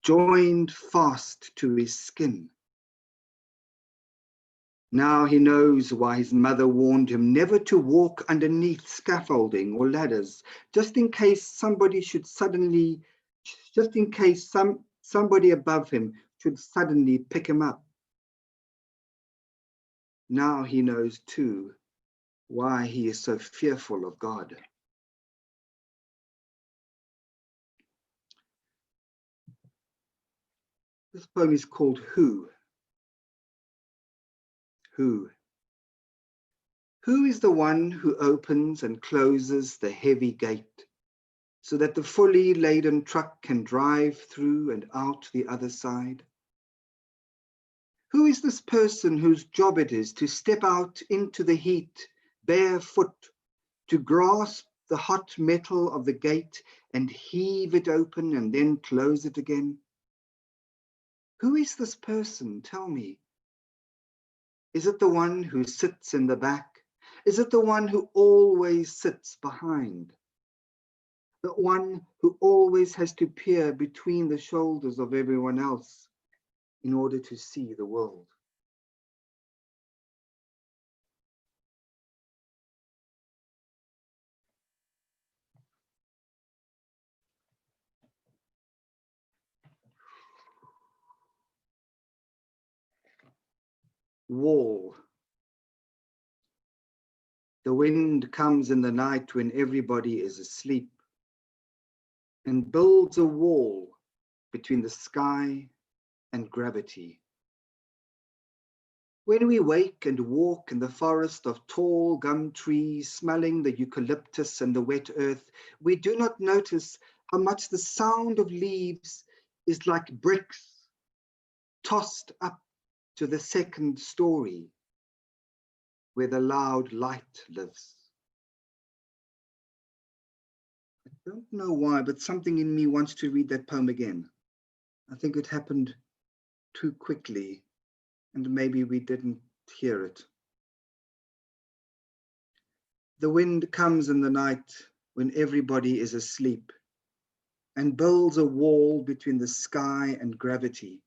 joined fast to his skin. Now he knows why his mother warned him never to walk underneath scaffolding or ladders, just in case somebody should suddenly, just in case somebody above him should suddenly pick him up. Now he knows too why he is so fearful of God. This poem is called Who. Who? Who is the one who opens and closes the heavy gate so that the fully laden truck can drive through and out the other side? Who is this person whose job it is to step out into the heat, barefoot, to grasp the hot metal of the gate and heave it open and then close it again? Who is this person? Tell me. Is it the one who sits in the back? Is it the one who always sits behind? The one who always has to peer between the shoulders of everyone else in order to see the world? wall. The wind comes in the night when everybody is asleep and builds a wall between the sky and gravity. When we wake and walk in the forest of tall gum trees, smelling the eucalyptus and the wet earth, we do not notice how much the sound of leaves is like bricks tossed up to the second story where the loud light lives. I don't know why, but something in me wants to read that poem again. I think it happened too quickly, and maybe we didn't hear it. The wind comes in the night when everybody is asleep and builds a wall between the sky and gravity.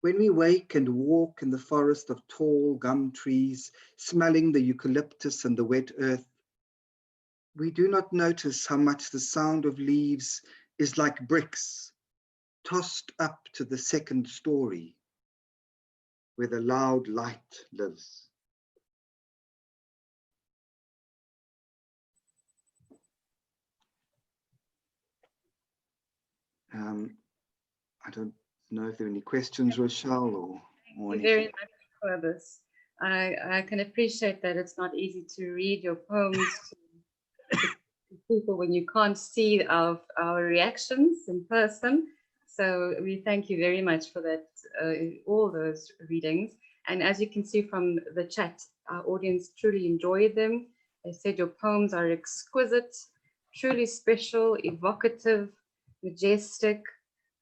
When we wake and walk in the forest of tall gum trees, smelling the eucalyptus and the wet earth, we do not notice how much the sound of leaves is like bricks tossed up to the second story where the loud light lives. I don't know if there are any questions, Rochelle, or Thank you very much for this. I can appreciate that it's not easy to read your poems to people when you can't see our reactions in person. So we thank you very much for that, all those readings. And as you can see from the chat, our audience truly enjoyed them. They said your poems are exquisite, truly special, evocative, majestic.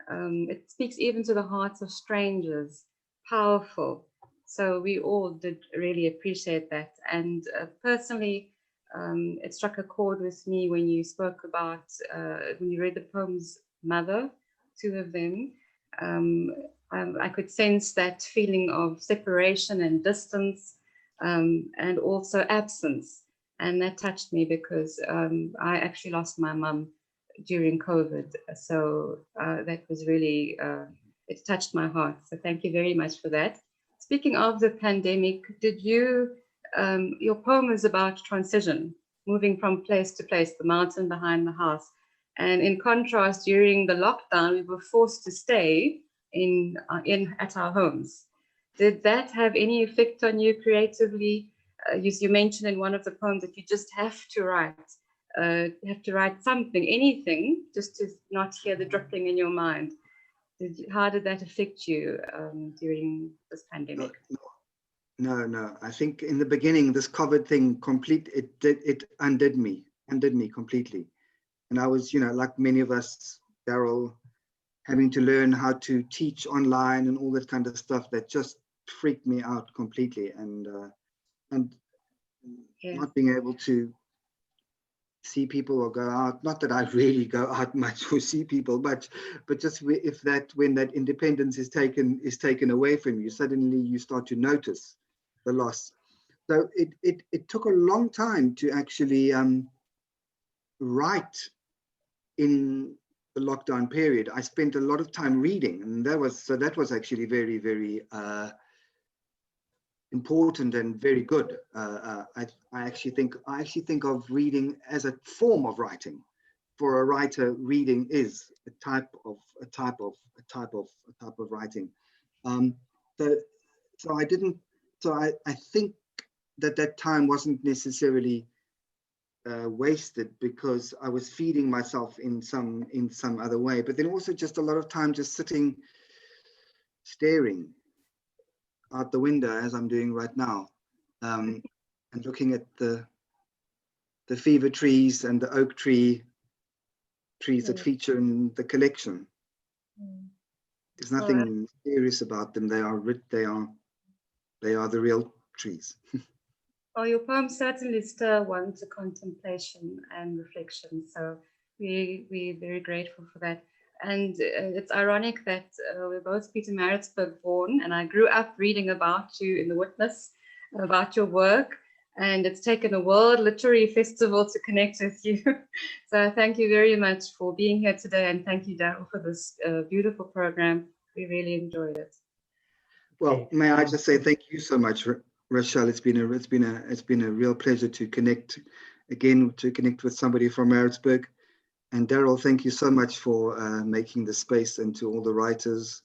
It speaks even to the hearts of strangers, powerful. So we all did really appreciate that. And personally, it struck a chord with me when you spoke about, when you read the poems Mother, two of them. I could sense that feeling of separation and distance, and also absence. And that touched me because I actually lost my mum during COVID. So that was really, it touched my heart. So thank you very much for that. Speaking of the pandemic, did you, your poem is about transition, moving from place to place, the mountain behind the house. And in contrast, during the lockdown, we were forced to stay at our homes. Did that have any effect on you creatively? You mentioned in one of the poems that you just have to write. You have to write something, anything, just to not hear the dripping in your mind. How did that affect you during this pandemic? No. I think in the beginning, this COVID thing it undid me completely. And I was, like many of us, Daryl, having to learn how to teach online and all that kind of stuff that just freaked me out completely. And not being able to see people or go out, not that I really go out much or see people, but just when that independence is taken away from you, suddenly you start to notice the loss. So it took a long time to actually write in the lockdown period. I spent a lot of time reading, and that was actually very, very important and very good. I actually think of reading as a form of writing. For a writer, reading is a type of writing. I think that time wasn't necessarily wasted because I was feeding myself in some other way. But then also just a lot of time just sitting, staring out the window as I'm doing right now, and looking at the fever trees and the oak trees that feature in the collection. There's nothing serious about them. They are the real trees. Well, your poems certainly stir one to contemplation and reflection. So we're very grateful for that. And it's ironic that we're both Pietermaritzburg born, and I grew up reading about you in the Witness, about your work, and it's taken a World Literary Festival to connect with you. So thank you very much for being here today, and thank you, Daryl, for this beautiful program. We really enjoyed it. Well, may I just say thank you so much, Rochelle. It's been a real pleasure to connect with somebody from Maritzburg. And Daryl, thank you so much for making the space, and to all the writers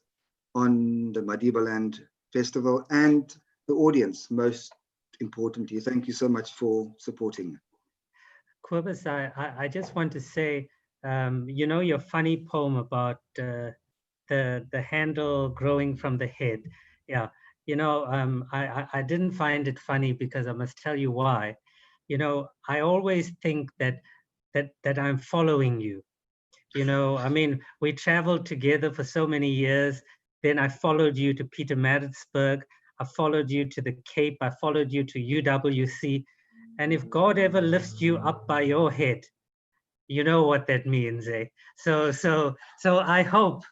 on the Madibaland Festival and the audience, most importantly. Thank you so much for supporting. Cobus, I just want to say, you know, your funny poem about the handle growing from the head. Yeah, you know, I didn't find it funny because I must tell you why. You know, I always think that I'm following you. You know, I mean, we traveled together for so many years. Then I followed you to Pietermaritzburg. I followed you to the Cape. I followed you to UWC. And if God ever lifts you up by your head, you know what that means, eh? So I hope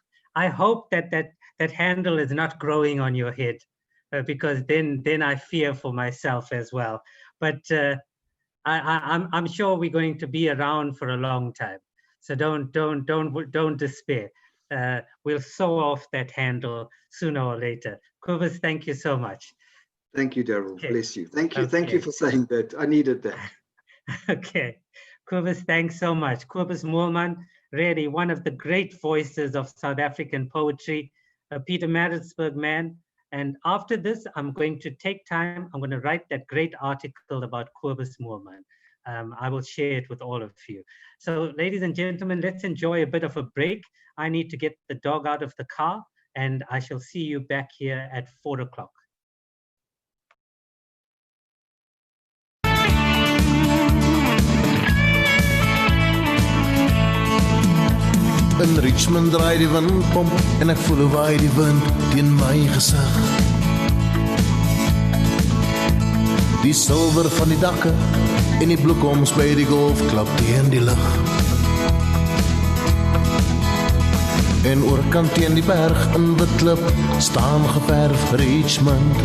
that handle is not growing on your head, because then I fear for myself as well. But I'm sure we're going to be around for a long time. So don't despair. We'll sew off that handle sooner or later. Cobus, thank you so much. Thank you, Daryl. Okay. Bless you. Thank you. Okay. Thank you for saying that. I needed that. Okay. Cobus, thanks so much. Cobus Moorman, really one of the great voices of South African poetry, a Pietermaritzburg man. And after this, I'm going to take time. I'm going to write that great article about Cobus Moorman. I will share it with all of you. So ladies and gentlemen, let's enjoy a bit of a break. I need to get the dog out of the car, and I shall see you back here at 4 o'clock. In Richmond draai die windpomp en ek voel hoe waai die wind teen my gesig. Die silwer van die dakke en die bloekoms by die golfklap teen die lug. En oorkant teen die berg in wit klip staan geverf Richmond.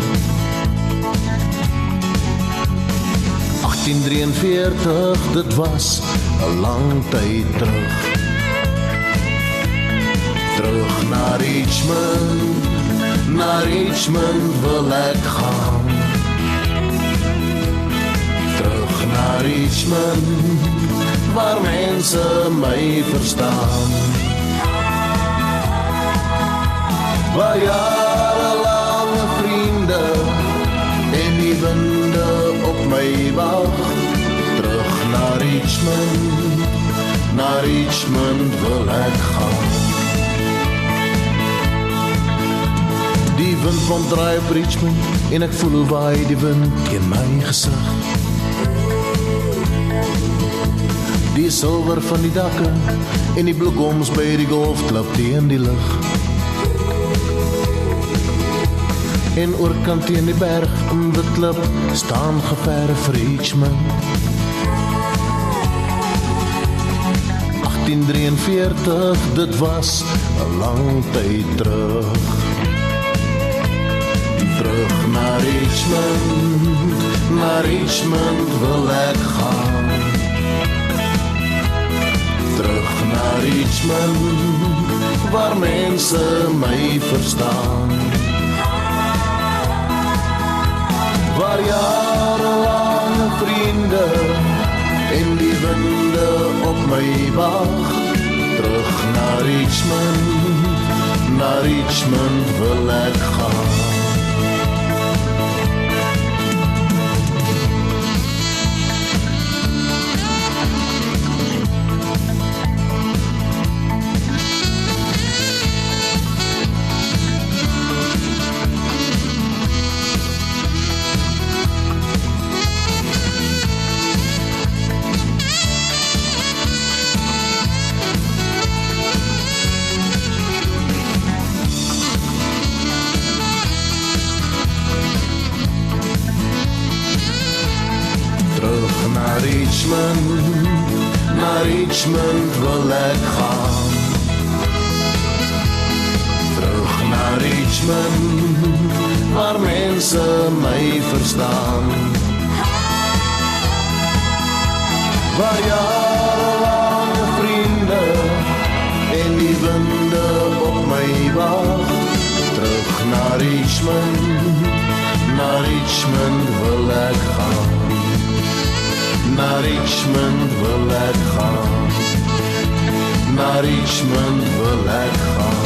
1843, dit was 'n lang tyd terug. Terug naar Richmond wil ek gaan. Terug naar Richmond, waar mense my verstaan. Waar jarelange vriende en die winde op my wag. Terug naar Richmond wil ek gaan. Die windpomp draai op Richmond en ek voel hoe waai die wind teen my gesig. Die silwer van die dakke en die bloekoms by die golfklap teen die lug. En oorkant teen die berg in wit klip staan geverf Richmond. 1843, dit was 'n lang tyd terug. Terug naar Richmond wil ek gaan. Terug naar Richmond, waar mense my verstaan. Waar jarelange vriende en die winde op my wag. Terug naar Richmond wil ek gaan. Naar Richmond wil ek gaan. Terug naar Richmond, waar mense my verstaan. Waar jarelange vriende en die winde op my wag. Terug naar naar Richmond wil ek gaan. Naar Richmond wil ek gaan. Naar Richmond wil ek gaan.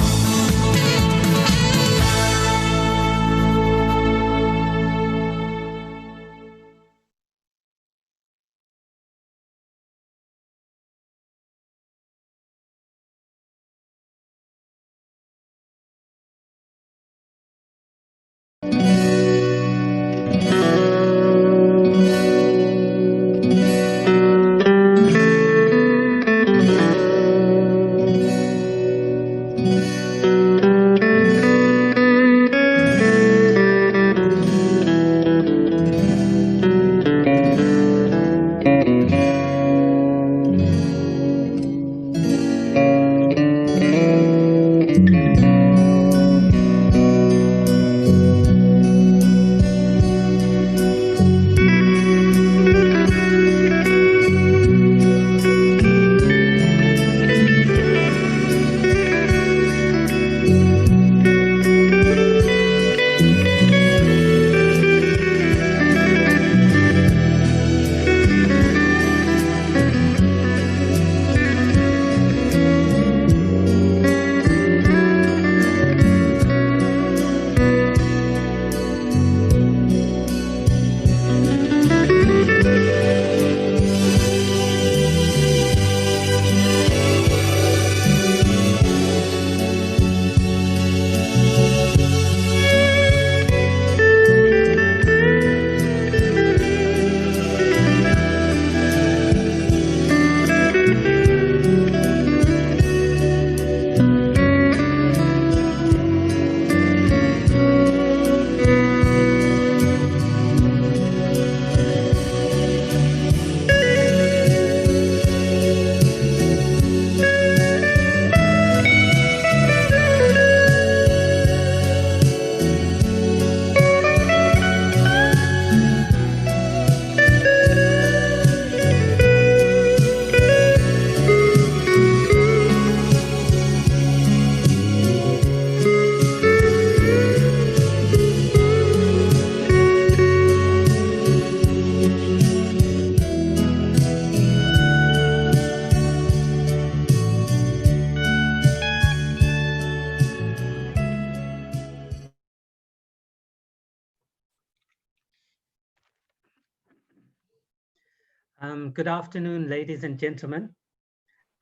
Good afternoon, ladies and gentlemen.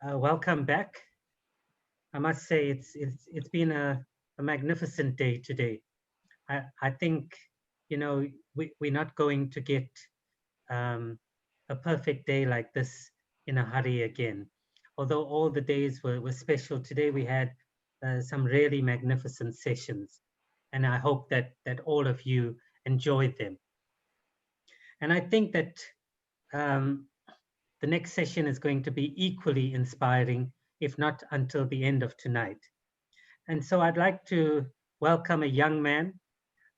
Welcome back. I must say it's been a magnificent day today. I think, you know, we're not going to get a perfect day like this in a hurry again. Although all the days were special, today we had some really magnificent sessions, and I hope that all of you enjoyed them. And I think that the next session is going to be equally inspiring, if not until the end of tonight. And so I'd like to welcome a young man,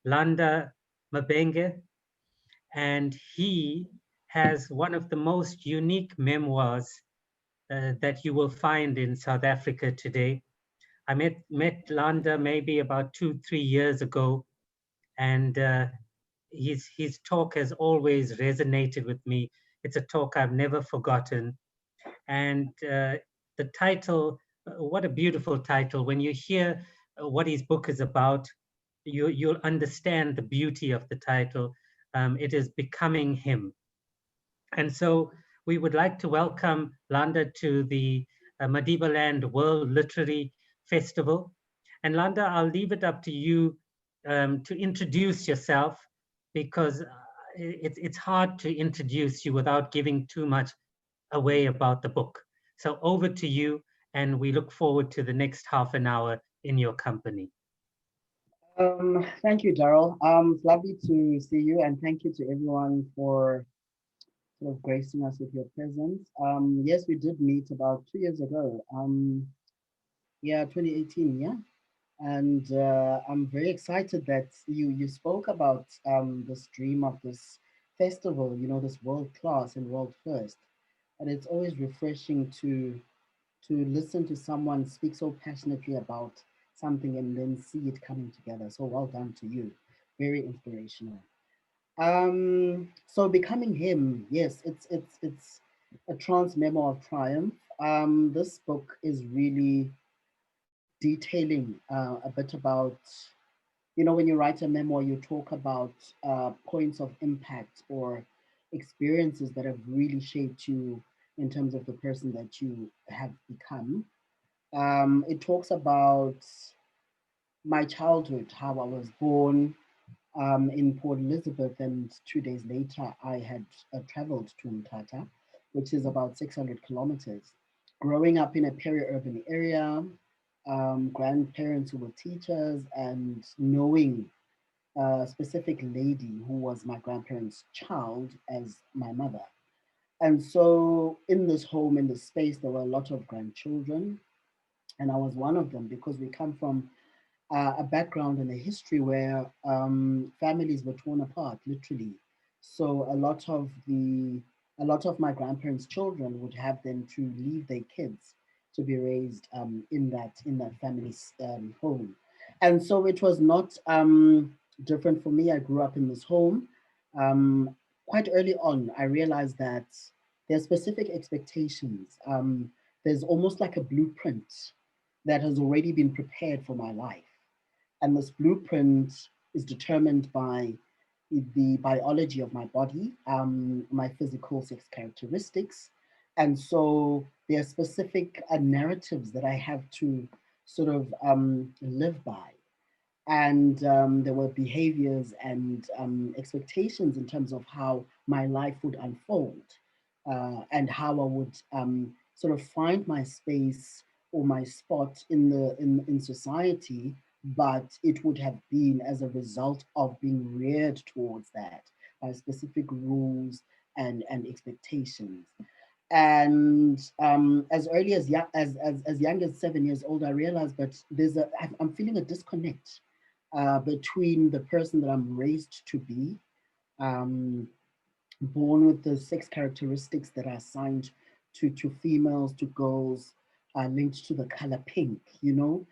Landa Mabenge, and he has one of the most unique memoirs that you will find in South Africa today. I met Landa maybe about 2-3 years ago, and his talk has always resonated with me. It's a talk I've never forgotten. And the title, what a beautiful title. When you hear what his book is about, you'll understand the beauty of the title. It is Becoming Him. And so we would like to welcome Landa to the Madibaland World Literary Festival. And Landa, I'll leave it up to you to introduce yourself, because it's hard to introduce you without giving too much away about the book. So over to you, and we look forward to the next half an hour in your company. Thank you, Daryl. It's lovely to see you, and thank you to everyone for sort of gracing us with your presence. Yes, we did meet about 2 years ago. Yeah, 2018, yeah. And I'm very excited that you spoke about this dream of this festival, you know, this world class and world first. And it's always refreshing to listen to someone speak so passionately about something and then see it coming together. So well done to you. Very inspirational. So becoming him, yes, it's a trans memoir of triumph. This book is really detailing a bit about, you know, when you write a memoir, you talk about points of impact or experiences that have really shaped you in terms of the person that you have become. It talks about my childhood, how I was born in Port Elizabeth, and 2 days later I had traveled to Mthatha, which is about 600 kilometers. Growing up in a peri-urban area, grandparents who were teachers, and knowing a specific lady who was my grandparents' child as my mother. And so in this home, in this space, there were a lot of grandchildren, and I was one of them because we come from a background and a history where families were torn apart, literally. So a lot of my grandparents' children would have then to leave their kids to be raised in that family's home, and so it was not different for me. I grew up in this home. Quite early on, I realized that there are specific expectations. There's almost like a blueprint that has already been prepared for my life. And this blueprint is determined by the biology of my body, my physical sex characteristics. And so there are specific narratives that I have to sort of live by. And there were behaviors and expectations in terms of how my life would unfold and how I would sort of find my space or my spot in society, but it would have been as a result of being reared towards that by specific rules and expectations. And as early as young as 7 years old, I realized that I'm feeling a disconnect between the person that I'm raised to be, born with the sex characteristics that are assigned to females, to girls, linked to the color pink, you know.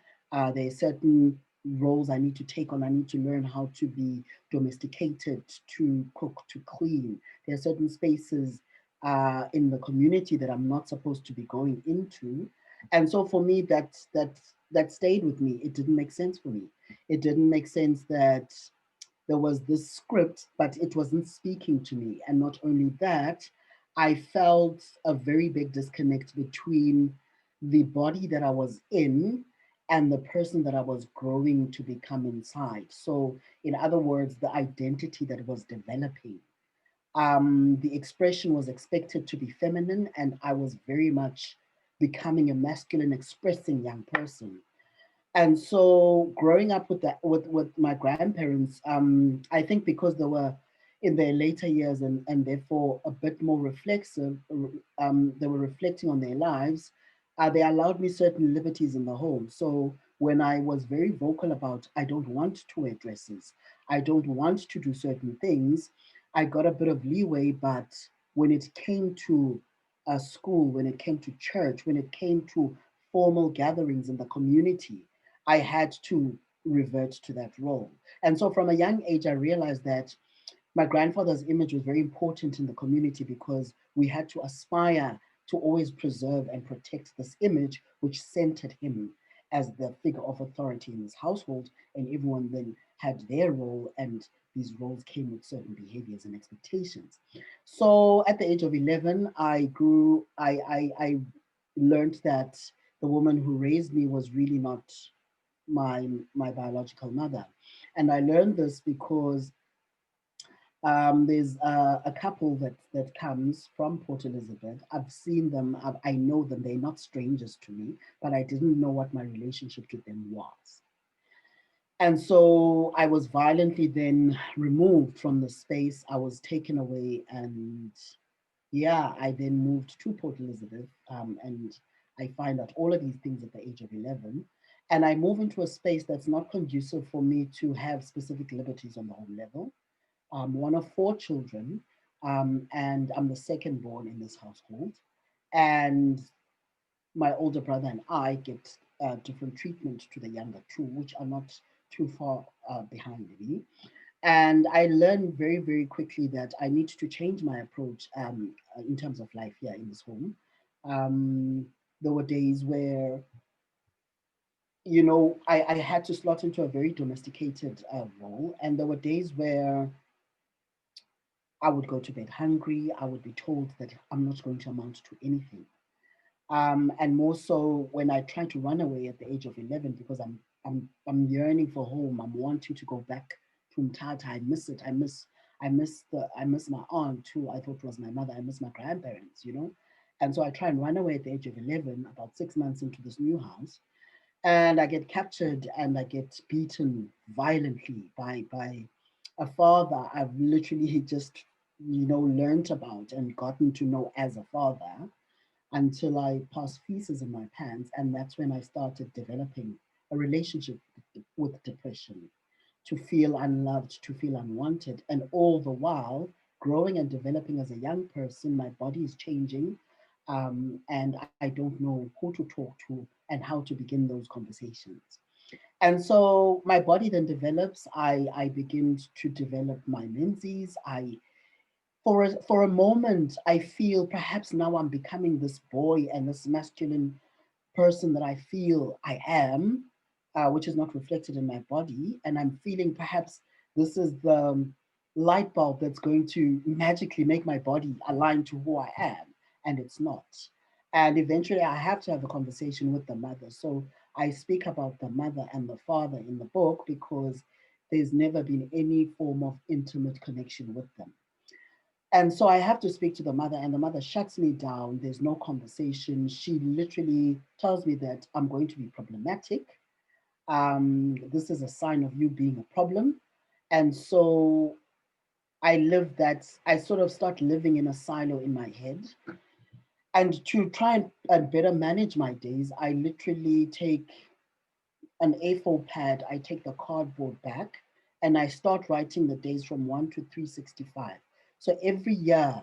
There are certain roles I need to take on. I need to learn how to be domesticated, to cook, to clean. There are certain spaces in the community that I'm not supposed to be going into. And so for me, that stayed with me. It didn't make sense for me. It didn't make sense that there was this script, but it wasn't speaking to me. And not only that, I felt a very big disconnect between the body that I was in and the person that I was growing to become inside. So in other words, the identity that was developing. The expression was expected to be feminine, and I was very much becoming a masculine expressing young person. And so growing up with that with my grandparents, I think because they were in their later years and therefore a bit more reflexive, they were reflecting on their lives, they allowed me certain liberties in the home. So when I was very vocal about, I don't want to wear dresses, I don't want to do certain things, I got a bit of leeway. But when it came to school, when it came to church, when it came to formal gatherings in the community, I had to revert to that role. And so from a young age, I realized that my grandfather's image was very important in the community because we had to aspire to always preserve and protect this image, which centered him as the figure of authority in his household, and everyone then had their role, and these roles came with certain behaviors and expectations. So at the age of 11, I learned that the woman who raised me was really not my biological mother. And I learned this because there's a couple that comes from Port Elizabeth. I've seen them, I know them, they're not strangers to me, but I didn't know what my relationship to them was. And so I was violently then removed from the space. I was taken away, and yeah, I then moved to Port Elizabeth, and I find out all of these things at the age of 11. And I move into a space that's not conducive for me to have specific liberties on the home level. I'm one of 4 children, and I'm the second born in this household. And my older brother and I get different treatment to the younger two, which are not too far behind me. And I learned very, very quickly that I need to change my approach in terms of life here in this home. There were days where, you know, I had to slot into a very domesticated role. And there were days where I would go to bed hungry. I would be told that I'm not going to amount to anything. And more so when I tried to run away at the age of 11 because I'm yearning for home. I'm wanting to go back to Mthatha. I miss it. I miss my aunt who I thought was my mother. I miss my grandparents, you know. And so I try and run away at the age of 11, about 6 months into this new house, and I get captured and I get beaten violently by a father I've literally just, you know, learned about and gotten to know as a father until I passed feces in my pants. And that's when I started developing a relationship with depression, to feel unloved, to feel unwanted. And all the while, growing and developing as a young person, my body is changing. And I don't know who to talk to and how to begin those conversations. And so my body then develops. I begin to develop my menses. For a moment, I feel perhaps now I'm becoming this boy and this masculine person that I feel I am, which is not reflected in my body. And I'm feeling perhaps this is the light bulb that's going to magically make my body align to who I am. And it's not. And eventually I have to have a conversation with the mother. So I speak about the mother and the father in the book because there's never been any form of intimate connection with them. And so I have to speak to the mother, and the mother shuts me down. There's no conversation. She literally tells me that I'm going to be problematic. This is a sign of you being a problem. And so I sort of start living in a silo in my head. And to try and better manage my days, I literally take an A4 pad, I take the cardboard back, and I start writing the days from 1 to 365. So every year,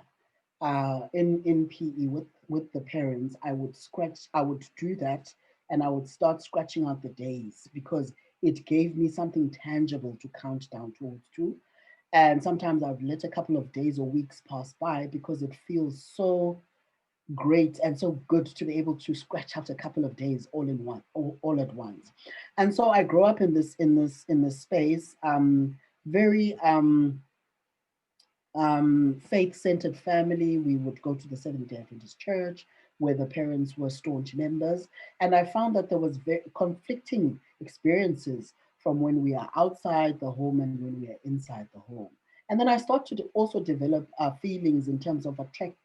in PE with the parents, I would do that, and I would start scratching out the days because it gave me something tangible to count down towards to. And sometimes I would let a couple of days or weeks pass by because it feels so great and so good to be able to scratch out a couple of days all at once. And so I grew up in this space, very faith-centered family. We would go to the Seventh-day Adventist Church where the parents were staunch members. And I found that there was very conflicting experiences from when we are outside the home and when we are inside the home. And then I started to also develop feelings in terms of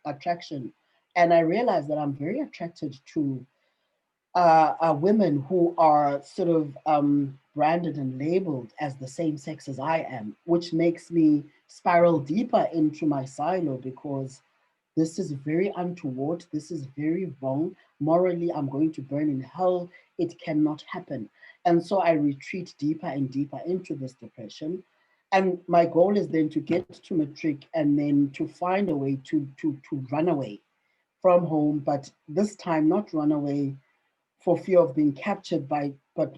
attraction. And I realized that I'm very attracted to women who are sort of branded and labeled as the same sex as I am, which makes me spiral deeper into my silo because this is very untoward. This is very wrong. Morally, I'm going to burn in hell. It cannot happen. And so I retreat deeper and deeper into this depression. And my goal is then to get to matric and then to find a way to run away from home, but this time not run away for fear of being captured but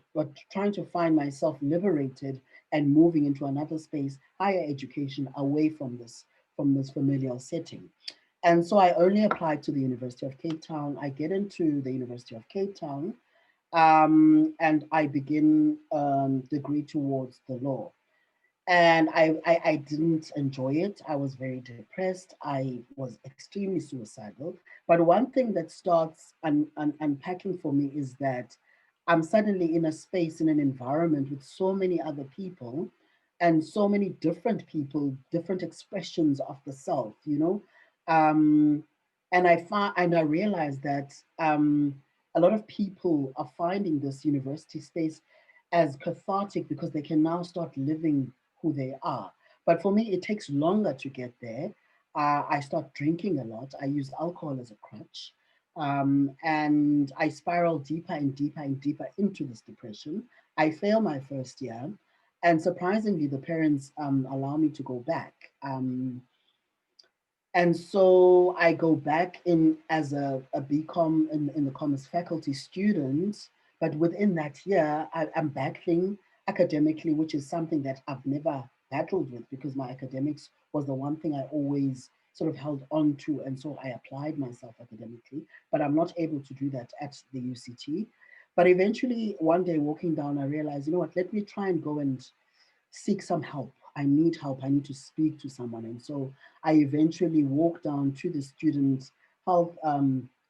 trying to find myself liberated and moving into another space, higher education, away from this familial setting. And so I only applied to the University of Cape Town. I get into the University of Cape Town, and I begin degree towards the law. And I didn't enjoy it. I was very depressed. I was extremely suicidal. But one thing that starts unpacking for me is that I'm suddenly in a space, in an environment with so many other people and so many different people, different expressions of the self, you know? And I realized that a lot of people are finding this university space as cathartic because they can now start living who they are. But for me, it takes longer to get there. I start drinking a lot. I use alcohol as a crutch. And I spiral deeper and deeper and deeper into this depression. I fail my first year. And surprisingly, the parents allow me to go back. And so I go back in as a BCom in the commerce faculty student, but within that year, I'm battling academically, which is something that I've never battled with, because my academics was the one thing I always sort of held on to. And so I applied myself academically, but I'm not able to do that at the UCT. But eventually one day walking down, I realized, you know what, let me try and go and seek some help. I need help. I need to speak to someone. And so I eventually walked down to the student health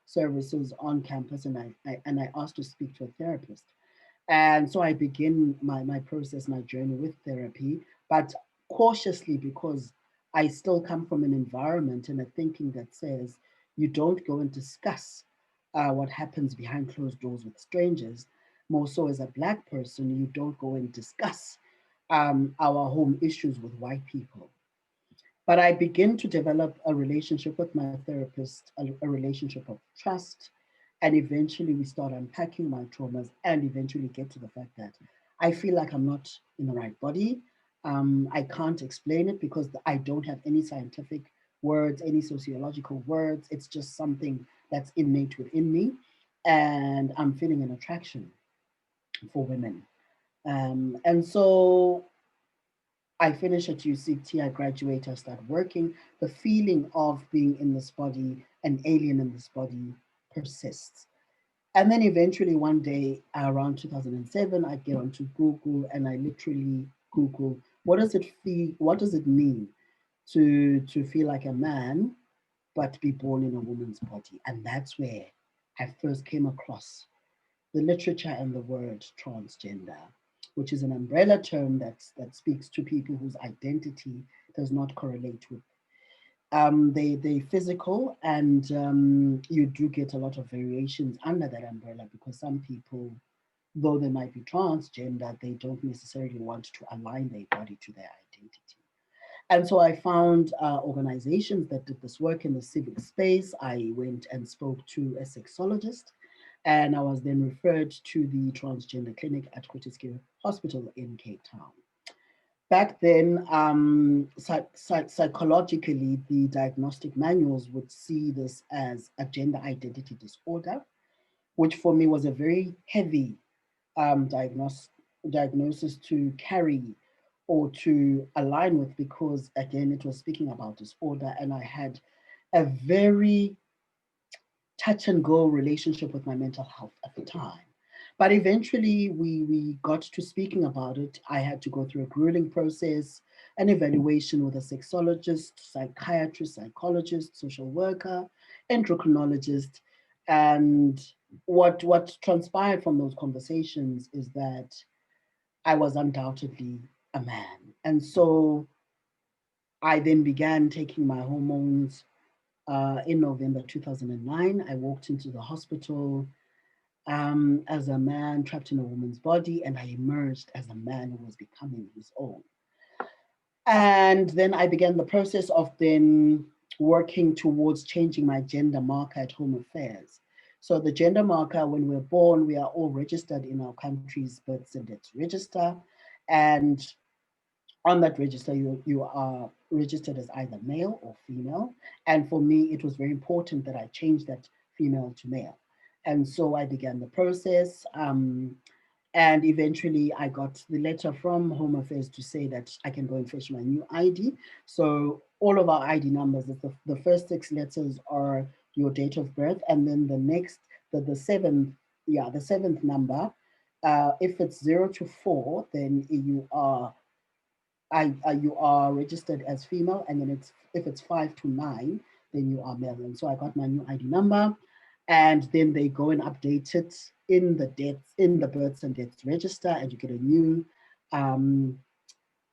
services on campus, and I asked to speak to a therapist. And so I begin my process, my journey with therapy, but cautiously, because I still come from an environment and a thinking that says you don't go and discuss what happens behind closed doors with strangers. More so as a Black person, you don't go and discuss our home issues with white people. But I begin to develop a relationship with my therapist, a relationship of trust. And eventually we start unpacking my traumas and eventually get to the fact that I feel like I'm not in the right body. I can't explain it because I don't have any scientific words, any sociological words. It's just something that's innate within me. And I'm feeling an attraction for women. And so I finish at UCT, I graduate, I start working. The feeling of being in this body, an alien in this body, persists. And then eventually one day around 2007, I get onto Google and I literally Google, what does it feel, what does it mean to feel like a man, but be born in a woman's body? And that's where I first came across the literature and the word transgender, which is an umbrella term that speaks to people whose identity does not correlate with they physical, and you do get a lot of variations under that umbrella, because some people, though they might be transgender, they don't necessarily want to align their body to their identity. And so I found organizations that did this work in the civic space. I went and spoke to a sexologist, and I was then referred to the transgender clinic at Groote Hospital in Cape Town. Back then, psychologically, the diagnostic manuals would see this as a gender identity disorder, which for me was a very heavy diagnosis to carry or to align with, because again, it was speaking about disorder, and I had a very touch and go relationship with my mental health at the time. But eventually we got to speaking about it. I had to go through a grueling process, an evaluation with a sexologist, psychiatrist, psychologist, social worker, endocrinologist. And what transpired from those conversations is that I was undoubtedly a man. And so I then began taking my hormones in November 2009. I walked into the hospital as a man trapped in a woman's body, and I emerged as a man who was becoming his own. And then I began the process of then working towards changing my gender marker at Home Affairs. So the gender marker, when we're born, we are all registered in our country's birth and death register. And on that register, you are registered as either male or female. And for me, it was very important that I change that female to male. And so I began the process. And eventually I got the letter from Home Affairs to say that I can go and fetch my new ID. So all of our ID numbers, the first 6 letters are your date of birth. And then the next, the seventh number, if it's 0 to 4, then you are registered as female, and then if it's 5 to 9, then you are male. And so I got my new ID number, and then they go and update it in the births and deaths register, and you get a new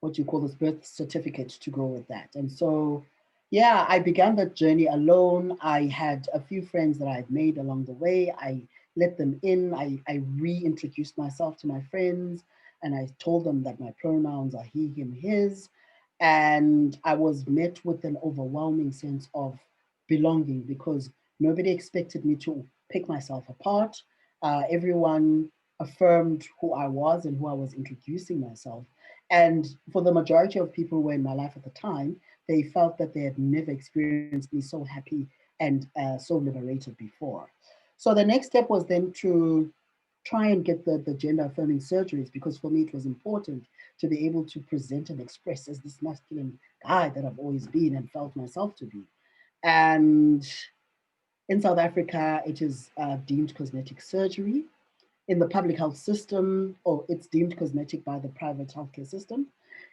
what you call this birth certificate to go with that. And so yeah, I began that journey alone. I had a few friends that I had made along the way. I let them in. I reintroduced myself to my friends, and I told them that my pronouns are he, him, his. And I was met with an overwhelming sense of belonging, because nobody expected me to pick myself apart. Everyone affirmed who I was and who I was introducing myself. And for the majority of people who were in my life at the time, they felt that they had never experienced me so happy and so liberated before. So the next step was then to try and get the gender affirming surgeries, because for me it was important to be able to present and express as this masculine guy that I've always been and felt myself to be. And in South Africa, it is deemed cosmetic surgery. In the public health system, or it's deemed cosmetic by the private healthcare system.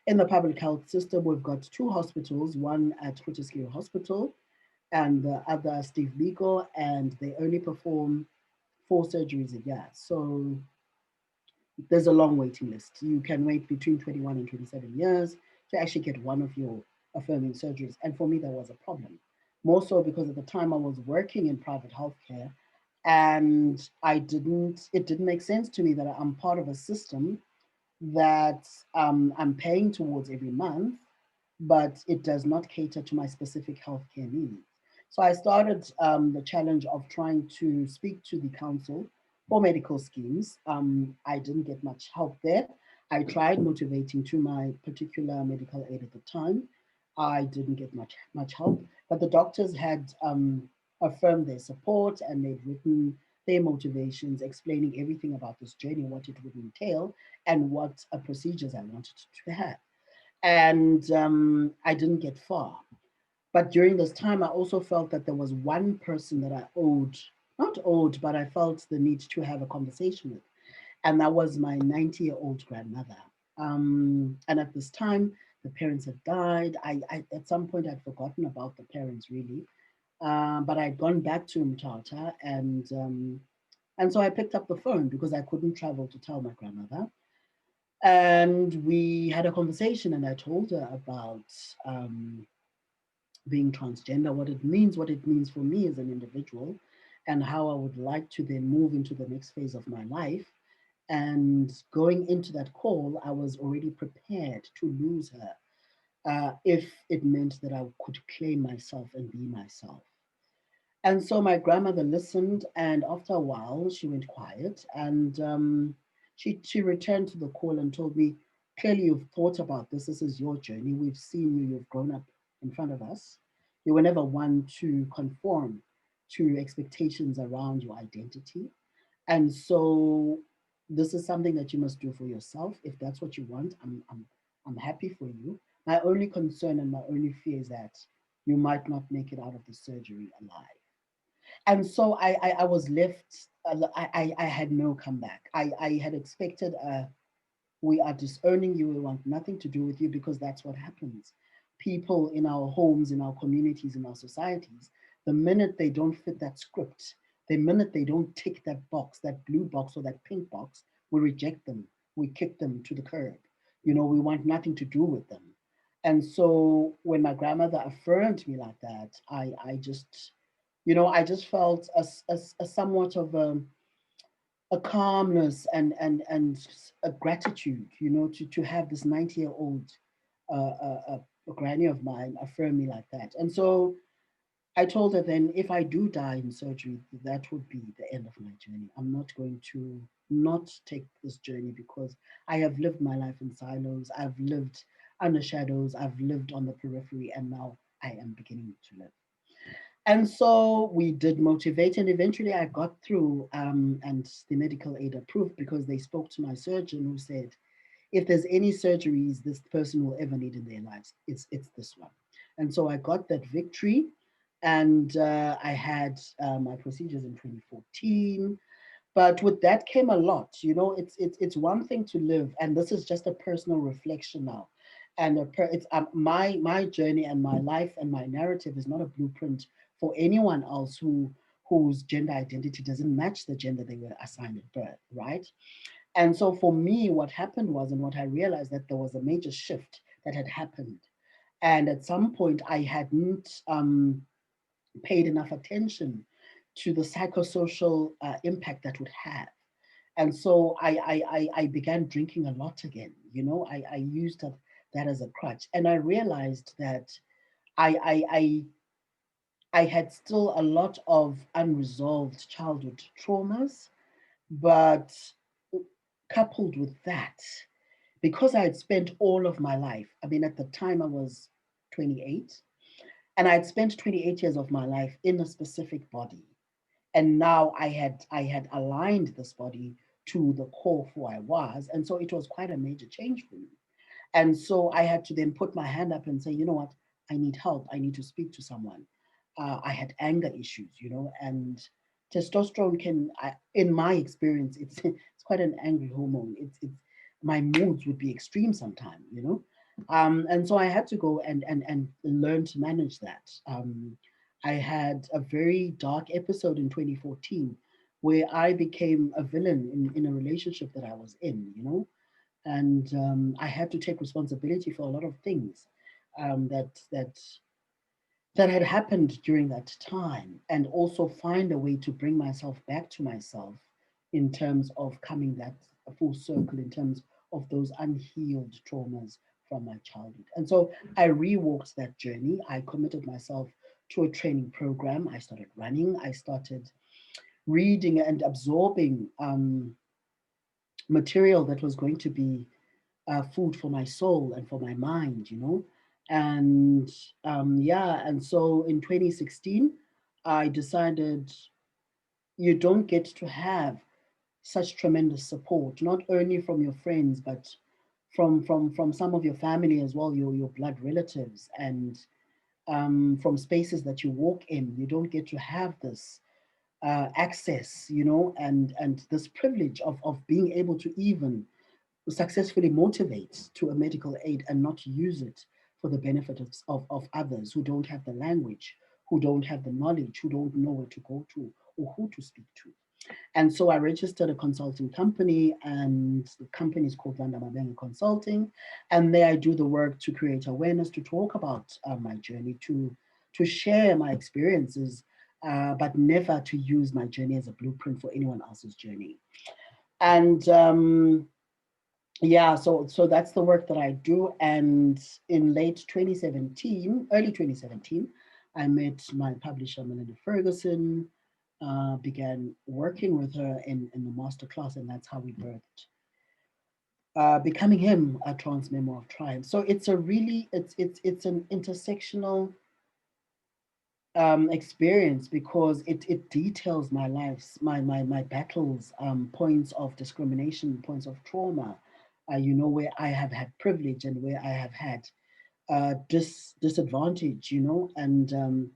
In the public health system, we've got 2 hospitals, one at Grooteskiel Hospital and the other Steve Biko, and they only perform 4 surgeries a year. So there's a long waiting list. You can wait between 21 and 27 years to actually get one of your affirming surgeries. And for me, that was a problem. More so because at the time I was working in private healthcare, and it didn't make sense to me that I'm part of a system that I'm paying towards every month, but it does not cater to my specific healthcare needs. So I started the challenge of trying to speak to the council for medical schemes. I didn't get much help there. I tried motivating to my particular medical aid at the time. I didn't get much help, but the doctors had affirmed their support, and they'd written their motivations, explaining everything about this journey, what it would entail, and what procedures I wanted to have. And I didn't get far. But during this time, I also felt that there was one person that I but I felt the need to have a conversation with. And that was my 90-year-old grandmother. And at this time, the parents had died. I at some point, I'd forgotten about the parents really. But I'd gone back to Mthatha, and so I picked up the phone because I couldn't travel to tell my grandmother. And we had a conversation, and I told her about being transgender, what it means for me as an individual, and how I would like to then move into the next phase of my life. And going into that call, I was already prepared to lose her if it meant that I could claim myself and be myself. And so my grandmother listened, and after a while, she went quiet, and she returned to the call and told me, clearly you've thought about this. This is your journey. We've seen you. You've grown up in front of us. You were never one to conform to expectations around your identity. And so this is something that you must do for yourself. If that's what you want, I'm happy for you. My only concern and my only fear is that you might not make it out of the surgery alive. And so I was left, I had no comeback. I had expected we are disowning you, we want nothing to do with you, because that's what happens. People in our homes, in our communities, in our societies, the minute they don't fit that script, the minute they don't tick that box, that blue box or that pink box, we reject them, we kick them to the curb. You know, we want nothing to do with them. And so when my grandmother affirmed me like that, I just, you know, I just felt a somewhat of a calmness and a gratitude, you know, to have this 90-year-old granny of mine affirm me like that. And so I told her then, if I do die in surgery, that would be the end of my journey. I'm not going to not take this journey, because I have lived my life in silos. I've lived under shadows. I've lived on the periphery, and now I am beginning to live. And so we did motivate, and eventually I got through, and the medical aid approved, because they spoke to my surgeon, who said, if there's any surgeries this person will ever need in their lives, it's this one. And so I got that victory, and I had my procedures in 2014. But with that came a lot. You know, it's one thing to live, and this is just a personal reflection now. And it's my journey and my life and my narrative is not a blueprint for anyone else whose gender identity doesn't match the gender they were assigned at birth, right? And so for me, what happened was, and what I realized, that there was a major shift that had happened. And at some point, I hadn't paid enough attention to the psychosocial impact that would have. And so I began drinking a lot again. You know, I used that as a crutch. And I realized that I had still a lot of unresolved childhood traumas, but coupled with that, because I had spent all of my life, I mean, at the time I was 28. And I had spent 28 years of my life in a specific body. And now I had aligned this body to the core of who I was. And so it was quite a major change for me. And so I had to then put my hand up and say, you know what, I need help. I need to speak to someone. I had anger issues, you know, and testosterone can, in my experience, it's quite an angry hormone. It's my moods would be extreme sometimes, you know. And so I had to go and learn to manage that. I had a very dark episode in 2014 where I became a villain in a relationship that I was in, you know, and I had to take responsibility for a lot of things that had happened during that time, and also find a way to bring myself back to myself in terms of coming that full circle in terms of those unhealed traumas from my childhood. And so I rewalked that journey. I committed myself to a training program. I started running. I started reading and absorbing material that was going to be food for my soul and for my mind, you know. And yeah, and so in 2016, I decided you don't get to have such tremendous support, not only from your friends, but from some of your family as well, your blood relatives, and from spaces that you walk in. You don't get to have this access, you know, and this privilege of being able to even successfully motivate to a medical aid and not use it for the benefit of others who don't have the language, who don't have the knowledge, who don't know where to go to or who to speak to. And so I registered a consulting company, and the company is called Vanda Mabenga Consulting. And there I do the work to create awareness, to talk about my journey, to share my experiences, but never to use my journey as a blueprint for anyone else's journey. And yeah, so that's the work that I do. And in late 2017, early 2017, I met my publisher, Melinda Ferguson, began working with her in the masterclass, and that's how we birthed Becoming Him, a Trans Memoir of Triumph. So it's a really, it's an intersectional experience, because it details my lives, my battles, points of discrimination, points of trauma, you know, where I have had privilege and where I have had disadvantage, you know, and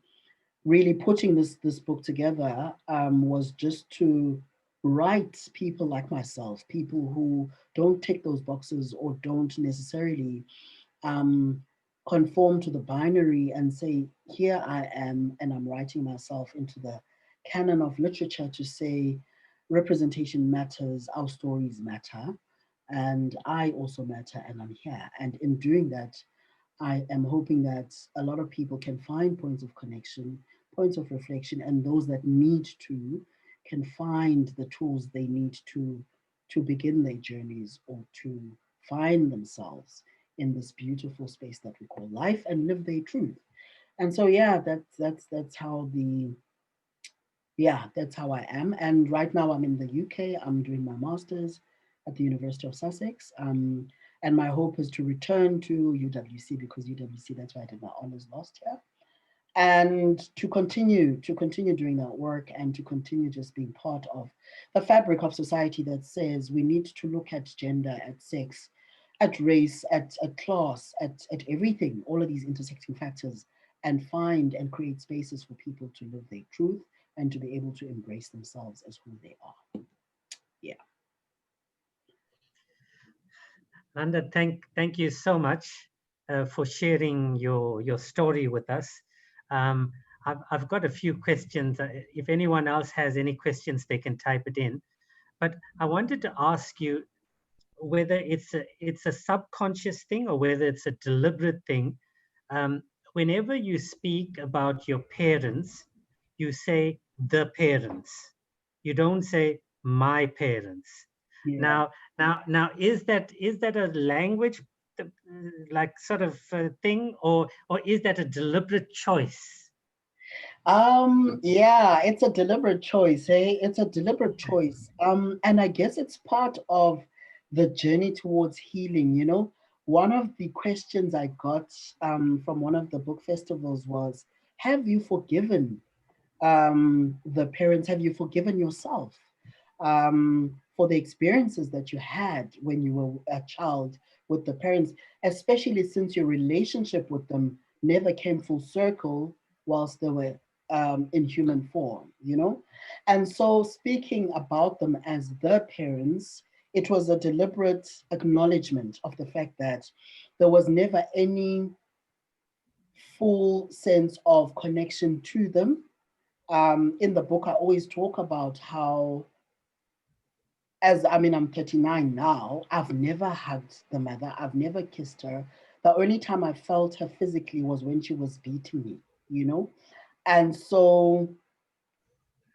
really putting this book together was just to write people like myself, people who don't tick those boxes or don't necessarily conform to the binary, and say, here I am, and I'm writing myself into the canon of literature to say representation matters, our stories matter, and I also matter, and I'm here. And in doing that, I am hoping that a lot of people can find points of connection, points of reflection, and those that need to can find the tools they need to begin their journeys or to find themselves in this beautiful space that we call life and live their truth. And so yeah, that's how that's how I am. And right now I'm in the UK. I'm doing my master's at the University of Sussex. And my hope is to return to UWC, because UWC, that's where I did my honors last year. And to continue doing that work, and to continue just being part of the fabric of society that says we need to look at gender, at sex, at race, at class, at everything, all of these intersecting factors, and find and create spaces for people to live their truth and to be able to embrace themselves as who they are. Yeah. Nanda, thank you so much for sharing your story with us. I've got a few questions. If anyone else has any questions, they can type it in. But I wanted to ask you whether it's a subconscious thing or whether it's a deliberate thing. Whenever you speak about your parents, you say the parents. You don't say my parents. Yeah. Now, is that a language like sort of thing, or is that a deliberate choice? Yeah, it's a deliberate choice. Hey, it's a deliberate choice. And I guess it's part of the journey towards healing. You know, one of the questions I got from one of the book festivals was, have you forgiven the parents? Have you forgiven yourself for the experiences that you had when you were a child with the parents, especially since your relationship with them never came full circle whilst they were in human form, you know? And so speaking about them as the parents, it was a deliberate acknowledgement of the fact that there was never any full sense of connection to them. In the book, I always talk about how, I'm 39 now, I've never hugged the mother, I've never kissed her. The only time I felt her physically was when she was beating me, you know? And so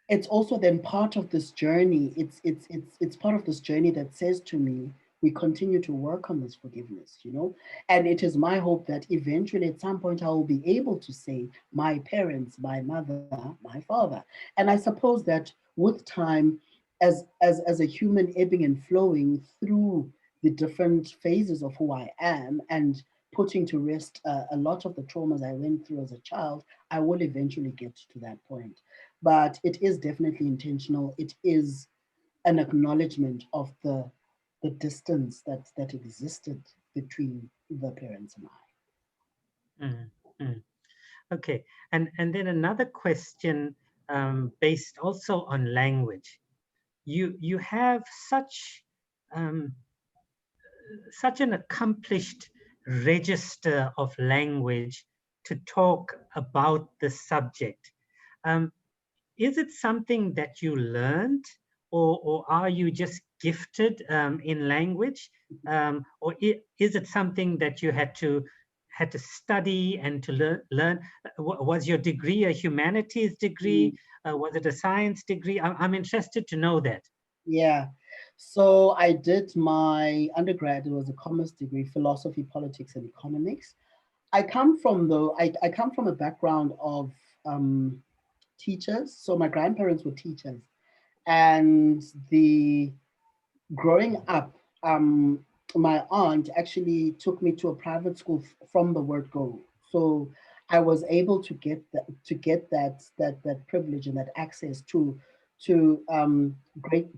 it's also then part of this journey. It's part of this journey that says to me, we continue to work on this forgiveness, you know? And it is my hope that eventually at some point I will be able to say my parents, my mother, my father. And I suppose that with time, as a human ebbing and flowing through the different phases of who I am and putting to rest a lot of the traumas I went through as a child, I will eventually get to that point. But it is definitely intentional. It is an acknowledgement of the distance that existed between the parents and I. Mm. Okay, and then another question based also on language. You have such such an accomplished register of language to talk about the subject. Is it something that you learned, or are you just gifted in language, or is it something that you had to study and to learn? Was your degree a humanities degree? Was it a science degree? I'm interested to know that. Yeah. So I did my undergrad, it was a commerce degree, philosophy, politics, and economics. I come from I come from a background of teachers. So my grandparents were teachers, and the growing up, my aunt actually took me to a private school from the word go. So I was able to get that privilege and that access to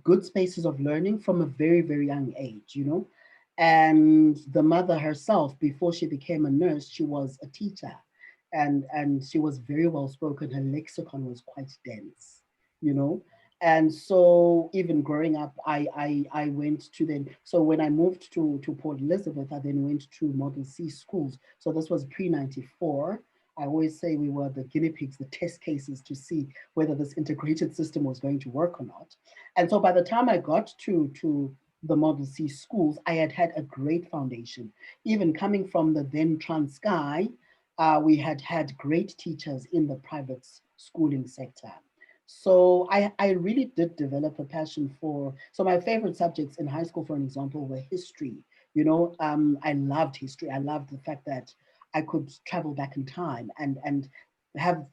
good spaces of learning from a very, very young age, you know. And the mother herself, before she became a nurse, she was a teacher, and she was very well spoken. Her lexicon was quite dense, you know. And so even growing up, I went to so when I moved to Port Elizabeth, I then went to Model C schools. So this was pre-94. I always say we were the guinea pigs, the test cases to see whether this integrated system was going to work or not. And so by the time I got to the Model C schools, I had a great foundation. Even coming from the then Transkei, we had great teachers in the private schooling sector. So I really did develop a passion for, so my favorite subjects in high school, for an example, were history. You know, I loved history. I loved the fact that I could travel back in time and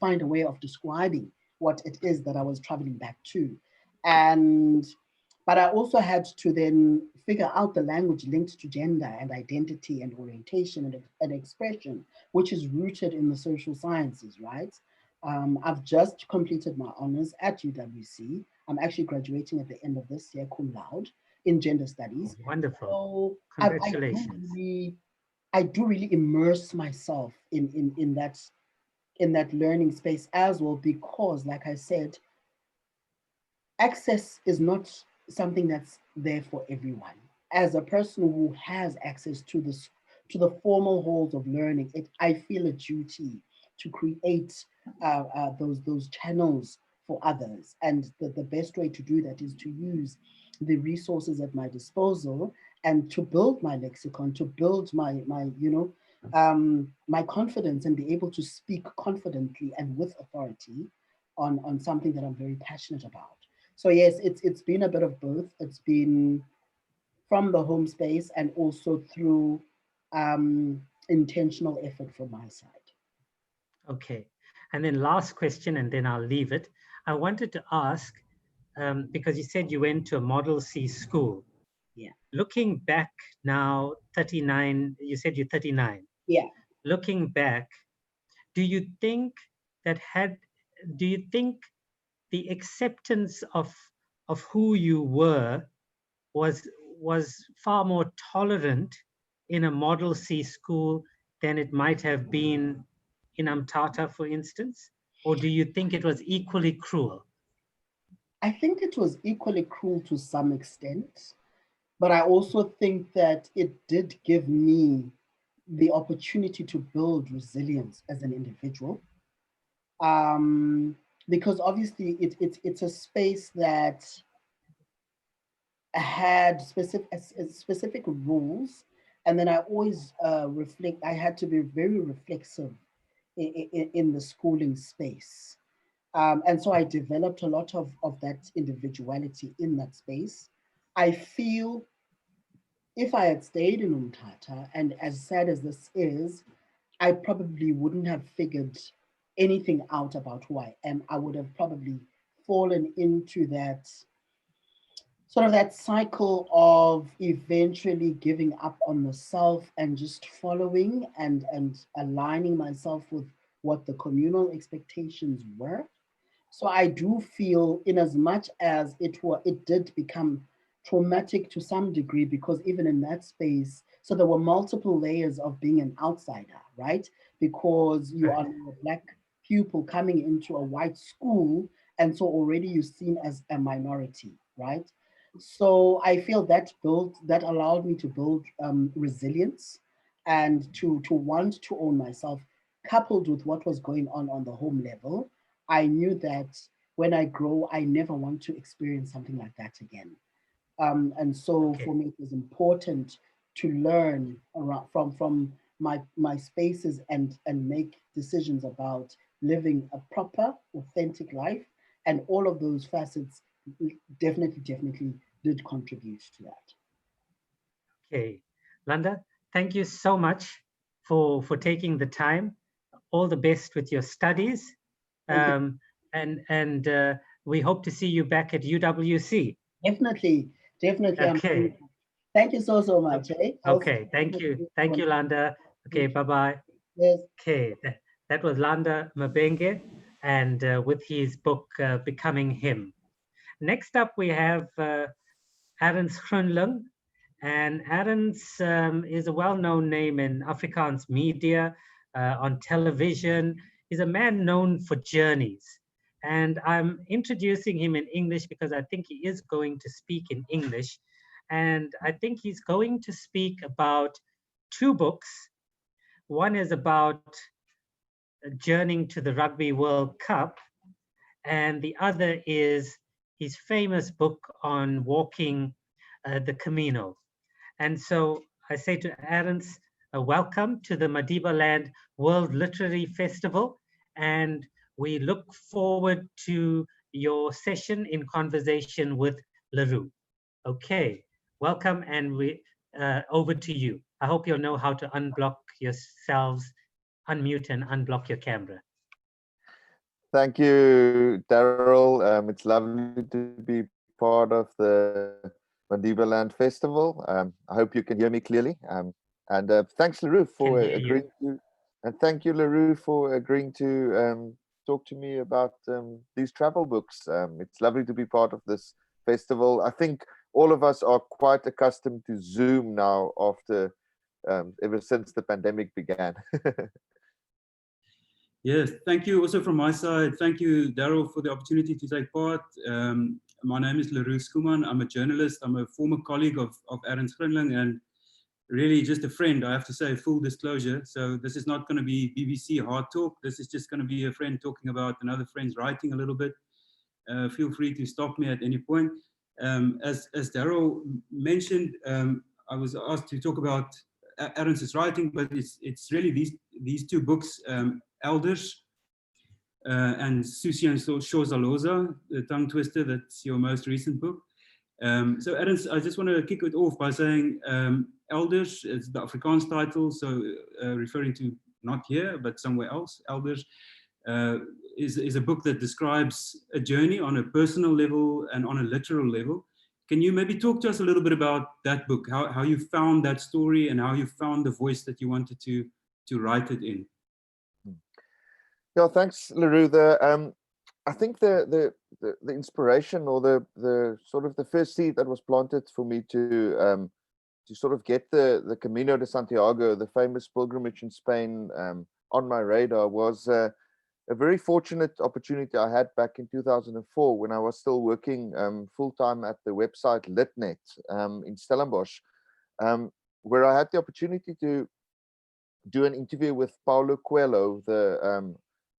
find a way of describing what it is that I was traveling back to. But I also had to then figure out the language linked to gender and identity and orientation and expression, which is rooted in the social sciences, right? I've just completed my honors at UWC. I'm actually graduating at the end of this year, cum laude, in gender studies. Wonderful. So Congratulations. I do really immerse myself in that learning space as well, because like I said, access is not something that's there for everyone. As a person who has access to the formal halls of learning, I feel a duty to create those channels for others. And the best way to do that is to use the resources at my disposal and to build my lexicon, to build my my confidence and be able to speak confidently and with authority on something that I'm very passionate about. So yes, it's been a bit of both. It's been from the home space and also through intentional effort from my side. Okay, and then last question, and then I'll leave it. I wanted to ask, because you said you went to a Model C school, Yeah. Looking back now, 39, you said you're 39. Yeah. Looking back, do you think the acceptance of who you were was far more tolerant in a Model C school than it might have been in Amtata, for instance? Or do you think it was equally cruel? I think it was equally cruel to some extent, but I also think that it did give me the opportunity to build resilience as an individual. Because obviously it's a space that had specific rules, and then I always I had to be very reflexive in the schooling space. And so I developed a lot of that individuality in that space. I feel if I had stayed in Umtata, and as sad as this is, I probably wouldn't have figured anything out about who I am. I would have probably fallen into that sort of that cycle of eventually giving up on the self and just following and aligning myself with what the communal expectations were. So I do feel, in as much as it did become traumatic to some degree, because even in that space, so there were multiple layers of being an outsider, right? Because you are a Black pupil coming into a white school, and so already you're seen as a minority, right? So I feel that allowed me to build resilience and to want to own myself, coupled with what was going on the home level. I knew that when I grow, I never want to experience something like that again. And so for me, it was important to learn from my spaces and make decisions about living a proper, authentic life. And all of those facets definitely did contribute to that. Okay, Landa, thank you so much for taking the time. All the best with your studies. And we hope to see you back at UWC. Definitely. Okay. Thank you so much. Okay, thank you, Landa. Okay, bye-bye. Yes. Okay, that was Landa Mabenge, and with his book, Becoming Him. Next up, we have Arends Groenlung, and Arends is a well-known name in Afrikaans media, on television. He's a man known for journeys. And I'm introducing him in English because I think he is going to speak in English. And I think he's going to speak about two books. One is about journeying to the Rugby World Cup, and the other is his famous book on walking the Camino. And so I say to Arends, welcome to the Madibaland World Literary Festival, and we look forward to your session in conversation with Leroux. Okay, welcome, and over to you. I hope you'll know how to unblock yourselves, unmute and unblock your camera. Thank you, Daryl. It's lovely to be part of the Madibaland Festival. I hope you can hear me clearly. And thanks, Leroux, for agreeing to, and thank you, Leroux, for agreeing to talk to me about these travel books. It's lovely to be part of this festival. I think all of us are quite accustomed to Zoom now after ever since the pandemic began. Yes, thank you also from my side. Thank you, Daryl, for the opportunity to take part. My name is Leroux Skuman. I'm a journalist. I'm a former colleague of Arends Groenlung and really just a friend, I have to say, full disclosure. So this is not going to be BBC hard talk. This is just going to be a friend talking about another friend's writing a little bit. Feel free to stop me at any point. As Daryl mentioned, I was asked to talk about Arends' writing, but it's really these two books, Elders and Susi and Shozaloza, the tongue twister. That's your most recent book. So Arends, I just want to kick it off by saying Elders is the Afrikaans title, so referring to not here, but somewhere else. Elders is a book that describes a journey on a personal level and on a literal level. Can you maybe talk to us a little bit about that book, how you found that story and how you found the voice that you wanted to write it in? Yeah, thanks, LaRue. I think the inspiration, or the sort of the first seed that was planted for me to sort of get the Camino de Santiago, the famous pilgrimage in Spain, on my radar was a very fortunate opportunity I had back in 2004 when I was still working full-time at the website Litnet in Stellenbosch, where I had the opportunity to do an interview with Paulo Coelho, the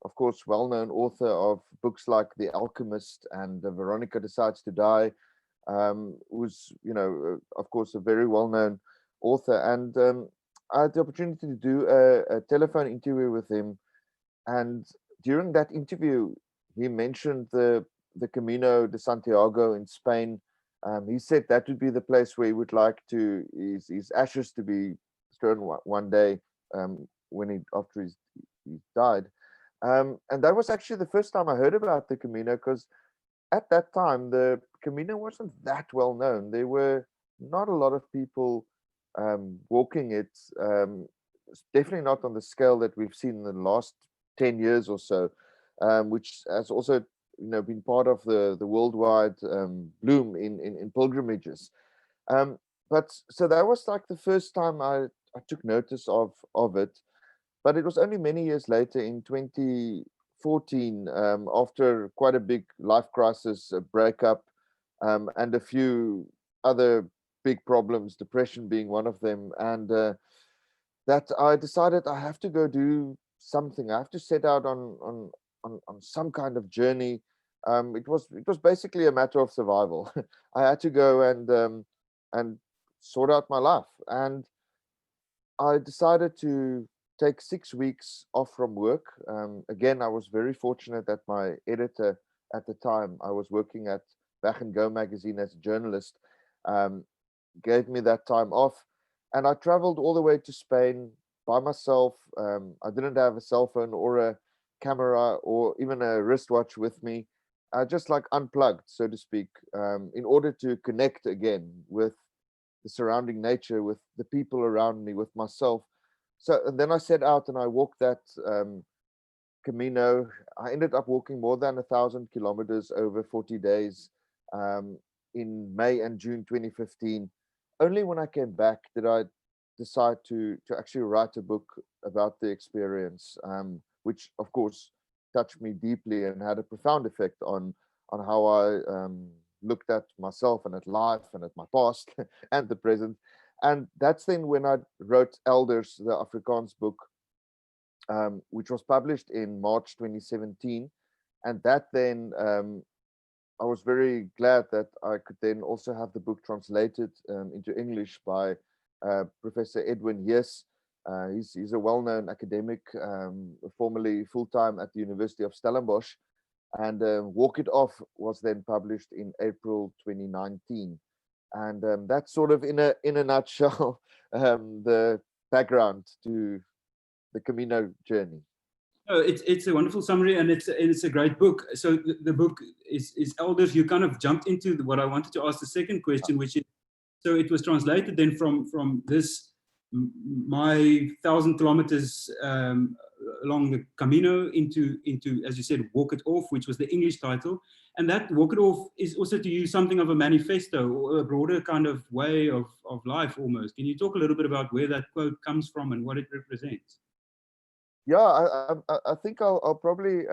of course well-known author of books like The Alchemist and Veronica Decides to Die, who's, you know, of course a very well-known author. And I had the opportunity to do a telephone interview with him, and during that interview he mentioned the Camino de Santiago in Spain. He said that would be the place where he would like to his ashes to be thrown one day, when after he died. And that was actually the first time I heard about the Camino, because at that time the Camino wasn't that well known. There were not a lot of people walking it, definitely not on the scale that we've seen in the last 10 years or so, which has also, you know, been part of the worldwide bloom in pilgrimages. But so that was like the first time I took notice of it. But it was only many years later, in 2014, after quite a big life crisis, a breakup, and a few other big problems, depression being one of them, and that I decided I have to go do something. I have to set out on some kind of journey. It was basically a matter of survival. I had to go and sort out my life, and I decided to take 6 weeks off from work. Again, I was very fortunate that my editor at the time, I was working at Back and Go magazine as a journalist, gave me that time off, and I traveled all the way to Spain by myself. I didn't have a cell phone or a camera or even a wristwatch with me. I just like unplugged, so to speak, in order to connect again with the surrounding nature, with the people around me, with myself. So, and then I set out and I walked that Camino. I ended up walking more than 1,000 kilometers over 40 days in May and June 2015. Only when I came back did I decide to actually write a book about the experience, which of course touched me deeply and had a profound effect on how I looked at myself and at life and at my past and the present. And that's then when I wrote Elders, the Afrikaans book, which was published in March 2017. And that then, I was very glad that I could then also have the book translated into English by Professor Edwin Hees. He's a well-known academic, formerly full-time at the University of Stellenbosch. And Walk It Off was then published in April 2019. And that's sort of in a nutshell the background to the Camino journey. Oh, it's a wonderful summary, and it's a great book. So the book is Elders. You kind of jumped into what I wanted to ask the second question, which is, so it was translated then from this my 1,000 kilometers along the Camino into, as you said, Walk It Off, which was the English title. And that Walk It Off is also to use something of a manifesto or a broader kind of way of life almost. Can you talk a little bit about where that quote comes from and what it represents? Yeah, I think I'll probably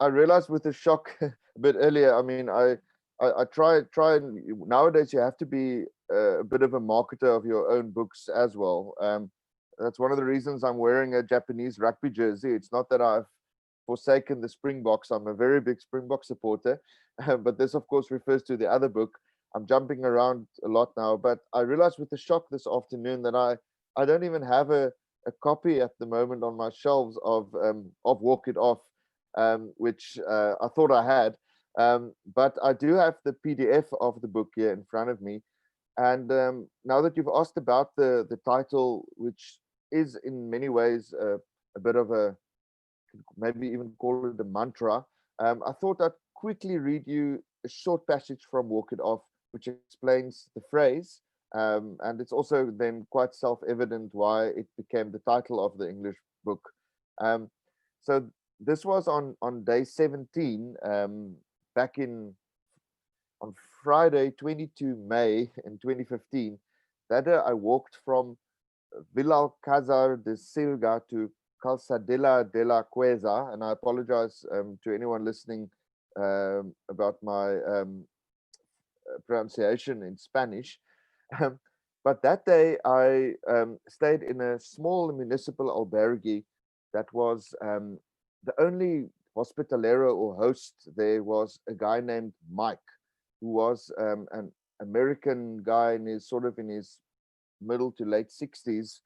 I realized with the shock a bit earlier. I mean, I try and nowadays you have to be a bit of a marketer of your own books as well. That's one of the reasons I'm wearing a Japanese rugby jersey. It's not that I've forsaken the Springboks. I'm a very big Springbok supporter, but this of course refers to the other book. I'm jumping around a lot now, but I realized with the shock this afternoon that I don't even have a copy at the moment on my shelves of Walk It Off, which I thought I had, but I do have the PDF of the book here in front of me. And now that you've asked about the title, which is in many ways a bit of a, maybe even call it a mantra, I thought I'd quickly read you a short passage from Walk It Off, which explains the phrase. And it's also then quite self-evident why it became the title of the English book. So this was on day 17, back on Friday, 22 May in 2015. That day I walked from Vilalcázar de Silga to Calzadilla de la Cueza, and I apologize to anyone listening about my pronunciation in Spanish. But that day I stayed in a small municipal albergue that was the only hospitalero or host there was a guy named Mike, who was an American guy in his middle to late 60s,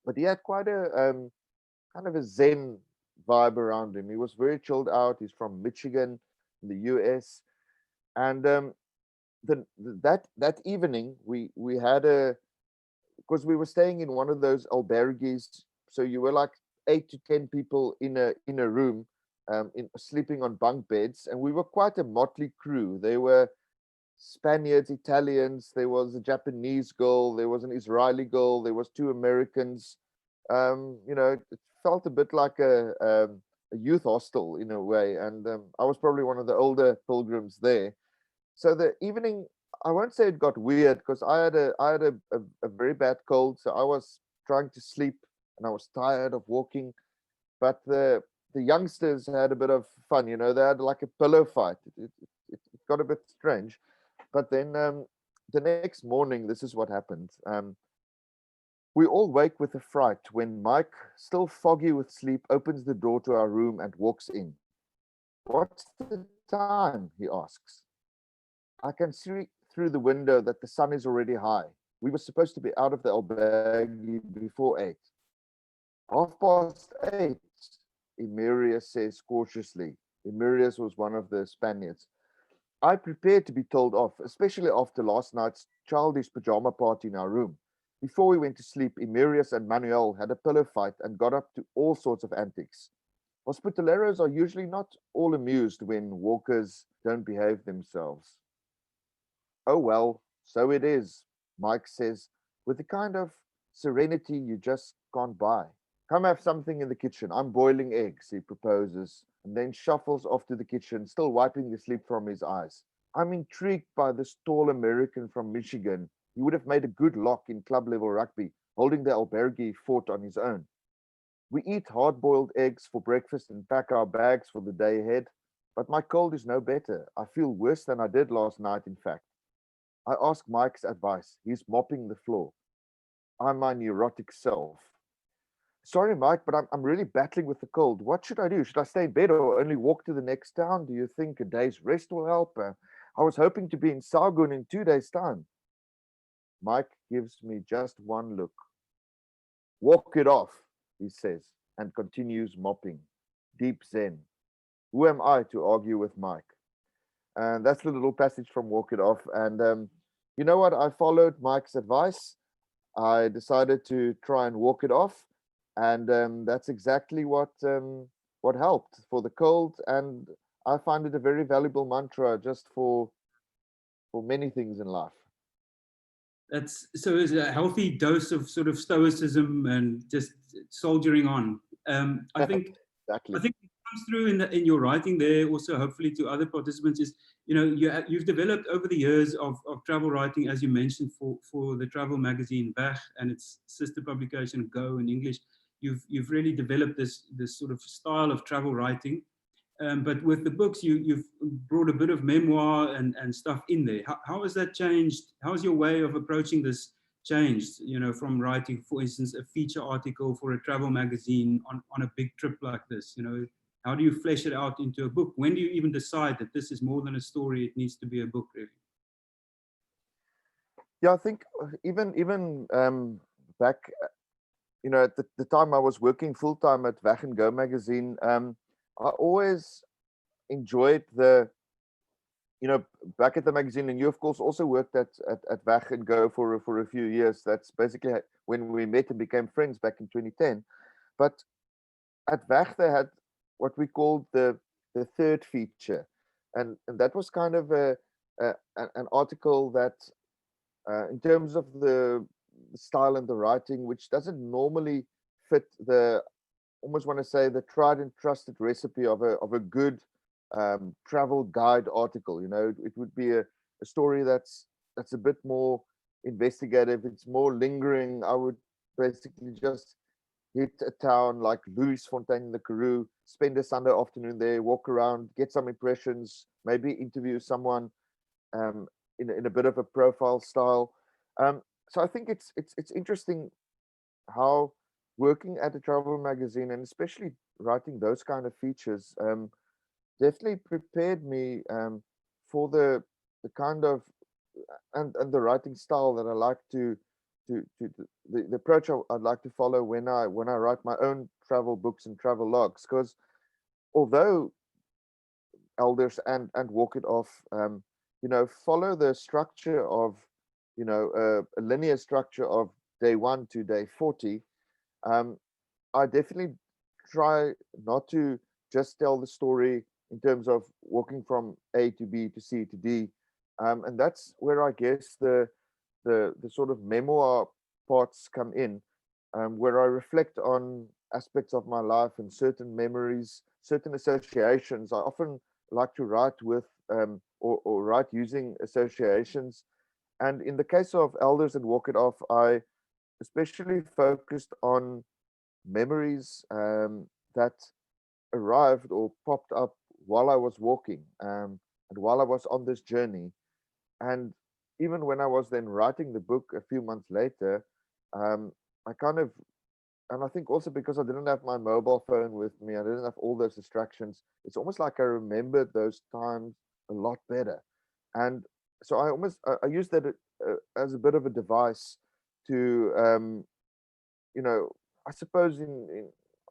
but he had quite a kind of a Zen vibe around him. He was very chilled out. He's from Michigan, in the US, and that evening we had because we were staying in one of those albergues, so you were like 8 to 10 people in a room, sleeping on bunk beds, and we were quite a motley crew. There were Spaniards, Italians, there was a Japanese girl, there was an Israeli girl, there was 2 Americans. It felt a bit like a youth hostel in a way, and I was probably one of the older pilgrims there. So the evening, I won't say it got weird, because I had a very bad cold, so I was trying to sleep and I was tired of walking. But the youngsters had a bit of fun, they had like a pillow fight. It got a bit strange. But then the next morning, this is what happened. We all wake with a fright when Mike, still foggy with sleep, opens the door to our room and walks in. "What's the time?" he asks. I can see through the window that the sun is already high. We were supposed to be out of the albergue before 8. "8:30, Emerius says cautiously. Emerius was one of the Spaniards. I prepared to be told off, especially after last night's childish pajama party in our room. Before we went to sleep, Emerius and Manuel had a pillow fight and got up to all sorts of antics. Hospitaleros are usually not all amused when walkers don't behave themselves. "Oh well, so it is," Mike says, with the kind of serenity you just can't buy. "Come have something in the kitchen. I'm boiling eggs," he proposes, and then shuffles off to the kitchen, still wiping the sleep from his eyes. I'm intrigued by this tall American from Michigan. He would have made a good lock in club level rugby, holding the albergue fort on his own. We eat hard-boiled eggs for breakfast and pack our bags for the day ahead, but my cold is no better. I feel worse than I did last night, in fact. I ask Mike's advice. He's mopping the floor. I'm my neurotic self. "Sorry, Mike, but I'm really battling with the cold. What should I do? Should I stay in bed or only walk to the next town? Do you think a day's rest will help? I was hoping to be in Sargun in 2 days' time." Mike gives me just one look. "Walk it off," he says, and continues mopping. Deep Zen. Who am I to argue with Mike? And that's the little passage from Walk It Off. And you know what? I followed Mike's advice. I decided to try and walk it off. And that's exactly what helped for the cold. And I find it a very valuable mantra just for many things in life. It's a healthy dose of sort of stoicism and just soldiering on. I think exactly. I think it comes through in your writing there also, hopefully to other participants, is you've developed over the years of travel writing, as you mentioned, for the travel magazine Weg and its sister publication Go in English. You've really developed this sort of style of travel writing. But with the books, you've brought a bit of memoir and stuff in there. How has that changed? How has your way of approaching this changed, from writing, for instance, a feature article for a travel magazine on a big trip like this? How do you flesh it out into a book? When do you even decide that this is more than a story, it needs to be a book, really? Yeah, I think even back, at the time I was working full-time at Weg and Go magazine, I always enjoyed back at the magazine, and you of course also worked at Weg and Go for a few years. That's basically when we met and became friends back in 2010. But at Weg they had what we called the third feature, and that was kind of a an article that, in terms of the style and the writing, which doesn't normally fit the, almost want to say, the tried and trusted recipe of a good travel guide article. You know, it would be a story that's a bit more investigative. It's more lingering. I would basically just hit a town like Louisfontaine in the Karoo, spend a Sunday afternoon there, walk around, get some impressions, maybe interview someone in a bit of a profile style. So I think it's interesting how working at a travel magazine, and especially writing those kind of features, definitely prepared me for the kind of and the writing style that I like to the approach I'd like to follow when I write my own travel books and travel logs. Because although Elders and Walk It Off, you know, follow the structure of, you know, a linear structure of day 1 to day 40, I definitely try not to just tell the story in terms of walking from A to B to C to D, and that's where I guess the sort of memoir parts come in, where I reflect on aspects of my life and certain memories, certain associations. I often like to write with or write using associations. And in the case of Elders and Walk It Off, I especially focused on memories that arrived or popped up while I was walking and while I was on this journey. And even when I was then writing the book a few months later, I kind of, and I think also because I didn't have my mobile phone with me, I didn't have all those distractions, it's almost like I remembered those times a lot better. And so I use that as a bit of a device to, you know, I suppose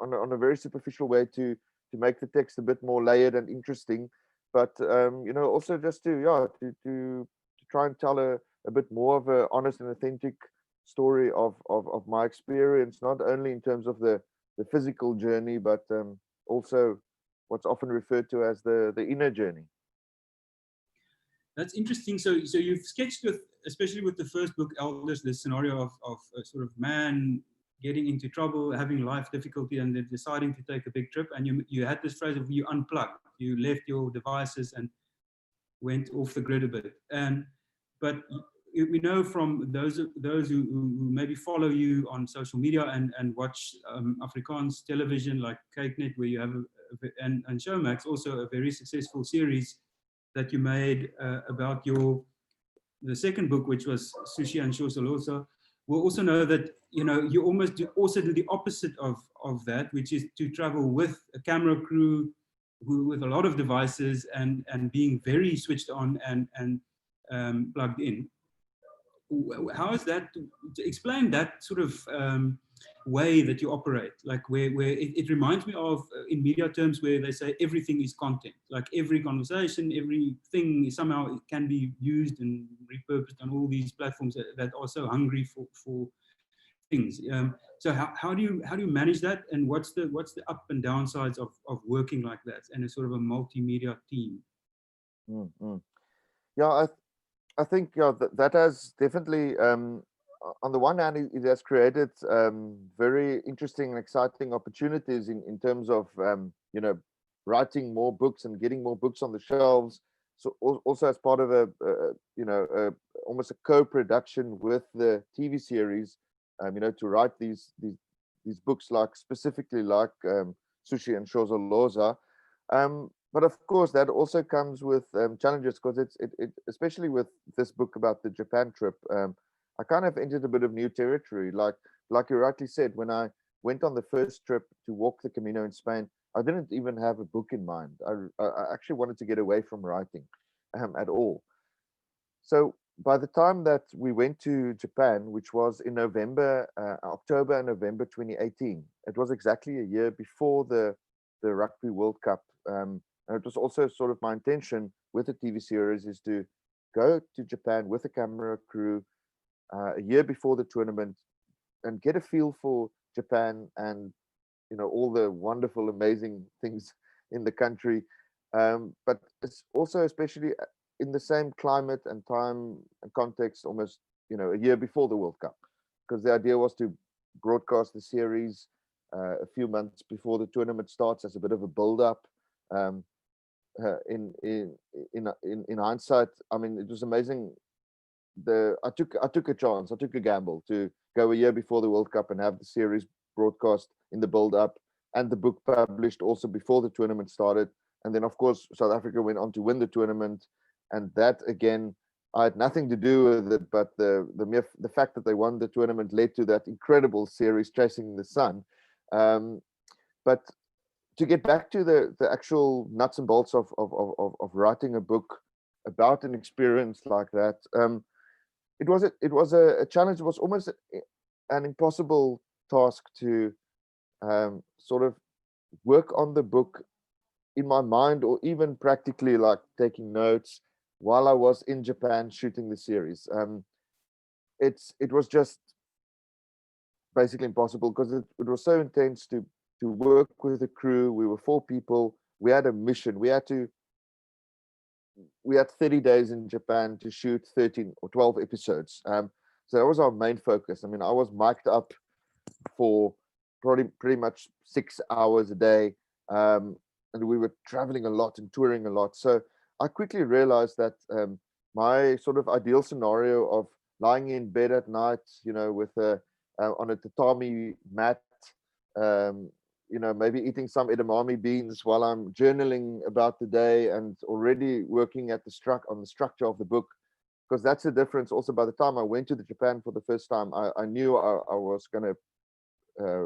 on a very superficial way to make the text a bit more layered and interesting, but you know, also just to try and tell a bit more of a honest and authentic story of my experience, not only in terms of the physical journey, but also what's often referred to as the inner journey. That's interesting. So you've sketched with, especially with the first book, Elders, the scenario of a sort of man getting into trouble, having life difficulty, and then deciding to take a big trip. And you had this phrase of you unplugged, you left your devices and went off the grid a bit. But we know from those who maybe follow you on social media and watch Afrikaans television like Kyknet, where you have and Showmax, also a very successful series that you made about the second book, which was Sushi and Shosolosa. We'll also know that, you know, you almost also do the opposite of that, which is to travel with a camera crew with a lot of devices and being very switched on and plugged in. How is that, to explain that sort of way that you operate, like where it reminds me of in media terms where they say everything is content, like every conversation, everything somehow it can be used and repurposed on all these platforms that are so hungry for things. So how do you manage that, and what's the up and downsides of working like that and a sort of a multimedia team? Yeah, I think that has definitely, on the one hand, it has created very interesting and exciting opportunities in terms of, you know, writing more books and getting more books on the shelves. So also as part of you know, almost a co-production with the TV series, you know, to write these books, like specifically like Sushi and Shosoloza. But of course, that also comes with challenges, because it especially with this book about the Japan trip, I kind of entered a bit of new territory. Like you rightly said, when I went on the first trip to walk the Camino in Spain, I didn't even have a book in mind. I actually wanted to get away from writing at all. So by the time that we went to Japan, which was in October and November 2018, it was exactly a year before the Rugby World Cup. And it was also sort of my intention with the TV series is to go to Japan with a camera crew a year before the tournament and get a feel for Japan and, you know, all the wonderful, amazing things in the country. But it's also especially in the same climate and time and context, almost, you know, a year before the World Cup, because the idea was to broadcast the series a few months before the tournament starts as a bit of a build-up. In hindsight, I mean, it was amazing. I took a chance, I took a gamble to go a year before the World Cup and have the series broadcast in the build-up and the book published also before the tournament started. And then, of course, South Africa went on to win the tournament, and that again, I had nothing to do with it, but the fact that they won the tournament led to that incredible series, Chasing the Sun. But to get back to the actual nuts and bolts of writing a book about an experience like that, it was a challenge. It was almost an impossible task to sort of work on the book in my mind, or even practically, like taking notes while I was in Japan shooting the series. It was just basically impossible, because it was so intense to work with the crew. We were 4 people. We had a mission. We had 30 days in Japan to shoot 13 or 12 episodes. So that was our main focus. I mean, I was mic'd up for pretty much 6 hours a day. And we were traveling a lot and touring a lot. So I quickly realized that my sort of ideal scenario of lying in bed at night, you know, with on a tatami mat, you know, maybe eating some edamame beans while I'm journaling about the day and already working at on the structure of the book, because that's the difference. Also, by the time I went to Japan for the first time, I knew I was going to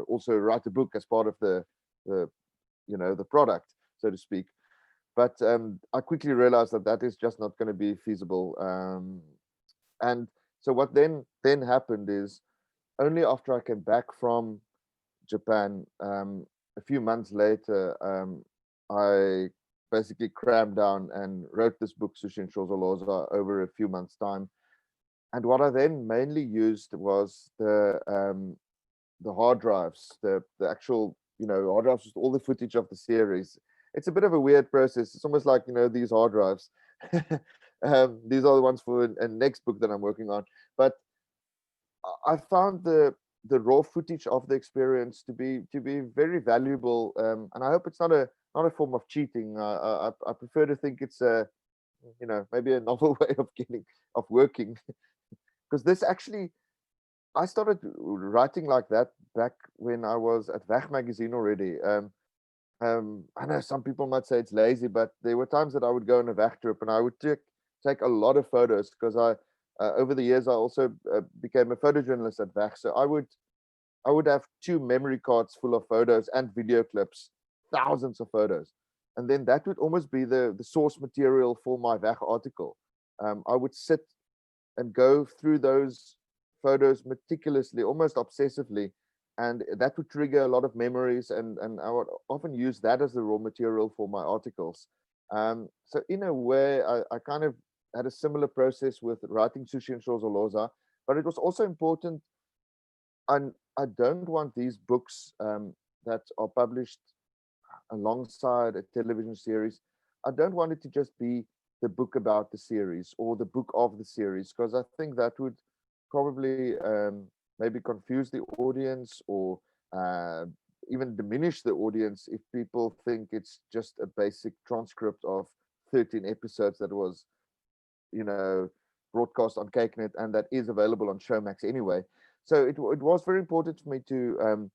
also write a book as part of the you know, the product, so to speak. But I quickly realized that is just not going to be feasible. And so what then happened is, only after I came back from Japan, a few months later, I basically crammed down and wrote this book, Sushi and Shozoloza, over a few months' time. And what I then mainly used was the hard drives, the actual, you know, hard drives with all the footage of the series. It's a bit of a weird process. It's almost like, you know, these hard drives. These are the ones for a next book that I'm working on. But I found the raw footage of the experience to be very valuable, and I hope it's not a form of cheating. I prefer to think it's a, you know, maybe a novel way of working, because this actually, I started writing like that back when I was at Weg magazine already. I know some people might say it's lazy, but there were times that I would go on a Weg trip and I would take a lot of photos, because over the years I also became a photojournalist at Weg. So I would have 2 memory cards full of photos and video clips, thousands of photos, and then that would almost be the source material for my Weg article. I would sit and go through those photos meticulously, almost obsessively, and that would trigger a lot of memories, and I would often use that as the raw material for my articles. So in a way, I kind of had a similar process with writing Sushi and Shozoloza, but it was also important, and I don't want these books that are published alongside a television series, I don't want it to just be the book about the series or the book of the series, because I think that would probably maybe confuse the audience, or even diminish the audience if people think it's just a basic transcript of 13 episodes that was, you know, broadcast on CakeNet and that is available on Showmax anyway. So it was very important for me to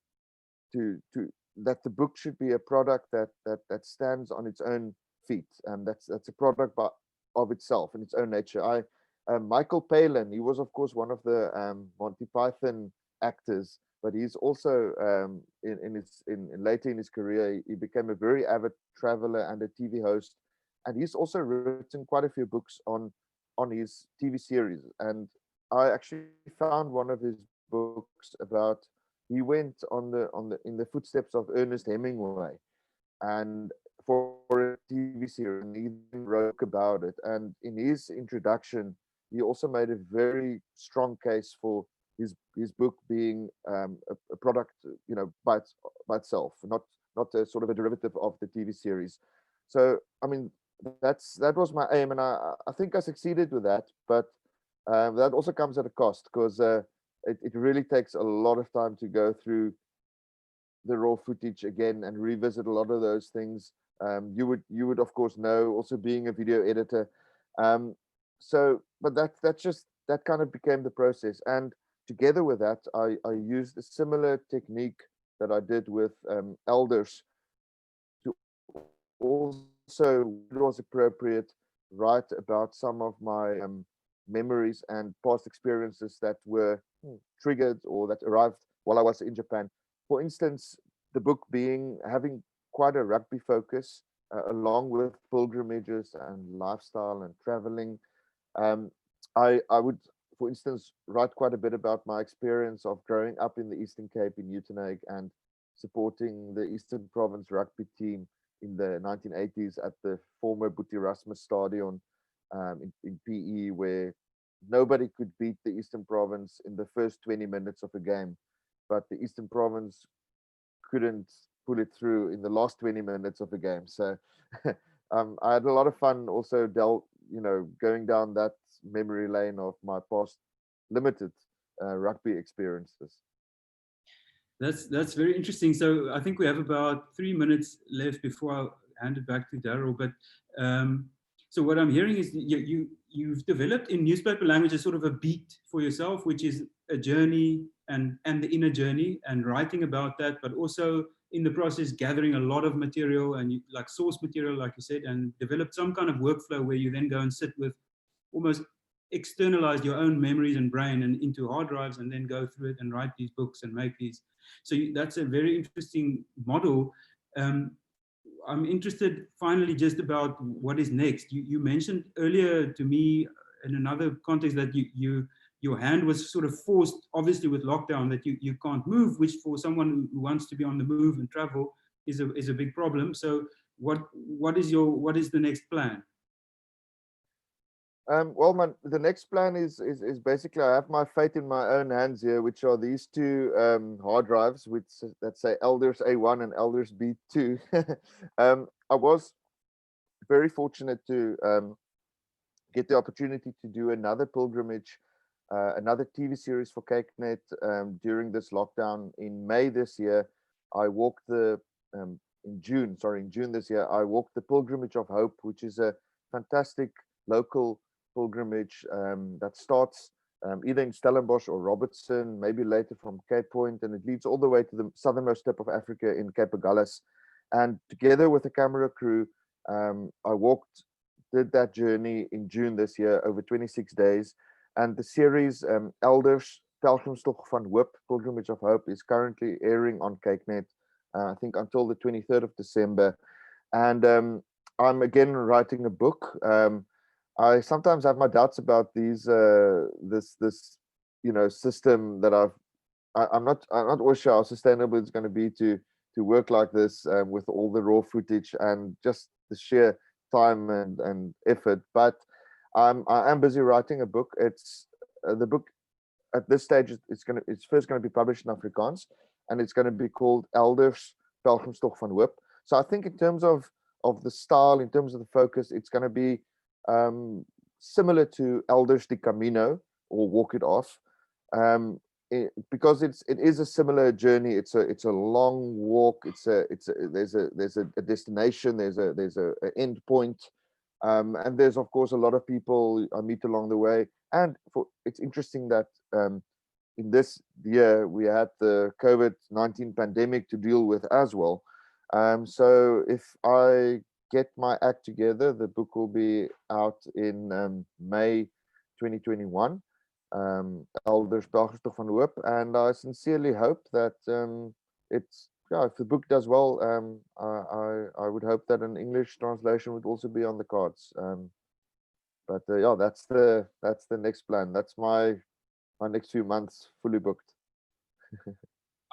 that the book should be a product that stands on its own feet, and that's a product of itself in its own nature. Michael Palin, he was of course one of the Monty Python actors, but he's also later in his career he became a very avid traveler and a TV host, and he's also written quite a few books on his TV series. And I actually found one of his books about, he went in the footsteps of Ernest Hemingway, and for a TV series, and he wrote about it. And in his introduction, he also made a very strong case for his book being a product, you know, by itself, not a sort of a derivative of the TV series. So I mean, that was my aim, and I think I succeeded with that. But that also comes at a cost, because it really takes a lot of time to go through the raw footage again and revisit a lot of those things. You would of course know, also being a video editor. But that kind of became the process, and together with that, I used a similar technique that I did with elders to also, it was appropriate, write about some of my memories and past experiences that were triggered or that arrived while I was in Japan. For instance, the book having quite a rugby focus, along with pilgrimages and lifestyle and traveling. I would, for instance, write quite a bit about my experience of growing up in the Eastern Cape in Uitenhage and supporting the Eastern Province rugby team in the 1980s at the former Boetie Rasmus Stadion in PE, where nobody could beat the Eastern Province in the first 20 minutes of a game, but the Eastern Province couldn't pull it through in the last 20 minutes of the game. So I had a lot of fun also going down that memory lane of my past limited rugby experiences. That's very interesting. So I think we have about 3 minutes left before I hand it back to Daryl. But so what I'm hearing is you've developed in newspaper language a sort of a beat for yourself, which is a journey and the inner journey, and writing about that, but also in the process gathering a lot of material and like source material, like you said, and develop some kind of workflow where you then go and sit with, almost externalize your own memories and brain and into hard drives, and then go through it and write these books and make these. So that's a very interesting model. I'm interested finally just about what is next. You mentioned earlier to me in another context that your hand was sort of forced, obviously with lockdown, that you can't move, which for someone who wants to be on the move and travel is a big problem. So what is the next plan? Well, the next plan is basically, I have my fate in my own hands here, which are these two hard drives, that say Elders A1 and Elders B2. I was very fortunate to get the opportunity to do another pilgrimage, another TV series for CakeNet during this lockdown in May this year. I walked in June this year, I walked the Pilgrimage of Hope, which is a fantastic local pilgrimage that starts either in Stellenbosch or Robertson, maybe later from Cape Point, and it leads all the way to the southernmost tip of Africa in Cape Agulhas. And together with a camera crew, I did that journey in June this year over 26 days. And the series Elders Pelgrimstog van Hoop, Pilgrimage of Hope, is currently airing on CakeNet, I think until the 23rd of December. And I'm again writing a book. I sometimes have my doubts about this system that I'm not always sure how sustainable it's going to be to work like this with all the raw footage and just the sheer time and effort. But I am busy writing a book. It's the book at this stage. It's first going to be published in Afrikaans, and it's going to be called Elders Pelgrimstog van Hoop. So I think in terms of the style, in terms of the focus, it's going to be similar to Elders de Camino or Walk It Off, because it is a similar journey. It's a long walk. There's a destination. There's a end point, and there's of course a lot of people I meet along the way. And it's interesting that in this year we had the COVID-19 pandemic to deal with as well. So if I get my act together, the book will be out in May 2021, Elders Pelgrimstog van Hoop, and I sincerely hope that if the book does well, I would hope that an English translation would also be on the cards. But that's the next plan. That's my next few months fully booked.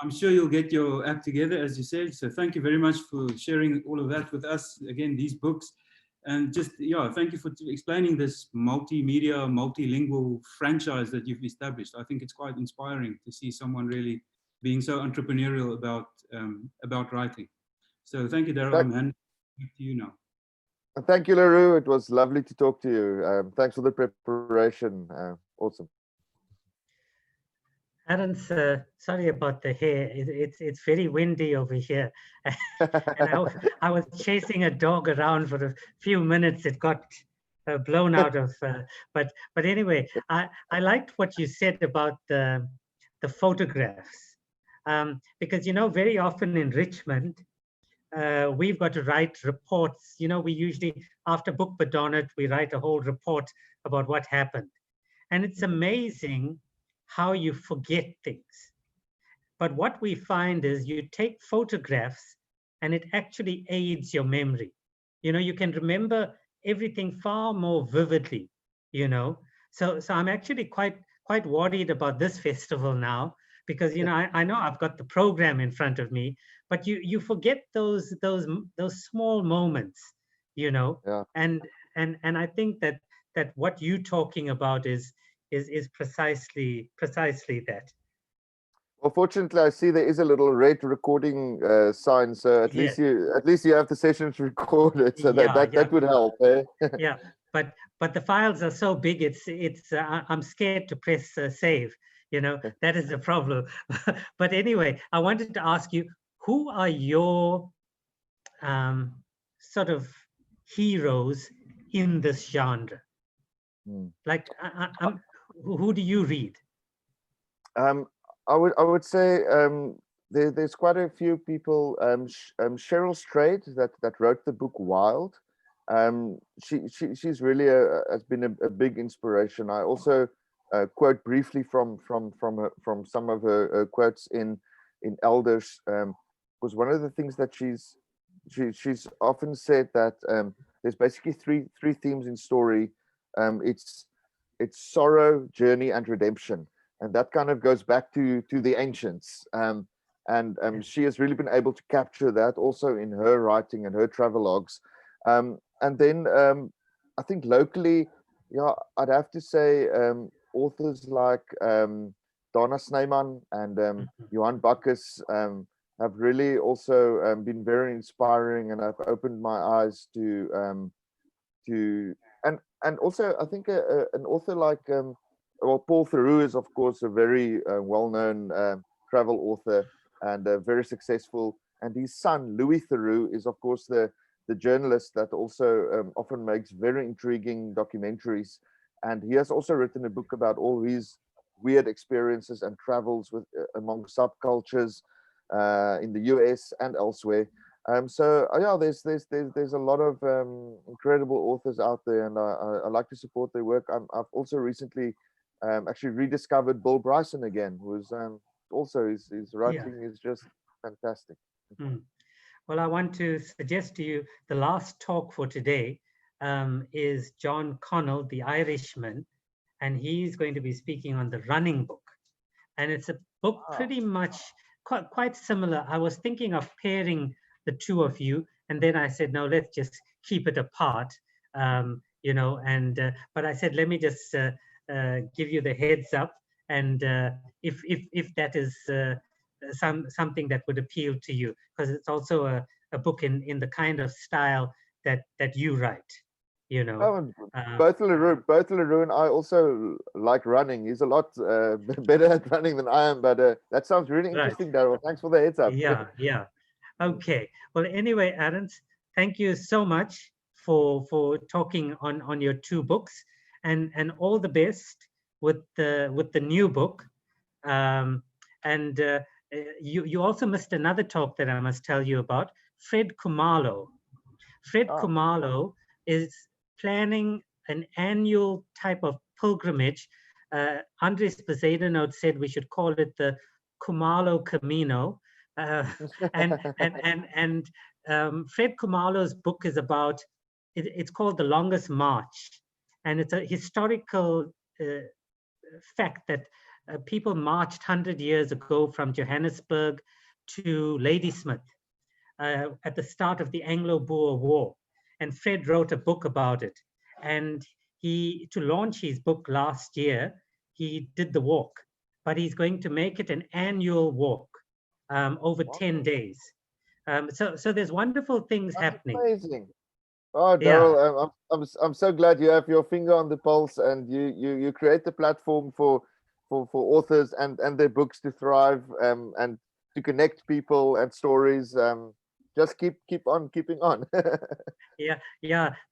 I'm sure you'll get your act together, as you said. So thank you very much for sharing all of that with us. Again, these books, and just thank you for explaining this multimedia, multilingual franchise that you've established. I think it's quite inspiring to see someone really being so entrepreneurial about writing. So thank you, Daryl. I'm handing it to you now. Thank you, LaRue. It was lovely to talk to you. Thanks for the preparation. Awesome. Aaron's, sorry about the hair. It's very windy over here, and I was chasing a dog around for a few minutes. It got blown out of. But anyway, I liked what you said about the photographs, because very often in Richmond, we've got to write reports. We usually, after Book Badonnet, we write a whole report about what happened, and it's amazing how you forget things. But what we find is you take photographs and it actually aids your memory. You can remember everything far more vividly, So I'm actually quite worried about this festival now, because I know I've got the program in front of me, but you forget those small moments, Yeah. and I think that what you're talking about is precisely that. Well, fortunately, I see there is a little red recording sign, so at least you have the sessions recorded, so that would help. Eh? Yeah, but the files are so big, I'm scared to press save. That is the problem. But anyway, I wanted to ask you, who are your sort of heroes in this genre? Like, who do you read? I would say there's quite a few people. Cheryl Strayed that wrote the book Wild. She's really has been a big inspiration. I also quote briefly from some of her quotes in Elders, because one of the things that she's often said that there's basically three themes in story. It's sorrow, journey, and redemption. And that kind of goes back to the ancients. She has really been able to capture that also in her writing and her travelogues. And then I think locally, I'd have to say authors like Donna Snyman and Johan Bacchus have really also been very inspiring, and have opened my eyes to and also I think an author like well, Paul Theroux is of course a very well-known travel author and very successful, and his son Louis Theroux is of course the journalist that also often makes very intriguing documentaries, and he has also written a book about all his weird experiences and travels with among subcultures in the US and elsewhere. So yeah, there's a lot of incredible authors out there, and I like to support their work. I've also recently actually rediscovered Bill Bryson again, who's also his writing is just fantastic. Well, I want to suggest to you the last talk for today is John Connell, the Irishman, and he's going to be speaking on the running book. And it's a book pretty much quite similar. I was thinking of pairing the two of you, and then I said, no, let's just keep it apart, but I said, let me just give you the heads up, and if that is something that would appeal to you, because it's also a book in the kind of style that you write. Both LaRue and I also like running. He's a lot better at running than I am, but that sounds really interesting, Daryl. Thanks for the heads up. Yeah. Okay. Well, anyway, Aaron, thank you so much for talking on your two books, and all the best with the new book. You also missed another talk that I must tell you about. Fred Khumalo. Fred Khumalo is planning an annual type of pilgrimage. Andres Poseidonot said we should call it the Khumalo Camino. Fred Khumalo's book is about, it's called The Longest March. And it's a historical fact that people marched 100 years ago from Johannesburg to Ladysmith at the start of the Anglo-Boer War. And Fred wrote a book about it. And to launch his book last year, he did the walk, but he's going to make it an annual walk over 10 days. So there's wonderful things happening. Amazing. Oh, Yeah. Daryl, I'm so glad you have your finger on the pulse, and you create the platform for authors and their books to thrive, and to connect people and stories. Just keep on keeping on. Yeah.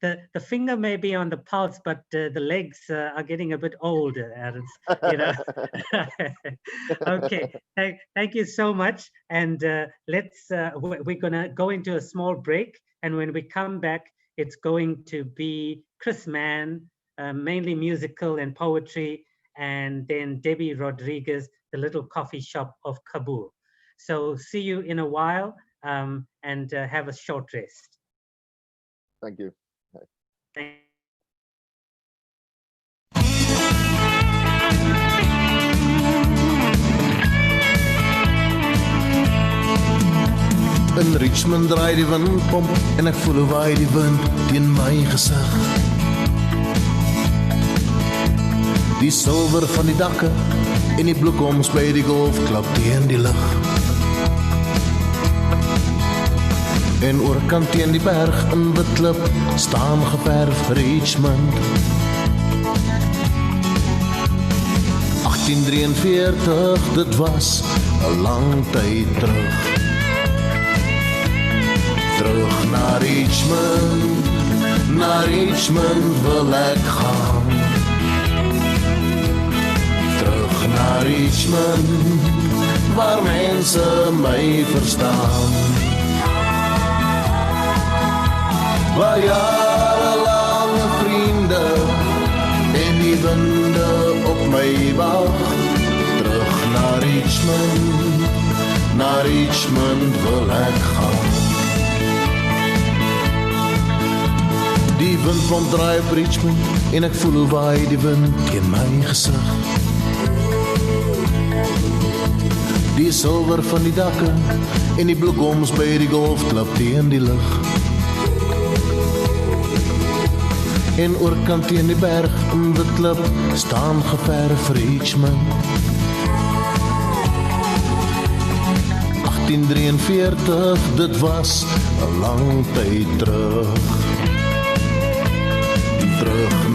The finger may be on the pulse, but the legs are getting a bit old, Aaron. You know. Okay. Thank you so much. And we're gonna go into a small break, and when we come back, it's going to be Chris Mann, mainly musical and poetry, and then Debbie Rodriguez, the little coffee shop of Kabul. So see you in a while, and have a short rest. Thank you. Thank In Richmond draai die windpomp en ek voel hoe waai die wind teen my gesig. Die silwer van die dakke en die bloekoms by die golfklub teen die lug. En oorkant teen die berg in wit klip staan geverf Richmond. 1843, dit was 'n lang tyd terug. Terug naar Richmond wil ek gaan. Terug naar Richmond, waar mense my verstaan. Waar jarelange vriende en die winde op my wag. Terug naar Richmond wil ek gaan. Die windpomp draai op Richmond en ek voel hoe waai die wind teen my gesig. Die silwer van die dakke en die bloekoms by die golfklub teen die lug. En oorkant teen die berg in wit klip staan geverf Richmond. 1843, dit was 'n lang tyd terug. Terug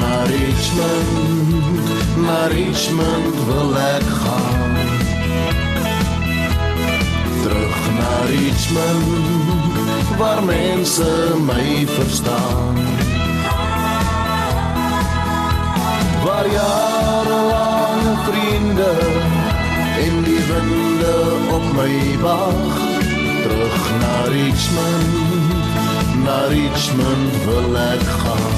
naar Richmond wil ek gaan. Terug naar Richmond, waar mense my verstaan. Waar jarelange vriende en die winde op my wag. Terug naar Richmond wil ek gaan.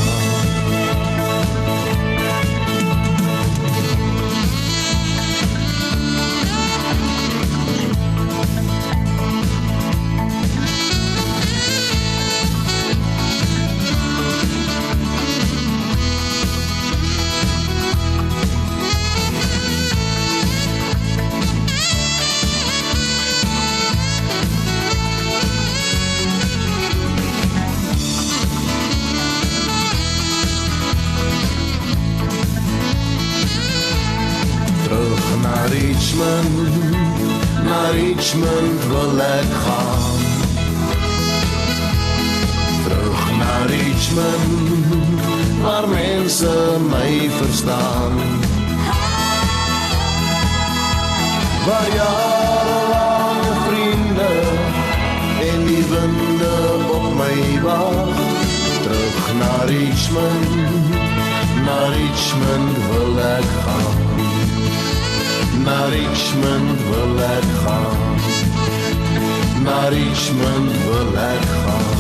Naar Richmond wil ek gaan. Terug naar Richmond, waar mense my verstaan. Waar jarelange vriende en die winde op my wag. Terug naar Richmond wil ek gaan. Naar Richmond wil ek gaan. Naar Richmond wil ek gaan.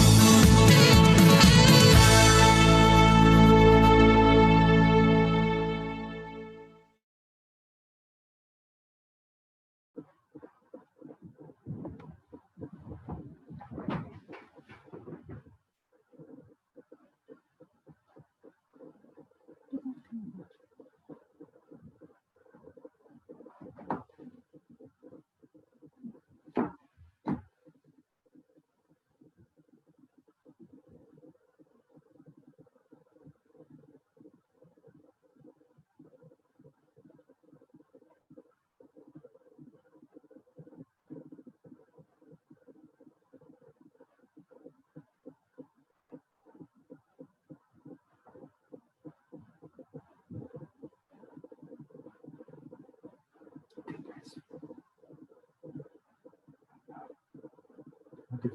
No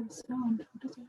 sound. What is it?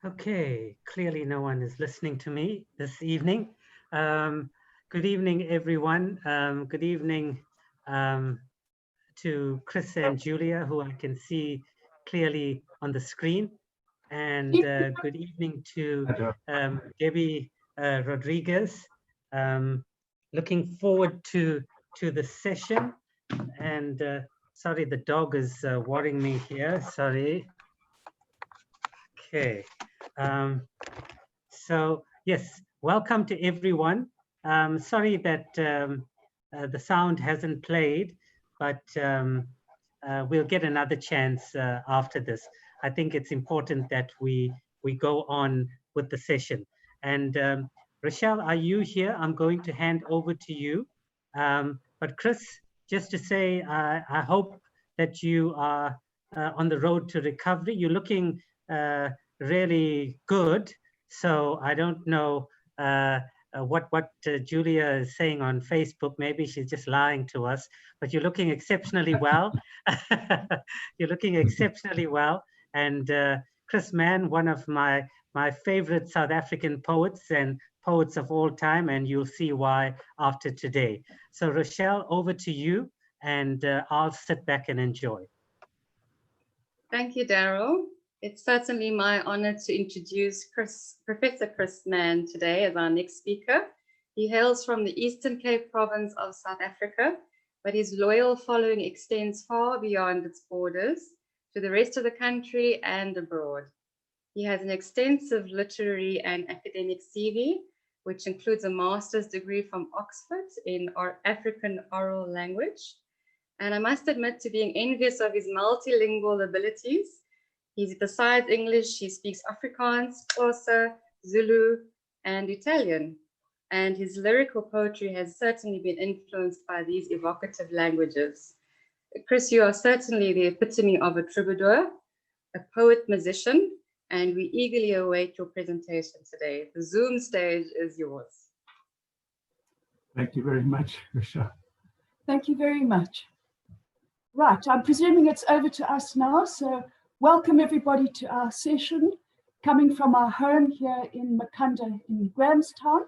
Okay, clearly no one is listening to me this evening. Good evening, everyone. Good evening to Chris and Julia, who I can see clearly on the screen. And good evening to Debbie Rodriguez. Looking forward to the session. And sorry, the dog is worrying me here. Sorry. Okay. So yes, welcome to everyone. Sorry that the sound hasn't played, but we'll get another chance after this. I think it's important that we go on with the session. And Rochelle, are you here? I'm going to hand over to you. But Chris, just to say, I hope that you are on the road to recovery. You're looking really good. So I don't know what Julia is saying on Facebook. Maybe she's just lying to us, but you're looking exceptionally well. You're looking exceptionally well. And Chris Mann, one of my favorite South African poets and poets of all time, and you'll see why after today. So Rochelle, over to you, and I'll sit back and enjoy. Thank you, Daryl. It's certainly my honor to introduce Professor Chris Mann today as our next speaker. He hails from the Eastern Cape province of South Africa, but his loyal following extends far beyond its borders to the rest of the country and abroad. He has an extensive literary and academic CV, which includes a master's degree from Oxford in African oral language. And I must admit to being envious of his multilingual abilities. Besides English, he speaks Afrikaans, Xhosa, Zulu, and Italian. And his lyrical poetry has certainly been influenced by these evocative languages. Chris, you are certainly the epitome of a troubadour, a poet-musician, and we eagerly await your presentation today. The Zoom stage is yours. Thank you very much, Rochelle. Thank you very much. Right, I'm presuming it's over to us now. So welcome everybody to our session, coming from our home here in Makanda in Grahamstown.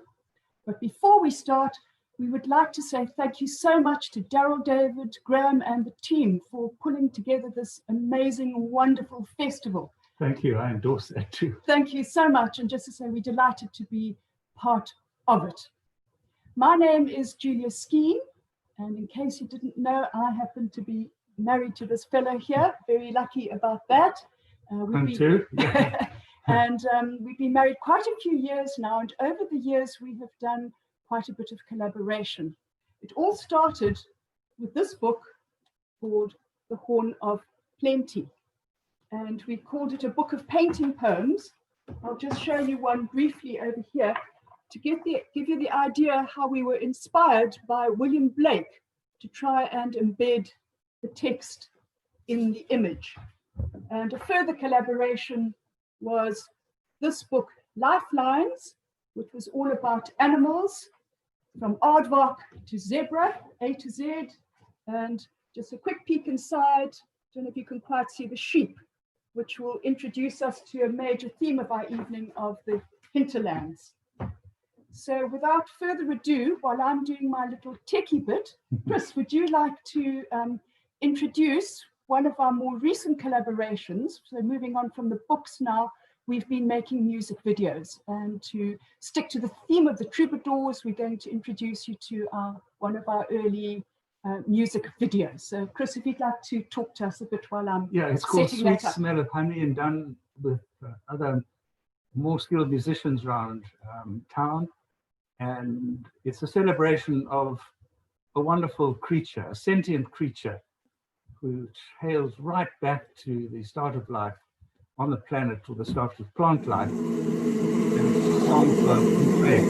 But before we start, we would like to say thank you so much to Daryl, David, Graham, and the team for putting together this amazing, wonderful festival. Thank you, I endorse that too. Thank you so much, and just to say we're delighted to be part of it. My name is Julia Skeen, and in case you didn't know, I happen to be married to this fellow here. Very lucky about that. Me too. And we've been married quite a few years now, and over the years we have done quite a bit of collaboration. It all started with this book called The Horn of Plenty, and we called it a book of painting poems. I'll just show you one briefly over here to give you the idea how we were inspired by William Blake to try and embed the text in the image. And a further collaboration was this book, Lifelines, which was all about animals from aardvark to zebra, A to Z. And just a quick peek inside. Don't know if you can quite see the sheep. which will introduce us to a major theme of our evening of the hinterlands. So without further ado, while I'm doing my little techie bit, Chris, would you like to introduce one of our more recent collaborations? So moving on from the books now, we've been making music videos, and to stick to the theme of the troubadours, we're going to introduce you to one of our early music videos. So Chris, if you'd like to talk to us a bit while I'm it's called setting Sweet that up. Smell of Honey, and done with other more skilled musicians around town. And it's a celebration of a wonderful creature, a sentient creature, which hails right back to the start of life on the planet, or the start of plant life. And it's a song for prayer.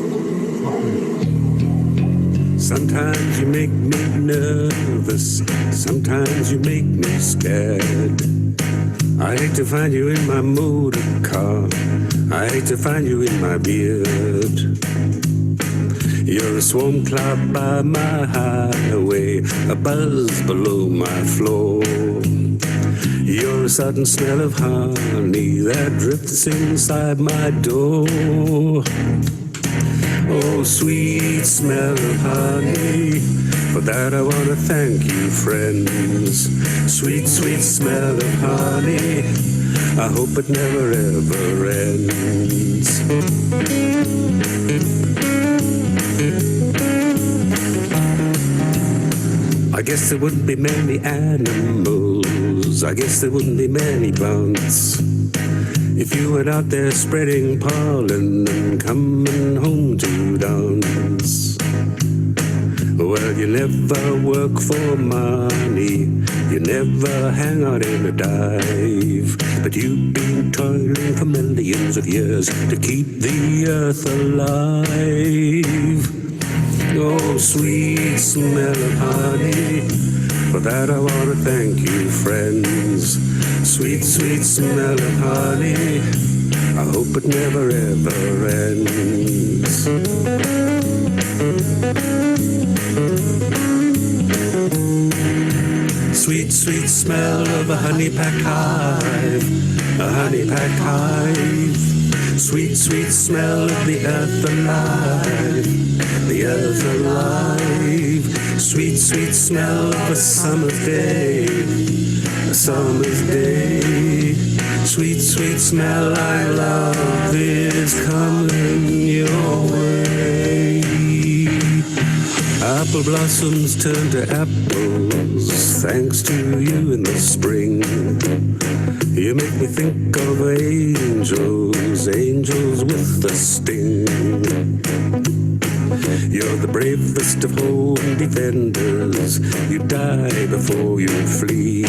Sometimes you make me nervous, sometimes you make me scared. I hate to find you in my motor car, I hate to find you in my beard. You're a swarm cloud by my highway, a buzz below my floor. You're a sudden smell of honey that drifts inside my door. Oh, sweet smell of honey, for that I want to thank you, friends. Sweet, sweet smell of honey, I hope it never ever ends. I guess there wouldn't be many animals, I guess there wouldn't be many plants, if you went out there spreading pollen and coming home to dance. Well, you never work for money, you never hang out in a dive, but you've been toiling for millions of years to keep the earth alive. Oh, sweet smell of honey, for that I want to thank you, friends. Sweet, sweet smell of honey, I hope it never ever ends. Sweet, sweet smell of a honey pack hive, a honey pack hive. Sweet, sweet smell of the earth alive, the earth alive. Sweet, sweet smell of a summer's day, a summer's day. Sweet, sweet smell I love is coming your way. Apple blossoms turn to apples, thanks to you in the spring. You make me think of angels, angels with a sting. You're the bravest of home defenders, you die before you flee.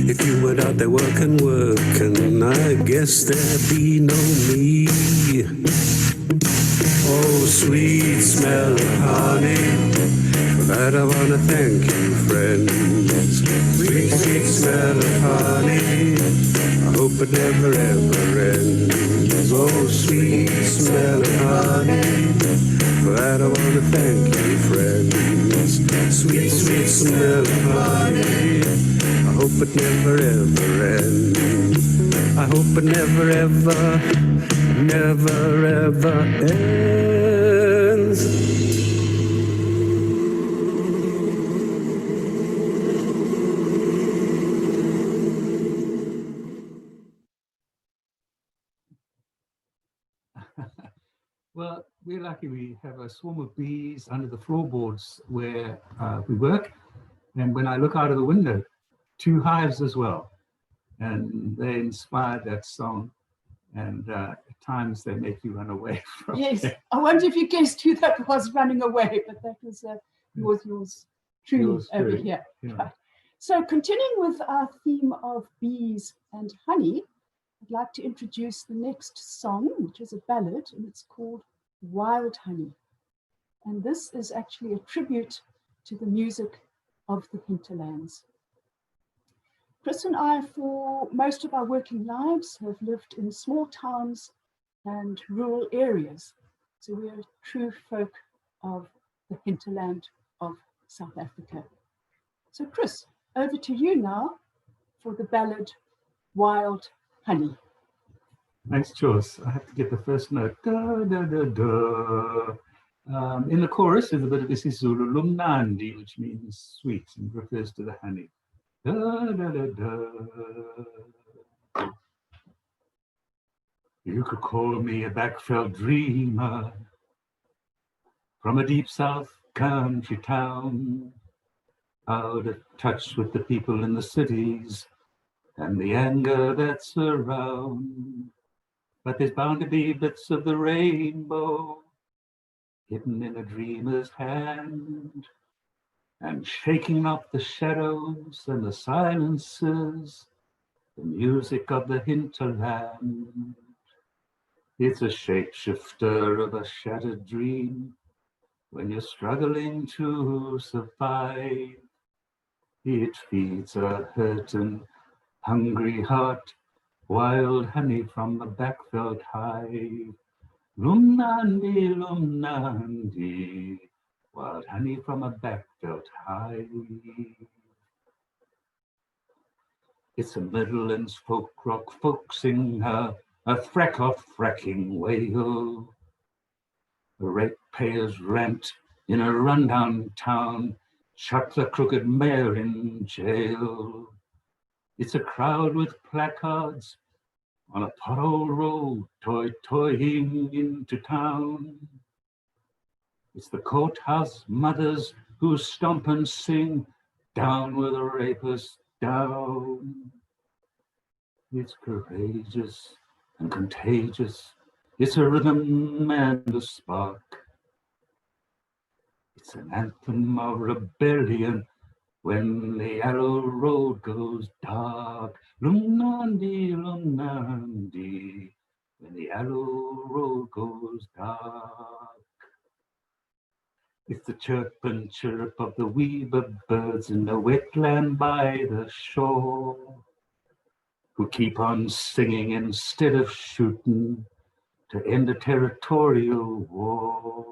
If you went out there working, I guess there'd be no me. Oh, sweet smell of honey, for that I want to thank you, friends. Sweet, sweet smell of honey, I hope it never ever ends. Oh, sweet smell of honey, for that I want to thank you, friends. Sweet, sweet smell of honey, I hope it never ever ends. I hope it never ever, never ever ends. Well, we're lucky we have a swarm of bees under the floorboards where we work. And when I look out of the window, 2 hives as well. And they inspired that song. And at times they make you run away from Yes, it. I wonder if you guessed who that was running away, but that was yours truly Yours over truly, here. yeah. Right. So continuing with our theme of bees and honey, I'd like to introduce the next song, which is a ballad, and it's called Wild Honey. And this is actually a tribute to the music of the hinterlands. Chris and I, for most of our working lives, have lived in small towns and rural areas. So we are true folk of the hinterland of South Africa. So Chris, over to you now for the ballad wild honey. Nice choice. I have to get the first note. Da, da, da, da. In the chorus, there's a bit of isiZulu lumnandi, which means sweet and refers to the honey. Da, da, da, da. You could call me a backveld dreamer from a deep south country town, out of touch with the people in the cities and the anger that's around. But there's bound to be bits of the rainbow hidden in a dreamer's hand, and shaking off the shadows and the silences, the music of the hinterland. It's a shapeshifter of a shattered dream when you're struggling to survive. It feeds a hurt and hungry heart, wild honey from the backveld hive. Lumnandi, lumnandi, wild honey from a backveld hive. It's a Midlands folk rock folk singer, a frack off fracking wail. A ratepayer's rant in a rundown town, shut the crooked mayor in jail. It's a crowd with placards on a pothole road, toy-toying into town. It's the courthouse mothers who stomp and sing, down with the rapist, down. It's courageous and contagious. It's a rhythm and a spark. It's an anthem of rebellion when the yellow road goes dark. Lumnandi, lumnandi, when the yellow road goes dark. It's the chirp and chirp of the weaver birds in the wetland by the shore, who keep on singing instead of shooting to end a territorial war.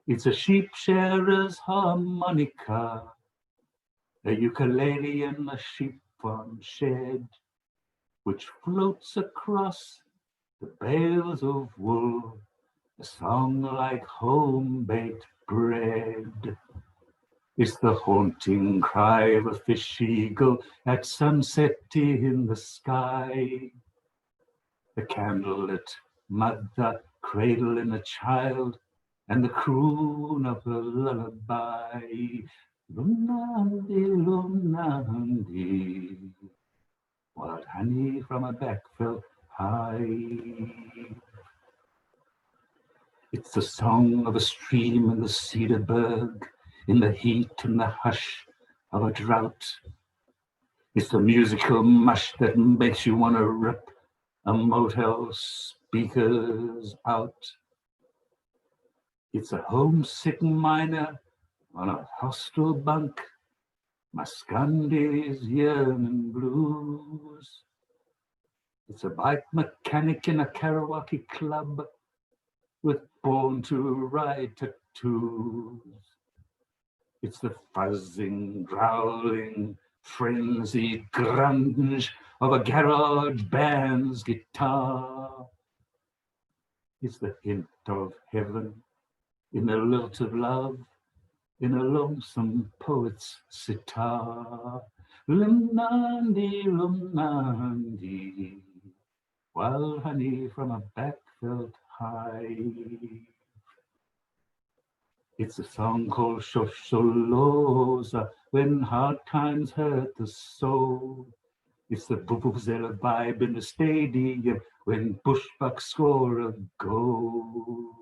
It's a sheep shearer's harmonica, a ukulele in the sheep farm shed, which floats across the bales of wool, a song like home-baked bread. It's the haunting cry of a fish eagle at sunset in the sky, the candlelit mother cradling a child, and the croon of a lullaby. Lumnandi, lumnandi, wild honey from a backveld hive. It's the song of a stream in the Cedarburg, in the heat and the hush of a drought. It's the musical mush that makes you want to rip a motel speakers out. It's a homesick miner on a hostel bunk, Mascandi's yearning blues. It's a bike mechanic in a karaoke club with born to ride tattoos. It's the fuzzing, growling, frenzied grunge of a garage band's guitar. It's the hint of heaven in the lilt of love, in a lonesome poet's sitar. Lumnandi, lumnandi, wild honey from a backveld hive. It's a song called Shosholoza, when hard times hurt the soul. It's the vuvuzela vibe in the stadium when Bushbucks score a goal.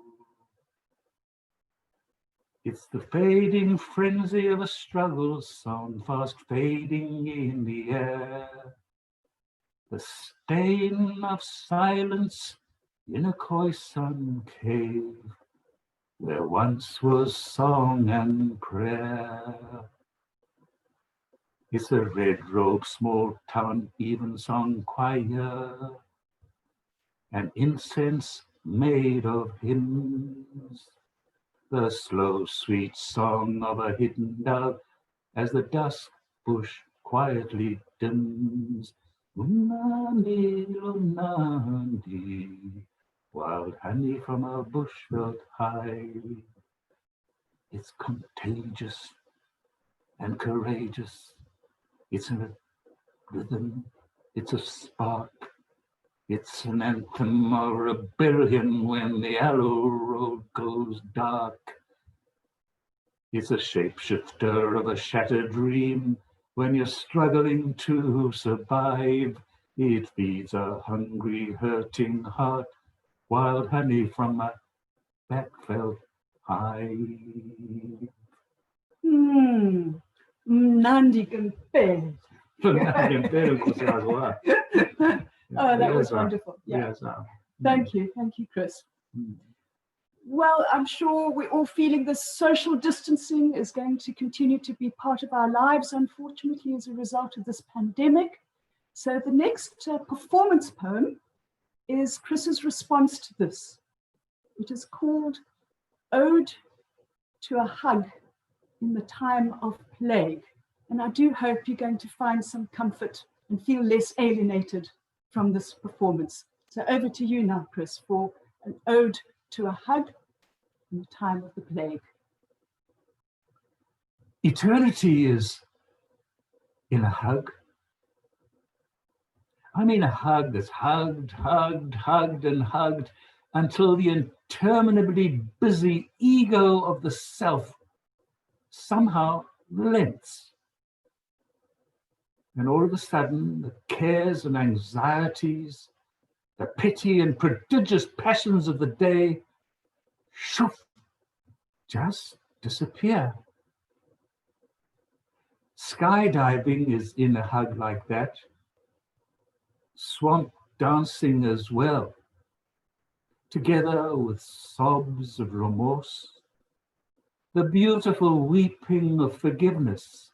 It's the fading frenzy of a struggle song, fast fading in the air. The stain of silence in a Khoisan cave, where once was song and prayer. It's a red robe, small town, even song choir, and incense made of hymns. The slow, sweet song of a hidden dove as the dusk bush quietly dims. Umnandi, umnandi, wild honey from a bushveld hive. It's contagious and courageous. It's a rhythm, it's a spark. It's an anthem of rebellion when the arrow road goes dark. It's a shapeshifter of a shattered dream when you're struggling to survive. It feeds a hungry, hurting heart, wild honey from a backveld hive. Nandi Campel. Oh, that was wonderful. Yeah. Thank you, Chris. Well, I'm sure we're all feeling this social distancing is going to continue to be part of our lives, unfortunately, as a result of this pandemic. So the next performance poem is Chris's response to this. It is called Ode to a Hug in the Time of Plague. And I do hope you're going to find some comfort and feel less alienated from this performance. So over to you now, Chris, for an ode to a hug in the time of the plague. Eternity is in a hug. I mean a hug that's hugged, hugged, hugged, and hugged until the interminably busy ego of the self somehow relents. And all of a sudden, the cares and anxieties, the petty and prodigious passions of the day, shoof, just disappear. Skydiving is in a hug like that. Swamp dancing as well, together with sobs of remorse, the beautiful weeping of forgiveness,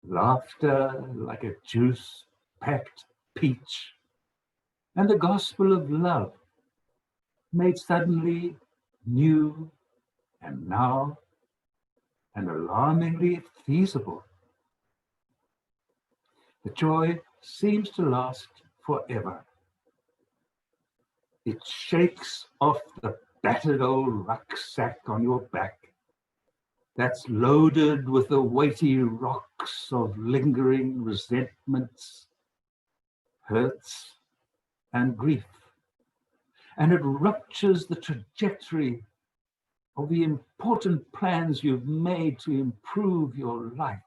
laughter like a juice-packed peach, and the gospel of love made suddenly new and now and alarmingly feasible. The joy seems to last forever. It shakes off the battered old rucksack on your back that's loaded with the weighty rocks of lingering resentments, hurts, and grief. And it ruptures the trajectory of the important plans you've made to improve your life.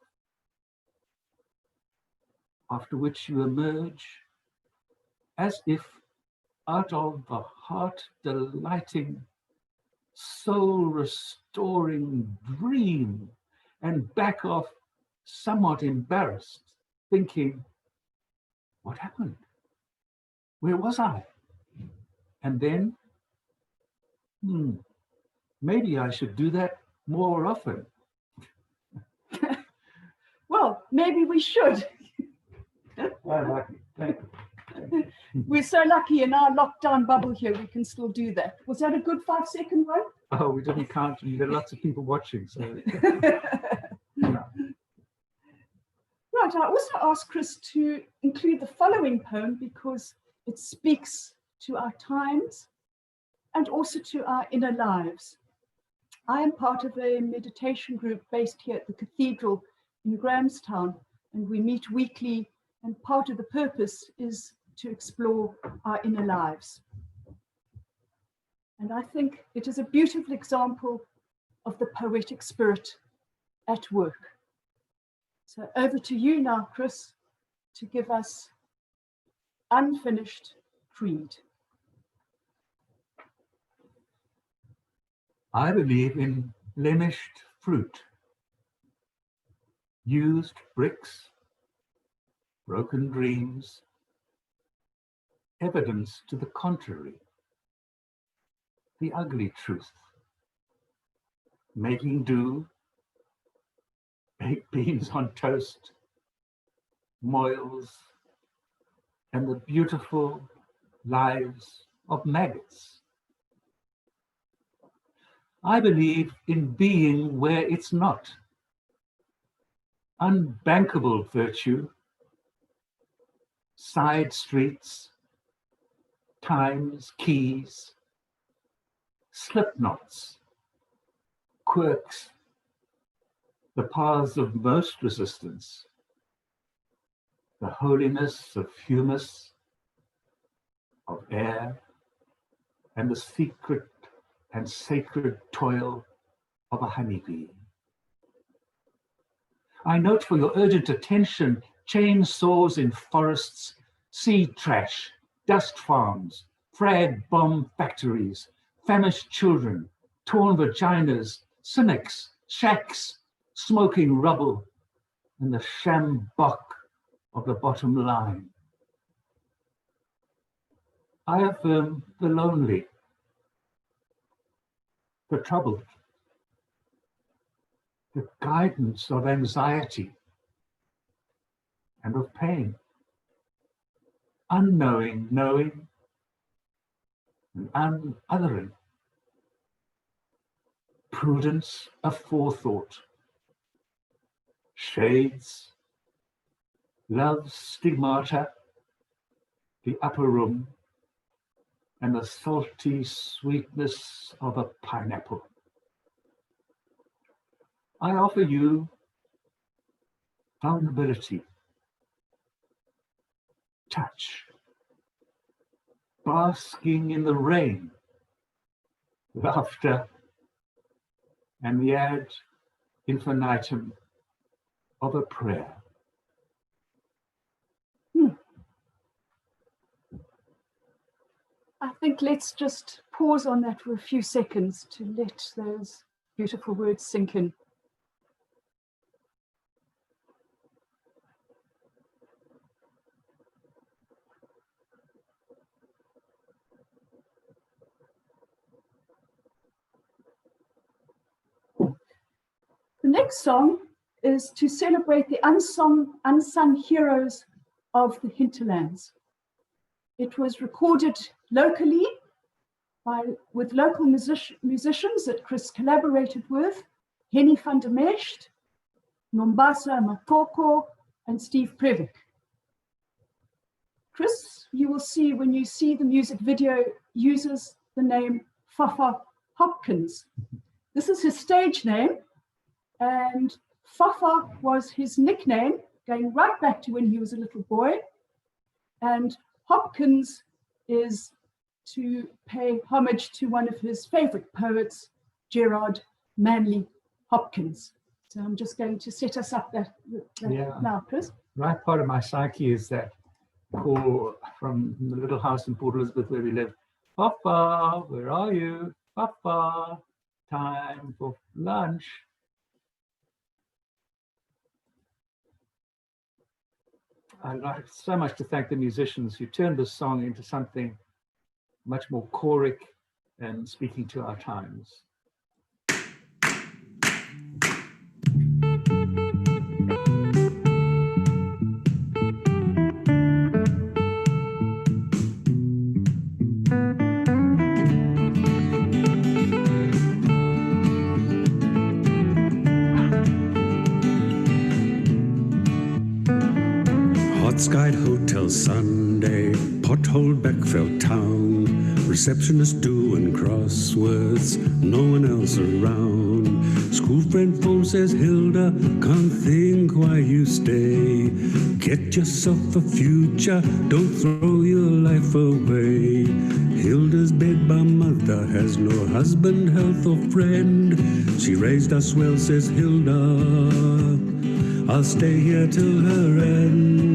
After which you emerge as if out of a heart-delighting, soul-restoring dream, and back off somewhat embarrassed, thinking, what happened? Where was I? And then, maybe I should do that more often. Well, maybe we should. Thank you. We're so lucky in our lockdown bubble here, we can still do that. Was that a good 5-second one? Oh, we didn't count. There are lots of people watching. So. Right, I also asked Chris to include the following poem because it speaks to our times and also to our inner lives. I am part of a meditation group based here at the cathedral in Grahamstown, and we meet weekly, and part of the purpose is to explore our inner lives. And I think it is a beautiful example of the poetic spirit at work. So over to you now, Chris, to give us Unfinished Creed. I believe in blemished fruit, used bricks, broken dreams, evidence to the contrary, the ugly truth, making do, baked beans on toast, moils, and the beautiful lives of maggots. I believe in being where it's not, unbankable virtue, side streets, times, keys, slip knots, quirks, the paths of most resistance, the holiness of humus, of air, and the secret and sacred toil of a honeybee. I note for your urgent attention chainsaws in forests, seed trash, dust farms, frag bomb factories, famished children, torn vaginas, cynics, shacks, smoking rubble, and the shambok of the bottom line. I affirm the lonely, the troubled, the guidance of anxiety and of pain, unknowing, knowing, and unothering, prudence, aforethought, shades, love's stigmata, the upper room, and the salty sweetness of a pineapple. I offer you vulnerability, touch, basking in the rain, laughter, and the ad infinitum of a prayer. I think let's just pause on that for a few seconds to let those beautiful words sink in. The next song is to celebrate the unsung heroes of the hinterlands. It was recorded locally with local musicians that Chris collaborated with, Henny van der Mesht, Nombasa Makoko, and Steve Previk. Chris, you will see when you see the music video, uses the name Fafa Hopkins. This is his stage name, and Fafa was his nickname going right back to when he was a little boy, and Hopkins is to pay homage to one of his favorite poets, Gerard Manley Hopkins. So I'm just going to set us up that now, Chris. Right part of my psyche is that call from the little house in Port Elizabeth where we live. Papa, where are you? Papa, time for lunch. I'd like so much to thank the musicians who turned this song into something much more choric and speaking to our times. Hot-skied hotel Sunday, potholed Beckfeld town, receptionist doing crosswords, no one else around. School friend phone says, Hilda, can't think why you stay. Get yourself a future, don't throw your life away. Hilda's bed by mother has no husband, health or friend. She raised us well, says Hilda, I'll stay here till her end.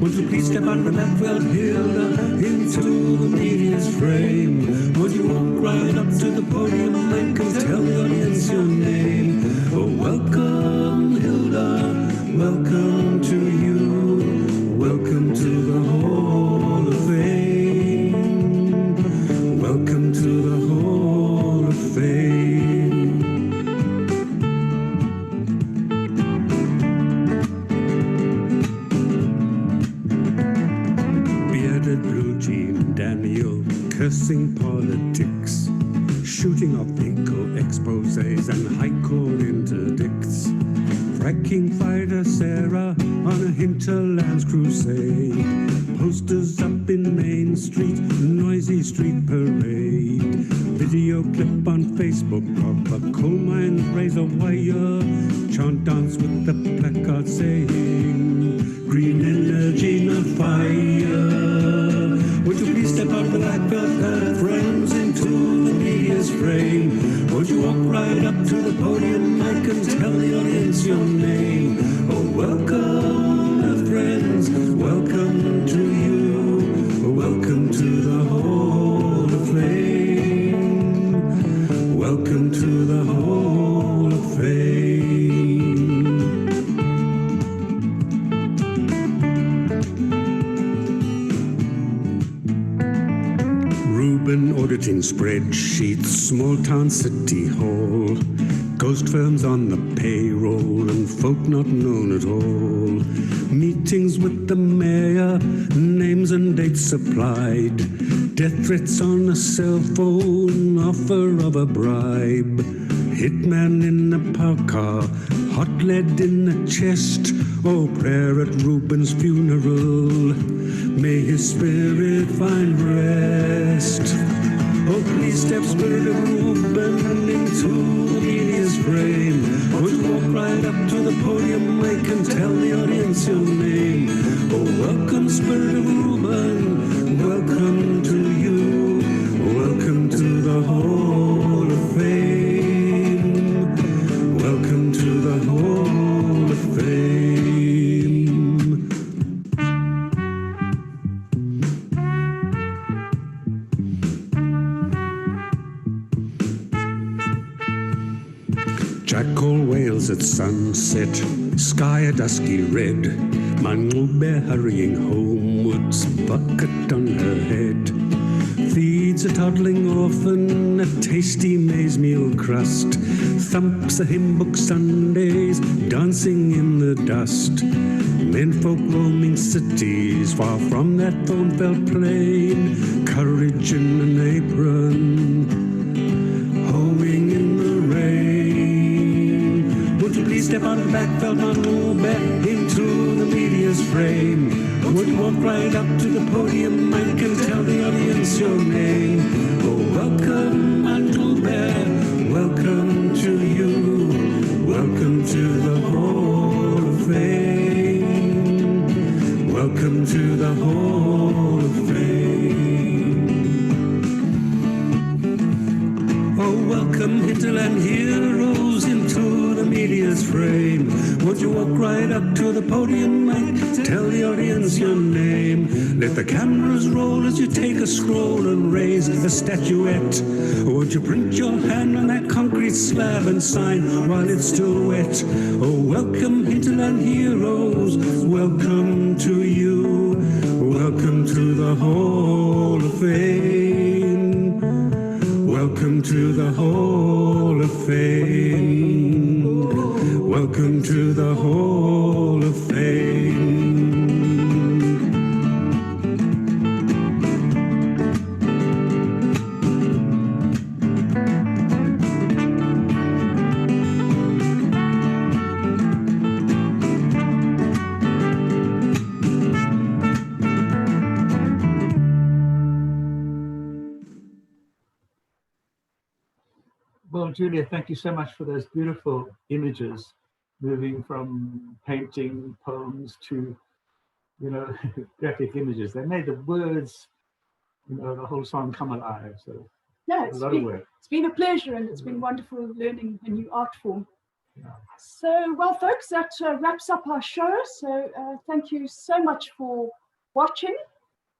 Won't you please step out from that Beckfeld, Hilda, into the media's frame? Won't you walk right up to the podium and tell the audience your name? Oh, welcome, Hilda, welcome to you, welcome to the Hall of Fame, welcome to the Hall of Fame. Blue jean Daniel, cursing politics, shooting off eco exposés and high court interdicts. Viking fighter Sarah on a hinterlands crusade. Posters up in Main Street, noisy street parade. Video clip on Facebook of a coal mine razor wire. Chant dance with the placard saying, green energy, not fire. Would you please step out the black belt friends into the media's frame? Would you walk right up to the podium, mic, and tell the audience your name? Oh, welcome, friends, welcome to you, welcome to the Hall of Fame, welcome to the Hall of Fame. Reuben auditing spreadsheets, small town city hall, ghost firms on the payroll and folk not known at all. Meetings with the mayor, names and dates supplied, death threats on a cell phone, offer of a bribe. Hitman in a parked car, hot lead in the chest, oh, prayer at Reuben's funeral, may his spirit find rest. Oh, please step spirit of Reuben into the media's frame. Would you walk right up to the podium, mic, and tell the audience your name? Oh, welcome spirit of Reuben, welcome to you, welcome to the Hall of Fame, welcome to the Hall of Fame. Jackal wails at sunset, sky a dusky red, Manube hurrying homewards, bucket on her head. Feeds a toddling orphan a tasty maize meal crust, thumps a hymn book Sundays, dancing in the dust. Menfolk roaming cities, far from that thorn-felt plain, courage in an apron, hoeing in the rain. Would you please step on the back, Manube, into the media's frame? Would you walk right up to the podium, mic, and tell the audience your name? Oh, welcome, Manube, welcome to you, welcome to the Hall of Fame, welcome to the Hall of Fame. Oh, welcome, hinterland heroes, into the media's frame. Would you walk right up to the podium, mic, tell the audience your name? Let the cameras roll as you take a scroll and raise a statuette. Would you print your hand on that concrete slab and sign while it's still wet? Oh, welcome, hinterland heroes, welcome to you, welcome to the Hall of Fame, welcome to the Hall of Fame, welcome to the Hall of Fame. Well, Julia, thank you so much for those beautiful images, moving from painting, poems to, graphic images. They made the words, the whole song come alive. So Yeah, a lot of work. it's been a pleasure, and it's been wonderful learning a new art form. Yeah. So, well, folks, that wraps up our show. So thank you so much for watching.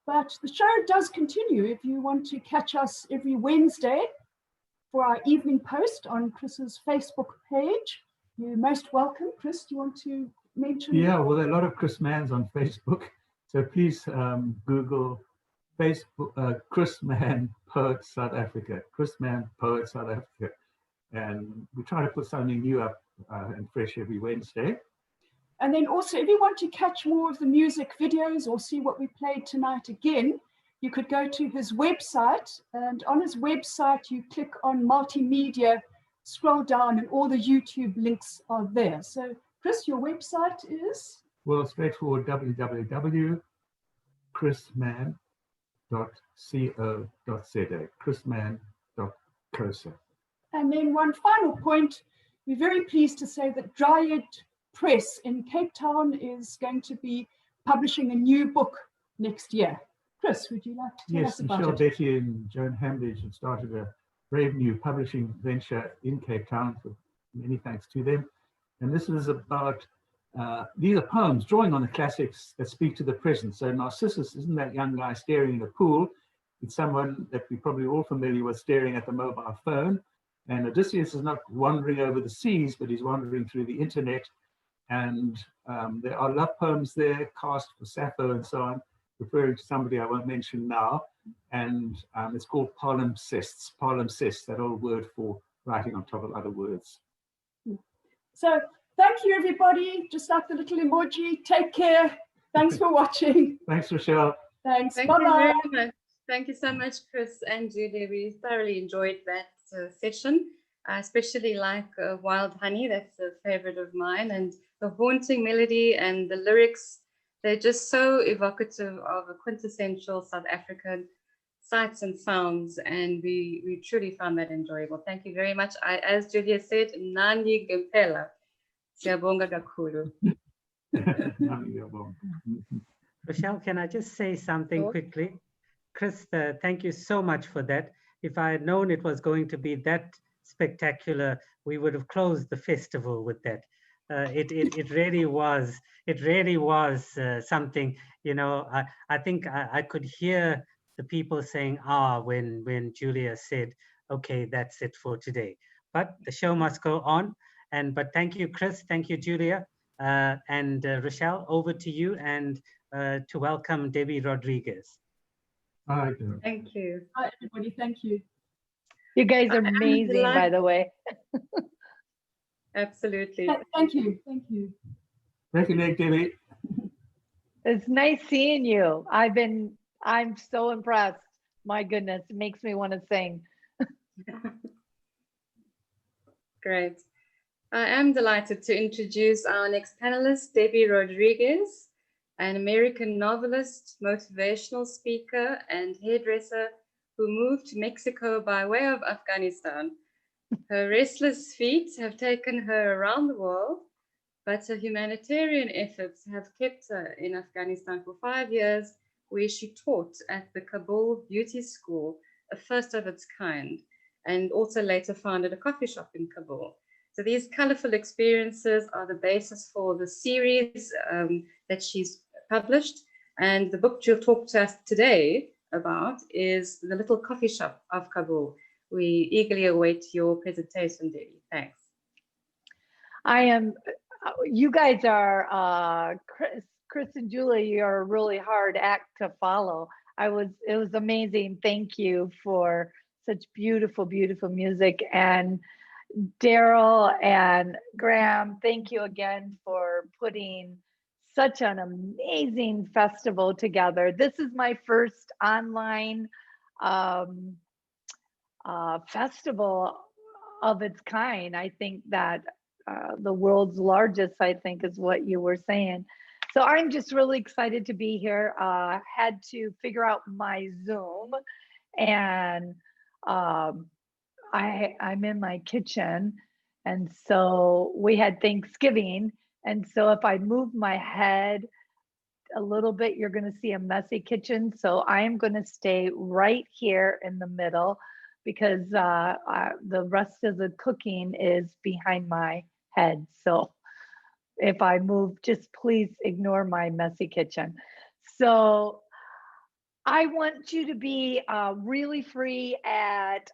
But the show does continue. If you want to catch us every Wednesday for our evening post on Chris's Facebook page, you're most welcome. Chris, do you want to mention? Yeah, well, there are a lot of Chris Manns on Facebook. So please Google Facebook, Chris Mann Poet South Africa, Chris Mann Poet South Africa. And we try to put something new up and fresh every Wednesday. And then also, if you want to catch more of the music videos or see what we played tonight again, you could go to his website, and on his website, you click on multimedia, scroll down, and all the YouTube links are there. So Chris, your website is? Well, straightforward, www.chrisman.co.za, chrisman.co.za. And then one final point, we're very pleased to say that Dryad Press in Cape Town is going to be publishing a new book next year. Chris, would you like to tell us about Michelle it? Betty and Joan Hambidge have started a brave new publishing venture in Cape Town, so many thanks to them. And this is about, these are poems drawing on the classics that speak to the present. So Narcissus isn't that young guy staring in a pool, it's someone that we're probably all familiar with staring at the mobile phone. And Odysseus is not wandering over the seas, but he's wandering through the internet. And there are love poems there, cast for Sappho and so on, referring to somebody I won't mention now. And it's called palimpsests, palimpsest, that old word for writing on top of other words. So thank you, everybody. Just like the little emoji, take care. Thanks for watching. Thanks, Rochelle. Thanks. Thank Bye-bye. you very much. Thank you so much, Chris and Julia. We thoroughly enjoyed that session. I especially like Wild Honey. That's a favorite of mine. And the haunting melody and the lyrics, they're just so evocative of a quintessential South African sights and sounds. And we truly found that enjoyable. Thank you very much. As Julia said, Nani Gempela. Siyabonga kakhulu. Rochelle, can I just say something quickly? Chris, thank you so much for that. If I had known it was going to be that spectacular, we would have closed the festival with that. It really was. It really was something. You know, I think I could hear the people saying "ah" when Julia said, "Okay, that's it for today." But the show must go on. But thank you, Chris. Thank you, Julia. And Rochelle, over to you and to welcome Debbie Rodriguez. Hi. Thank you. Hi, everybody. Thank you. You guys are amazing, by the way. Absolutely. Thank you. Thank you. Thank you, Nick, Debbie. It's nice seeing you. I'm so impressed. My goodness, it makes me want to sing. Great. I am delighted to introduce our next panelist, Debbie Rodriguez, an American novelist, motivational speaker, and hairdresser who moved to Mexico by way of Afghanistan. Her restless feet have taken her around the world, but her humanitarian efforts have kept her in Afghanistan for 5 years, where she taught at the Kabul Beauty School, a first of its kind, and also later founded a coffee shop in Kabul. So these colorful experiences are the basis for the series that she's published. And the book she'll talk to us today about is The Little Coffee Shop of Kabul. We eagerly await your presentation, Debbie. Thanks. You guys are, Chris and Julie, you're a really hard act to follow. It was amazing. Thank you for such beautiful, beautiful music. And Daryl and Graham, thank you again for putting such an amazing festival together. This is my first online festival of its kind. I think that the world's largest, I think, is what you were saying. So I'm just really excited to be here. Had to figure out my Zoom, and I'm in my kitchen, and so we had Thanksgiving, and so if I move my head a little bit, you're going to see a messy kitchen. So I am going to stay right here in the middle because the rest of the cooking is behind my head. So if I move, just please ignore my messy kitchen. So I want you to be really free at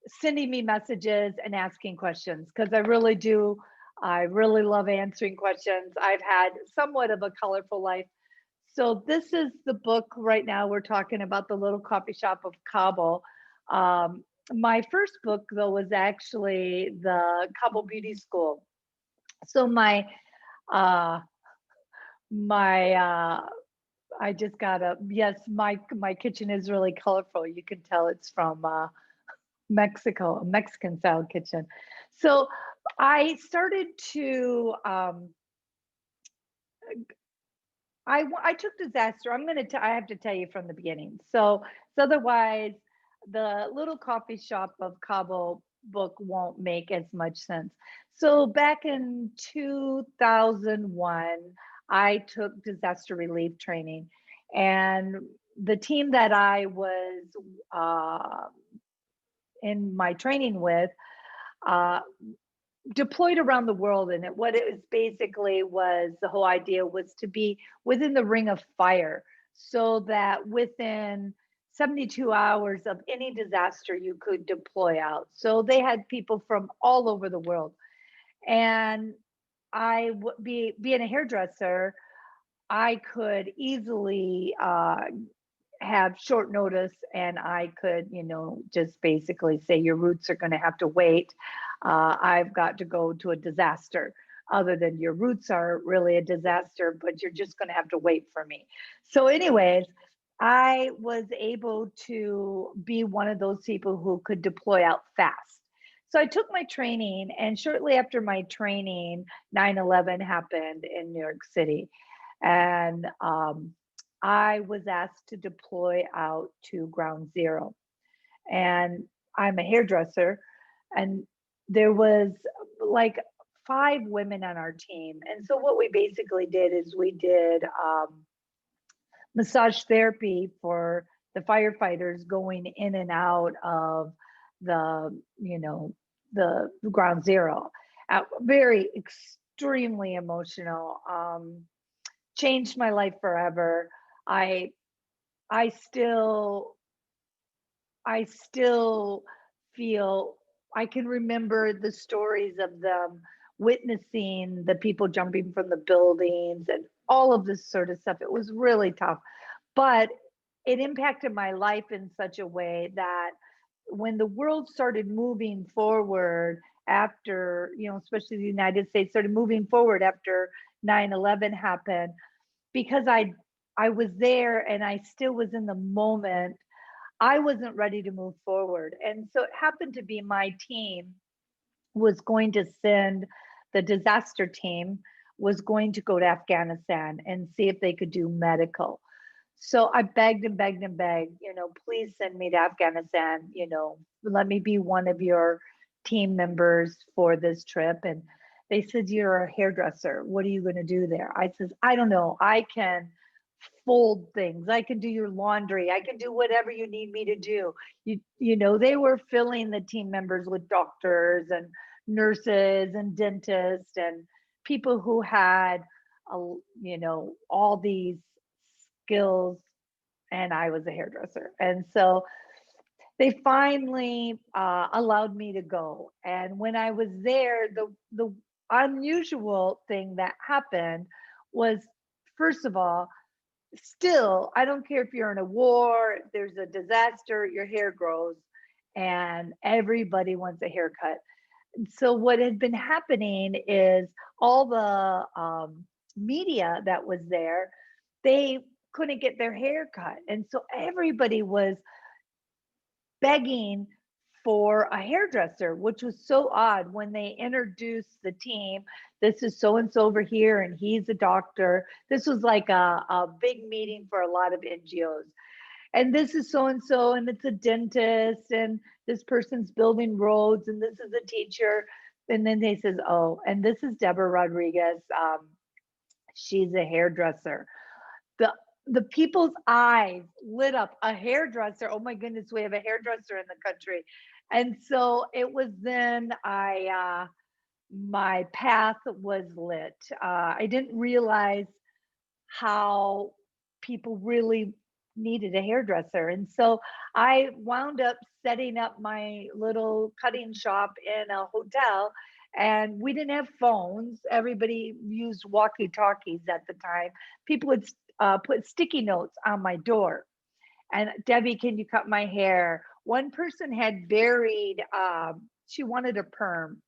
sending me messages and asking questions, because I really do. I really love answering questions. I've had somewhat of a colorful life. So this is the book right now. We're talking about The Little Coffee Shop of Kabul. My first book, though, was actually the Kabul Beauty School. So I just got yes, my kitchen is really colorful. You can tell it's from Mexico, a Mexican style kitchen. So I started to, I took disaster. I have to tell you from the beginning. So otherwise the little coffee shop of Cabo book won't make as much sense. So back in 2001, I took disaster relief training, and the team that I was in my training with deployed around the world. And what it was basically was, the whole idea was to be within the ring of fire, so that within 72 hours of any disaster you could deploy out. So they had people from all over the world. And being a hairdresser, I could easily have short notice, and I could, just basically say your roots are going to have to wait. I've got to go to a disaster. Other than your roots are really a disaster, but you're just going to have to wait for me. So anyways, I was able to be one of those people who could deploy out fast. So I took my training, and shortly after my training, 9/11 happened in New York City. And I was asked to deploy out to Ground Zero. And I'm a hairdresser, and there was like 5 women on our team. And so what we basically did is we did massage therapy for the firefighters going in and out of the Ground Zero. Very extremely emotional. Changed my life forever. I still feel, I can remember the stories of them witnessing the people jumping from the buildings and all of this sort of stuff. It was really tough, but it impacted my life in such a way that when the world started moving forward after, especially the United States started moving forward after 9/11 happened, because I was there and I still was in the moment, I wasn't ready to move forward. And so it happened to be my team was going to send, the disaster team was going to go to Afghanistan and see if they could do medical. So I begged and begged and begged, please send me to Afghanistan, let me be one of your team members for this trip. And they said, you're a hairdresser. What are you going to do there? I said, I don't know. I can fold things. I can do your laundry. I can do whatever you need me to do. They were filling the team members with doctors and nurses and dentists and people who had, all these skills. And I was a hairdresser. And so they finally allowed me to go. And when I was there, the unusual thing that happened was, first of all, still, I don't care if you're in a war, if there's a disaster, your hair grows and everybody wants a haircut. So what had been happening is all the media that was there, they couldn't get their hair cut. And so everybody was begging for a hairdresser, which was so odd when they introduced the team. This is so-and-so over here, and he's a doctor. This was like a big meeting for a lot of NGOs. And this is so-and-so, and it's a dentist, and this person's building roads, and this is a teacher. And then they says, oh, and this is Deborah Rodriguez. She's a hairdresser. The people's eyes lit up. A hairdresser. Oh my goodness, we have a hairdresser in the country. And so it was then my path was lit. I didn't realize how people really needed a hairdresser. And so I wound up setting up my little cutting shop in a hotel, and we didn't have phones. Everybody used walkie-talkies at the time. People would put sticky notes on my door. And Debbie, can you cut my hair? One person had buried, she wanted a perm,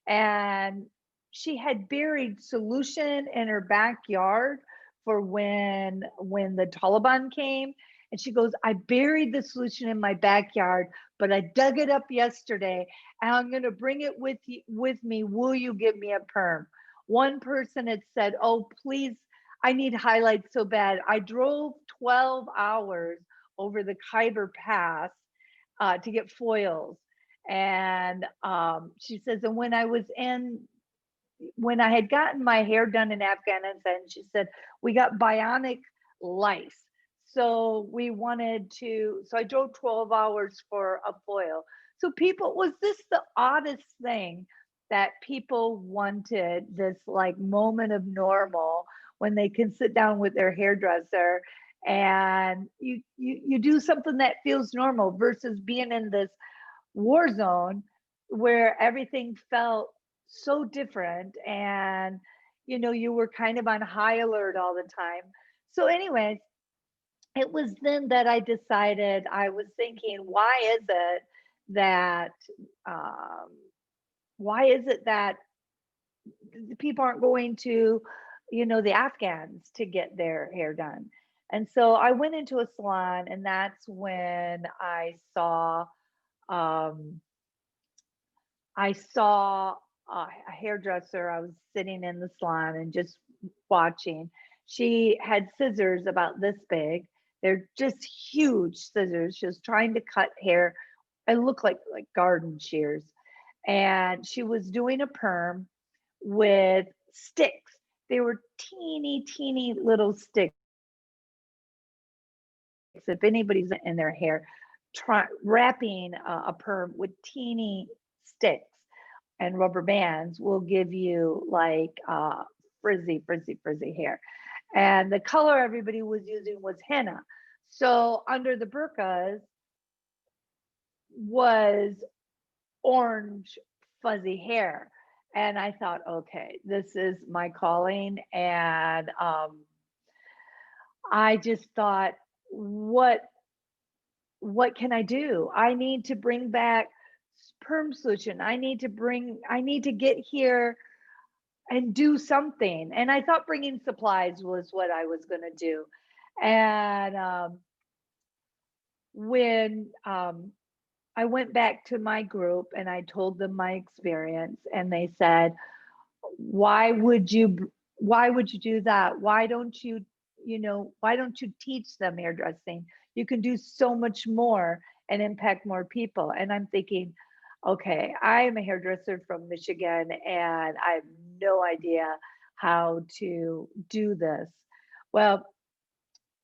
and she had buried solution in her backyard for when the Taliban came. And she goes, I buried the solution in my backyard, but I dug it up yesterday and I'm going to bring it with me. Will you give me a perm? One person had said, oh, please, I need highlights so bad. I drove 12 hours over the Khyber Pass to get foils. And she says, and when I had gotten my hair done in Afghanistan, she said, we got bionic lice. So so I drove 12 hours for a foil. So was this the oddest thing that people wanted, this like moment of normal when they can sit down with their hairdresser and you do something that feels normal versus being in this war zone where everything felt so different and you were kind of on high alert all the time. So anyways, it was then that I decided, I was thinking, why is it that people aren't going to the Afghans to get their hair done? And so I went into a salon, and that's when I saw a hairdresser. I was sitting in the salon and just watching. She had scissors about this big. They're just huge scissors. She was trying to cut hair. It looked like garden shears. And she was doing a perm with sticks. They were teeny, teeny little sticks. If anybody's in their hair, wrapping a perm with teeny sticks and rubber bands will give you like frizzy hair. And the color everybody was using was henna. So under the burqas was orange fuzzy hair. And I thought, okay, this is my calling. And I just thought, what can I do? I need to bring back perm solution. I need to get here and do something. And I thought bringing supplies was what I was going to do. And when I went back to my group and I told them my experience, and they said, why would you do that? Why don't you teach them hairdressing? You can do so much more and impact more people. And I'm thinking, okay, I am a hairdresser from Michigan and I have no idea how to do this. Well,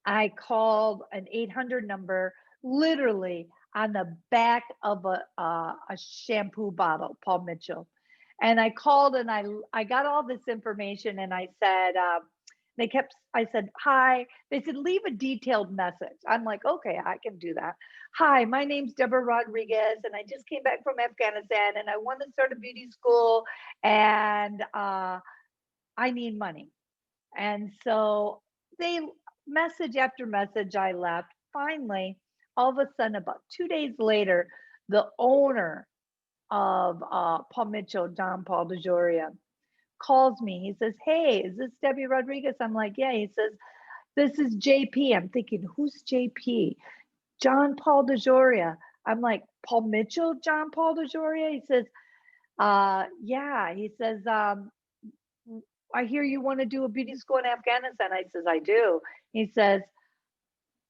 I called an 800 number literally on the back of a shampoo bottle, Paul Mitchell. And I called and I got all this information, and I said, I said, hi. They said, leave a detailed message. I'm like, okay, I can do that. Hi, my name's Deborah Rodriguez, and I just came back from Afghanistan, and I want to start a beauty school, and I need money. And so message after message, I left. Finally, all of a sudden, about 2 days later, the owner of Paul Mitchell, John Paul DeJoria, calls me. He says, hey, is this Debbie Rodriguez? I'm like, yeah. He says, this is JP. I'm thinking, who's JP? John Paul DeJoria. I'm like, Paul Mitchell, John Paul DeJoria? He says, yeah. He says, I hear you want to do a beauty school in Afghanistan. I says, I do. He says,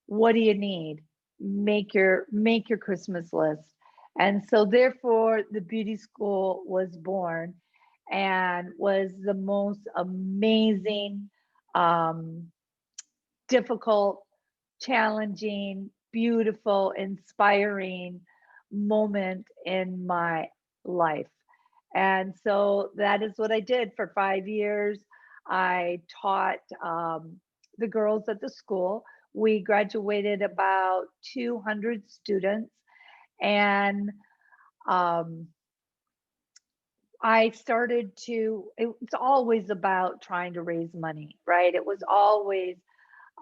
what do you need? Make your Christmas list. And so therefore the beauty school was born, and was the most amazing, difficult, challenging, beautiful, inspiring moment in my life. And so that is what I did for 5 years. I taught the girls at the school. We graduated about 200 students, and I started it's always about trying to raise money, right? It was always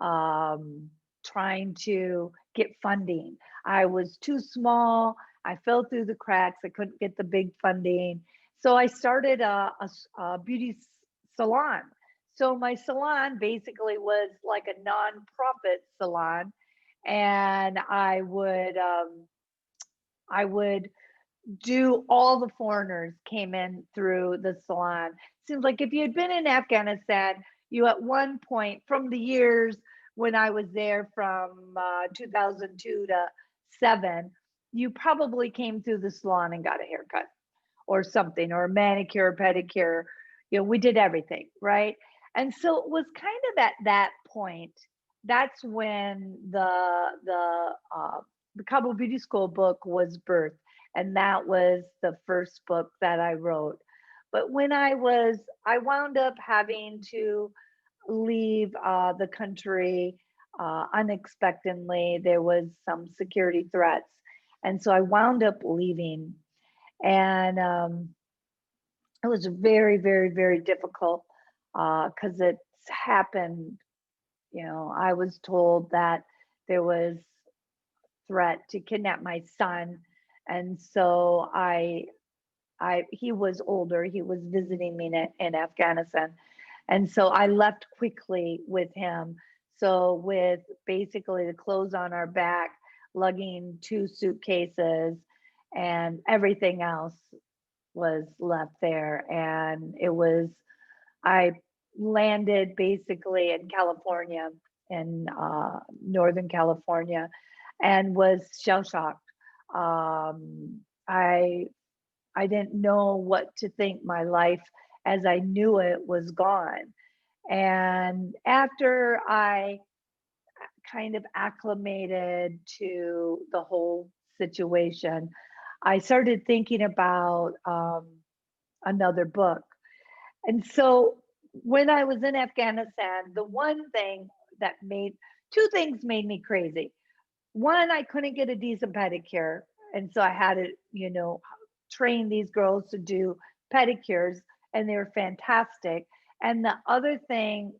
trying to get funding. I was too small. I fell through the cracks. I couldn't get the big funding. So I started a beauty salon. So my salon basically was like a nonprofit salon. and I would do all the foreigners came in through the salon. Seems like if you had been in Afghanistan, you at one point from the years when I was there from 2002 to 7, you probably came through the salon and got a haircut or something, or a manicure, pedicure. You know, we did everything, right? And so it was kind of at that point, that's when the Kabul Beauty School book was birthed. And that was the first book that I wrote. But when I wound up having to leave the country unexpectedly. There was some security threats. And so I wound up leaving. And it was very, very, very difficult because it's happened. You know, I was told that there was threat to kidnap my son. And so he was older, he was visiting me in Afghanistan. And so I left quickly with him. So with basically the clothes on our back, lugging 2 suitcases and everything else was left there. And I landed basically in California, in Northern California, and was shell-shocked. I didn't know what to think. My life as I knew it was gone. And after I kind of acclimated to the whole situation, I started thinking about another book. And so when I was in Afghanistan, the one thing that two things made me crazy. One, I couldn't get a decent pedicure. And so I had to, you know, train these girls to do pedicures, and they were fantastic. And the other thing,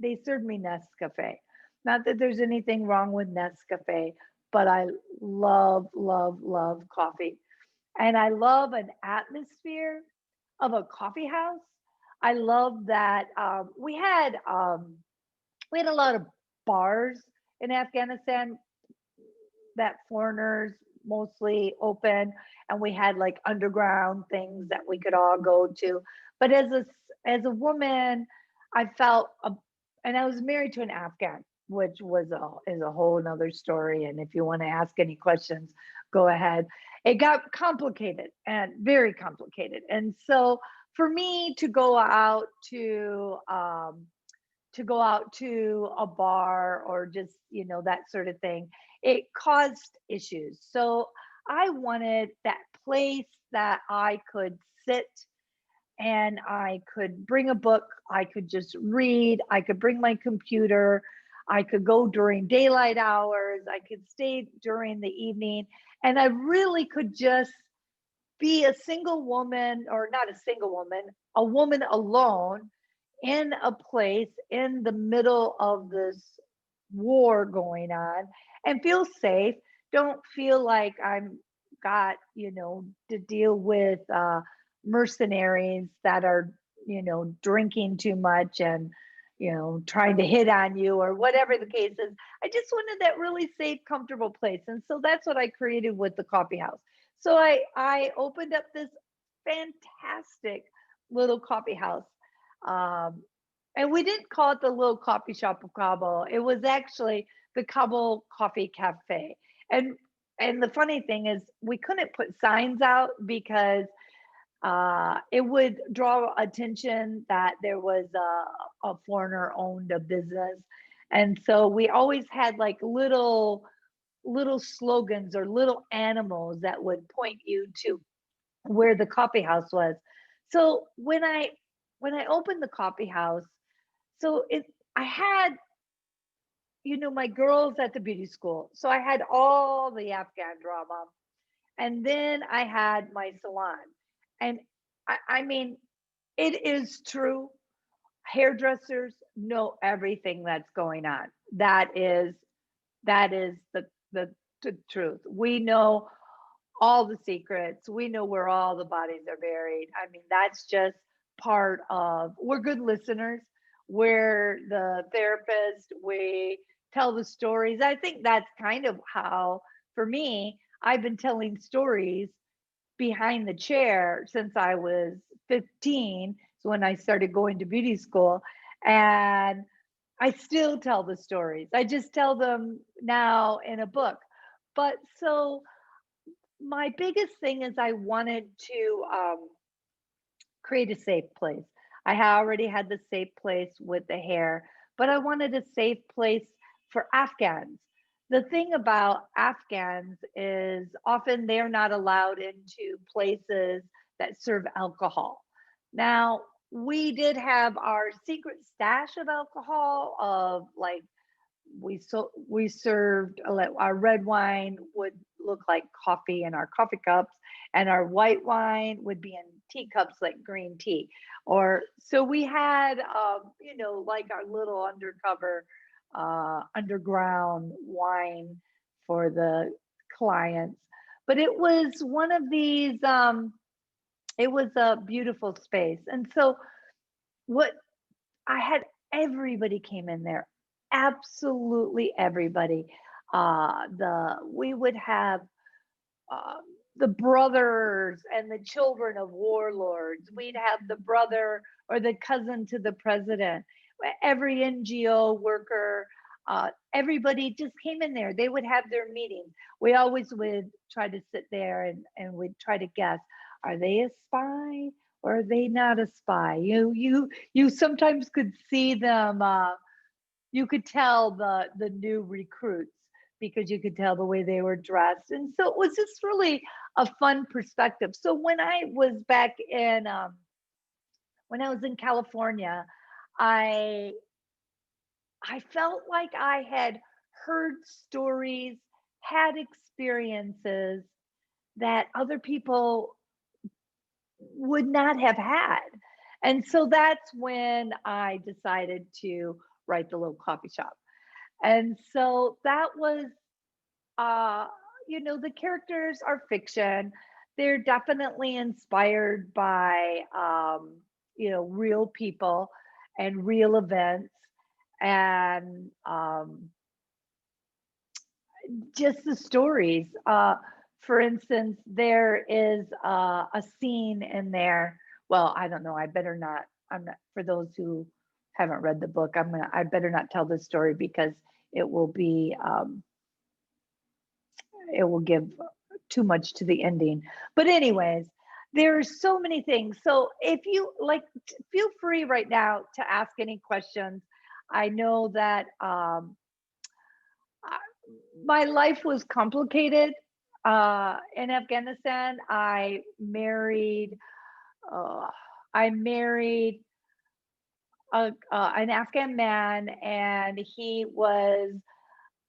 they served me Nescafe. Not that there's anything wrong with Nescafe, but I love, love, love coffee. And I love an atmosphere of a coffee house. I love that we had a lot of bars in Afghanistan that foreigners mostly open, and we had like underground things that we could all go to. But as a woman, I felt and I was married to an Afghan, which is a whole nother story. And if you want to ask any questions, go ahead. It got complicated and very complicated. And so for me to go out to a bar or just, you know, that sort of thing, it caused issues. So I wanted that place that I could sit and I could bring a book, I could just read, I could bring my computer, I could go during daylight hours, I could stay during the evening, and I really could just be a single woman, or not a single woman, a woman alone in a place in the middle of this war going on and feel safe. Don't feel like got, you know, to deal with mercenaries that are, you know, drinking too much and, you know, trying to hit on you or whatever the case is. I just wanted that really safe, comfortable place. And so that's what I created with the coffee house. So I opened up this fantastic little coffee house. And we didn't call it the little coffee shop of Kabul. It was actually the Kabul Coffee Cafe. And the funny thing is we couldn't put signs out because it would draw attention that there was a foreigner owned a business. And so we always had like little slogans or little animals that would point you to where the coffee house was. So when I opened the coffee house, so I had, you know, my girls at the beauty school. So I had all the Afghan drama. And then I had my salon. And I mean, it is true. Hairdressers know everything that's going on. That is the truth. We know all the secrets. We know where all the bodies are buried. I mean, that's just part of, we're good listeners. we're the therapist, we tell the stories. I think that's kind of how, for me, I've been telling stories behind the chair since I was 15. So when I started going to beauty school, and I still tell the stories. I just tell them now in a book. But so my biggest thing is I wanted to create a safe place. I already had the safe place with the hair, but I wanted a safe place for Afghans. The thing about Afghans is often they're not allowed into places that serve alcohol. Now, we did have our secret stash of alcohol of like we served our red wine would look like coffee in our coffee cups, and our white wine would be in teacups like green tea. Or so we had you know, like our little undercover underground wine for the clients. But it was one of these it was a beautiful space. And so what I had, everybody came in there, absolutely everybody. We would have the brothers and the children of warlords. We'd have the brother or the cousin to the president. Every NGO worker, everybody just came in there. They would have their meetings. We always would try to sit there and we'd try to guess, are they a spy or are they not a spy? You sometimes could see them. You could tell the new recruits because you could tell the way they were dressed. And so it was just really a fun perspective. So when I was back in, when I was in California, I felt like I had heard stories, had experiences that other people would not have had. And so that's when I decided to write the little coffee shop. And so that was, you know, the characters are fiction. They're definitely inspired by, you know, real people and real events. And just the stories. For instance, there is a scene in there. Well, I don't know. I better not. I'm not. For those who haven't read the book, I better not tell this story because it will be. It will give too much to the ending. But anyways, there are so many things. So if you like, feel free right now to ask any questions. I know that my life was complicated in Afghanistan. I married an Afghan man, and he was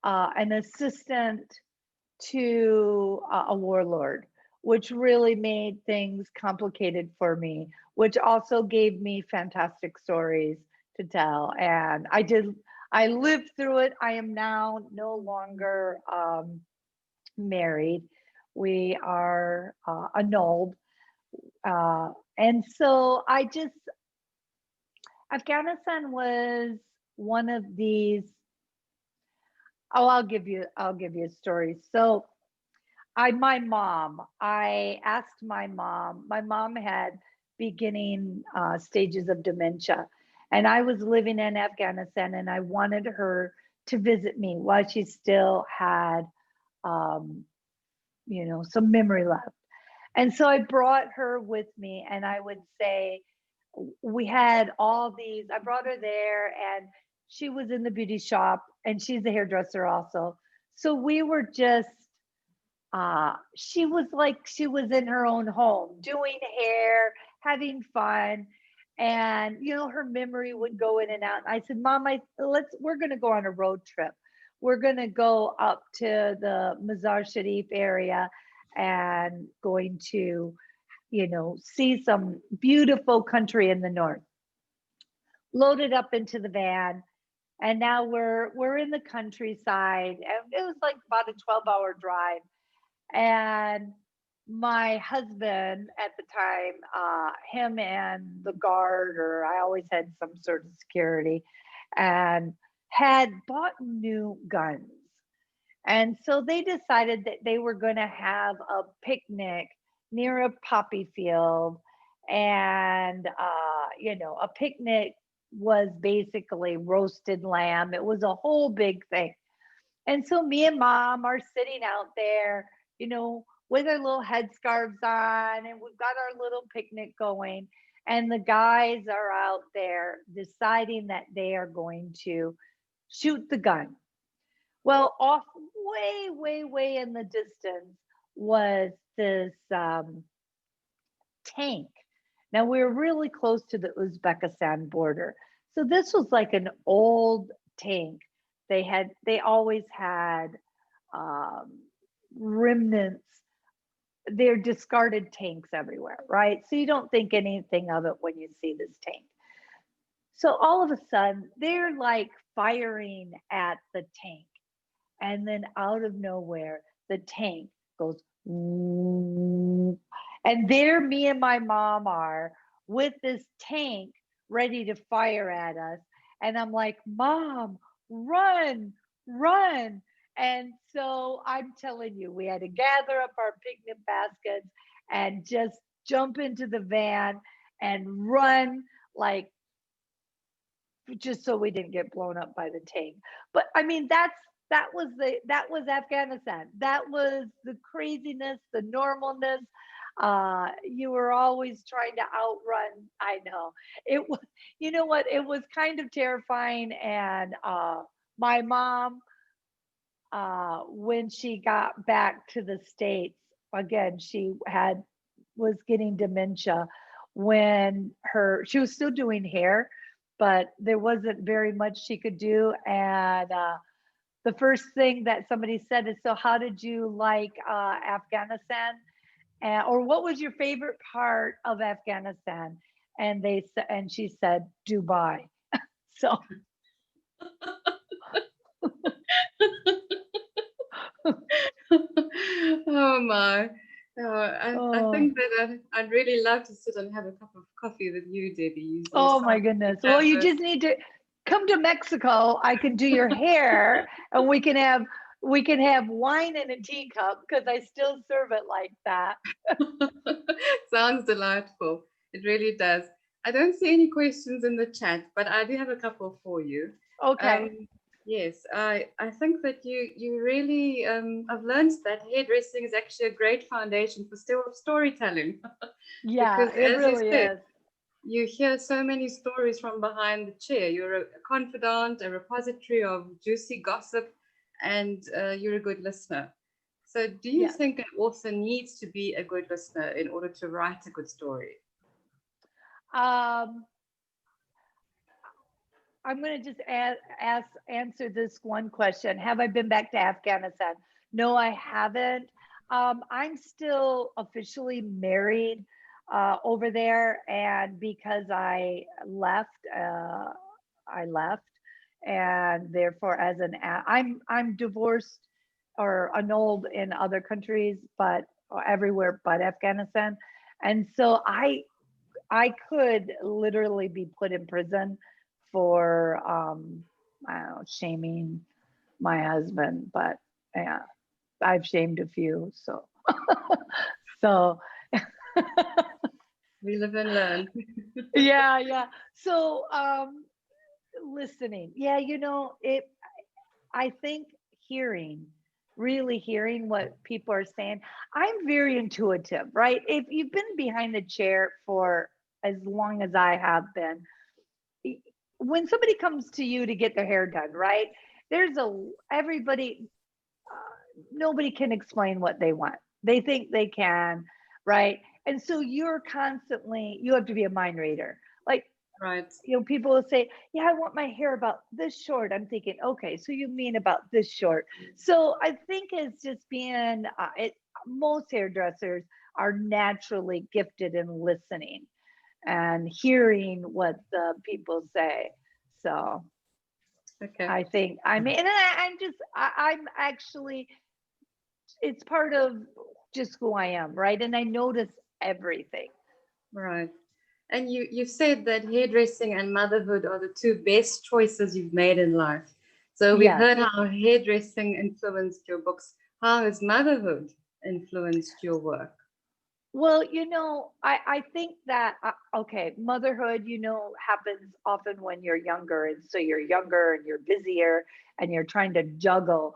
an assistant to a warlord, which really made things complicated for me, which also gave me fantastic stories to tell. And I lived through it. I am now no longer married. We are annulled. And so Afghanistan was one of these. Oh, I'll give you a story. So I asked my mom had beginning stages of dementia, and I was living in Afghanistan, and I wanted her to visit me while she still had, you know, some memory left. And so I brought her with me, and I would say, we had all these, I brought her there, and she was in the beauty shop, and she's a hairdresser also. So we were just, she was like, she was in her own home, doing hair, having fun. And, you know, her memory would go in and out. And I said, Mom, we're going to go on a road trip. We're going to go up to the Mazar Sharif area and going to, you know, see some beautiful country in the north. Loaded up into the van, and now we're in the countryside, and it was like about a 12-hour drive. And my husband at the time, him and the guard, or I always had some sort of security, and had bought new guns. And so they decided that they were going to have a picnic near a poppy field. And, a picnic was basically roasted lamb. It was a whole big thing. And so me and mom are sitting out there, with our little headscarves on, and we've got our little picnic going. And the guys are out there deciding that they are going to shoot the gun. Well, off way, way, way in the distance was this tank. Now we were really close to the Uzbekistan border. So this was like an old tank. They always had remnants. They're discarded tanks everywhere, right? So you don't think anything of it when you see this tank. So all of a sudden, they're like firing at the tank. And then out of nowhere, the tank goes, and there me and my mom are with this tank ready to fire at us. And I'm like, Mom, run, run. And so I'm telling you, we had to gather up our picnic baskets and just jump into the van and run, like, just so we didn't get blown up by the tank. But I mean, that was Afghanistan. That was the craziness, the normalness. You were always trying to outrun. I know it was, you know what? It was kind of terrifying. And my mom, when she got back to the States, again, she was getting dementia when she was still doing hair, but there wasn't very much she could do. And the first thing that somebody said is, so how did you like Afghanistan? Or what was your favorite part of Afghanistan? And she said, Dubai. So. Oh my. I think that I'd really love to sit and have a cup of coffee with you, Debbie. Oh my goodness. Well, you just need to come to Mexico. I can do your hair, and we can have wine in a teacup, because I still serve it like that. Sounds delightful. It really does. I don't see any questions in the chat, but I do have a couple for you. Okay. Yes, I think that you really, I've learned that hairdressing is actually a great foundation for storytelling. Yeah, because, it as really you said, is. you hear so many stories from behind the chair. You're a confidant, a repository of juicy gossip, and you're a good listener. So do you think an author needs to be a good listener in order to write a good story? I'm going to just answer this one question. Have I been back to Afghanistan? No, I haven't. I'm still officially married over there, and because I left, and therefore, I'm divorced or annulled in other countries, but everywhere but Afghanistan, and so I could literally be put in prison for I don't know, shaming my husband, but yeah, I've shamed a few, so so we live and learn. yeah. So listening, I think really hearing what people are saying. I'm very intuitive, right? If you've been behind the chair for as long as I have been, when somebody comes to you to get their hair done, right? Nobody can explain what they want. They think they can, right? And so you have to be a mind reader. Like, right. People will say, yeah, I want my hair about this short. I'm thinking, okay, so you mean about this short. So I think it's just being, most hairdressers are naturally gifted in listening and hearing what the people say. So okay. I think, I'm actually, it's part of just who I am, right? And I notice everything. Right. And you've said that hairdressing and motherhood are the two best choices you've made in life. So we've Yes. heard how hairdressing influenced your books. How has motherhood influenced your work? Well, I think that, okay, motherhood, happens often when you're younger. And so you're younger and you're busier and you're trying to juggle.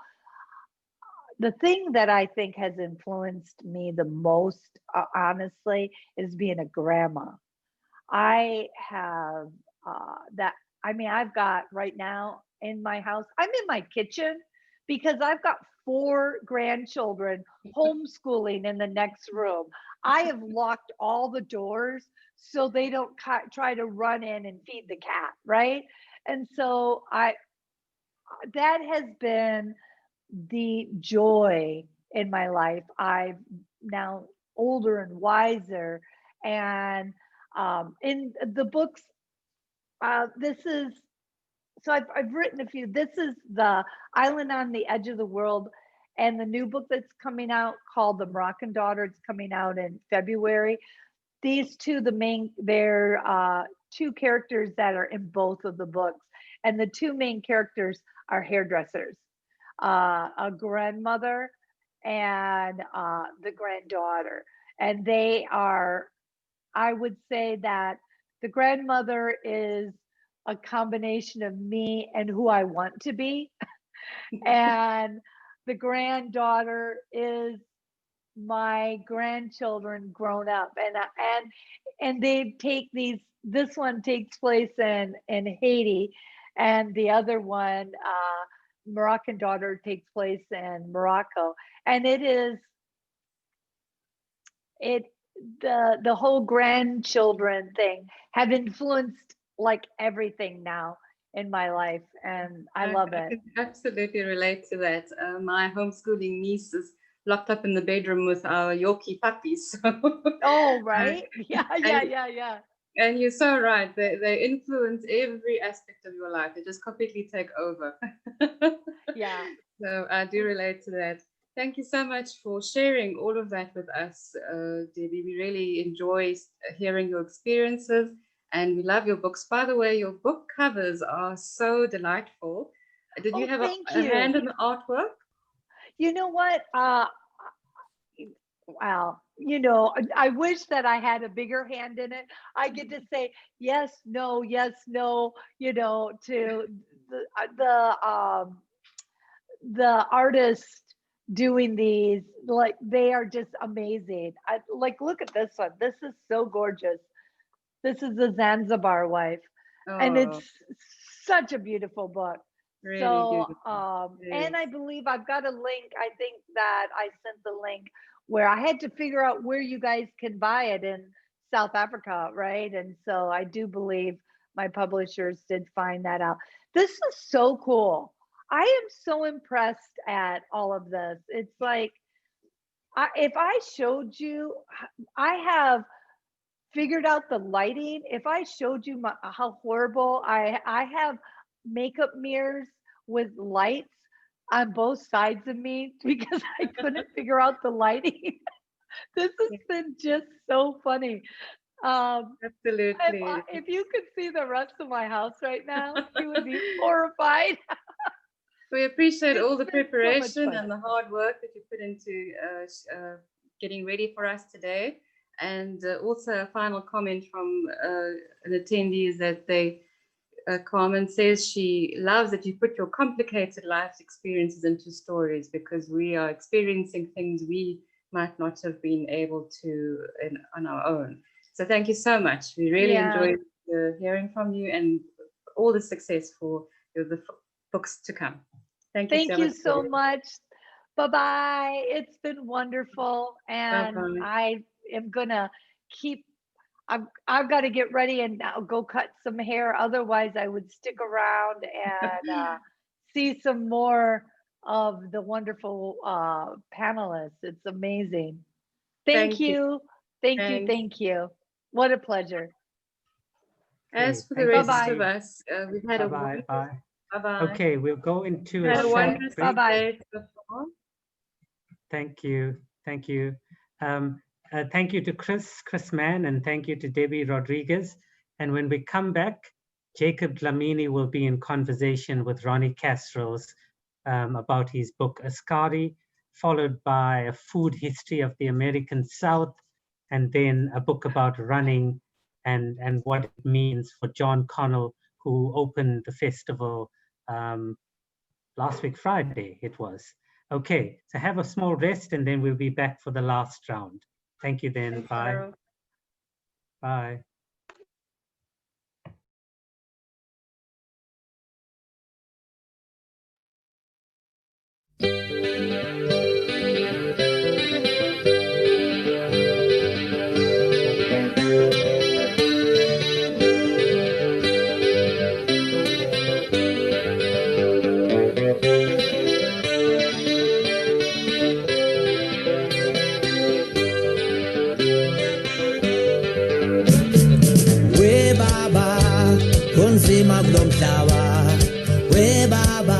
The thing that I think has influenced me the most, honestly, is being a grandma. I have I've got right now in my house, I'm in my kitchen because I've got 4 grandchildren homeschooling in the next room. I have locked all the doors so they don't try to run in and feed the cat, right? And so that has been the joy in my life. I'm now older and wiser, and in the books, I've written a few. This is The Island on the Edge of the World, and the new book that's coming out called The Moroccan Daughter. It's coming out in February. These two, they're 2 characters that are in both of the books, and the 2 main characters are hairdressers, a grandmother and the granddaughter, and they are, I would say that the grandmother is a combination of me and who I want to be. And the granddaughter is my grandchildren grown up. And they take this one takes place in Haiti, and the other one, Moroccan Daughter, takes place in Morocco. And the whole grandchildren thing have influenced like everything now in my life, and I love it. I can absolutely relate to that. My homeschooling niece is locked up in the bedroom with our Yorkie puppies. Oh, right. Yeah. And you're so right. They influence every aspect of your life. They just completely take over. Yeah. So I do relate to that. Thank you so much for sharing all of that with us, Debbie. We really enjoy hearing your experiences, and we love your books. By the way, your book covers are so delightful. Did you have a hand in the artwork? You know what? Wow. I wish that I had a bigger hand in it. I get to say yes, no, to the artist doing these. Like, they are just amazing. Look at this one. This is so gorgeous. This is the Zanzibar wife, and it's such a beautiful book. Really so beautiful. And I believe I've got a link. I think that I sent the link where I had to figure out where you guys can buy it in South Africa, right? And so I do believe my publishers did find that out. This is so cool. I am so impressed at all of this. It's like, if I showed you, I have figured out the lighting. If I showed you how horrible, I have makeup mirrors with lights on both sides of me because I couldn't figure out the lighting. This has been just so funny. Absolutely. If you could see the rest of my house right now, you would be horrified. We appreciate all the preparation and the hard work that you put into getting ready for us today. And also a final comment from an attendee is that Carmen says she loves that you put your complicated life experiences into stories, because we are experiencing things we might not have been able to on our own. So thank you so much. We really enjoyed hearing from you, and all the success for the books to come. Thank you so much. Thank you so much. Bye-bye. It's been wonderful. And I am gonna I've got to get ready and go cut some hair. Otherwise I would stick around and see some more of the wonderful panelists. It's amazing. Thank you. Thank you. What a pleasure. As for the rest you. of us, we've had a Bye. Bye-bye. Okay, we'll go into a Had a short wonderful break. day so far. Thank you. Thank you. Thank you to Chris Mann, and thank you to Debbie Rodriguez. And when we come back, Jacob Dlamini will be in conversation with Ronnie Castros about his book Ascari, followed by a food history of the American South, and then a book about running and what it means for John Connell, who opened the festival last week, Friday it was. Okay, so have a small rest and then we'll be back for the last round. Thank you then. Thanks, Bye. Darryl. Bye. We baba kunzima kulomhlaba, we baba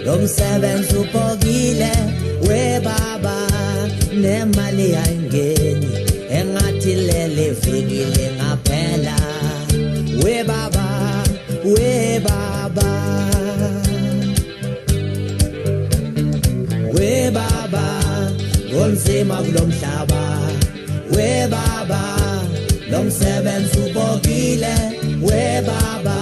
lomsebenzi upokile, we baba nemali ayingeni engathi lele fikile ngaphela, we baba, we baba, we baba kunzima kulomhlaba, we baba lomsebenzi ubokile, we baba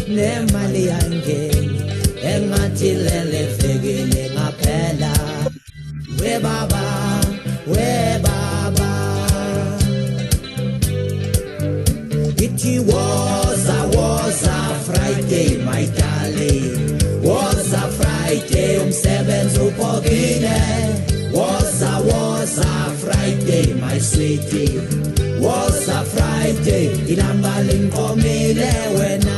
nemali yangeni engathi lele fikile ngaphela, we baba, we baba. It was a Friday, my darling, was a Friday, umsebenzi ubokile, was a Friday, my sweetie, was a Friday, ilanga linkomile wena,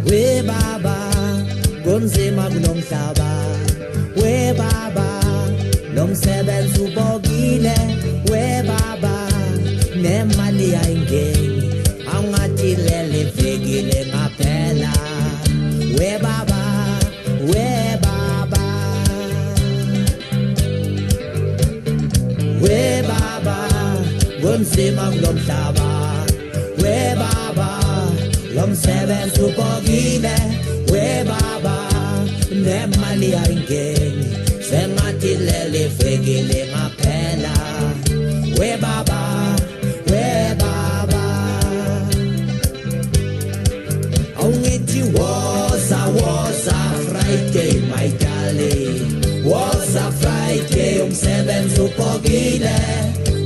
we baba kunzima kulomhlaba, we baba lomsebenzi ubokile, we baba nemali ayingeni angathi lele fikile ngaphela, we baba, we baba, we baba kunzima kulomhlaba, we baba lomsebenzi ubokile, we baba nemali ayingeni sengathi lele fikile ngaphela, we baba, we baba. Awungithi was a Friday, my darling, was a Friday, umsebenzi ubokile,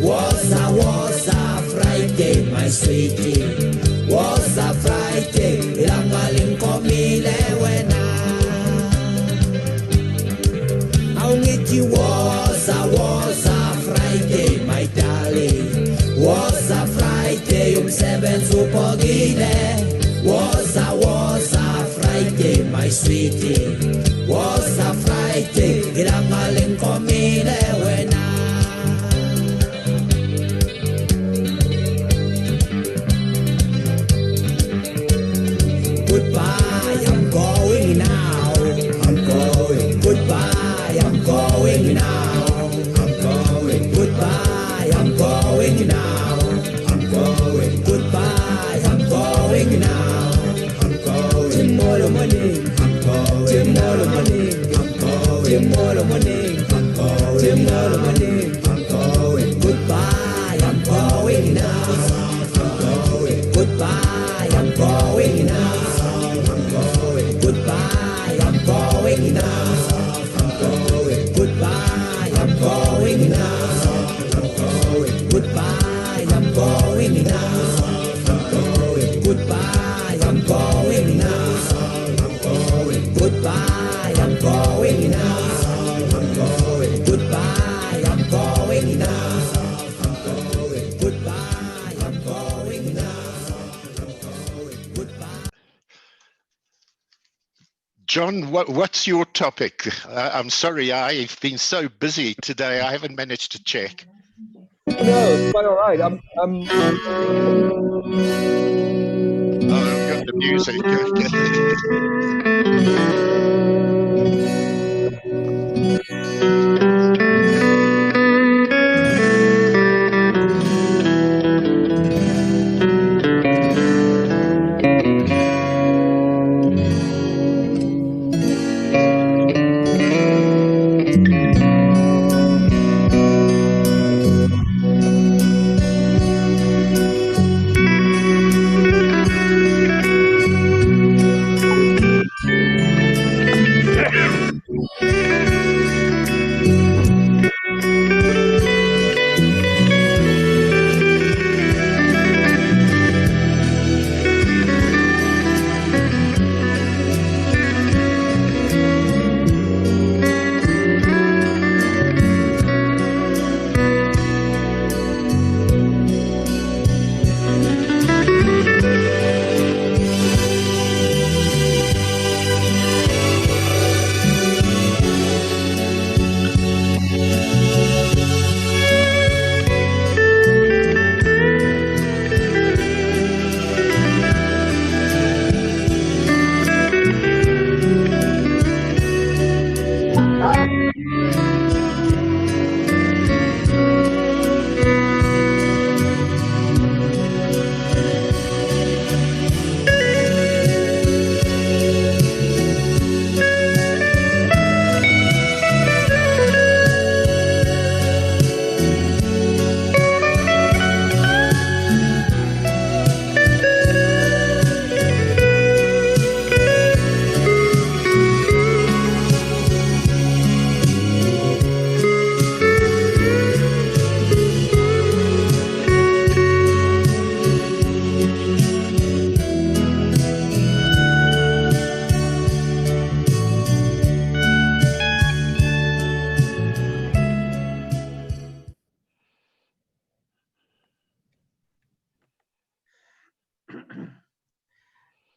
was a Friday, my sweetie, was a Friday, ilanga linkomile wena, awungithi was a Friday, my darling, was a Friday, umsebenzi ubokile, was a Friday, my sweetie, was a Friday, ilanga linkomile wena. Goodbye, I'm going now. I'm going. Goodbye, I'm going now. I'm going. Goodbye, I'm going now. I'm going. Goodbye, I'm going now. I'm going. Tomorrow morning, I'm going. Tomorrow morning, I'm going. Tomorrow morning, I'm going. Tomorrow morning, I'm going. Goodbye, I'm going now. I'm going. Goodbye, I'm going now. Goodbye, I'm going now. I'm going. Goodbye, I'm going now. I'm going. Goodbye, I'm going now. I'm going. Goodbye, I'm going now. I'm going. Goodbye, I'm going now. I'm going. Goodbye, I'm going now. I'm going. Goodbye, I'm going now. Goodbye. John, what's your topic? I'm sorry, I've been so busy today, I haven't managed to check. No, it's quite all right. Oh, I've got the music.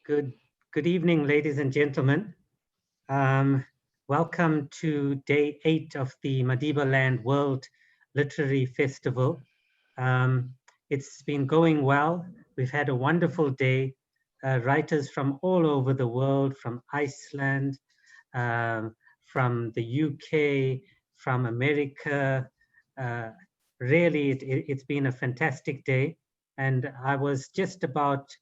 Good evening, ladies and gentlemen. Welcome to day 8 of the Madibaland World Literary Festival. It's been going well. We've had a wonderful day. Writers from all over the world, from Iceland, from the UK, from America. Really, it's been a fantastic day. And I was just about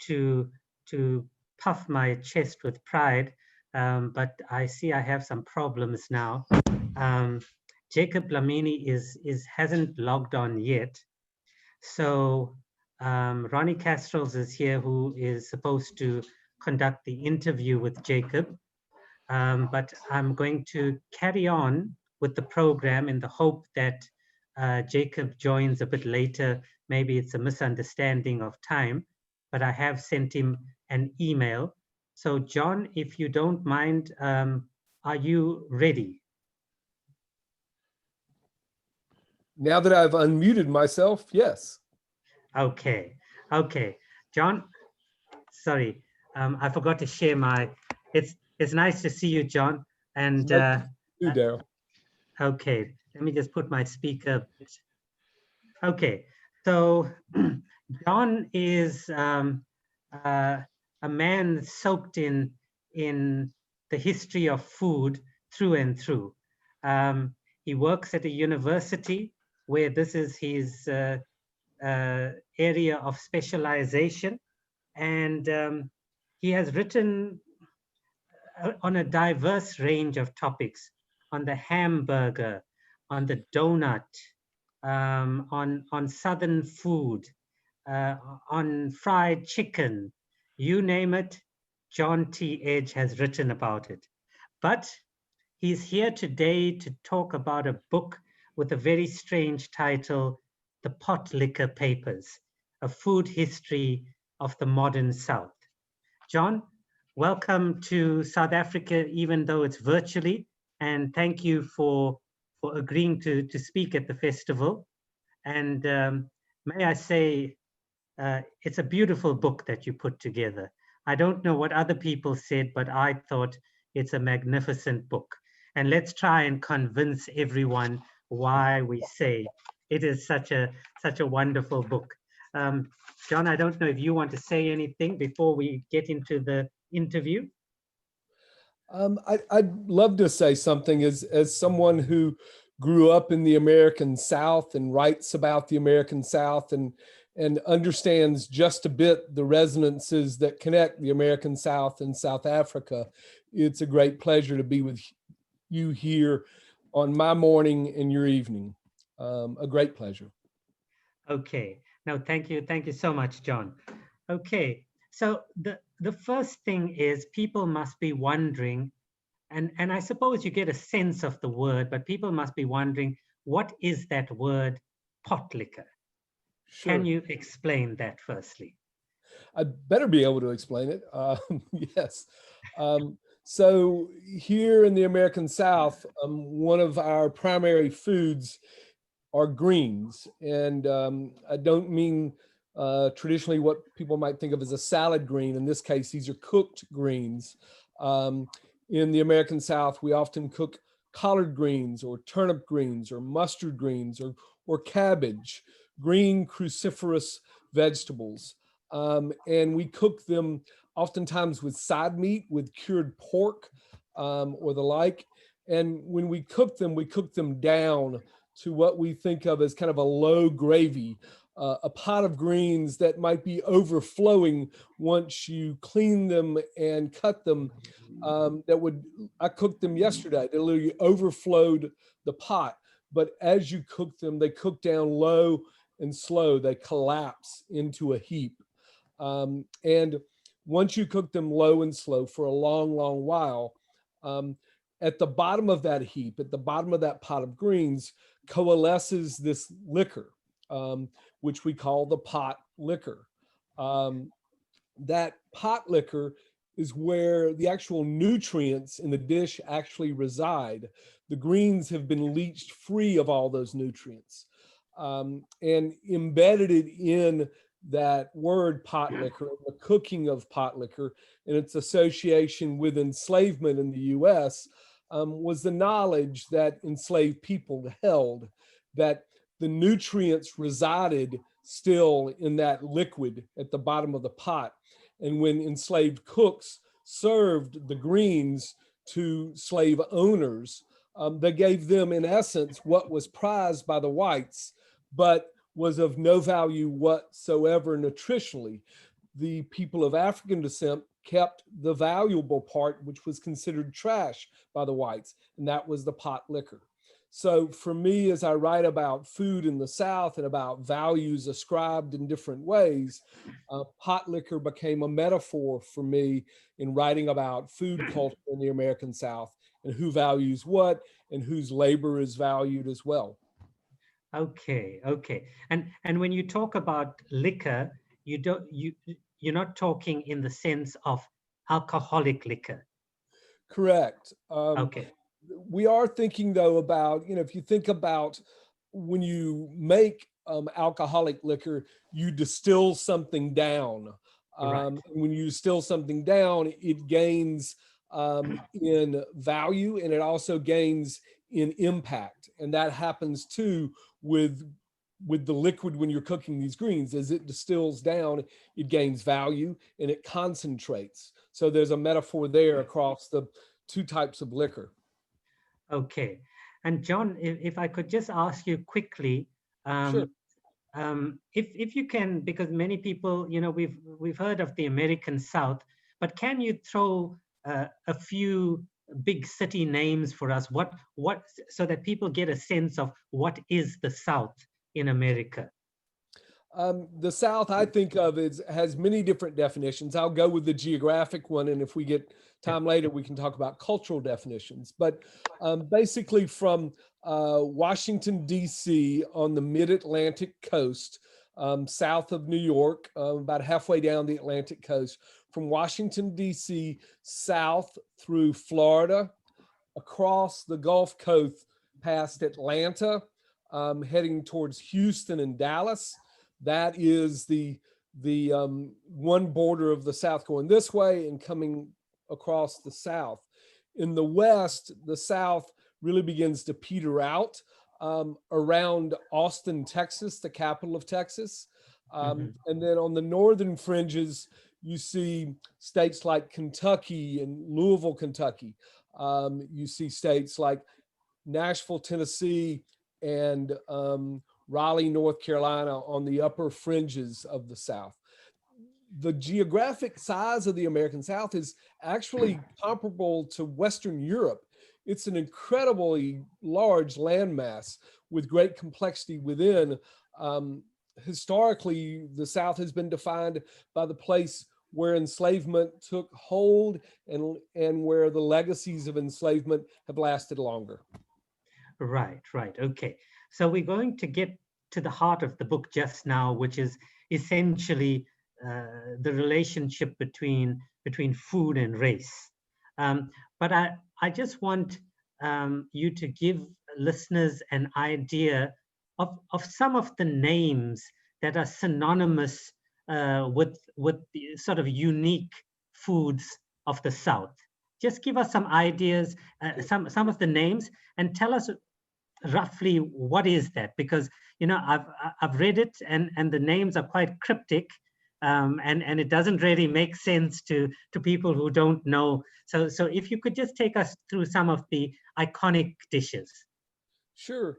to puff my chest with pride, but I see I have some problems now. Jacob Lamini hasn't logged on yet. So Ronnie Castrols is here, who is supposed to conduct the interview with Jacob. But I'm going to carry on with the program in the hope that Jacob joins a bit later. Maybe it's a misunderstanding of time, but I have sent him an email. So John, if you don't mind, are you ready? Now that I've unmuted myself, yes. Okay, John, sorry, I forgot to share my, it's nice to see you, John. And Daryl. Okay, let me just put my speaker. Okay, so John is a man soaked in the history of food through and through. He works at a university where this is his area of specialization, and he has written on a diverse range of topics, on the hamburger, on the donut, on Southern food, on fried chicken, you name it, John T. Edge has written about it. But he's here today to talk about a book with a very strange title, The Pot Liquor Papers, a food history of the modern South. John, welcome to South Africa, even though it's virtually, and thank you for agreeing to speak at the festival. And may I say, it's a beautiful book that you put together. I don't know what other people said, but I thought it's a magnificent book. And let's try and convince everyone why we say it is such a wonderful book. John, I don't know if you want to say anything before we get into the interview. I'd love to say something as someone who grew up in the American South and writes about the American South and understands just a bit the resonances that connect the American South and South Africa. It's a great pleasure to be with you here on my morning and your evening. A great pleasure. Okay. No, thank you. Thank you so much, John. Okay. So the first thing is people must be wondering, and I suppose you get a sense of the word, but people must be wondering, what is that word pot liquor? Sure. Can you explain that firstly? I'd better be able to explain it. Yes. So here in the American South, one of our primary foods are greens. And I don't mean traditionally what people might think of as a salad green. In this case, these are cooked greens. In the American South, we often cook collard greens or turnip greens or mustard greens or cabbage, green cruciferous vegetables. And we cook them oftentimes with side meat, with cured pork or the like. And when we cook them down to what we think of as kind of a low gravy, a pot of greens that might be overflowing once you clean them and cut them. I cooked them yesterday. They literally overflowed the pot, but as you cook them, they cook down low and slow. They collapse into a heap. And once you cook them low and slow for a long, long while, at the bottom of that heap, at the bottom of that pot of greens, coalesces this liquor, which we call the pot liquor. That pot liquor is where the actual nutrients in the dish actually reside. The greens have been leached free of all those nutrients. And embedded in that word pot liquor, the cooking of pot liquor, and its association with enslavement in the US was the knowledge that enslaved people held, that the nutrients resided still in that liquid at the bottom of the pot. And when enslaved cooks served the greens to slave owners, they gave them, in essence, what was prized by the whites, but was of no value whatsoever nutritionally. The people of African descent kept the valuable part, which was considered trash by the whites, and that was the pot liquor. So for me, as I write about food in the South and about values ascribed in different ways, pot liquor became a metaphor for me in writing about food culture in the American South and who values what and whose labor is valued as well. Okay, okay. And when you talk about liquor, you're not talking in the sense of alcoholic liquor. Correct. Okay. We are thinking though about, if you think about when you make alcoholic liquor, you distill something down. Right. When you distill something down, it gains in value, and it also gains in impact. And that happens too with the liquid when you're cooking these greens. As it distills down, it gains value and it concentrates. So there's a metaphor there across the two types of liquor. Okay. And John, if I could just ask you quickly, Sure. If you can, because many people, we've heard of the American South, but can you throw a few big city names for us? What so that people get a sense of what is the South in America? The South, I think of, has many different definitions. I'll go with the geographic one, and if we get time later, we can talk about cultural definitions. But basically from Washington, D.C. on the mid-Atlantic coast, south of New York, about halfway down the Atlantic coast, from Washington, D.C. south through Florida, across the Gulf Coast past Atlanta, heading towards Houston and Dallas. That is the one border of the South going this way and coming across the South. In the West, the South really begins to peter out around Austin, Texas, the capital of Texas. And then on the northern fringes, you see states like Kentucky and Louisville, Kentucky. You see states like Nashville, Tennessee, and Raleigh, North Carolina on the upper fringes of the South. The geographic size of the American South is actually comparable to Western Europe. It's an incredibly large landmass with great complexity within. Historically, the South has been defined by the place where enslavement took hold and where the legacies of enslavement have lasted longer. Right, right. Okay. So we're going to get to the heart of the book just now, which is essentially the relationship between food and race. But I just want you to give listeners an idea of some of the names that are synonymous with the sort of unique foods of the South. Just give us some ideas, some of the names, and tell us roughly what is that, because I've read it and the names are quite cryptic, and it doesn't really make sense to people who don't know. So if you could just take us through some of the iconic dishes. Sure.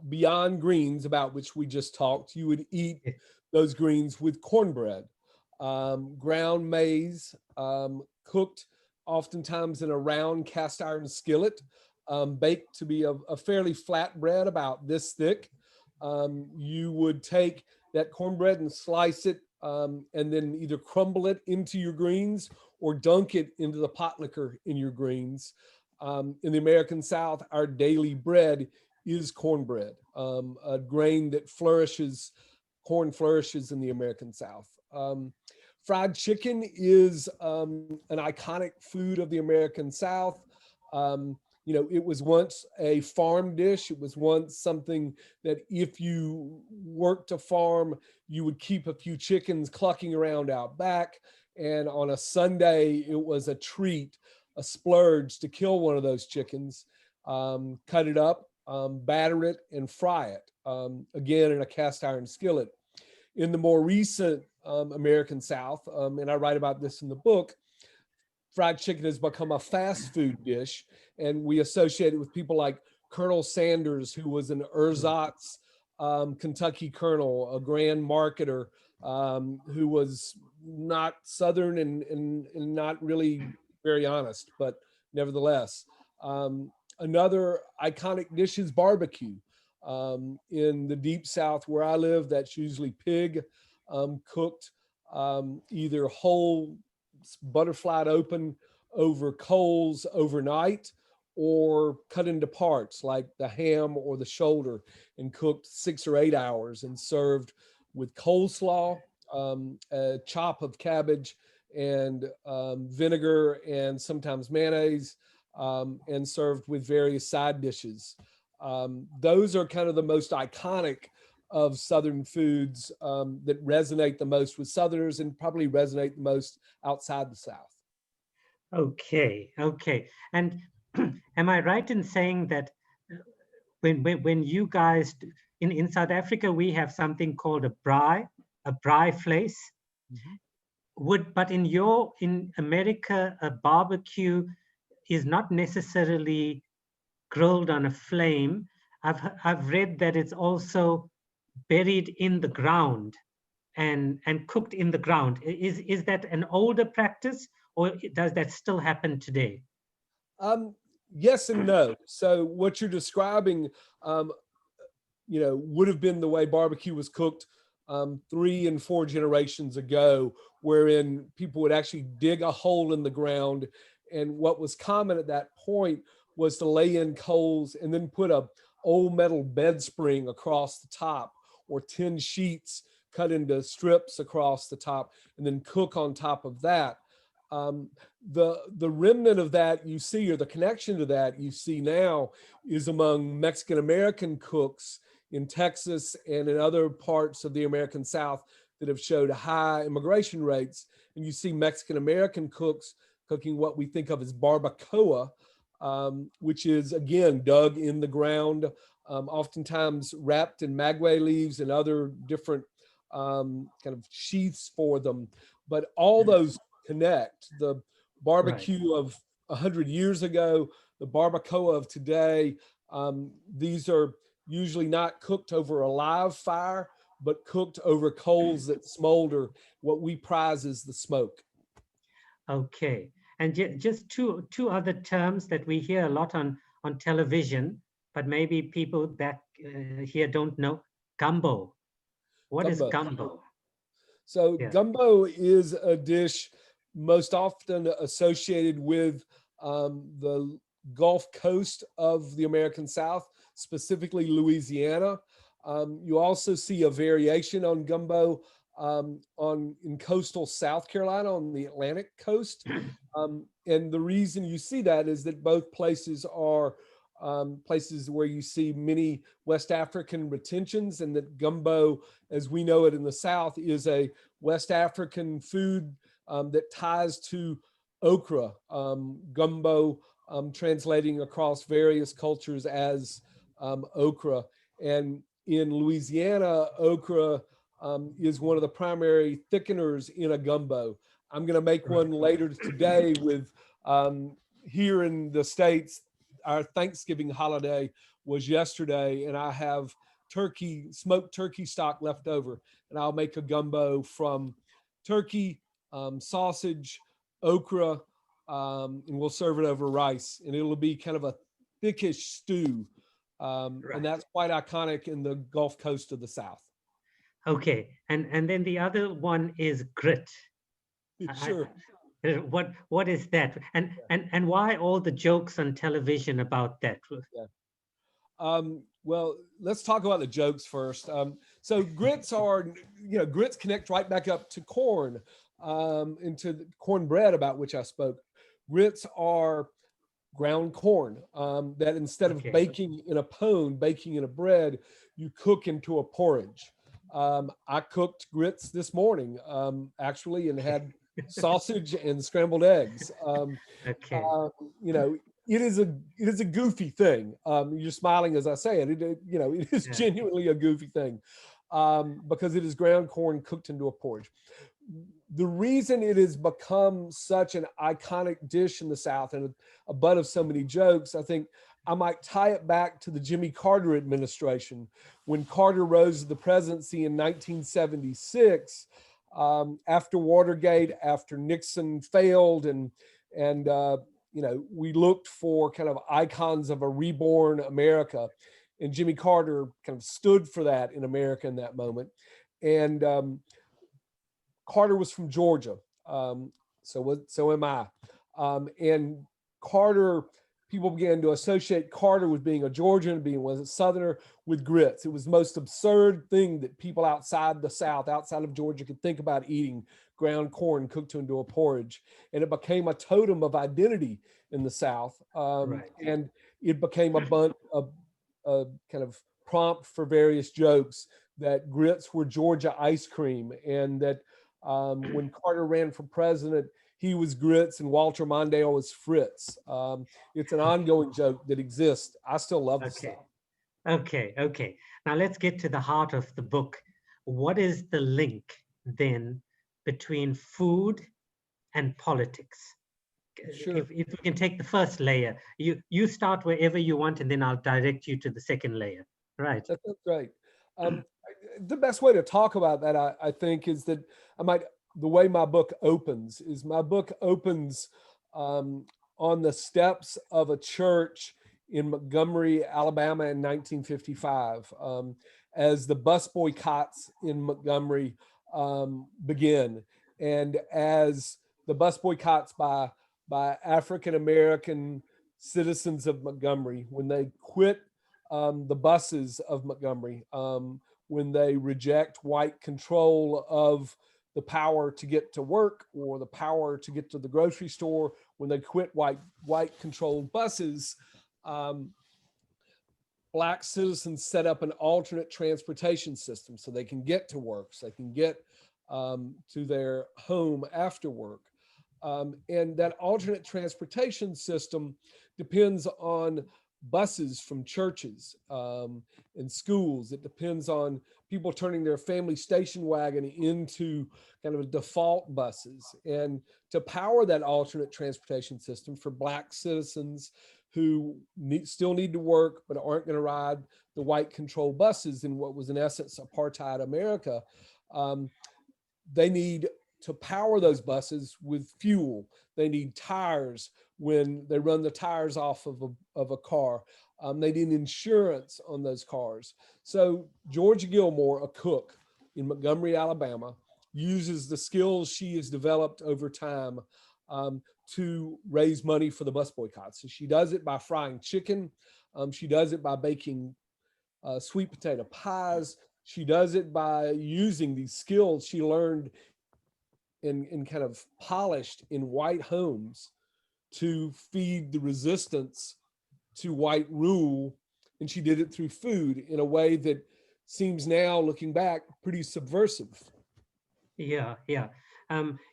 Beyond greens, about which we just talked, you would eat those greens with cornbread, ground maize, cooked oftentimes in a round cast iron skillet, baked to be a fairly flat bread about this thick. You would take that cornbread and slice it, and then either crumble it into your greens or dunk it into the pot liquor in your greens. In the American South, our daily bread is cornbread, a grain that flourishes, corn flourishes in the American South. Fried chicken is an iconic food of the American South. You know, it was once a farm dish. It was once something that if you worked a farm, you would keep a few chickens clucking around out back. And on a Sunday, it was a treat, a splurge to kill one of those chickens, cut it up, batter it, and fry it, again, in a cast iron skillet. In the more recent American South, and I write about this in the book, fried chicken has become a fast food dish, and we associate it with people like Colonel Sanders, who was an ersatz Kentucky colonel, a grand marketer, who was not Southern and not really very honest, but nevertheless. Another iconic dish is barbecue. In the deep South where I live, that's usually pig cooked either whole, butterflied open over coals overnight, or cut into parts like the ham or the shoulder and cooked 6 or 8 hours and served with coleslaw, a chop of cabbage, and vinegar and sometimes mayonnaise, and served with various side dishes. Those are kind of the most iconic of Southern foods that resonate the most with Southerners and probably resonate the most outside the South. Okay, okay. And am I right in saying that when you guys, in South Africa, we have something called a braai vlees. But in America, a barbecue is not necessarily grilled on a flame. I've read that it's also buried in the ground and cooked in the ground. Is that an older practice, or does that still happen today? Yes and no. So what you're describing, would have been the way barbecue was cooked 3 and 4 generations ago, wherein people would actually dig a hole in the ground. And what was common at that point was to lay in coals and then put a old metal bed spring across the top, or tin sheets cut into strips across the top, and then cook on top of that. The remnant of that you see, or the connection to that you see now, is among Mexican American cooks in Texas and in other parts of the American South that have showed high immigration rates. And you see Mexican American cooks cooking what we think of as barbacoa, which is, again, dug in the ground, oftentimes wrapped in maguey leaves and other different kind of sheaths for them. But all those connect. The barbecue of 100 years ago, the barbacoa of today, these are usually not cooked over a live fire, but cooked over coals that smolder. What we prize is the smoke. Okay. And just two other terms that we hear a lot on television, but maybe people back here don't know. Gumbo. What is gumbo? So gumbo is a dish most often associated with the Gulf Coast of the American South, specifically Louisiana. You also see a variation on gumbo in coastal South Carolina, on the Atlantic coast. And the reason you see that is that both places are places where you see many West African retentions, and that gumbo, as we know it in the South, is a West African food that ties to okra. Gumbo translating across various cultures as okra. And in Louisiana, okra is one of the primary thickeners in a gumbo. I'm going to make one later today with, here in the States, our Thanksgiving holiday was yesterday, and I have smoked turkey stock left over, and I'll make a gumbo from turkey, sausage, okra, and we'll serve it over rice, and it'll be kind of a thickish stew. And that's quite iconic in the Gulf Coast of the South. Okay, and then the other one is grit. Sure. What is that? And why all the jokes on television about that? Yeah. Well, let's talk about the jokes first. So grits are, grits connect right back up to corn, into the cornbread about which I spoke. Grits are ground corn, that instead of baking in a pone, baking in a bread, you cook into a porridge. I cooked grits this morning, actually, and had sausage and scrambled eggs. You know, it is a goofy thing. You're smiling as I say it. You know, it is genuinely a goofy thing, because it is ground corn cooked into a porridge. The reason it has become such an iconic dish in the South and a butt of so many jokes, I think I might tie it back to the Jimmy Carter administration. When Carter rose to the presidency in 1976, after Watergate, after Nixon failed, and you know, we looked for kind of icons of a reborn America, and Jimmy Carter kind of stood for that in America in that moment. And Carter was from Georgia, so am I. And Carter, people began to associate Carter with being a Georgian, being a Southerner, with grits. It was the most absurd thing that people outside the South, outside of Georgia, could think about eating: ground corn cooked into a porridge. And it became a totem of identity in the South. And it became a kind of prompt for various jokes that grits were Georgia ice cream, and that when Carter ran for president, he was grits and Walter Mondale was Fritz. It's an ongoing joke that exists. I still love the stuff. Okay. Now let's get to the heart of the book. What is the link then between food and politics? Sure. If we can take the first layer, you start wherever you want, and then I'll direct you to the second layer. Right. That's great. The best way to talk about that, I think, is that the way my book opens on the steps of a church in Montgomery, Alabama in 1955, as the bus boycotts in Montgomery begin, and as the bus boycotts by African-American citizens of Montgomery, when they quit the buses of Montgomery, when they reject white control of the power to get to work or the power to get to the grocery store, when they quit white controlled buses, Black citizens set up an alternate transportation system so they can get to work, so they can get to their home after work. And that alternate transportation system depends on buses from churches and schools. It depends on people turning their family station wagon into kind of default buses. And to power that alternate transportation system for Black citizens who still need to work but aren't going to ride the white controlled buses in what was in essence apartheid America, they need to power those buses with fuel. They need tires when they run the tires off of a car. They need insurance on those cars. So Georgia Gilmore, a cook in Montgomery, Alabama, uses the skills she has developed over time to raise money for the bus boycotts. So she does it by frying chicken. She does it by baking sweet potato pies. She does it by using these skills she learned and kind of polished in white homes to feed the resistance to white rule. And she did it through food in a way that seems now, looking back, pretty subversive. Yeah.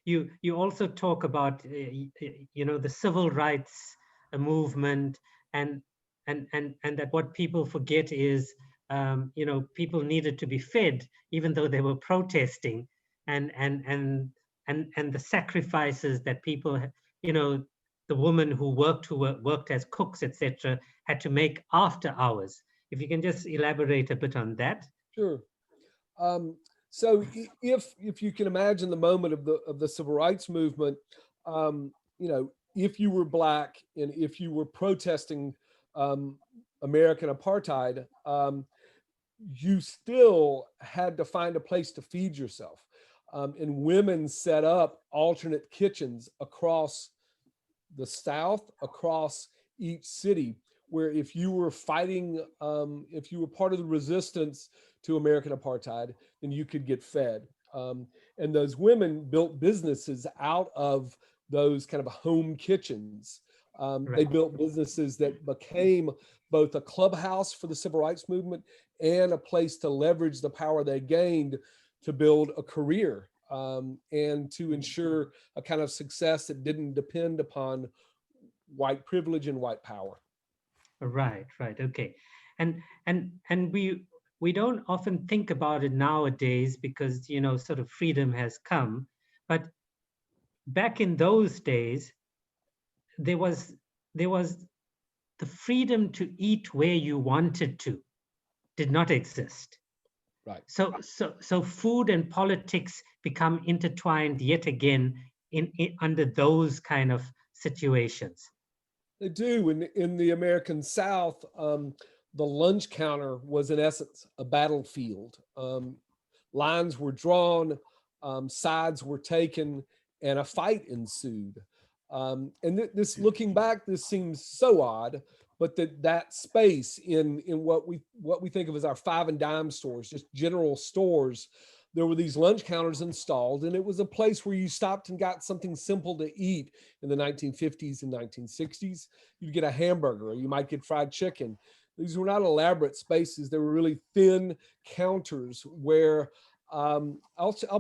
You also talk about the civil rights movement, and that what people forget is people needed to be fed even though they were protesting, and the sacrifices that people, the women who worked as cooks, etc., had to make after hours. If you can just elaborate a bit on that. Sure. So if you can imagine the moment of the civil rights movement, if you were Black and if you were protesting American apartheid, you still had to find a place to feed yourself. And women set up alternate kitchens across the South, across each city, where if you were fighting, if you were part of the resistance to American apartheid, then you could get fed. And those women built businesses out of those kind of home kitchens. They built businesses that became both a clubhouse for the civil rights movement and a place to leverage the power they gained to build a career and to ensure a kind of success that didn't depend upon white privilege and white power. Right, okay. And we don't often think about it nowadays because, you know, sort of freedom has come. But back in those days, there was the freedom to eat where you wanted to did not exist. Right. So food and politics become intertwined yet again in under those kind of situations. They do. In the American South, the lunch counter was in essence a battlefield. Lines were drawn, sides were taken, and a fight ensued. And this, looking back, this seems so odd, but that space in what we think of as our 5 and dime stores, just general stores, there were these lunch counters installed, and it was a place where you stopped and got something simple to eat in the 1950s and 1960s. You'd get a hamburger, or you might get fried chicken. These were not elaborate spaces. They were really thin counters where I'll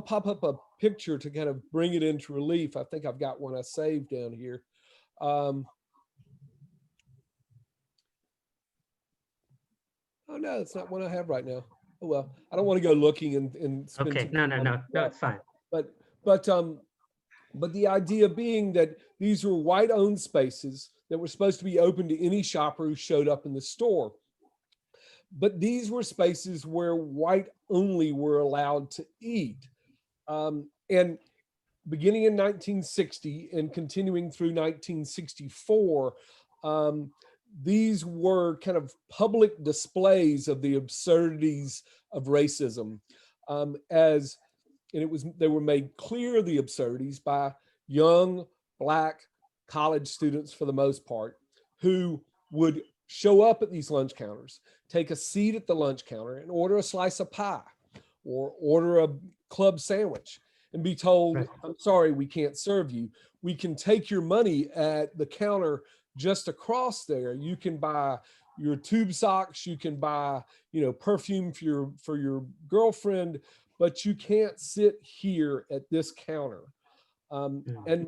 pop up a picture to kind of bring it into relief. I think I've got one I saved down here. Oh no, it's not one I have right now. Oh well, I don't want to go looking and spend okay. No, it's fine. But the idea being that these were white-owned spaces that were supposed to be open to any shopper who showed up in the store. But these were spaces where white only were allowed to eat. And beginning in 1960 and continuing through 1964, these were kind of public displays of the absurdities of racism, they were made clear, the absurdities, by young Black college students for the most part, who would show up at these lunch counters, take a seat at the lunch counter and order a slice of pie or order a club sandwich and be told, right, I'm sorry, we can't serve you. We can take your money at the counter just across there. You can buy your tube socks, you can buy, perfume for your girlfriend, but you can't sit here at this counter. And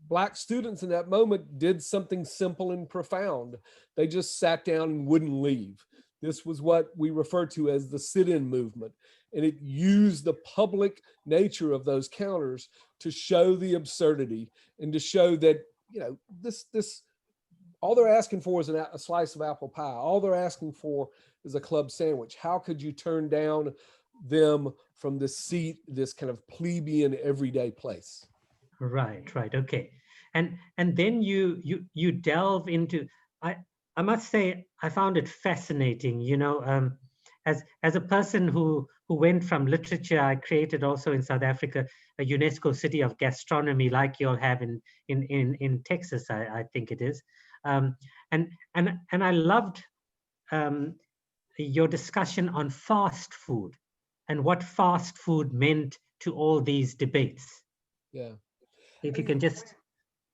Black students in that moment did something simple and profound. They just sat down and wouldn't leave. This was what we refer to as the sit-in movement. And it used the public nature of those counters to show the absurdity and to show that, this all they're asking for is a slice of apple pie. All they're asking for is a club sandwich. How could you turn down them from the seat, this kind of plebeian everyday place? Right, okay. And then you delve into, I must say, I found it fascinating, as a person who went from literature. I created also in South Africa a UNESCO City of Gastronomy, like you'll have in Texas, I think it is. And I loved your discussion on fast food and what fast food meant to all these debates. Yeah. If you can just.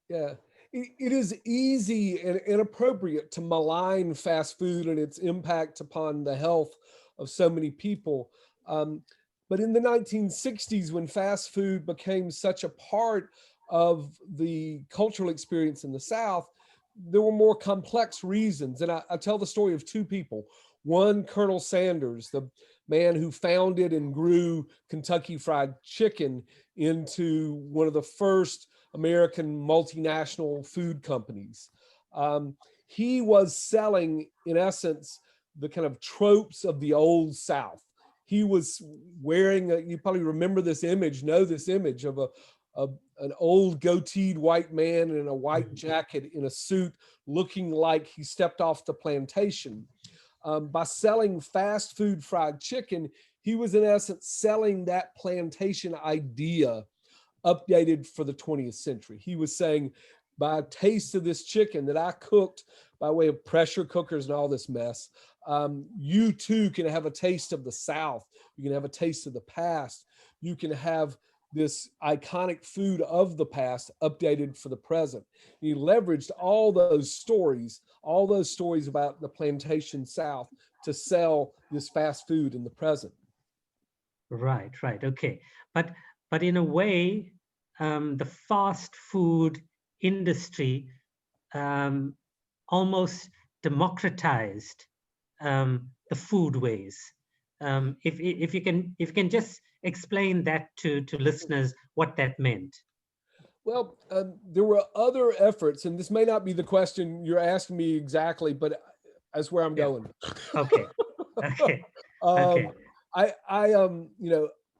Yeah. It is easy and inappropriate to malign fast food and its impact upon the health of so many people. But in the 1960s, when fast food became such a part of the cultural experience in the South, there were more complex reasons. And I tell the story of two people. One, Colonel Sanders, the man who founded and grew Kentucky Fried Chicken into one of the first American multinational food companies. He was selling, in essence, the kind of tropes of the old South. He was wearing, you probably remember this image, know this image of an old goateed white man in a white jacket in a suit, looking like he stepped off the plantation. By selling fast food fried chicken, he was in essence selling that plantation idea updated for the 20th century. He was saying, by a taste of this chicken that I cooked by way of pressure cookers and all this mess, you too can have a taste of the South. You can have a taste of the past. You can have this iconic food of the past updated for the present. He leveraged all those stories about the plantation South to sell this fast food in the present. Right, okay. But in a way, the fast food industry almost democratized the foodways. If you can just explain that to listeners what that meant. Well, there were other efforts, and this may not be the question you're asking me exactly, but that's where I'm going. Okay. Okay.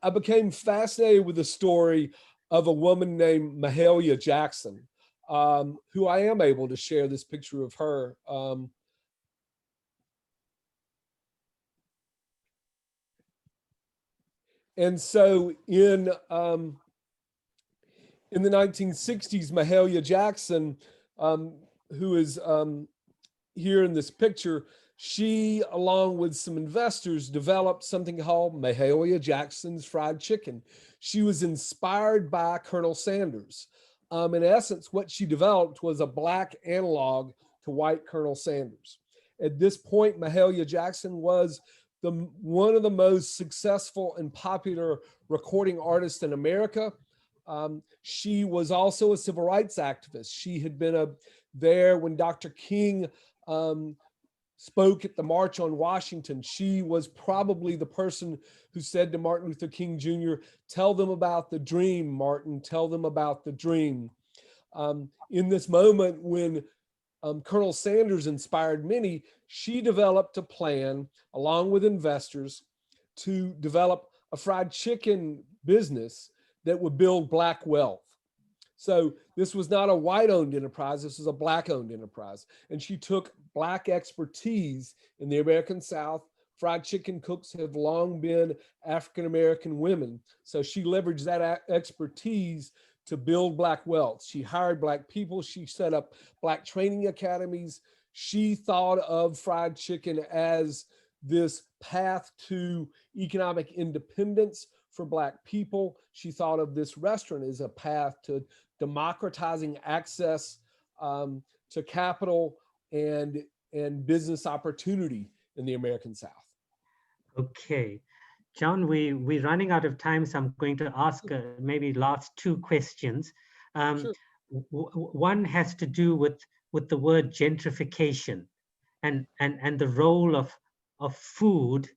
I became fascinated with the story of a woman named Mahalia Jackson, who I am able to share this picture of her. And so in the 1960s, Mahalia Jackson, who is here in this picture, she, along with some investors, developed something called Mahalia Jackson's Fried Chicken. She was inspired by Colonel Sanders. In essence, what she developed was a black analog to white Colonel Sanders. At this point, Mahalia Jackson was one of the most successful and popular recording artists in America. She was also a civil rights activist. She had been there when Dr. King spoke at the March on Washington. She was probably the person who said to Martin Luther King Jr., "Tell them about the dream, Martin, tell them about the dream." In this moment when Colonel Sanders inspired many, she developed a plan along with investors to develop a fried chicken business that would build black wealth. So this was not a white-owned enterprise, this was a black-owned enterprise. And she took black expertise in the American South. Fried chicken cooks have long been African-American women. So she leveraged that expertise to build black wealth. She hired black people, she set up black training academies. She thought of fried chicken as this path to economic independence for black people. She thought of this restaurant as a path to democratizing access to capital and business opportunity in the American South. Okay, John, we're running out of time, so I'm going to ask maybe last two questions. Sure. One has to do with the word gentrification and the role of food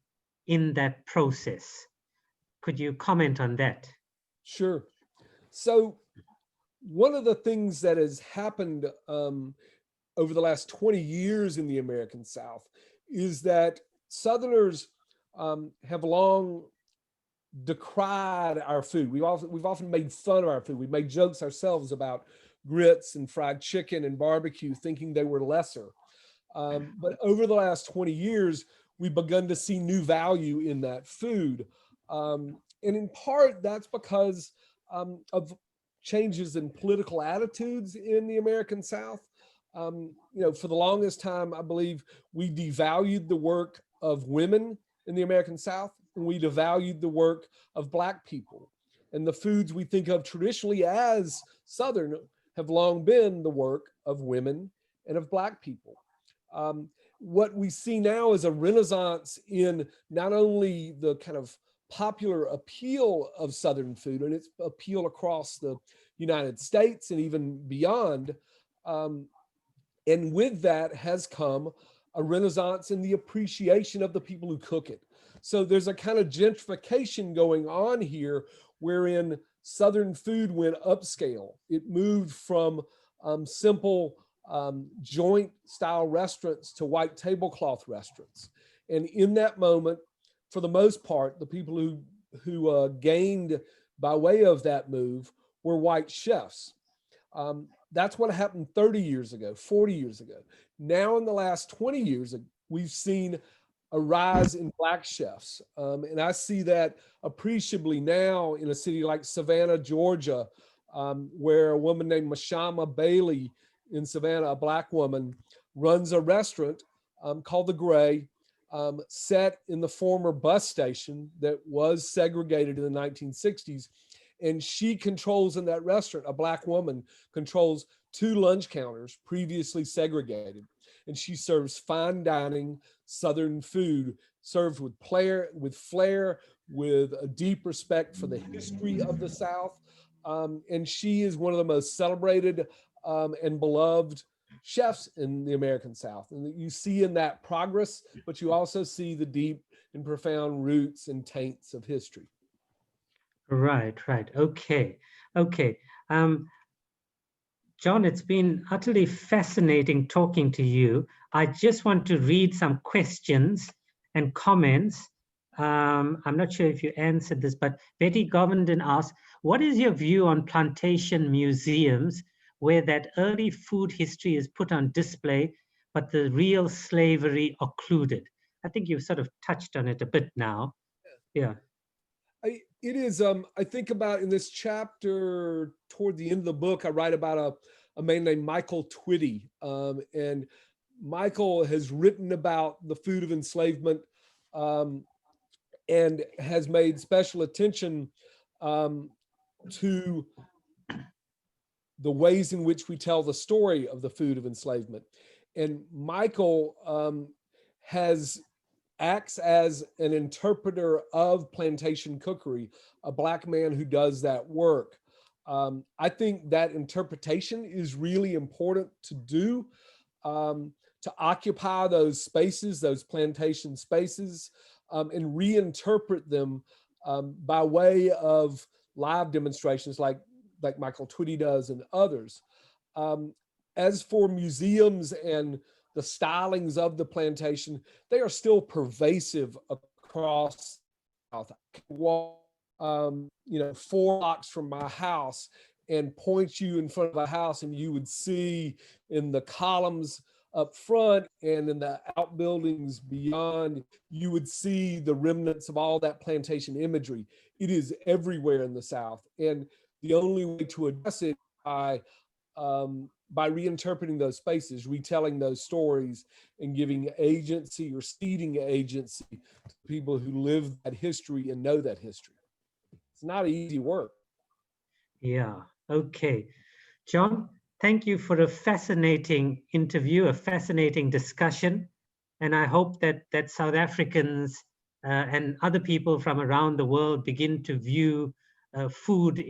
in that process. Could you comment on that? Sure. So one of the things that has happened over the last 20 years in the American South is that Southerners have long decried our food. We've often made fun of our food. We've made jokes ourselves about grits and fried chicken and barbecue, thinking they were lesser. But over the last 20 years, we've begun to see new value in that food. And in part, that's because of changes in political attitudes in the American South. For the longest time, I believe we devalued the work of women in the American South, and we devalued the work of black people. And the foods we think of traditionally as Southern have long been the work of women and of black people. What we see now is a renaissance in not only the kind of popular appeal of Southern food and its appeal across the United States and even beyond. And with that has come a renaissance in the appreciation of the people who cook it. So there's a kind of gentrification going on here wherein Southern food went upscale. It moved from simple joint style restaurants to white tablecloth restaurants. And in that moment, for the most part, the people who gained by way of that move were white chefs. That's what happened 30 years ago, 40 years ago. Now in the last 20 years, we've seen a rise in black chefs. And I see that appreciably now in a city like Savannah, Georgia, where a woman named Mashama Bailey in Savannah, a black woman, runs a restaurant called The Gray, set in the former bus station that was segregated in the 1960s. And she controls in that restaurant, a Black woman controls 2 lunch counters previously segregated. And she serves fine dining Southern food served with flair, with a deep respect for the history of the South. And she is one of the most celebrated and beloved chefs in the American South. And you see in that progress, but you also see the deep and profound roots and taints of history. Right. Okay. John, it's been utterly fascinating talking to you. I just want to read some questions and comments. I'm not sure if you answered this, but Betty Govenden asked, what is your view on plantation museums where that early food history is put on display, but the real slavery occluded? I think you've sort of touched on it a bit now. Yeah. It is, I think about in this chapter, toward the end of the book, I write about a man named Michael Twitty. And Michael has written about the food of enslavement and has made special attention to the ways in which we tell the story of the food of enslavement. And Michael acts as an interpreter of plantation cookery, a Black man who does that work. I think that interpretation is really important to do, to occupy those spaces, those plantation spaces, and reinterpret them by way of live demonstrations like Michael Twitty does and others. As for museums and the stylings of the plantation, they are still pervasive across South. I can walk, 4 blocks from my house and point you in front of a house, and you would see in the columns up front and in the outbuildings beyond, you would see the remnants of all that plantation imagery. It is everywhere in the South. And the only way to address it by reinterpreting those spaces, retelling those stories, and giving agency or ceding agency to people who live that history and know that history. It's not easy work. Yeah, okay. John, thank you for a fascinating interview, a fascinating discussion. And I hope that South Africans and other people from around the world begin to view food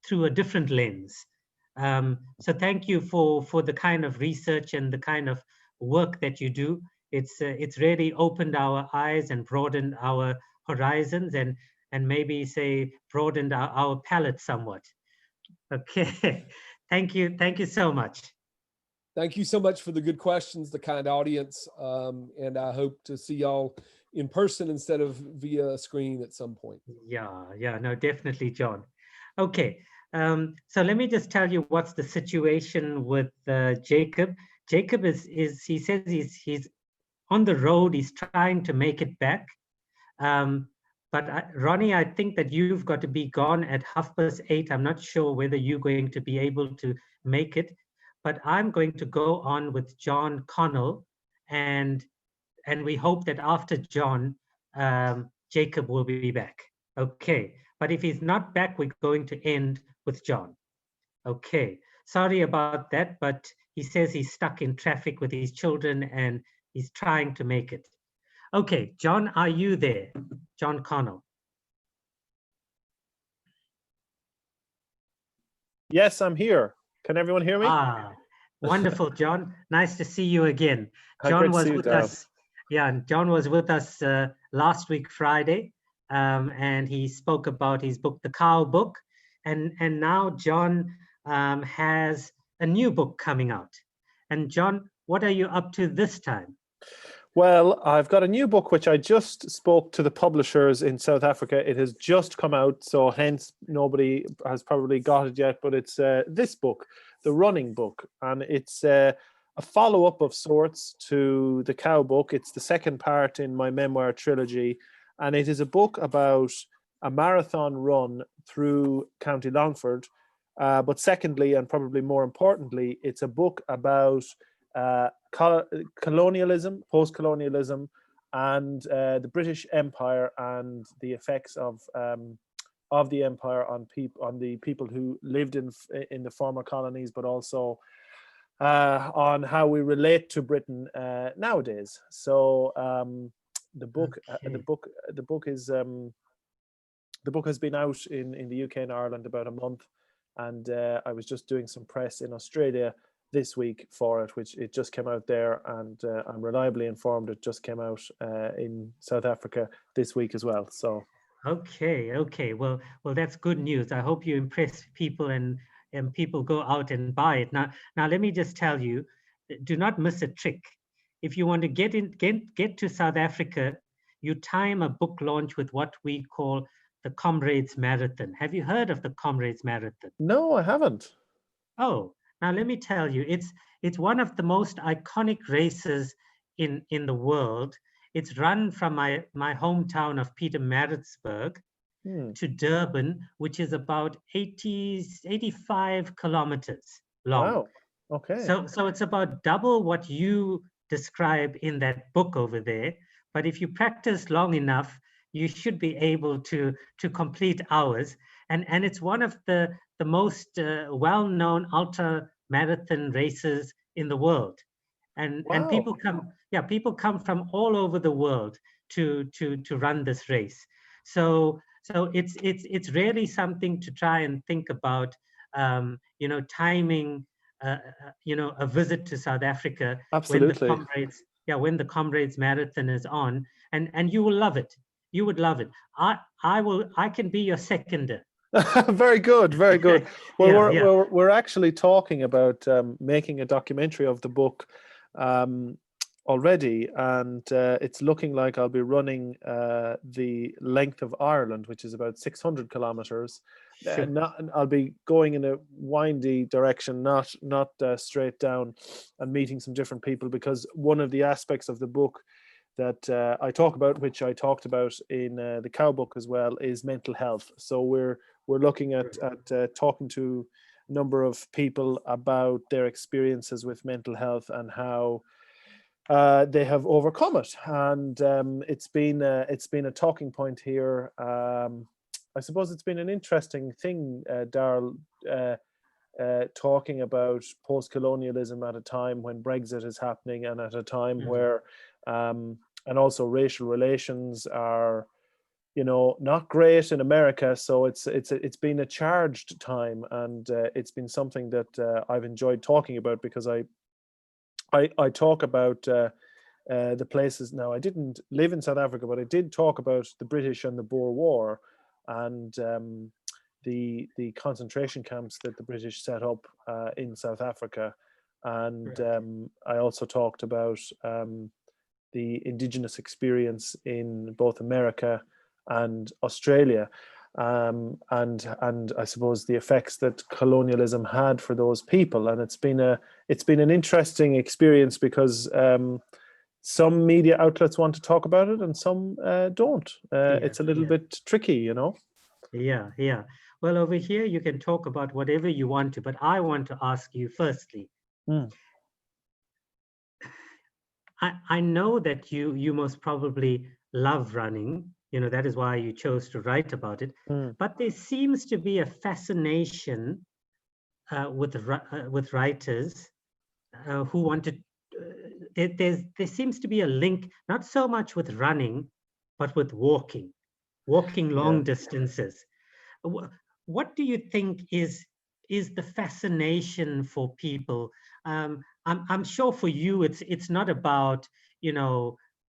through a different lens. So thank you for the kind of research and the kind of work that you do. It's really opened our eyes and broadened our horizons and maybe say broadened our palate somewhat. Okay, thank you so much. Thank you so much for the good questions, the kind audience, and I hope to see y'all in person instead of via a screen at some point. Yeah, no, definitely, John. Okay, so let me just tell you what's the situation with Jacob. Jacob he says he's on the road. He's trying to make it back. But Ronnie, I think that you've got to be gone at 8:30. I'm not sure whether you're going to be able to make it, but I'm going to go on with John Connell, and we hope that after John, Jacob will be back. Okay, but if he's not back, we're going to end with John. Okay, sorry about that, but he says he's stuck in traffic with his children and he's trying to make it. Okay, John, are you there? John Connell. Yes, I'm here. Can everyone hear me? Wonderful, John. Nice to see you again. John was with us. Yeah, John was with us last week, Friday, and he spoke about his book, The Cow Book. And now John has a new book coming out. And John, what are you up to this time? Well, I've got a new book which I just spoke to the publishers in South Africa. It has just come out, so hence nobody has probably got it yet, but it's this book, The Running Book, and it's a follow-up of sorts to The Cow Book. It's the second part in my memoir trilogy, and it is a book about a marathon run through County Longford. But secondly, and probably more importantly, it's a book about colonialism, post-colonialism, and the British Empire and the effects of the empire on the people who lived in the former colonies, but also on how we relate to Britain nowadays. So the book has been out in the UK and Ireland about a month, and I was just doing some press in Australia this week for it, which it just came out there, and I'm reliably informed it just came out in South Africa this week as well. So okay, well, that's good news. I hope you impress people and people go out and buy it. Now let me just tell you, do not miss a trick. If you want to get to South Africa, you time a book launch with what we call the Comrades Marathon. Have you heard of the Comrades Marathon? No, I haven't. Oh, now let me tell you, it's one of the most iconic races in the world. It's run from my hometown of Pietermaritzburg to Durban, which is about 85 kilometers long. Wow. Okay. So it's about double what you describe in that book over there. But if you practice long enough, you should be able to complete ours. And it's one of the most well-known ultra marathon races in the world. And people come from all over the world to run this race. So it's really something to try and think about, timing a visit to South Africa. Absolutely. When the Comrades Marathon is on, and you will love it. You would love it. I can be your seconder. Very good, very good. Well, Yeah, we're actually talking about making a documentary of the book already, and it's looking like I'll be running the length of Ireland, which is about 600 kilometers. I'll be going in a windy direction, not straight down, and meeting some different people, because one of the aspects of the book that I talk about, which I talked about in the cow book as well, is mental health. So we're looking at talking to a number of people about their experiences with mental health and how they have overcome it. And it's been a talking point here. I suppose it's been an interesting thing, Darrell, talking about post-colonialism at a time when Brexit is happening, and at a time where and also racial relations are, not great in America. So it's been a charged time, and it's been something that I've enjoyed talking about, because I talk about the places. Now, I didn't live in South Africa, but I did talk about the British and the Boer War, and the concentration camps that the British set up in South Africa. And I also talked about the indigenous experience in both America and Australia, and I suppose the effects that colonialism had for those people. And it's been an interesting experience, because some media outlets want to talk about it and some don't. It's a little bit tricky, Yeah. Well, over here you can talk about whatever you want to, but I want to ask you firstly. I know that you most probably love running. That is why you chose to write about it. But there seems to be a fascination with writers who want to. There seems to be a link, not so much with running, but with walking long distances. What do you think is the fascination for people? I'm sure for you it's not about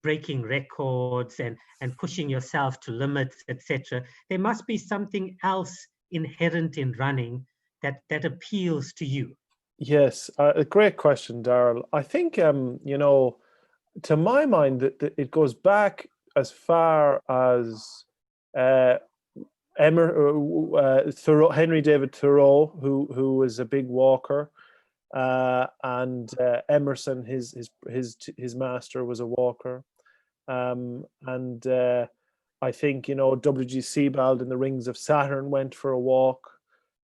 breaking records and pushing yourself to limits, etc. There must be something else inherent in running that appeals to you. Yes, a great question, Darrell. I think to my mind that it goes back as far as Henry David Thoreau, who was a big walker, and Emerson, his master, was a walker, and I think W.G. Sebald in The Rings of Saturn went for a walk,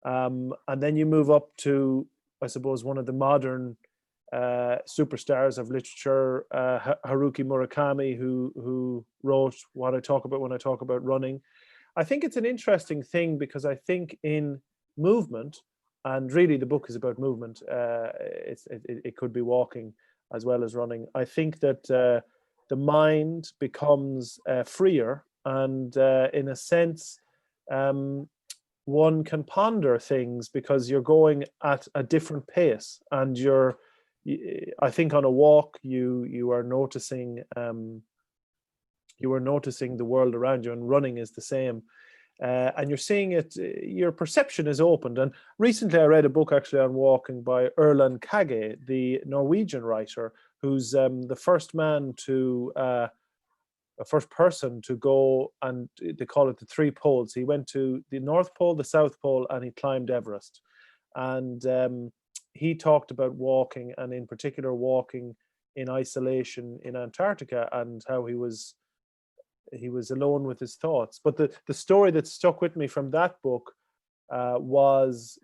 and then you move up to, I suppose, one of the modern superstars of literature, Haruki Murakami, who wrote What I Talk About When I Talk About Running. I think it's an interesting thing because I think in movement, and really the book is about movement. It could be walking as well as running. I think that the mind becomes freer, and in a sense, one can ponder things because you're going at a different pace, and I think on a walk you are noticing the world around you, and running is the same. And you're seeing it, your perception is opened. And recently I read a book actually on walking by Erland Kage, the Norwegian writer, who's the first person to go, and they call it the 3 poles. He went to the North Pole, the South Pole, and he climbed Everest. And he talked about walking, and in particular walking in isolation in Antarctica, and how he was alone with his thoughts. But the story that stuck with me from that book was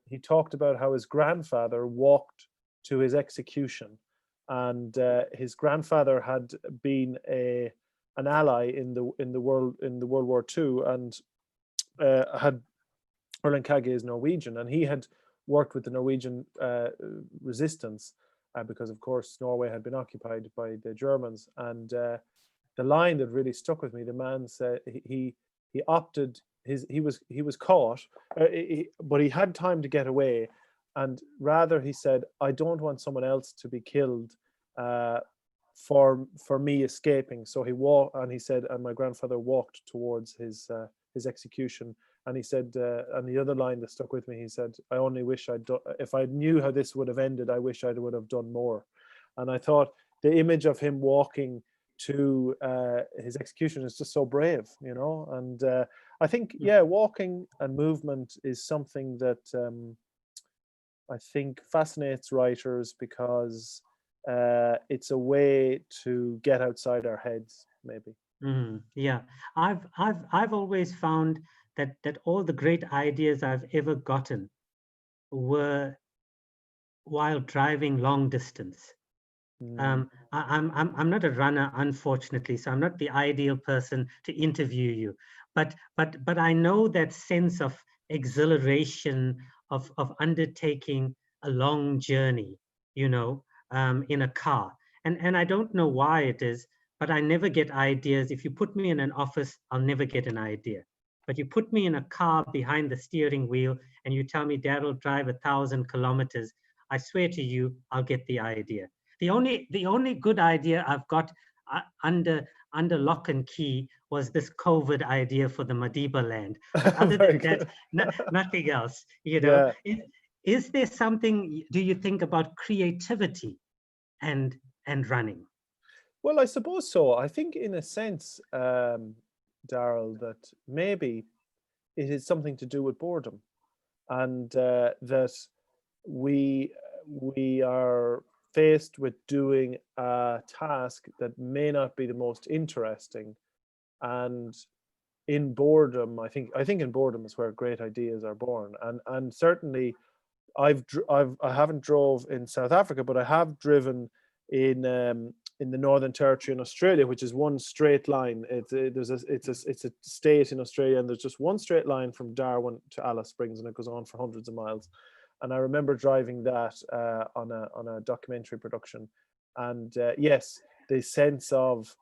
he talked about how his grandfather walked to his execution, and his grandfather had been an ally in the World War II, and had Erland Kage is Norwegian, and he had worked with the Norwegian resistance because, of course, Norway had been occupied by the Germans. And the line that really stuck with me, the man said he opted, he was caught, but he had time to get away, and rather he said, I don't want someone else to be killed for me escaping. So he walked, and he said, and my grandfather walked towards his execution. And he said, and the other line that stuck with me, he said, I only wish if I knew how this would have ended, I wish I would have done more. And I thought the image of him walking to his execution is just so brave, you know. And I think, yeah, walking and movement is something that I think fascinates writers because it's a way to get outside our heads, maybe. Yeah, I've always found that all the great ideas I've ever gotten were while driving long distance. I'm not a runner, unfortunately, so I'm not the ideal person to interview you. But I know that sense of exhilaration of undertaking a long journey, you know, in a car. And I don't know why it is, but I never get ideas. If you put me in an office, I'll never get an idea. But you put me in a car behind the steering wheel and you tell me, Daryl, drive 1,000 kilometers, I swear to you, I'll get the idea. The only good idea I've got under lock and key was this COVID idea for the Madibaland. But other than that, nothing else. You know, is there something, do you think, about creativity and running? Well, I suppose so. I think, in a sense, Daryl, that maybe it is something to do with boredom, and that we are faced with doing a task that may not be the most interesting, and in boredom, I think in boredom is where great ideas are born. And certainly, I haven't drove in South Africa, but I have driven in the Northern Territory in Australia, which is one straight line. It's a state in Australia, and there's just one straight line from Darwin to Alice Springs, and it goes on for hundreds of miles. And I remember driving that on a documentary production, and yes, the sense of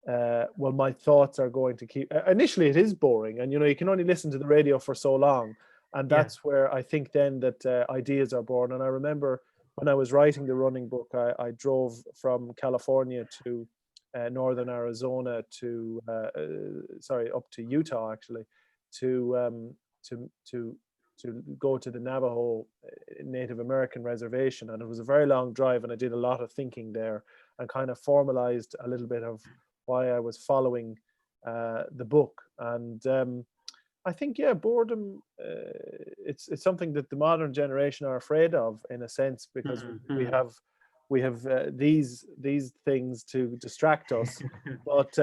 well, my thoughts are going to keep. Initially, it is boring, and you can only listen to the radio for so long, and that's where I think then that ideas are born. And I remember when I was writing the running book, I drove from California to northern Arizona up to Utah actually, to go to the Navajo Native American reservation. And it was a very long drive, and I did a lot of thinking there and kind of formalized a little bit of why I was following the book. And I think, yeah, boredom, it's something that the modern generation are afraid of, in a sense, because we have these things to distract us. But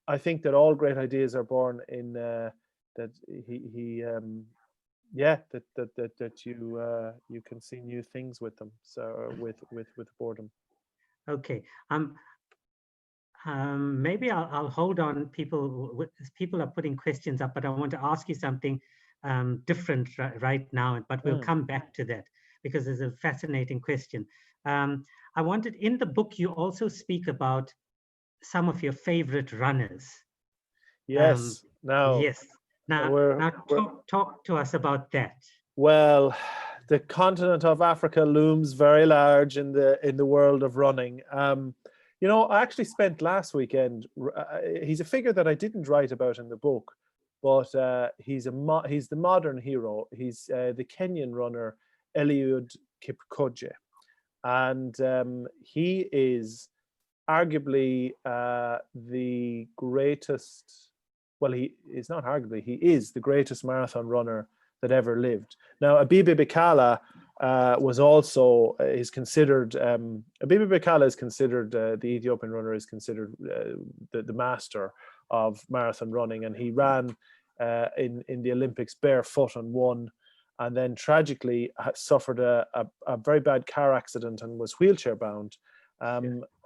I think that all great ideas are born in that you can see new things with them. So with boredom. Okay. Maybe I'll hold on. People are putting questions up, but I want to ask you something different right now. But we'll come back to that because it's a fascinating question. I wanted, in the book, you also speak about some of your favorite runners. Yes. Yes. Now talk to us about that. Well, the continent of Africa looms very large in the world of running. You know, I actually spent last weekend. He's a figure that I didn't write about in the book, but he's the modern hero. He's the Kenyan runner Eliud Kipchoge, and he is arguably the greatest. Well, he is not arguably. He is the greatest marathon runner that ever lived. Now, Abibe Bikala was also is considered. Abibe Bikala is considered the Ethiopian runner is considered the master of marathon running, and he ran in the Olympics barefoot and won, and then tragically suffered a very bad car accident and was wheelchair bound.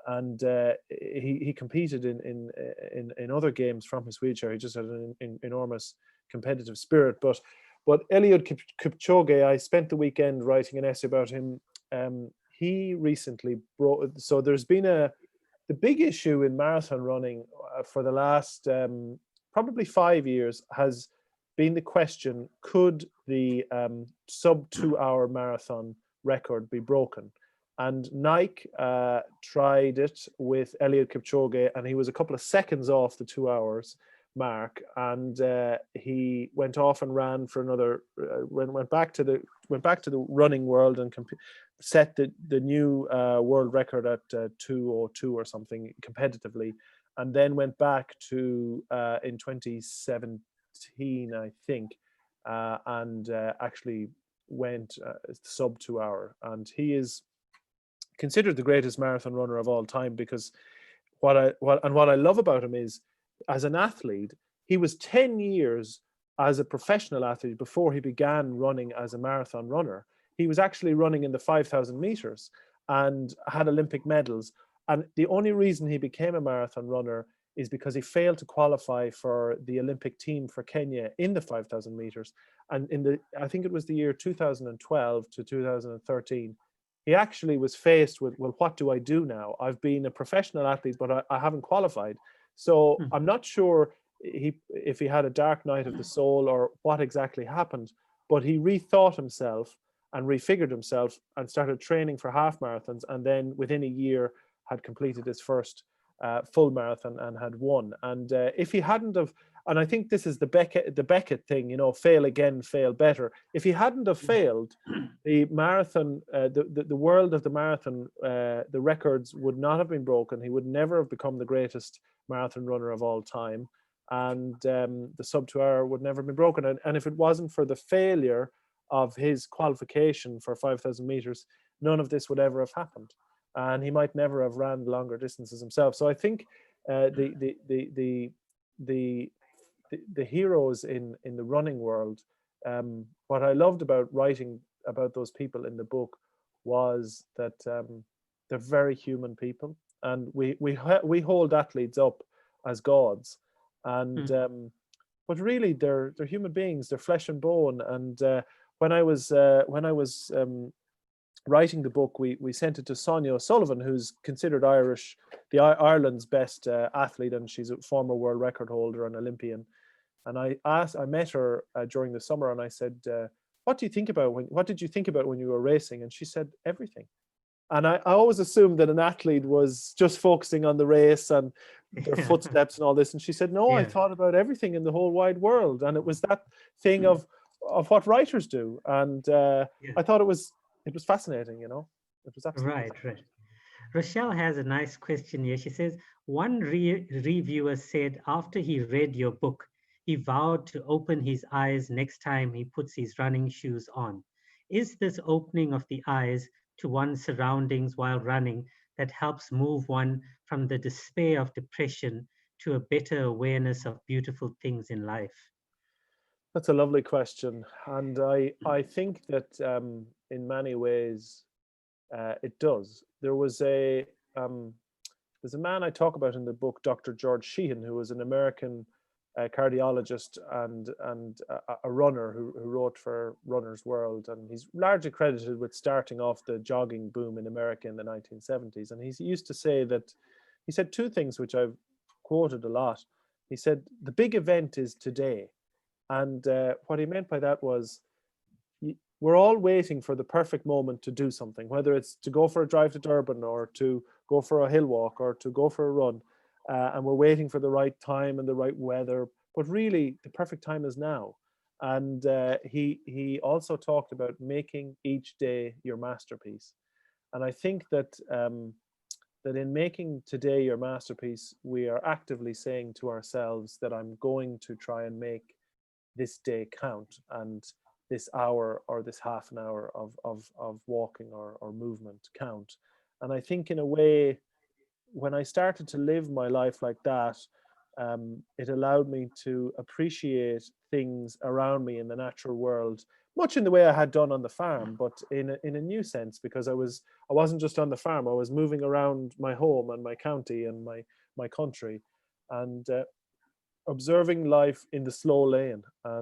And he competed in other games from his wheelchair. He just had an enormous competitive spirit. But Eliud Kipchoge, I spent the weekend writing an essay about him. He recently brought. So there's been the big issue in marathon running for the last probably 5 years has been the question: could the sub 2 hour marathon record be broken? And Nike tried it with Eliud Kipchoge, and he was a couple of seconds off the 2 hours mark, and he went off and ran for another. Went back to the running world and set the new world record at 2:02 or something competitively, and then went back to in 2017, I think, and actually went sub 2 hour, and he is considered the greatest marathon runner of all time, because what I love about him is, as an athlete, he was 10 years as a professional athlete before he began running as a marathon runner. He was actually running in the 5,000 meters and had Olympic medals. And the only reason he became a marathon runner is because he failed to qualify for the Olympic team for Kenya in the 5,000 meters. And I think it was the year 2012 to 2013, he actually was faced with, well, what do I do now? I've been a professional athlete, but I haven't qualified. So I'm not sure if he had a dark night of the soul or what exactly happened, but he rethought himself and refigured himself and started training for half marathons, and then within a year had completed his first full marathon and had won. And if he hadn't have, and I think this is the Beckett thing, you know, fail again, fail better. If he hadn't have failed, the marathon, the world of the marathon, the records would not have been broken. He would never have become the greatest marathon runner of all time, and the sub 2 hour would never have been broken. And if it wasn't for the failure of his qualification for 5,000 meters, none of this would ever have happened, and he might never have ran longer distances himself. So I think the heroes in the running world, what I loved about writing about those people in the book was that they're very human people, and we hold athletes up as gods, and but really they're human beings. They're flesh and bone. And when I was writing the book, we sent it to Sonia O'Sullivan, who's considered Ireland's best athlete, and she's a former world record holder and Olympian. And I met her during the summer, and I said, what did you think about when you were racing? And she said, everything. And I always assumed that an athlete was just focusing on the race and their footsteps and all this. And she said, no, I thought about everything in the whole wide world. And it was that thing of what writers do. And I thought it was fascinating, you know. It was absolutely right. Rochelle has a nice question here. She says, one reviewer said after he read your book, he vowed to open his eyes next time he puts his running shoes on. Is this opening of the eyes to one's surroundings while running that helps move one from the despair of depression to a better awareness of beautiful things in life? That's a lovely question. And I think that in many ways it does. There was there's a man I talk about in the book, Dr. George Sheehan, who was an American cardiologist and a runner who wrote for Runner's World, and he's largely credited with starting off the jogging boom in America in the 1970s. And he used to say that, he said two things which I've quoted a lot. He said, the big event is today. And what he meant by that was, we're all waiting for the perfect moment to do something, whether it's to go for a drive to Durban or to go for a hill walk or to go for a run. And we're waiting for the right time and the right weather, but really the perfect time is now. And he also talked about making each day your masterpiece. And I think that that in making today your masterpiece, we are actively saying to ourselves that I'm going to try and make this day count, and this hour or this half an hour of walking or movement count. And I think in a way, when I started to live my life like that, it allowed me to appreciate things around me in the natural world, much in the way I had done on the farm, but in a new sense, because I wasn't just on the farm. I was moving around my home and my county and my country, and observing life in the slow lane. And